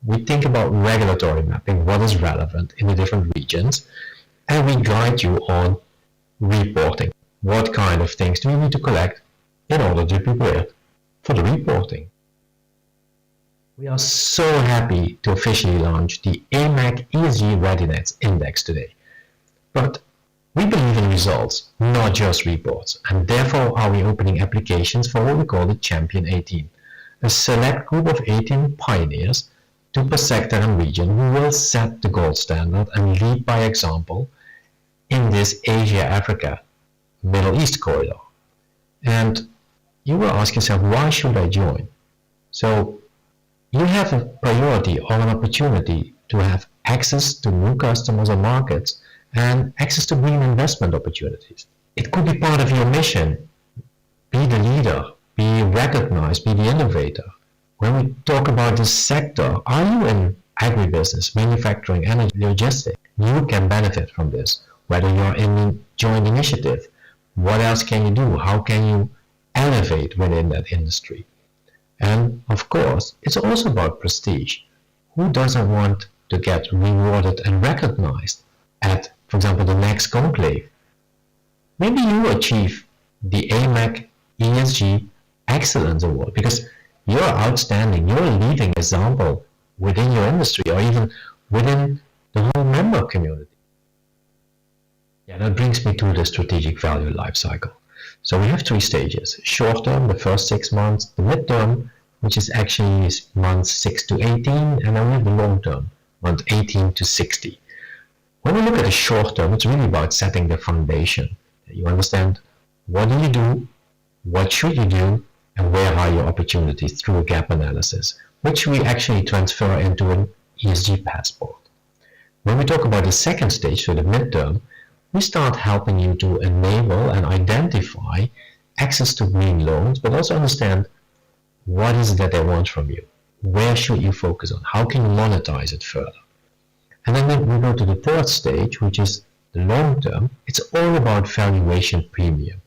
We think about regulatory mapping, what is relevant in the different regions, and we guide you on reporting. What kind of things do you need to collect in order to be prepared for the reporting? We are so happy to officially launch the AMAC ESG Readiness Index today. But we believe in results, not just reports, and therefore are we opening applications for what we call the Champion 18, a select group of 18 pioneers to per sector and region who will set the gold standard and lead by example in this Asia-Africa Middle East corridor. And you will ask yourself, why should I join? So you have a priority or an opportunity to have access to new customers or markets and access to green investment opportunities. It could be part of your mission. Be the leader, be recognized, be the innovator. When we talk about this sector, are you in agribusiness, manufacturing, energy, logistics? You can benefit from this, whether you're in a joint initiative. What else can you do? How can you elevate within that industry? And of course, it's also about prestige. Who doesn't want to get rewarded and recognized at, for example, the next Conclave? Maybe you achieve the AMAC ESG Excellence Award because you're outstanding, you're a leading example within your industry or even within the whole member community. Yeah, that brings me to the strategic value life cycle. So we have 3 stages. Short term, the first 6 months, the midterm, which is actually months 6 to 18, and then we have the long term, around 18 to 60. When we look at the short term, it's really about setting the foundation. You understand what do you do, what should you do, and where are your opportunities through a gap analysis, which we actually transfer into an ESG passport. When we talk about the second stage, so the midterm, we start helping you to enable and identify access to green loans, but also understand what is it that they want from you. Where should you focus on? How can you monetize it further? And then we go to the third stage, which is the long term. It's all about valuation premium.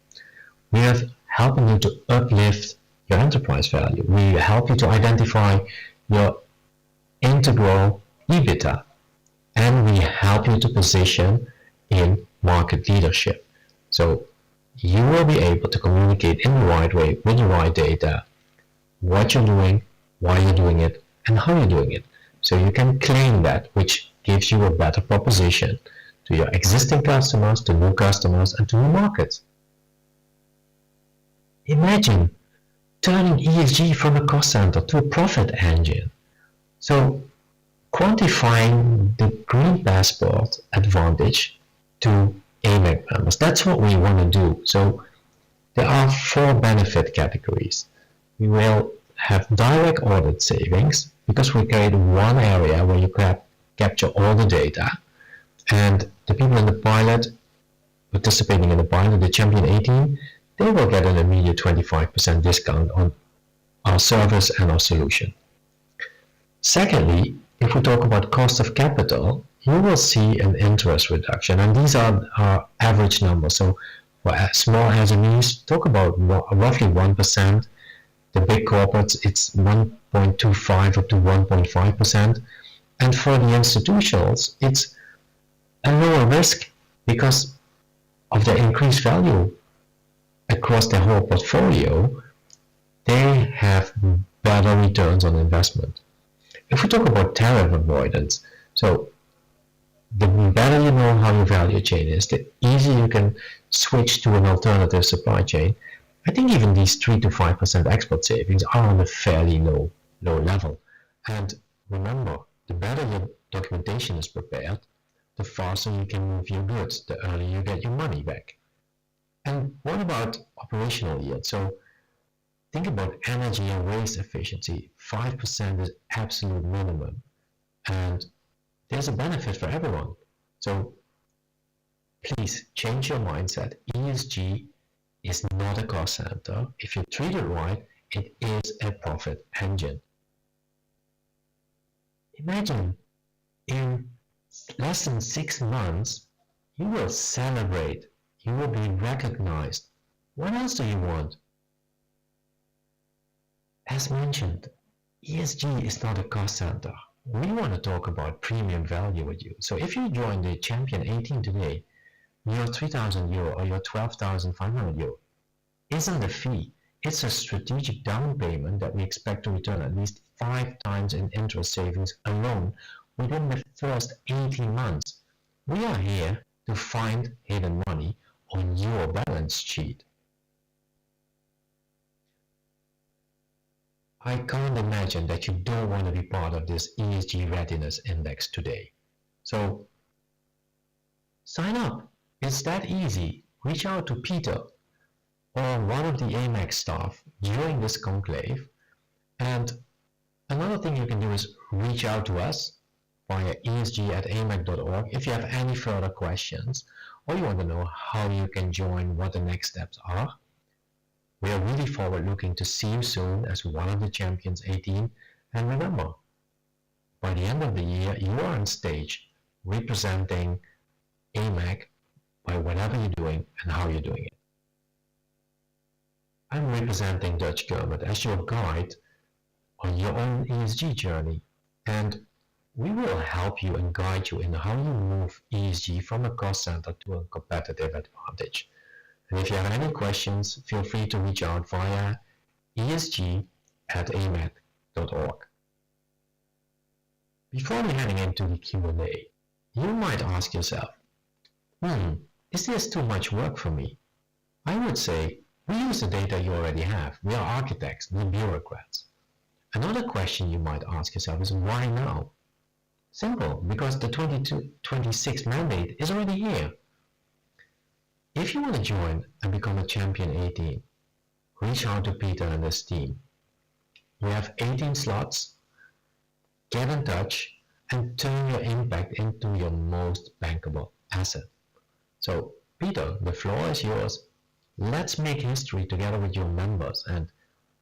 We are helping you to uplift your enterprise value. We help you to identify your integral EBITDA, and we help you to position in market leadership. So you will be able to communicate in the right way with the right data, what you're doing, why you're doing it, and how you're doing it. So you can claim that, which gives you a better proposition to your existing customers, to new customers, and to new markets. Imagine turning ESG from a cost center to a profit engine. So quantifying the Green Passport advantage to AMAC members. That's what we want to do. So there are 4 benefit categories. We will have direct audit savings because we create one area where you capture all the data, and the people in the pilot, participating in the pilot, the Champion 18, they will get an immediate 25% discount on our service and our solution. Secondly, if we talk about cost of capital, you will see an interest reduction, and these are our average numbers. So for small SMEs, talk about roughly 1%. The big corporates, it's 1.25 up to 1.5%. And for the institutionals, it's a lower risk because of the increased value across their whole portfolio. They have better returns on investment. If we talk about tariff avoidance, so the better you know how your value chain is, the easier you can switch to an alternative supply chain. I think even these 3 to 5% export savings are on a fairly low level. And remember, the better your documentation is prepared, the faster you can move your goods, the earlier you get your money back. And what about operational yield? So think about energy and waste efficiency. 5% is absolute minimum. And there's a benefit for everyone. So please change your mindset. ESG is not a cost center. If you treat it right, it is a profit engine. Imagine in less than 6 months, you will celebrate, you will be recognized. What else do you want? As mentioned, ESG is not a cost center. We want to talk about premium value with you. So if you join the Champion 18 today, your 3,000 euro or your 12,500 euro isn't a fee. It's a strategic down payment that we expect to return at least 5 times in interest savings alone within the first 18 months. We are here to find hidden money on your balance sheet. I can't imagine that you don't want to be part of this ESG Readiness Index today. So sign up. It's that easy. Reach out to Peter or one of the AMAC staff during this conclave. And another thing you can do is reach out to us via esg@amac.org if you have any further questions or you want to know how you can join, what the next steps are. We are really forward looking to see you soon as one of the Champions 18. And remember, by the end of the year, you are on stage representing AMAC by whatever you're doing and how you're doing it. I'm representing Dutch Government as your guide on your own ESG journey, and we will help you and guide you in how you move ESG from a cost center to a competitive advantage. And if you have any questions, feel free to reach out via esg@amac.org. Before we're heading into the Q&A, you might ask yourself, is this too much work for me? I would say, we use the data you already have. We are architects, not bureaucrats. Another question you might ask yourself is, why now? Simple, because the 2026 mandate is already here. If you want to join and become a Champion 18, reach out to Peter and his team. We have 18 slots. Get in touch and turn your impact into your most bankable asset. So, Peter, the floor is yours. Let's make history together with your members and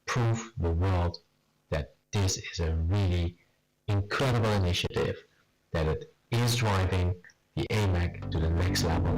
prove the world that this is a really incredible initiative, that it is driving the AMAC to the next level.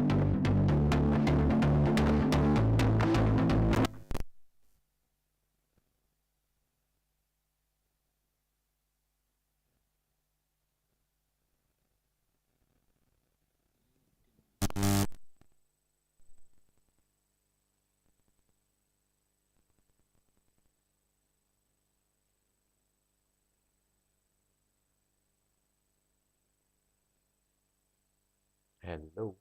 Hello.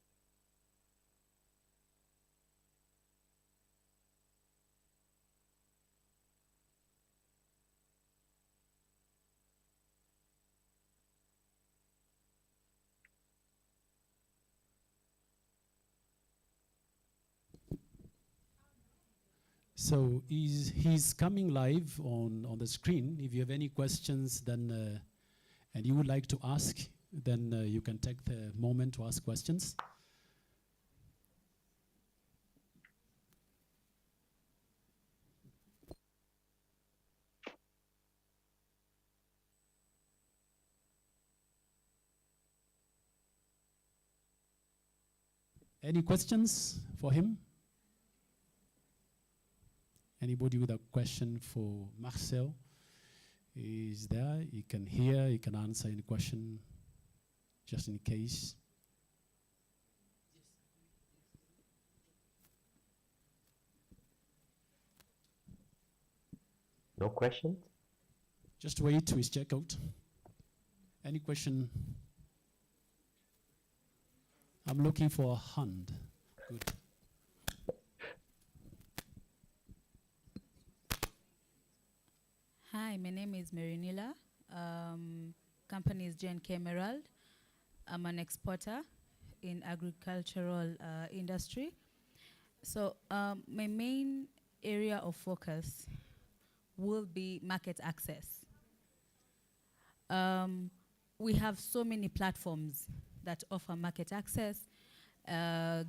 So he's coming live on the screen. If you have any questions, then and you would like to ask, then you can take the moment to ask questions. Any questions for him? Anybody with a question for Marcel is there? He can hear, he can answer any question, just in case. No questions? Just wait to his checkout. Any question? I'm looking for a hand. Good. Hi, my name is Marinilla. Company is Jen Kemerald. I'm an exporter in agricultural industry. So my main area of focus will be market access. We have so many platforms that offer market access,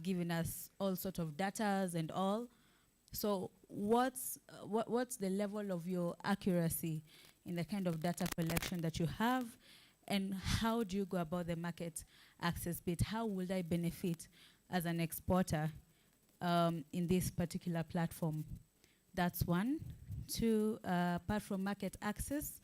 giving us all sort of datas and all. So what's the level of your accuracy in the kind of data collection that you have, and how do you go about the market access bit? How will I benefit as an exporter in this particular platform? That's one. Two, apart from market access,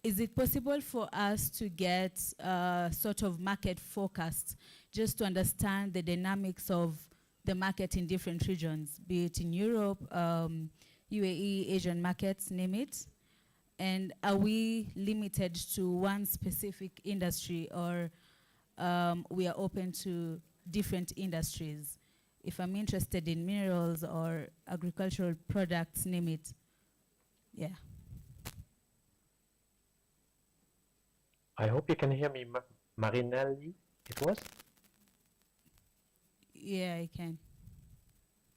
is it possible for us to get sort of market forecast just to understand the dynamics of the market in different regions, be it in Europe, UAE, Asian markets, name it? And are we limited to one specific industry, or we are open to different industries? If I'm interested in minerals or agricultural products, name it. Yeah. I hope you can hear me, Marinelli, it was? Yeah, I can.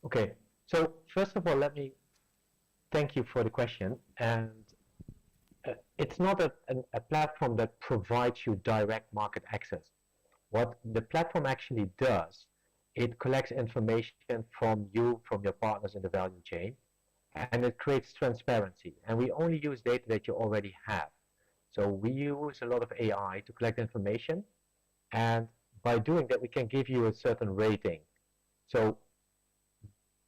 Okay, so first of all, let me thank you for the question. And it's not a platform that provides you direct market access. What the platform actually does, it collects information from you, from your partners in the value chain, and it creates transparency. And we only use data that you already have. So we use a lot of AI to collect information, and by doing that, we can give you a certain rating. So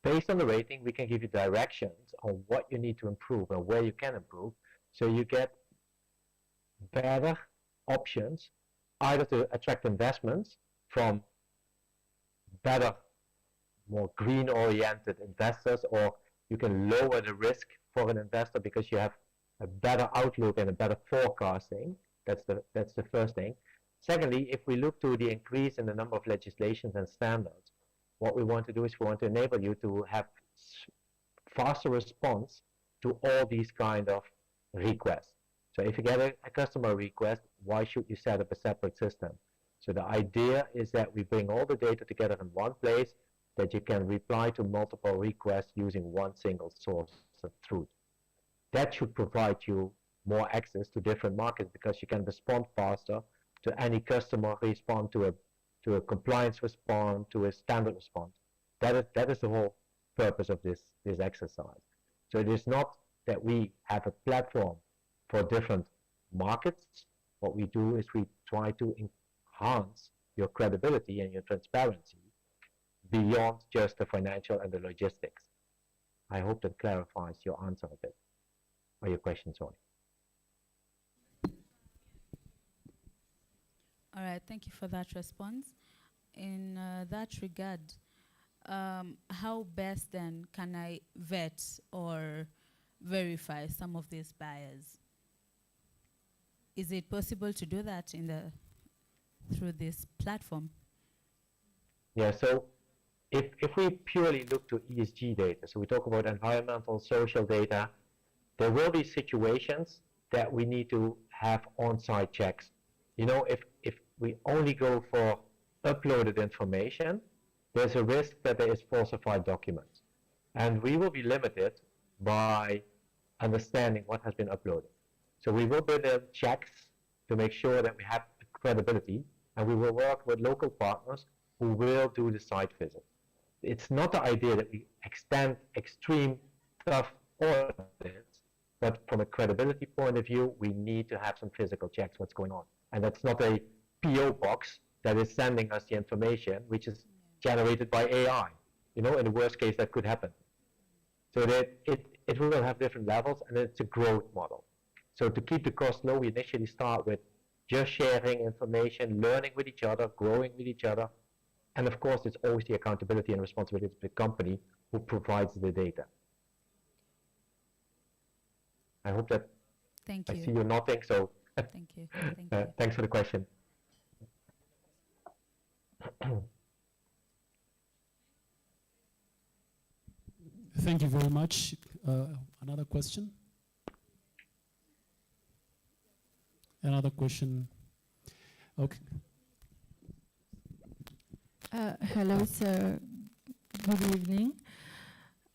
based on the rating, we can give you directions on what you need to improve and where you can improve, so you get better options, either to attract investments from better, more green-oriented investors, or you can lower the risk for an investor because you have a better outlook and a better forecasting. That's the first thing. Secondly, if we look to the increase in the number of legislations and standards, what we want to do is we want to enable you to have faster response to all these kind of requests. So if you get a customer request, why should you set up a separate system? So the idea is that we bring all the data together in one place, that you can reply to multiple requests using one single source of truth. That should provide you more access to different markets because you can respond faster to any customer, respond to a compliance response, to a standard response. That is the whole purpose of this exercise. So it is not that we have a platform for different markets. What we do is we try to enhance your credibility and your transparency beyond just the financial and the logistics. I hope that clarifies your answer a bit, or your question, sorry. All right, thank you for that response. In that regard, how best then can I vet or verify some of these buyers? Is it possible to do that through this platform? Yeah, so if we purely look to ESG data, so we talk about environmental, social data, there will be situations that we need to have on-site checks. You know, if we only go for uploaded information, there's a risk that there is falsified documents. And we will be limited by understanding what has been uploaded. So we will build in checks to make sure that we have credibility, and we will work with local partners who will do the site visit. It's not the idea that we extend extreme tough audits, but from a credibility point of view, we need to have some physical checks what's going on. And that's not a PO box that is sending us the information, which is generated by AI. You know, in the worst case, that could happen. So that it will have different levels, and it's a growth model. So to keep the cost low, we initially start with just sharing information, learning with each other, growing with each other. And of course, it's always the accountability and responsibility of the company who provides the data. I hope that Thank I you. see you nodding, so Thank you. Thank you. Thanks for the question. Thank you very much. Another question? Another question? Okay. Hello, sir. Good evening.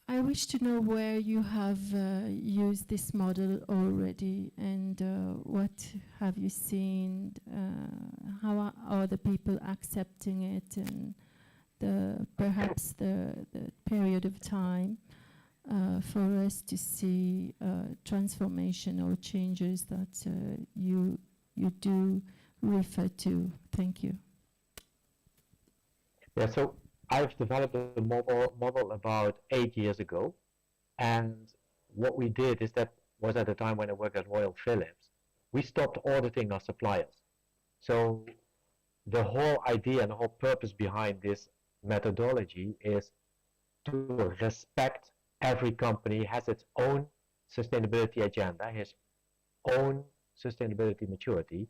I wish to know where you have used this model already, and what have you seen? How are the people accepting it, and perhaps the period of time for us to see transformation or changes that you do refer to? Thank you. Yeah, so I've developed a model about 8 years ago, and what we did is that was at the time when I worked at Royal Philips. We stopped auditing our suppliers. So the whole idea and the whole purpose behind this methodology is to respect every company has its own sustainability agenda, his own sustainability maturity,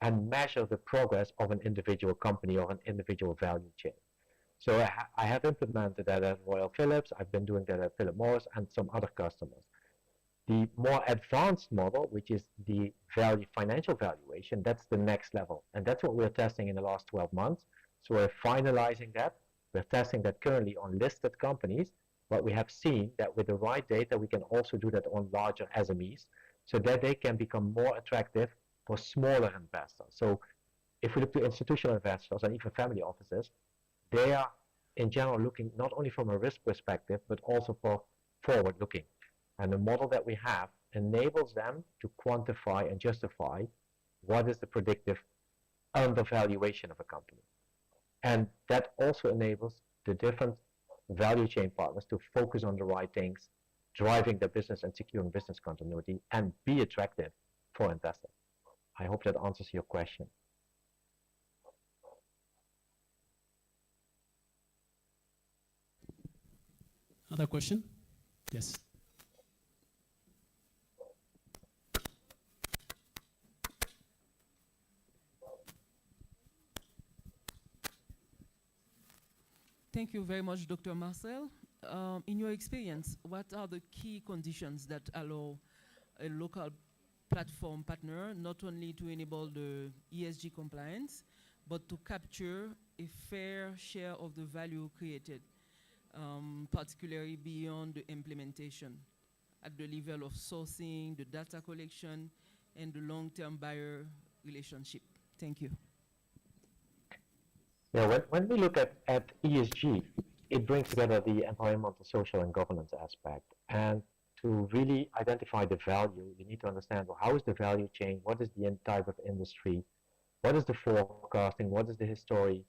and measure the progress of an individual company or an individual value chain. So I have implemented that at Royal Philips. I've been doing that at Philip Morris and some other customers. The more advanced model, which is the financial valuation, that's the next level. And that's what we're testing in the last 12 months. So we're finalizing that. We're testing that currently on listed companies, but we have seen that with the right data, we can also do that on larger SMEs so that they can become more attractive for smaller investors. So if we look to institutional investors and even family offices, they are in general looking not only from a risk perspective, but also for forward looking. And the model that we have enables them to quantify and justify what is the predictive undervaluation of a company. And that also enables the different value chain partners to focus on the right things, driving their business and securing business continuity, and be attractive for investors. I hope that answers your question. Another question? Yes. Thank you very much, Dr. Marcel. In your experience, what are the key conditions that allow a local platform partner, not only to enable the ESG compliance, but to capture a fair share of the value created, particularly beyond the implementation, at the level of sourcing, the data collection, and the long-term buyer relationship. Thank you. Yeah, when we look at ESG, it brings together the environmental, social, and governance aspect. And to really identify the value, you need to understand, well, how is the value chain? What is the type of industry? What is the forecasting? What is the history?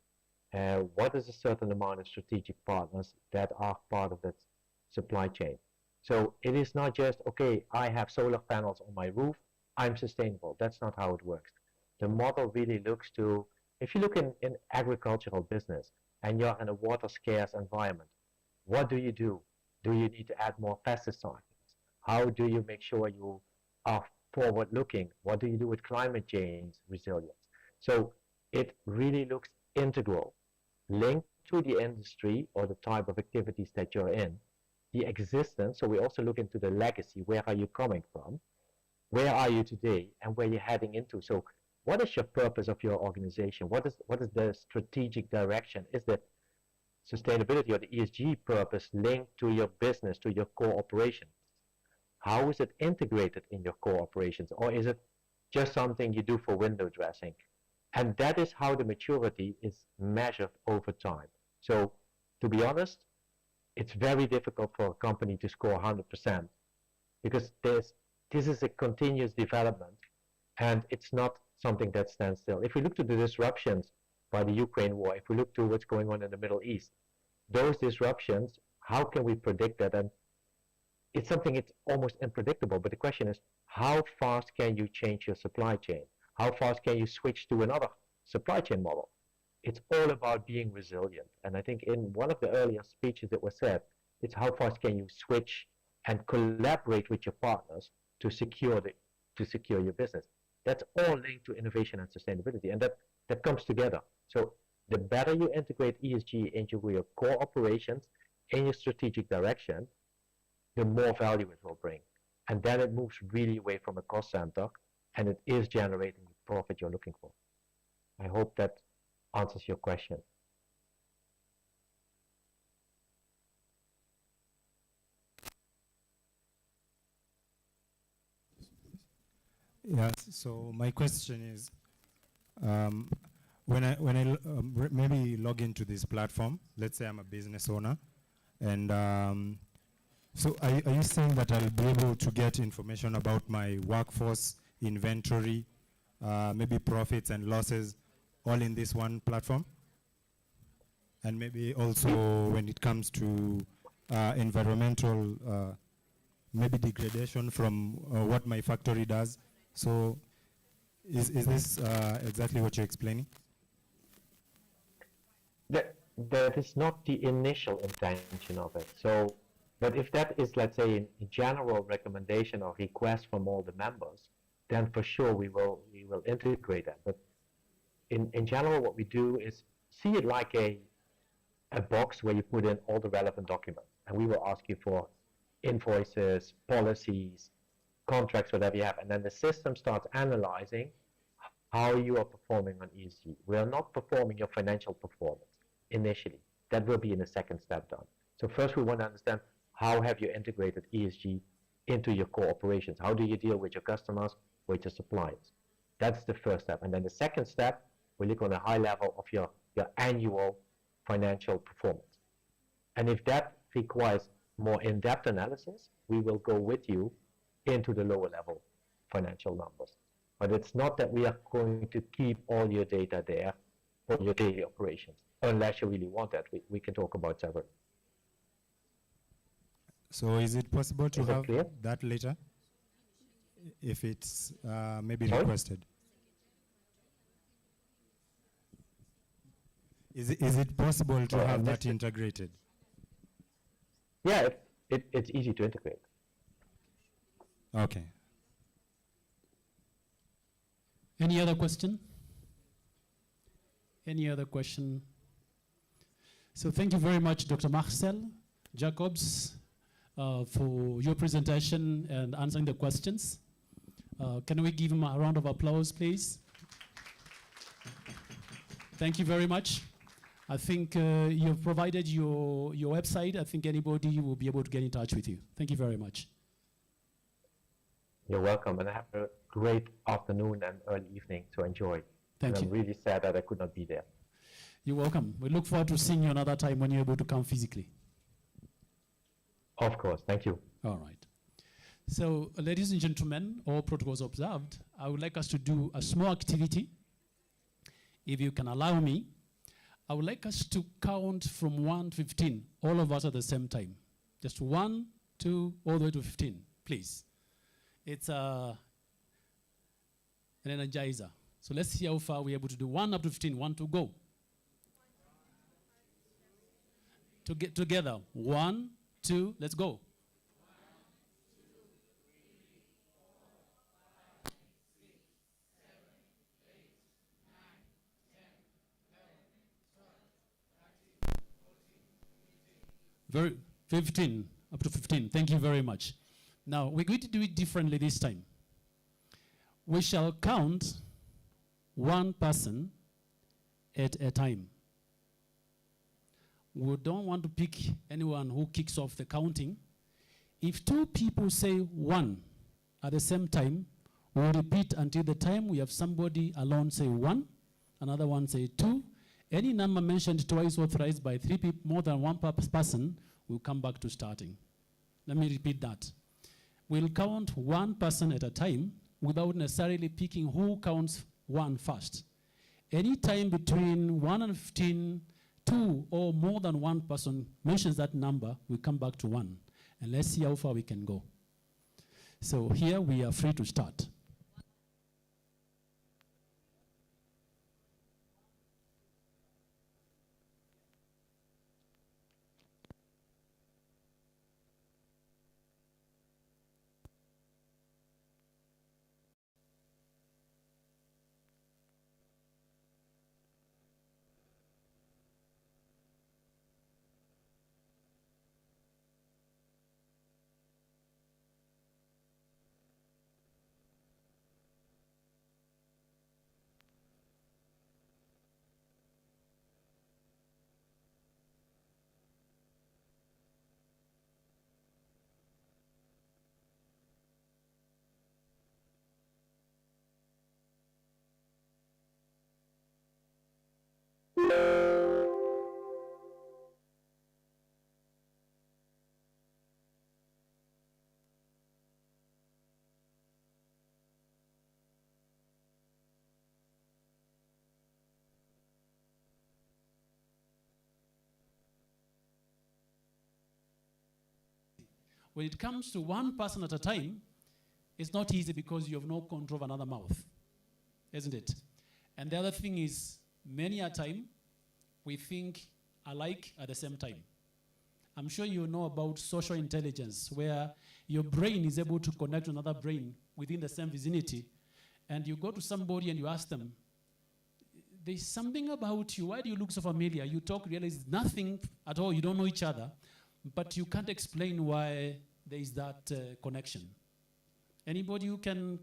What is a certain amount of strategic partners that are part of that supply chain? So it is not just, okay, I have solar panels on my roof, I'm sustainable. That's not how it works. The model really looks to, if you look in agricultural business and you're in a water scarce environment, what do? Do you need to add more pesticides? How do you make sure you are forward looking? What do you do with climate change resilience? So it really looks integral, linked to the industry or the type of activities that you're in, the existence. So we also look into the legacy. Where are you coming from? Where are you today and where you're heading into? So what is your purpose of your organization? What is the strategic direction? Is the sustainability or the ESG purpose linked to your business, to your core operations? How is it integrated in your core operations? Or is it just something you do for window dressing? And that is how the maturity is measured over time. So to be honest, it's very difficult for a company to score 100% because this is a continuous development and it's not something that stands still. If we look to the disruptions by the Ukraine war, if we look to what's going on in the Middle East, those disruptions, how can we predict that? And it's something it's almost unpredictable, but the question is, how fast can you change your supply chain? How fast can you switch to another supply chain model? It's all about being resilient. And I think in one of the earlier speeches that was said, it's how fast can you switch and collaborate with your partners to secure your business. That's all linked to innovation and sustainability, and that comes together. So the better you integrate ESG into your core operations in your strategic direction, the more value it will bring. And then it moves really away from a cost center and it is generating the profit you're looking for. I hope that answers your question. Yes, so my question is, when I maybe log into this platform, let's say I'm a business owner, and so are you saying that I'll be able to get information about my workforce, inventory, maybe profits and losses, all in this one platform? And maybe also when it comes to environmental, maybe degradation from what my factory does. So is this exactly what you're explaining? That is not the initial intention of it. So, but if that is, let's say, a general recommendation or request from all the members, then for sure we will integrate that. But in general, what we do is see it like a box where you put in all the relevant documents, and we will ask you for invoices, policies, contracts, whatever you have, and then the system starts analyzing how you are performing on ESG. We are not performing your financial performance initially. That will be in the second step done. So first we want to understand how have you integrated ESG into your core operations? How do you deal with your customers, with your suppliers? That's the first step. And then the second step, we look on a high level of your annual financial performance. And if that requires more in-depth analysis, we will go with you into the lower level financial numbers. But it's not that we are going to keep all your data there for your daily operations. Unless you really want that, we can talk about several. So is it possible to have that later? If it's maybe requested. Is it possible to have that integrated? Yeah, it's easy to integrate. Okay. Any other question? Any other question? So thank you very much, Dr. Marcel Jacobs, for your presentation and answering the questions. Can we give him a round of applause, please? Thank you very much. I think you've provided your website. I think anybody will be able to get in touch with you. Thank you very much. You're welcome, and have a great afternoon and early evening to enjoy. Thank you. I'm really sad that I could not be there. You're welcome. We look forward to seeing you another time when you're able to come physically. Of course, thank you. All right. So, ladies and gentlemen, all protocols observed, I would like us to do a small activity. If you can allow me, I would like us to count from 1 to 15, all of us at the same time. Just 1, 2, all the way to 15, please. It's an energizer. So let's see how far we're able to do. 1 up to 15, 1 to go. To get together. 1, 2, let's go. Very 15, up to 15. Thank you very much. Now, we're going to do it differently this time. We shall count one person at a time. We don't want to pick anyone who kicks off the counting. If 2 people say 1 at the same time, we'll repeat until the time we have somebody alone say 1, another one say 2. Any number mentioned twice or thrice by 3 people, more than one person, will come back to starting. Let me repeat that. We'll count one person at a time without necessarily picking who counts 1 first. Any time between 1 and 15, 2 or more than one person mentions that number, we come back to 1. And let's see how far we can go. So here we are free to start. When it comes to one person at a time, it's not easy because you have no control of another mouth, isn't it? And the other thing is, many a time, we think alike at the same time. I'm sure you know about social intelligence, where your brain is able to connect to another brain within the same vicinity, and you go to somebody and you ask them, there's something about you, why do you look so familiar? You talk, realize nothing at all, you don't know each other, but you can't explain why there is that connection. Anybody who can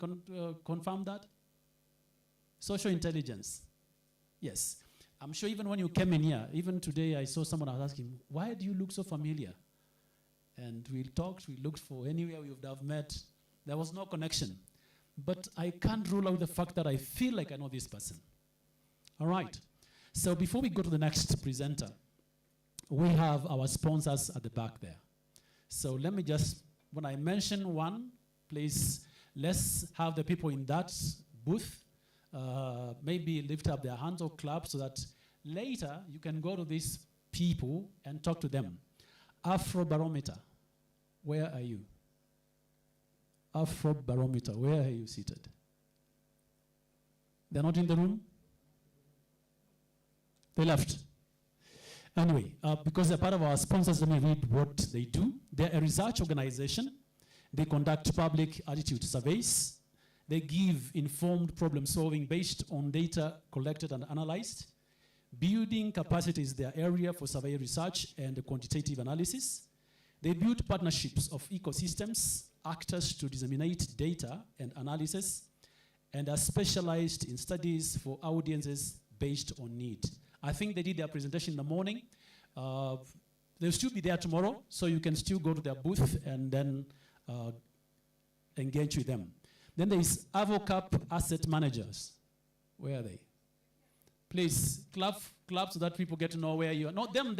confirm that? Social intelligence. Yes. I'm sure even when you came in here, even today I saw someone, I was asking, why do you look so familiar? And we talked, we looked for anywhere we would have met. There was no connection. But I can't rule out the fact that I feel like I know this person. All right. So before we go to the next presenter, we have our sponsors at the back there. So let me just, when I mention one, please, let's have the people in that booth maybe lift up their hands or clap so that later you can go to these people and talk to them. Afrobarometer, where are you? Afrobarometer, where are you seated? They're not in the room? They left. Anyway, because they're part of our sponsors, let me read what they do. They're a research organization. They conduct public attitude surveys. They give informed problem solving based on data collected and analyzed. Building capacity is their area for survey research and quantitative analysis. They build partnerships of ecosystems actors to disseminate data and analysis, and are specialized in studies for audiences based on need. I think they did their presentation in the morning. They'll still be there tomorrow, so you can still go to their booth and then engage with them. Then there is Avocap Asset Managers. Where are they? Please, clap so that people get to know where you are. No, them.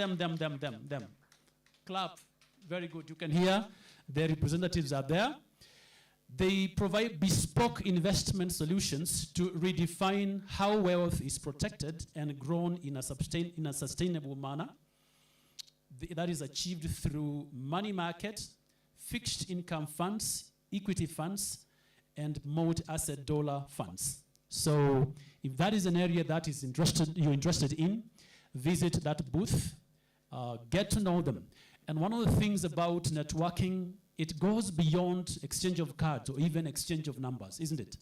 Clap. Very good. You can hear their representatives are there. They provide bespoke investment solutions to redefine how wealth is protected and grown in a sustainable manner. That is achieved through money market, fixed income funds, equity funds, and multi-asset dollar funds. So if that is an area that is you're interested in, visit that booth, get to know them. And one of the things about networking, it goes beyond exchange of cards or even exchange of numbers, isn't it?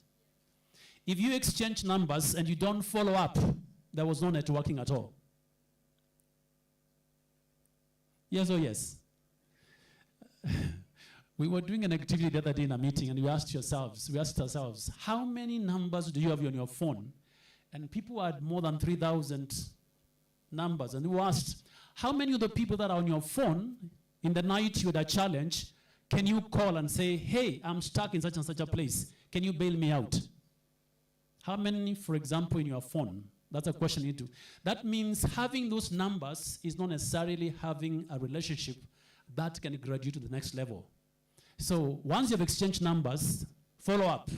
If you exchange numbers and you don't follow up, there was no networking at all. Yes or yes? We were doing an activity the other day in a meeting, and we asked ourselves, how many numbers do you have on your phone? And people had more than 3,000 numbers. And we asked, how many of the people that are on your phone in the night with a challenge can you call and say, hey, I'm stuck in such and such a place. Can you bail me out? How many, for example, in your phone? That's a question you do. That means having those numbers is not necessarily having a relationship that can graduate to the next level. So once you've exchanged numbers, follow up.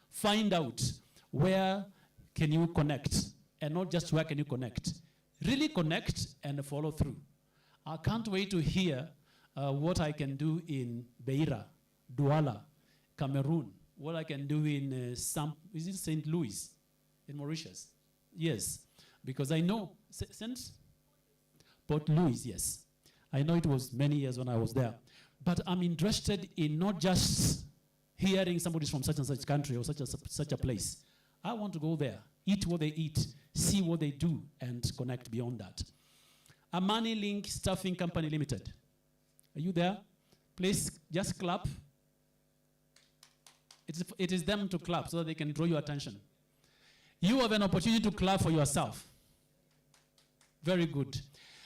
Find out where can you connect, and not just where can you connect. Really connect and follow through. I can't wait to hear what I can do in Beira, Douala, Cameroon, what I can do in St. Louis, in Mauritius. Yes, because I know, Port Louis, yes. I know it was many years when I was there. But I'm interested in not just hearing somebody's from such and such country or such a place. I want to go there, eat what they eat, see what they do, and connect beyond that. Amani Link Staffing Company Limited. Are you there? Please just clap. It is them to clap so that they can draw your attention. You have an opportunity to clap for yourself. Very good.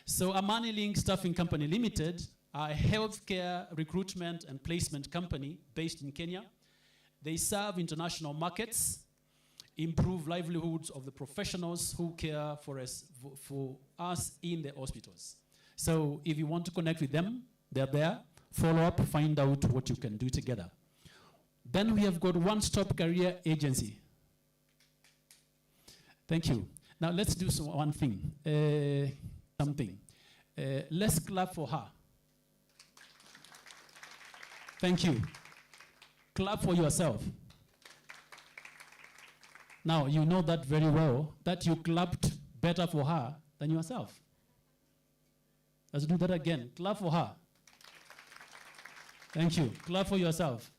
So Amani Link Staffing Company Limited are a healthcare recruitment and placement company based in Kenya. They serve international markets, improve livelihoods of the professionals who care for us in the hospitals. So if you want to connect with them, they're there. Follow up, find out what you can do together. Then we have got One Stop Career Agency. Thank you. Now let's do one thing, something. Let's clap for her. Thank you. Clap for yourself. Now, you know that very well, that you clapped better for her than yourself. Let's do that again. Clap for her. Thank you. Clap for yourself.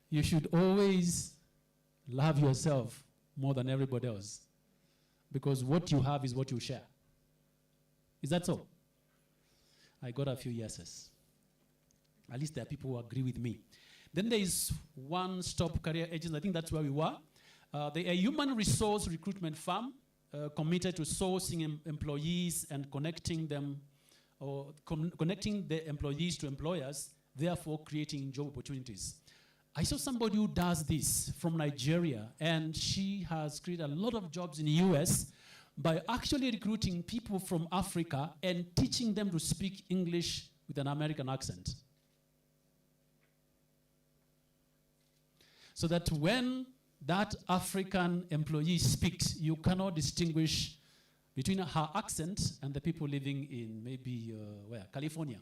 You should always love yourself more than everybody else, because what you have is what you share. Is that so? I got a few yeses. At least there are people who agree with me. Then there is One Stop Career Agency. I think that's where we were. They are a human resource recruitment firm committed to sourcing employees and connecting them, or connecting the employees to employers, therefore creating job opportunities. I saw somebody who does this from Nigeria, and she has created a lot of jobs in the US by actually recruiting people from Africa and teaching them to speak English with an American accent. So that when that African employee speaks, you cannot distinguish between her accent and the people living in maybe, California.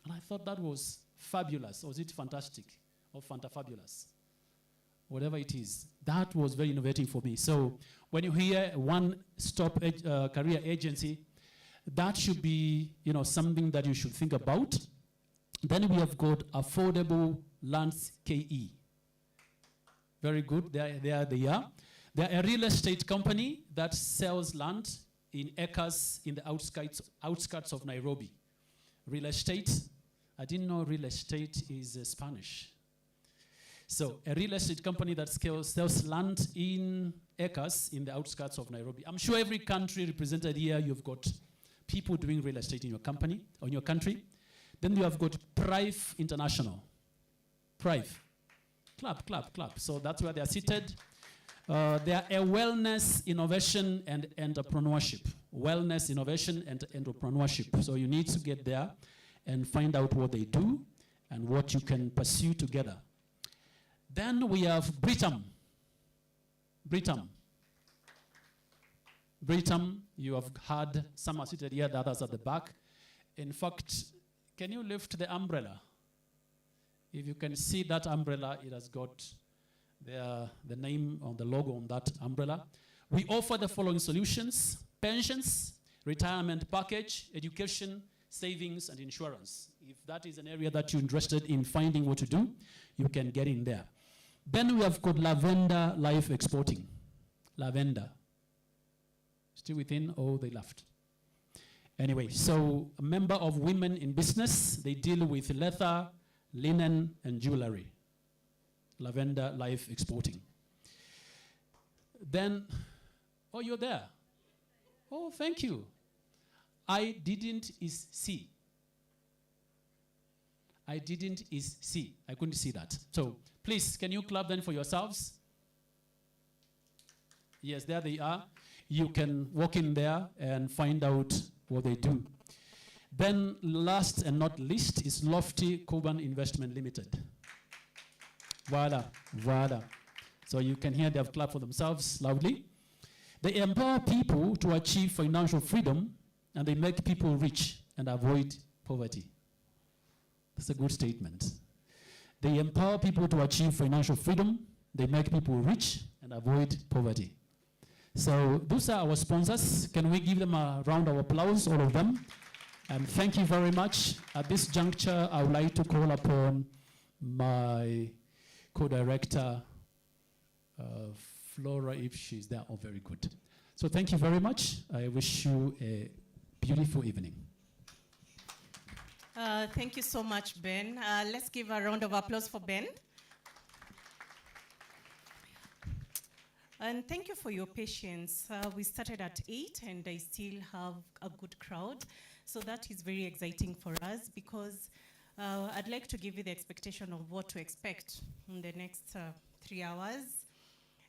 And I thought that was fabulous. Or was it fantastic? Or fabulous? Whatever it is. That was very innovative for me. So when you hear One Stop Career Agency, that should be something that you should think about. Then we have got Affordable Lands KE. Very good. They are. They're a real estate company that sells land in acres in the outskirts of Nairobi. Real estate, I didn't know real estate is Spanish. So a real estate company that sells land in acres in the outskirts of Nairobi. I'm sure every country represented here, you've got people doing real estate in your company, or in your country. Then you have got Prive International. Prive. Clap. So that's where they are seated. They are a wellness, innovation, and entrepreneurship. Wellness, innovation, and entrepreneurship. So you need to get there and find out what they do and what you can pursue together. Then we have Britam. Britam, you have had some are seated here, the others at the back. In fact, can you lift the umbrella? If you can see that umbrella, it has got the name on the logo on that umbrella. We offer the following solutions: pensions, retirement package, education, savings, and insurance. If that is an area that you're interested in finding what to do, you can get in there. Then we have got Lavender Life Exporting. Lavender. Still within? Oh, they left. Anyway, so a member of Women in Business, they deal with leather, linen, and jewelry. Lavender Life Exporting. Then, oh, you're there. Oh, thank you. I didn't is C. I didn't is C. I couldn't see that. So please, can you clap then for yourselves? Yes, there they are. You can walk in there and find out what they do. Then last and not least is Lofty Cuban Investment Limited. Voila. So you can hear they have clapped for themselves loudly. They empower people to achieve financial freedom, and they make people rich and avoid poverty. That's a good statement. They empower people to achieve financial freedom, they make people rich and avoid poverty. So those are our sponsors. Can we give them a round of applause, all of them? And thank you very much. At this juncture, I would like to call upon my co-director, Flora, if she's there. Oh, very good. So thank you very much. I wish you a beautiful evening. Thank you so much, Ben. Let's give a round of applause for Ben. And thank you for your patience. We started at 8 and I still have a good crowd. So that is very exciting for us because I'd like to give you the expectation of what to expect in the next 3 hours.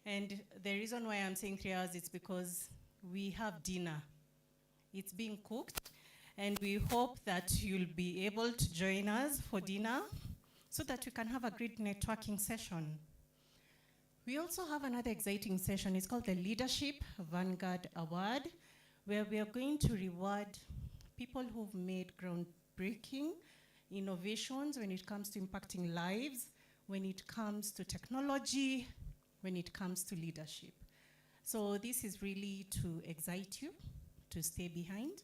And the reason why I'm saying 3 hours is because we have dinner. It's being cooked. And we hope that you'll be able to join us for dinner so that we can have a great networking session. We also have another exciting session. It's called the Leadership Vanguard Award, where we are going to reward people who've made groundbreaking innovations when it comes to impacting lives, when it comes to technology, when it comes to leadership. So this is really to excite you to stay behind.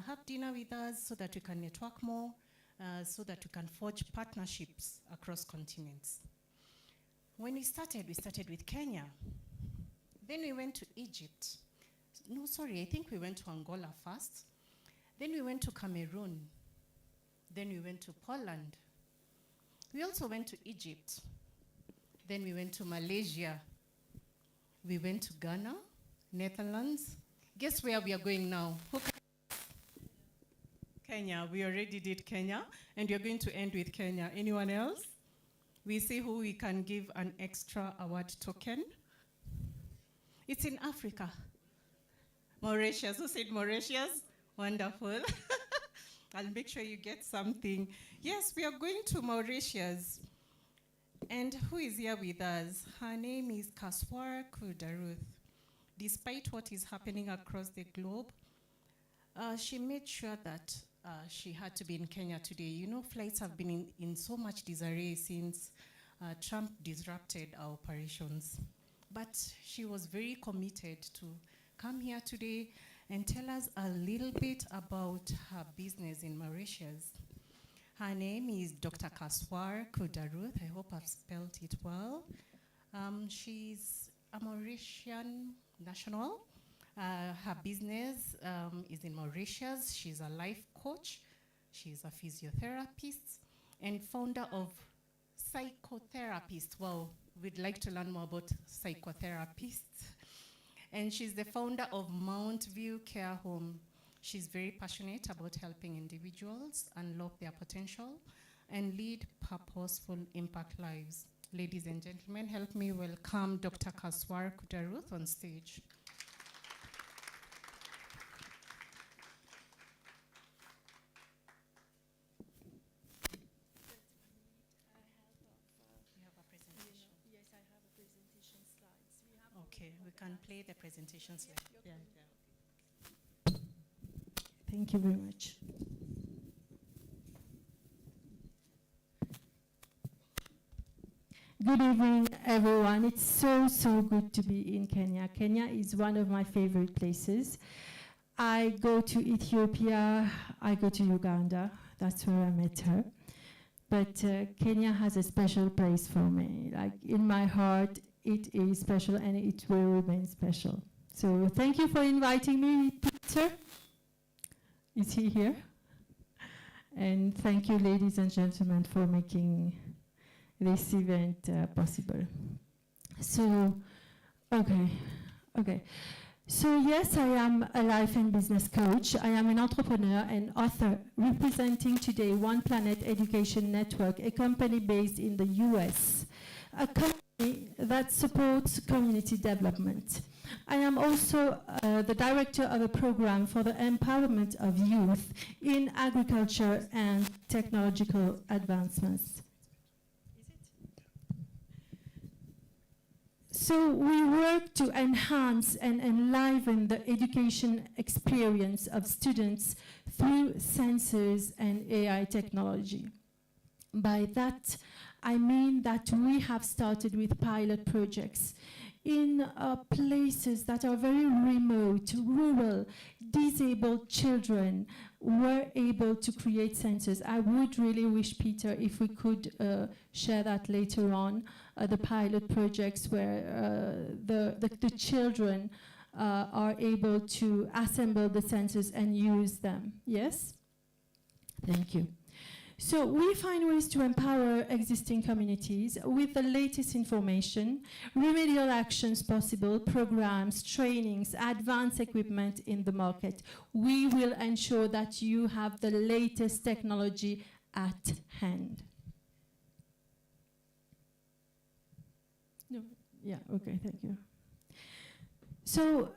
Have dinner with us so that we can network more, so that we can forge partnerships across continents. When we started with Kenya. Then we went to Egypt. No, sorry, I think we went to Angola first. Then we went to Cameroon. Then we went to Poland. We also went to Egypt. Then we went to Malaysia. We went to Ghana, Netherlands. Guess where we are going now? Kenya. We already did Kenya, and we're going to end with Kenya. Anyone else? We see who we can give an extra award token. It's in Africa. Mauritius. Who said Mauritius? Wonderful. I'll make sure you get something. Yes, we are going to Mauritius. And who is here with us? Her name is Kaswara Kudaruth. Despite what is happening across the globe, she made sure that she had to be in Kenya today. You know, flights have been in so much disarray since Trump disrupted our operations. But she was very committed to come here today and tell us a little bit about her business in Mauritius. Her name is Dr. Kaswara Kudaruth. I hope I've spelled it well. She's a Mauritian national. Her business is in Mauritius. She's a life coach. She's a physiotherapist and founder of Psychotherapist. Well, we'd like to learn more about psychotherapists. And she's the founder of Mount View Care Home. She's very passionate about helping individuals unlock their potential and lead purposeful impact lives. Ladies and gentlemen, help me welcome Dr. Kaswar Kudaruth on stage. Okay, we can play the presentation slide. Yeah, yeah. Thank you very much. Good evening, everyone. It's so good to be in Kenya. Kenya is one of my favorite places. I go to Ethiopia, I go to Uganda. That's where I met her. But Kenya has a special place for me. Like in my heart, it is special and it will remain special. So thank you for inviting me, Peter. Is he here? And thank you, ladies and gentlemen, for making this event possible. So, okay. So yes, I am a life and business coach. I am an entrepreneur and author representing today One Planet Education Network, a company based in the US, a company that supports community development. I am also the director of a program for the empowerment of youth in agriculture and technological advancements. So we work to enhance and enliven the education experience of students through sensors and AI technology. By that, I mean that we have started with pilot projects in places that are very remote, rural, disabled children were able to create sensors. I would really wish, Peter, if we could share that later on, the pilot projects where the children are able to assemble the sensors and use them. Yes? Thank you. So we find ways to empower existing communities with the latest information, remedial actions possible, programs, trainings, advanced equipment in the market. We will ensure that you have the latest technology at hand. No, yeah, okay, thank you. So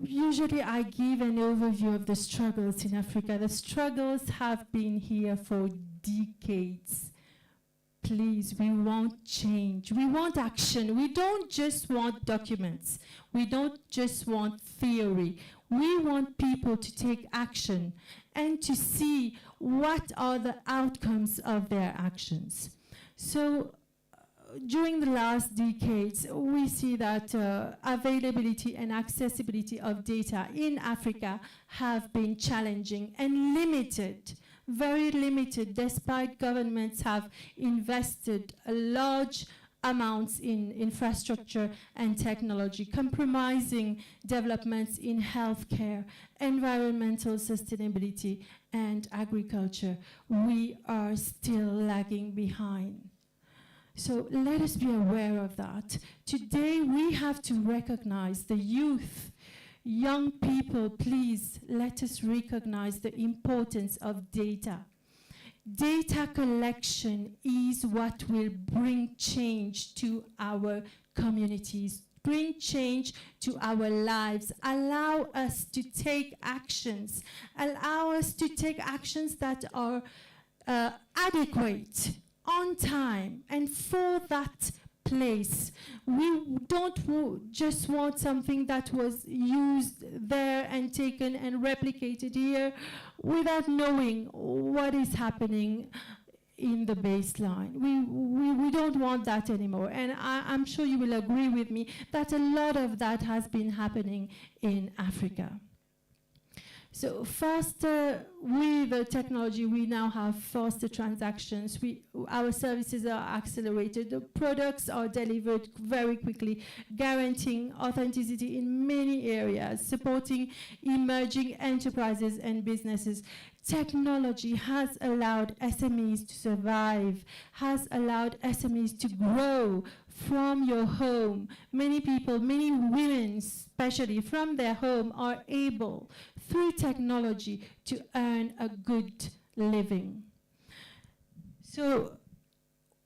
usually I give an overview of the struggles in Africa. The struggles have been here for decades. Please, we want change. We want action. We don't just want documents. We don't just want theory. We want people to take action and to see what are the outcomes of their actions. So during the last decades, we see that availability and accessibility of data in Africa have been challenging and limited, very limited, despite governments have invested large amounts in infrastructure and technology, compromising developments in healthcare, environmental sustainability, and agriculture. We are still lagging behind. So let us be aware of that. Today we have to recognize the youth. Young people, please let us recognize the importance of data. Data collection is what will bring change to our communities, bring change to our lives, allow us to take actions, allow us to take actions that are adequate, on time, and for that place. We don't just want something that was used there and taken and replicated here without knowing what is happening in the baseline. We don't want that anymore. And I'm sure you will agree with me that a lot of that has been happening in Africa. So faster, with the technology, we now have faster transactions. Our services are accelerated. The products are delivered very quickly, guaranteeing authenticity in many areas, supporting emerging enterprises and businesses. Technology has allowed SMEs to survive, has allowed SMEs to grow from your home. Many people, many women especially from their home, are able through technology to earn a good living. So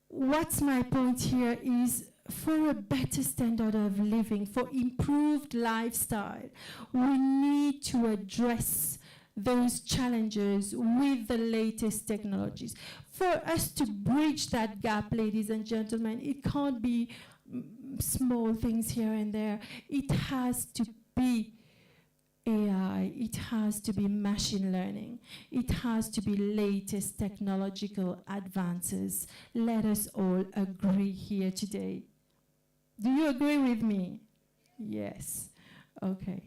what's my point here is, for a better standard of living, for improved lifestyle, we need to address those challenges with the latest technologies. For us to bridge that gap, ladies and gentlemen, it can't be small things here and there. It has to be AI, it has to be machine learning, it has to be latest technological advances. Let us all agree here today. Do you agree with me? Yes. Okay.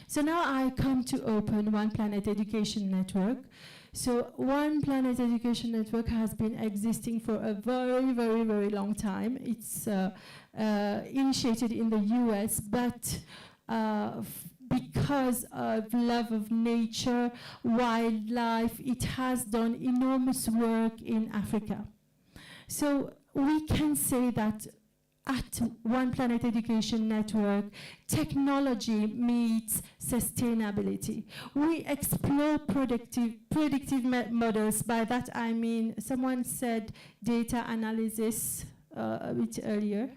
So now I come to open One Planet Education Network. So One Planet Education Network has been existing for a very, very, very long time. It's initiated in the US, but because of love of nature, wildlife, it has done enormous work in Africa. So we can say that at One Planet Education Network, technology meets sustainability. We explore predictive models. By that I mean, someone said data analysis a bit earlier.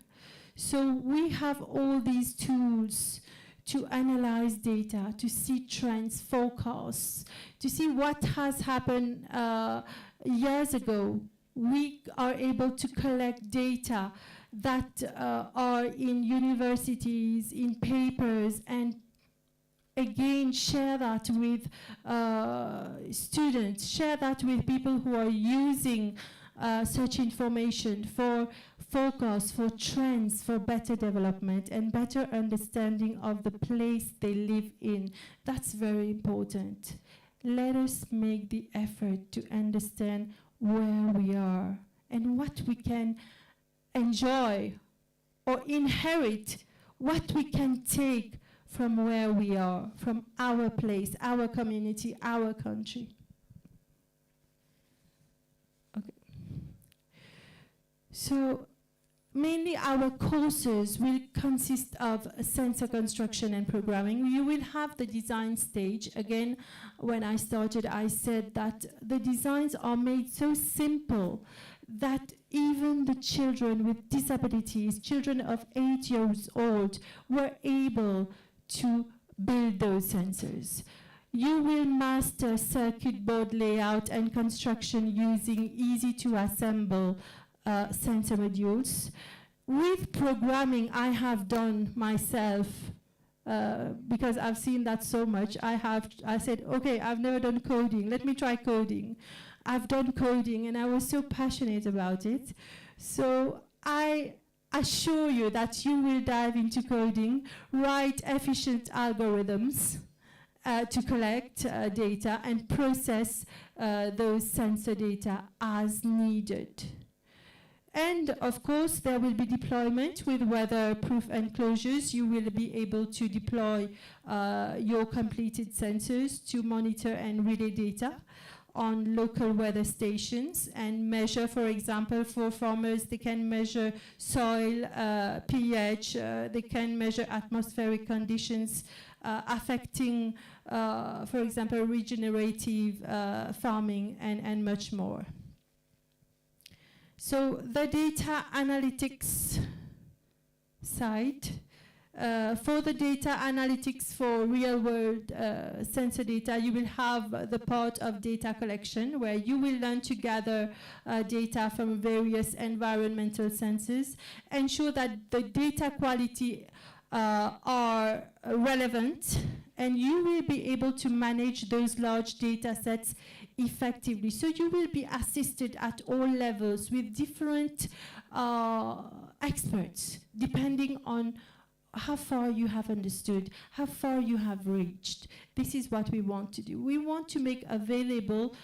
So we have all these tools to analyze data, to see trends, forecasts, to see what has happened years ago. We are able to collect data that are in universities, in papers, and again share that with students, share that with people who are using such information for focus, for trends, for better development and better understanding of the place they live in. That's very important. Let us make the effort to understand where we are and what we can enjoy or inherit, what we can take from where we are, from our place, our community, our country. Okay. So mainly our courses will consist of sensor construction and programming. You will have the design stage. Again, when I started, I said that the designs are made so simple that even the children with disabilities, children of 8 years old, were able to build those sensors. You will master circuit board layout and construction using easy to assemble sensor modules. With programming, I have done myself, because I've seen that so much. I said, okay, I've never done coding. Let me try coding. I've done coding, and I was so passionate about it. So I assure you that you will dive into coding, write efficient algorithms to collect data and process those sensor data as needed. And of course, there will be deployment with weather-proof enclosures. You will be able to deploy your completed sensors to monitor and relay data on local weather stations and measure, for example, for farmers, they can measure soil pH, they can measure atmospheric conditions affecting, for example, regenerative farming and much more. So the data analytics side, for the data analytics for real-world sensor data, you will have the part of data collection, where you will learn to gather data from various environmental sensors, ensure that the data quality are relevant, and you will be able to manage those large data sets effectively. So you will be assisted at all levels with different experts, depending on how far you have understood, how far you have reached. This is what we want to do. We want to make available,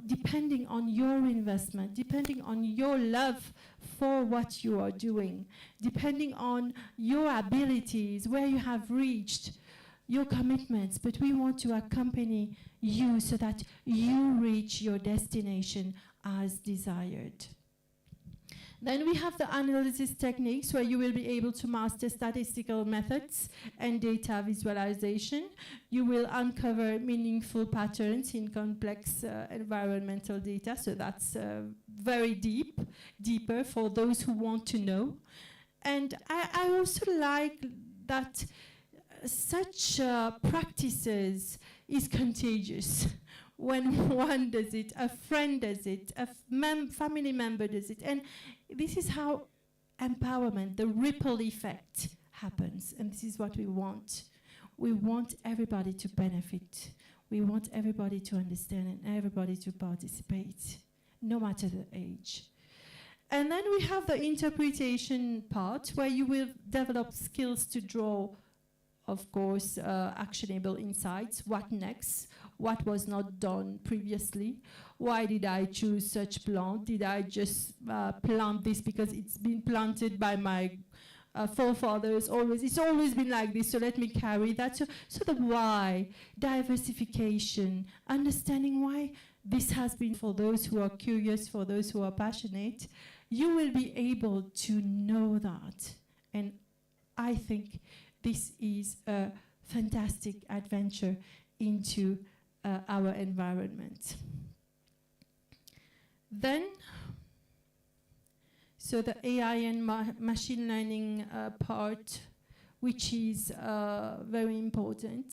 depending on your investment, depending on your love for what you are doing, depending on your abilities, where you have reached, your commitments, but we want to accompany you so that you reach your destination as desired. Then we have the analysis techniques where you will be able to master statistical methods and data visualization. You will uncover meaningful patterns in complex environmental data, so that's very deeper for those who want to know. And I also like that such practices is contagious. When one does it, a friend does it, a family member does it. And this is how empowerment, the ripple effect happens. And this is what we want. We want everybody to benefit. We want everybody to understand and everybody to participate, no matter the age. And then we have the interpretation part where you will develop skills to draw, of course, actionable insights. What next? What was not done previously? Why did I choose such plant? Did I just plant this because it's been planted by my forefathers always? It's always been like this, so let me carry that. So the why, diversification, understanding why this has been for those who are curious, for those who are passionate. You will be able to know that. And I think this is a fantastic adventure into our environment. Then, so the AI and machine learning part, which is very important.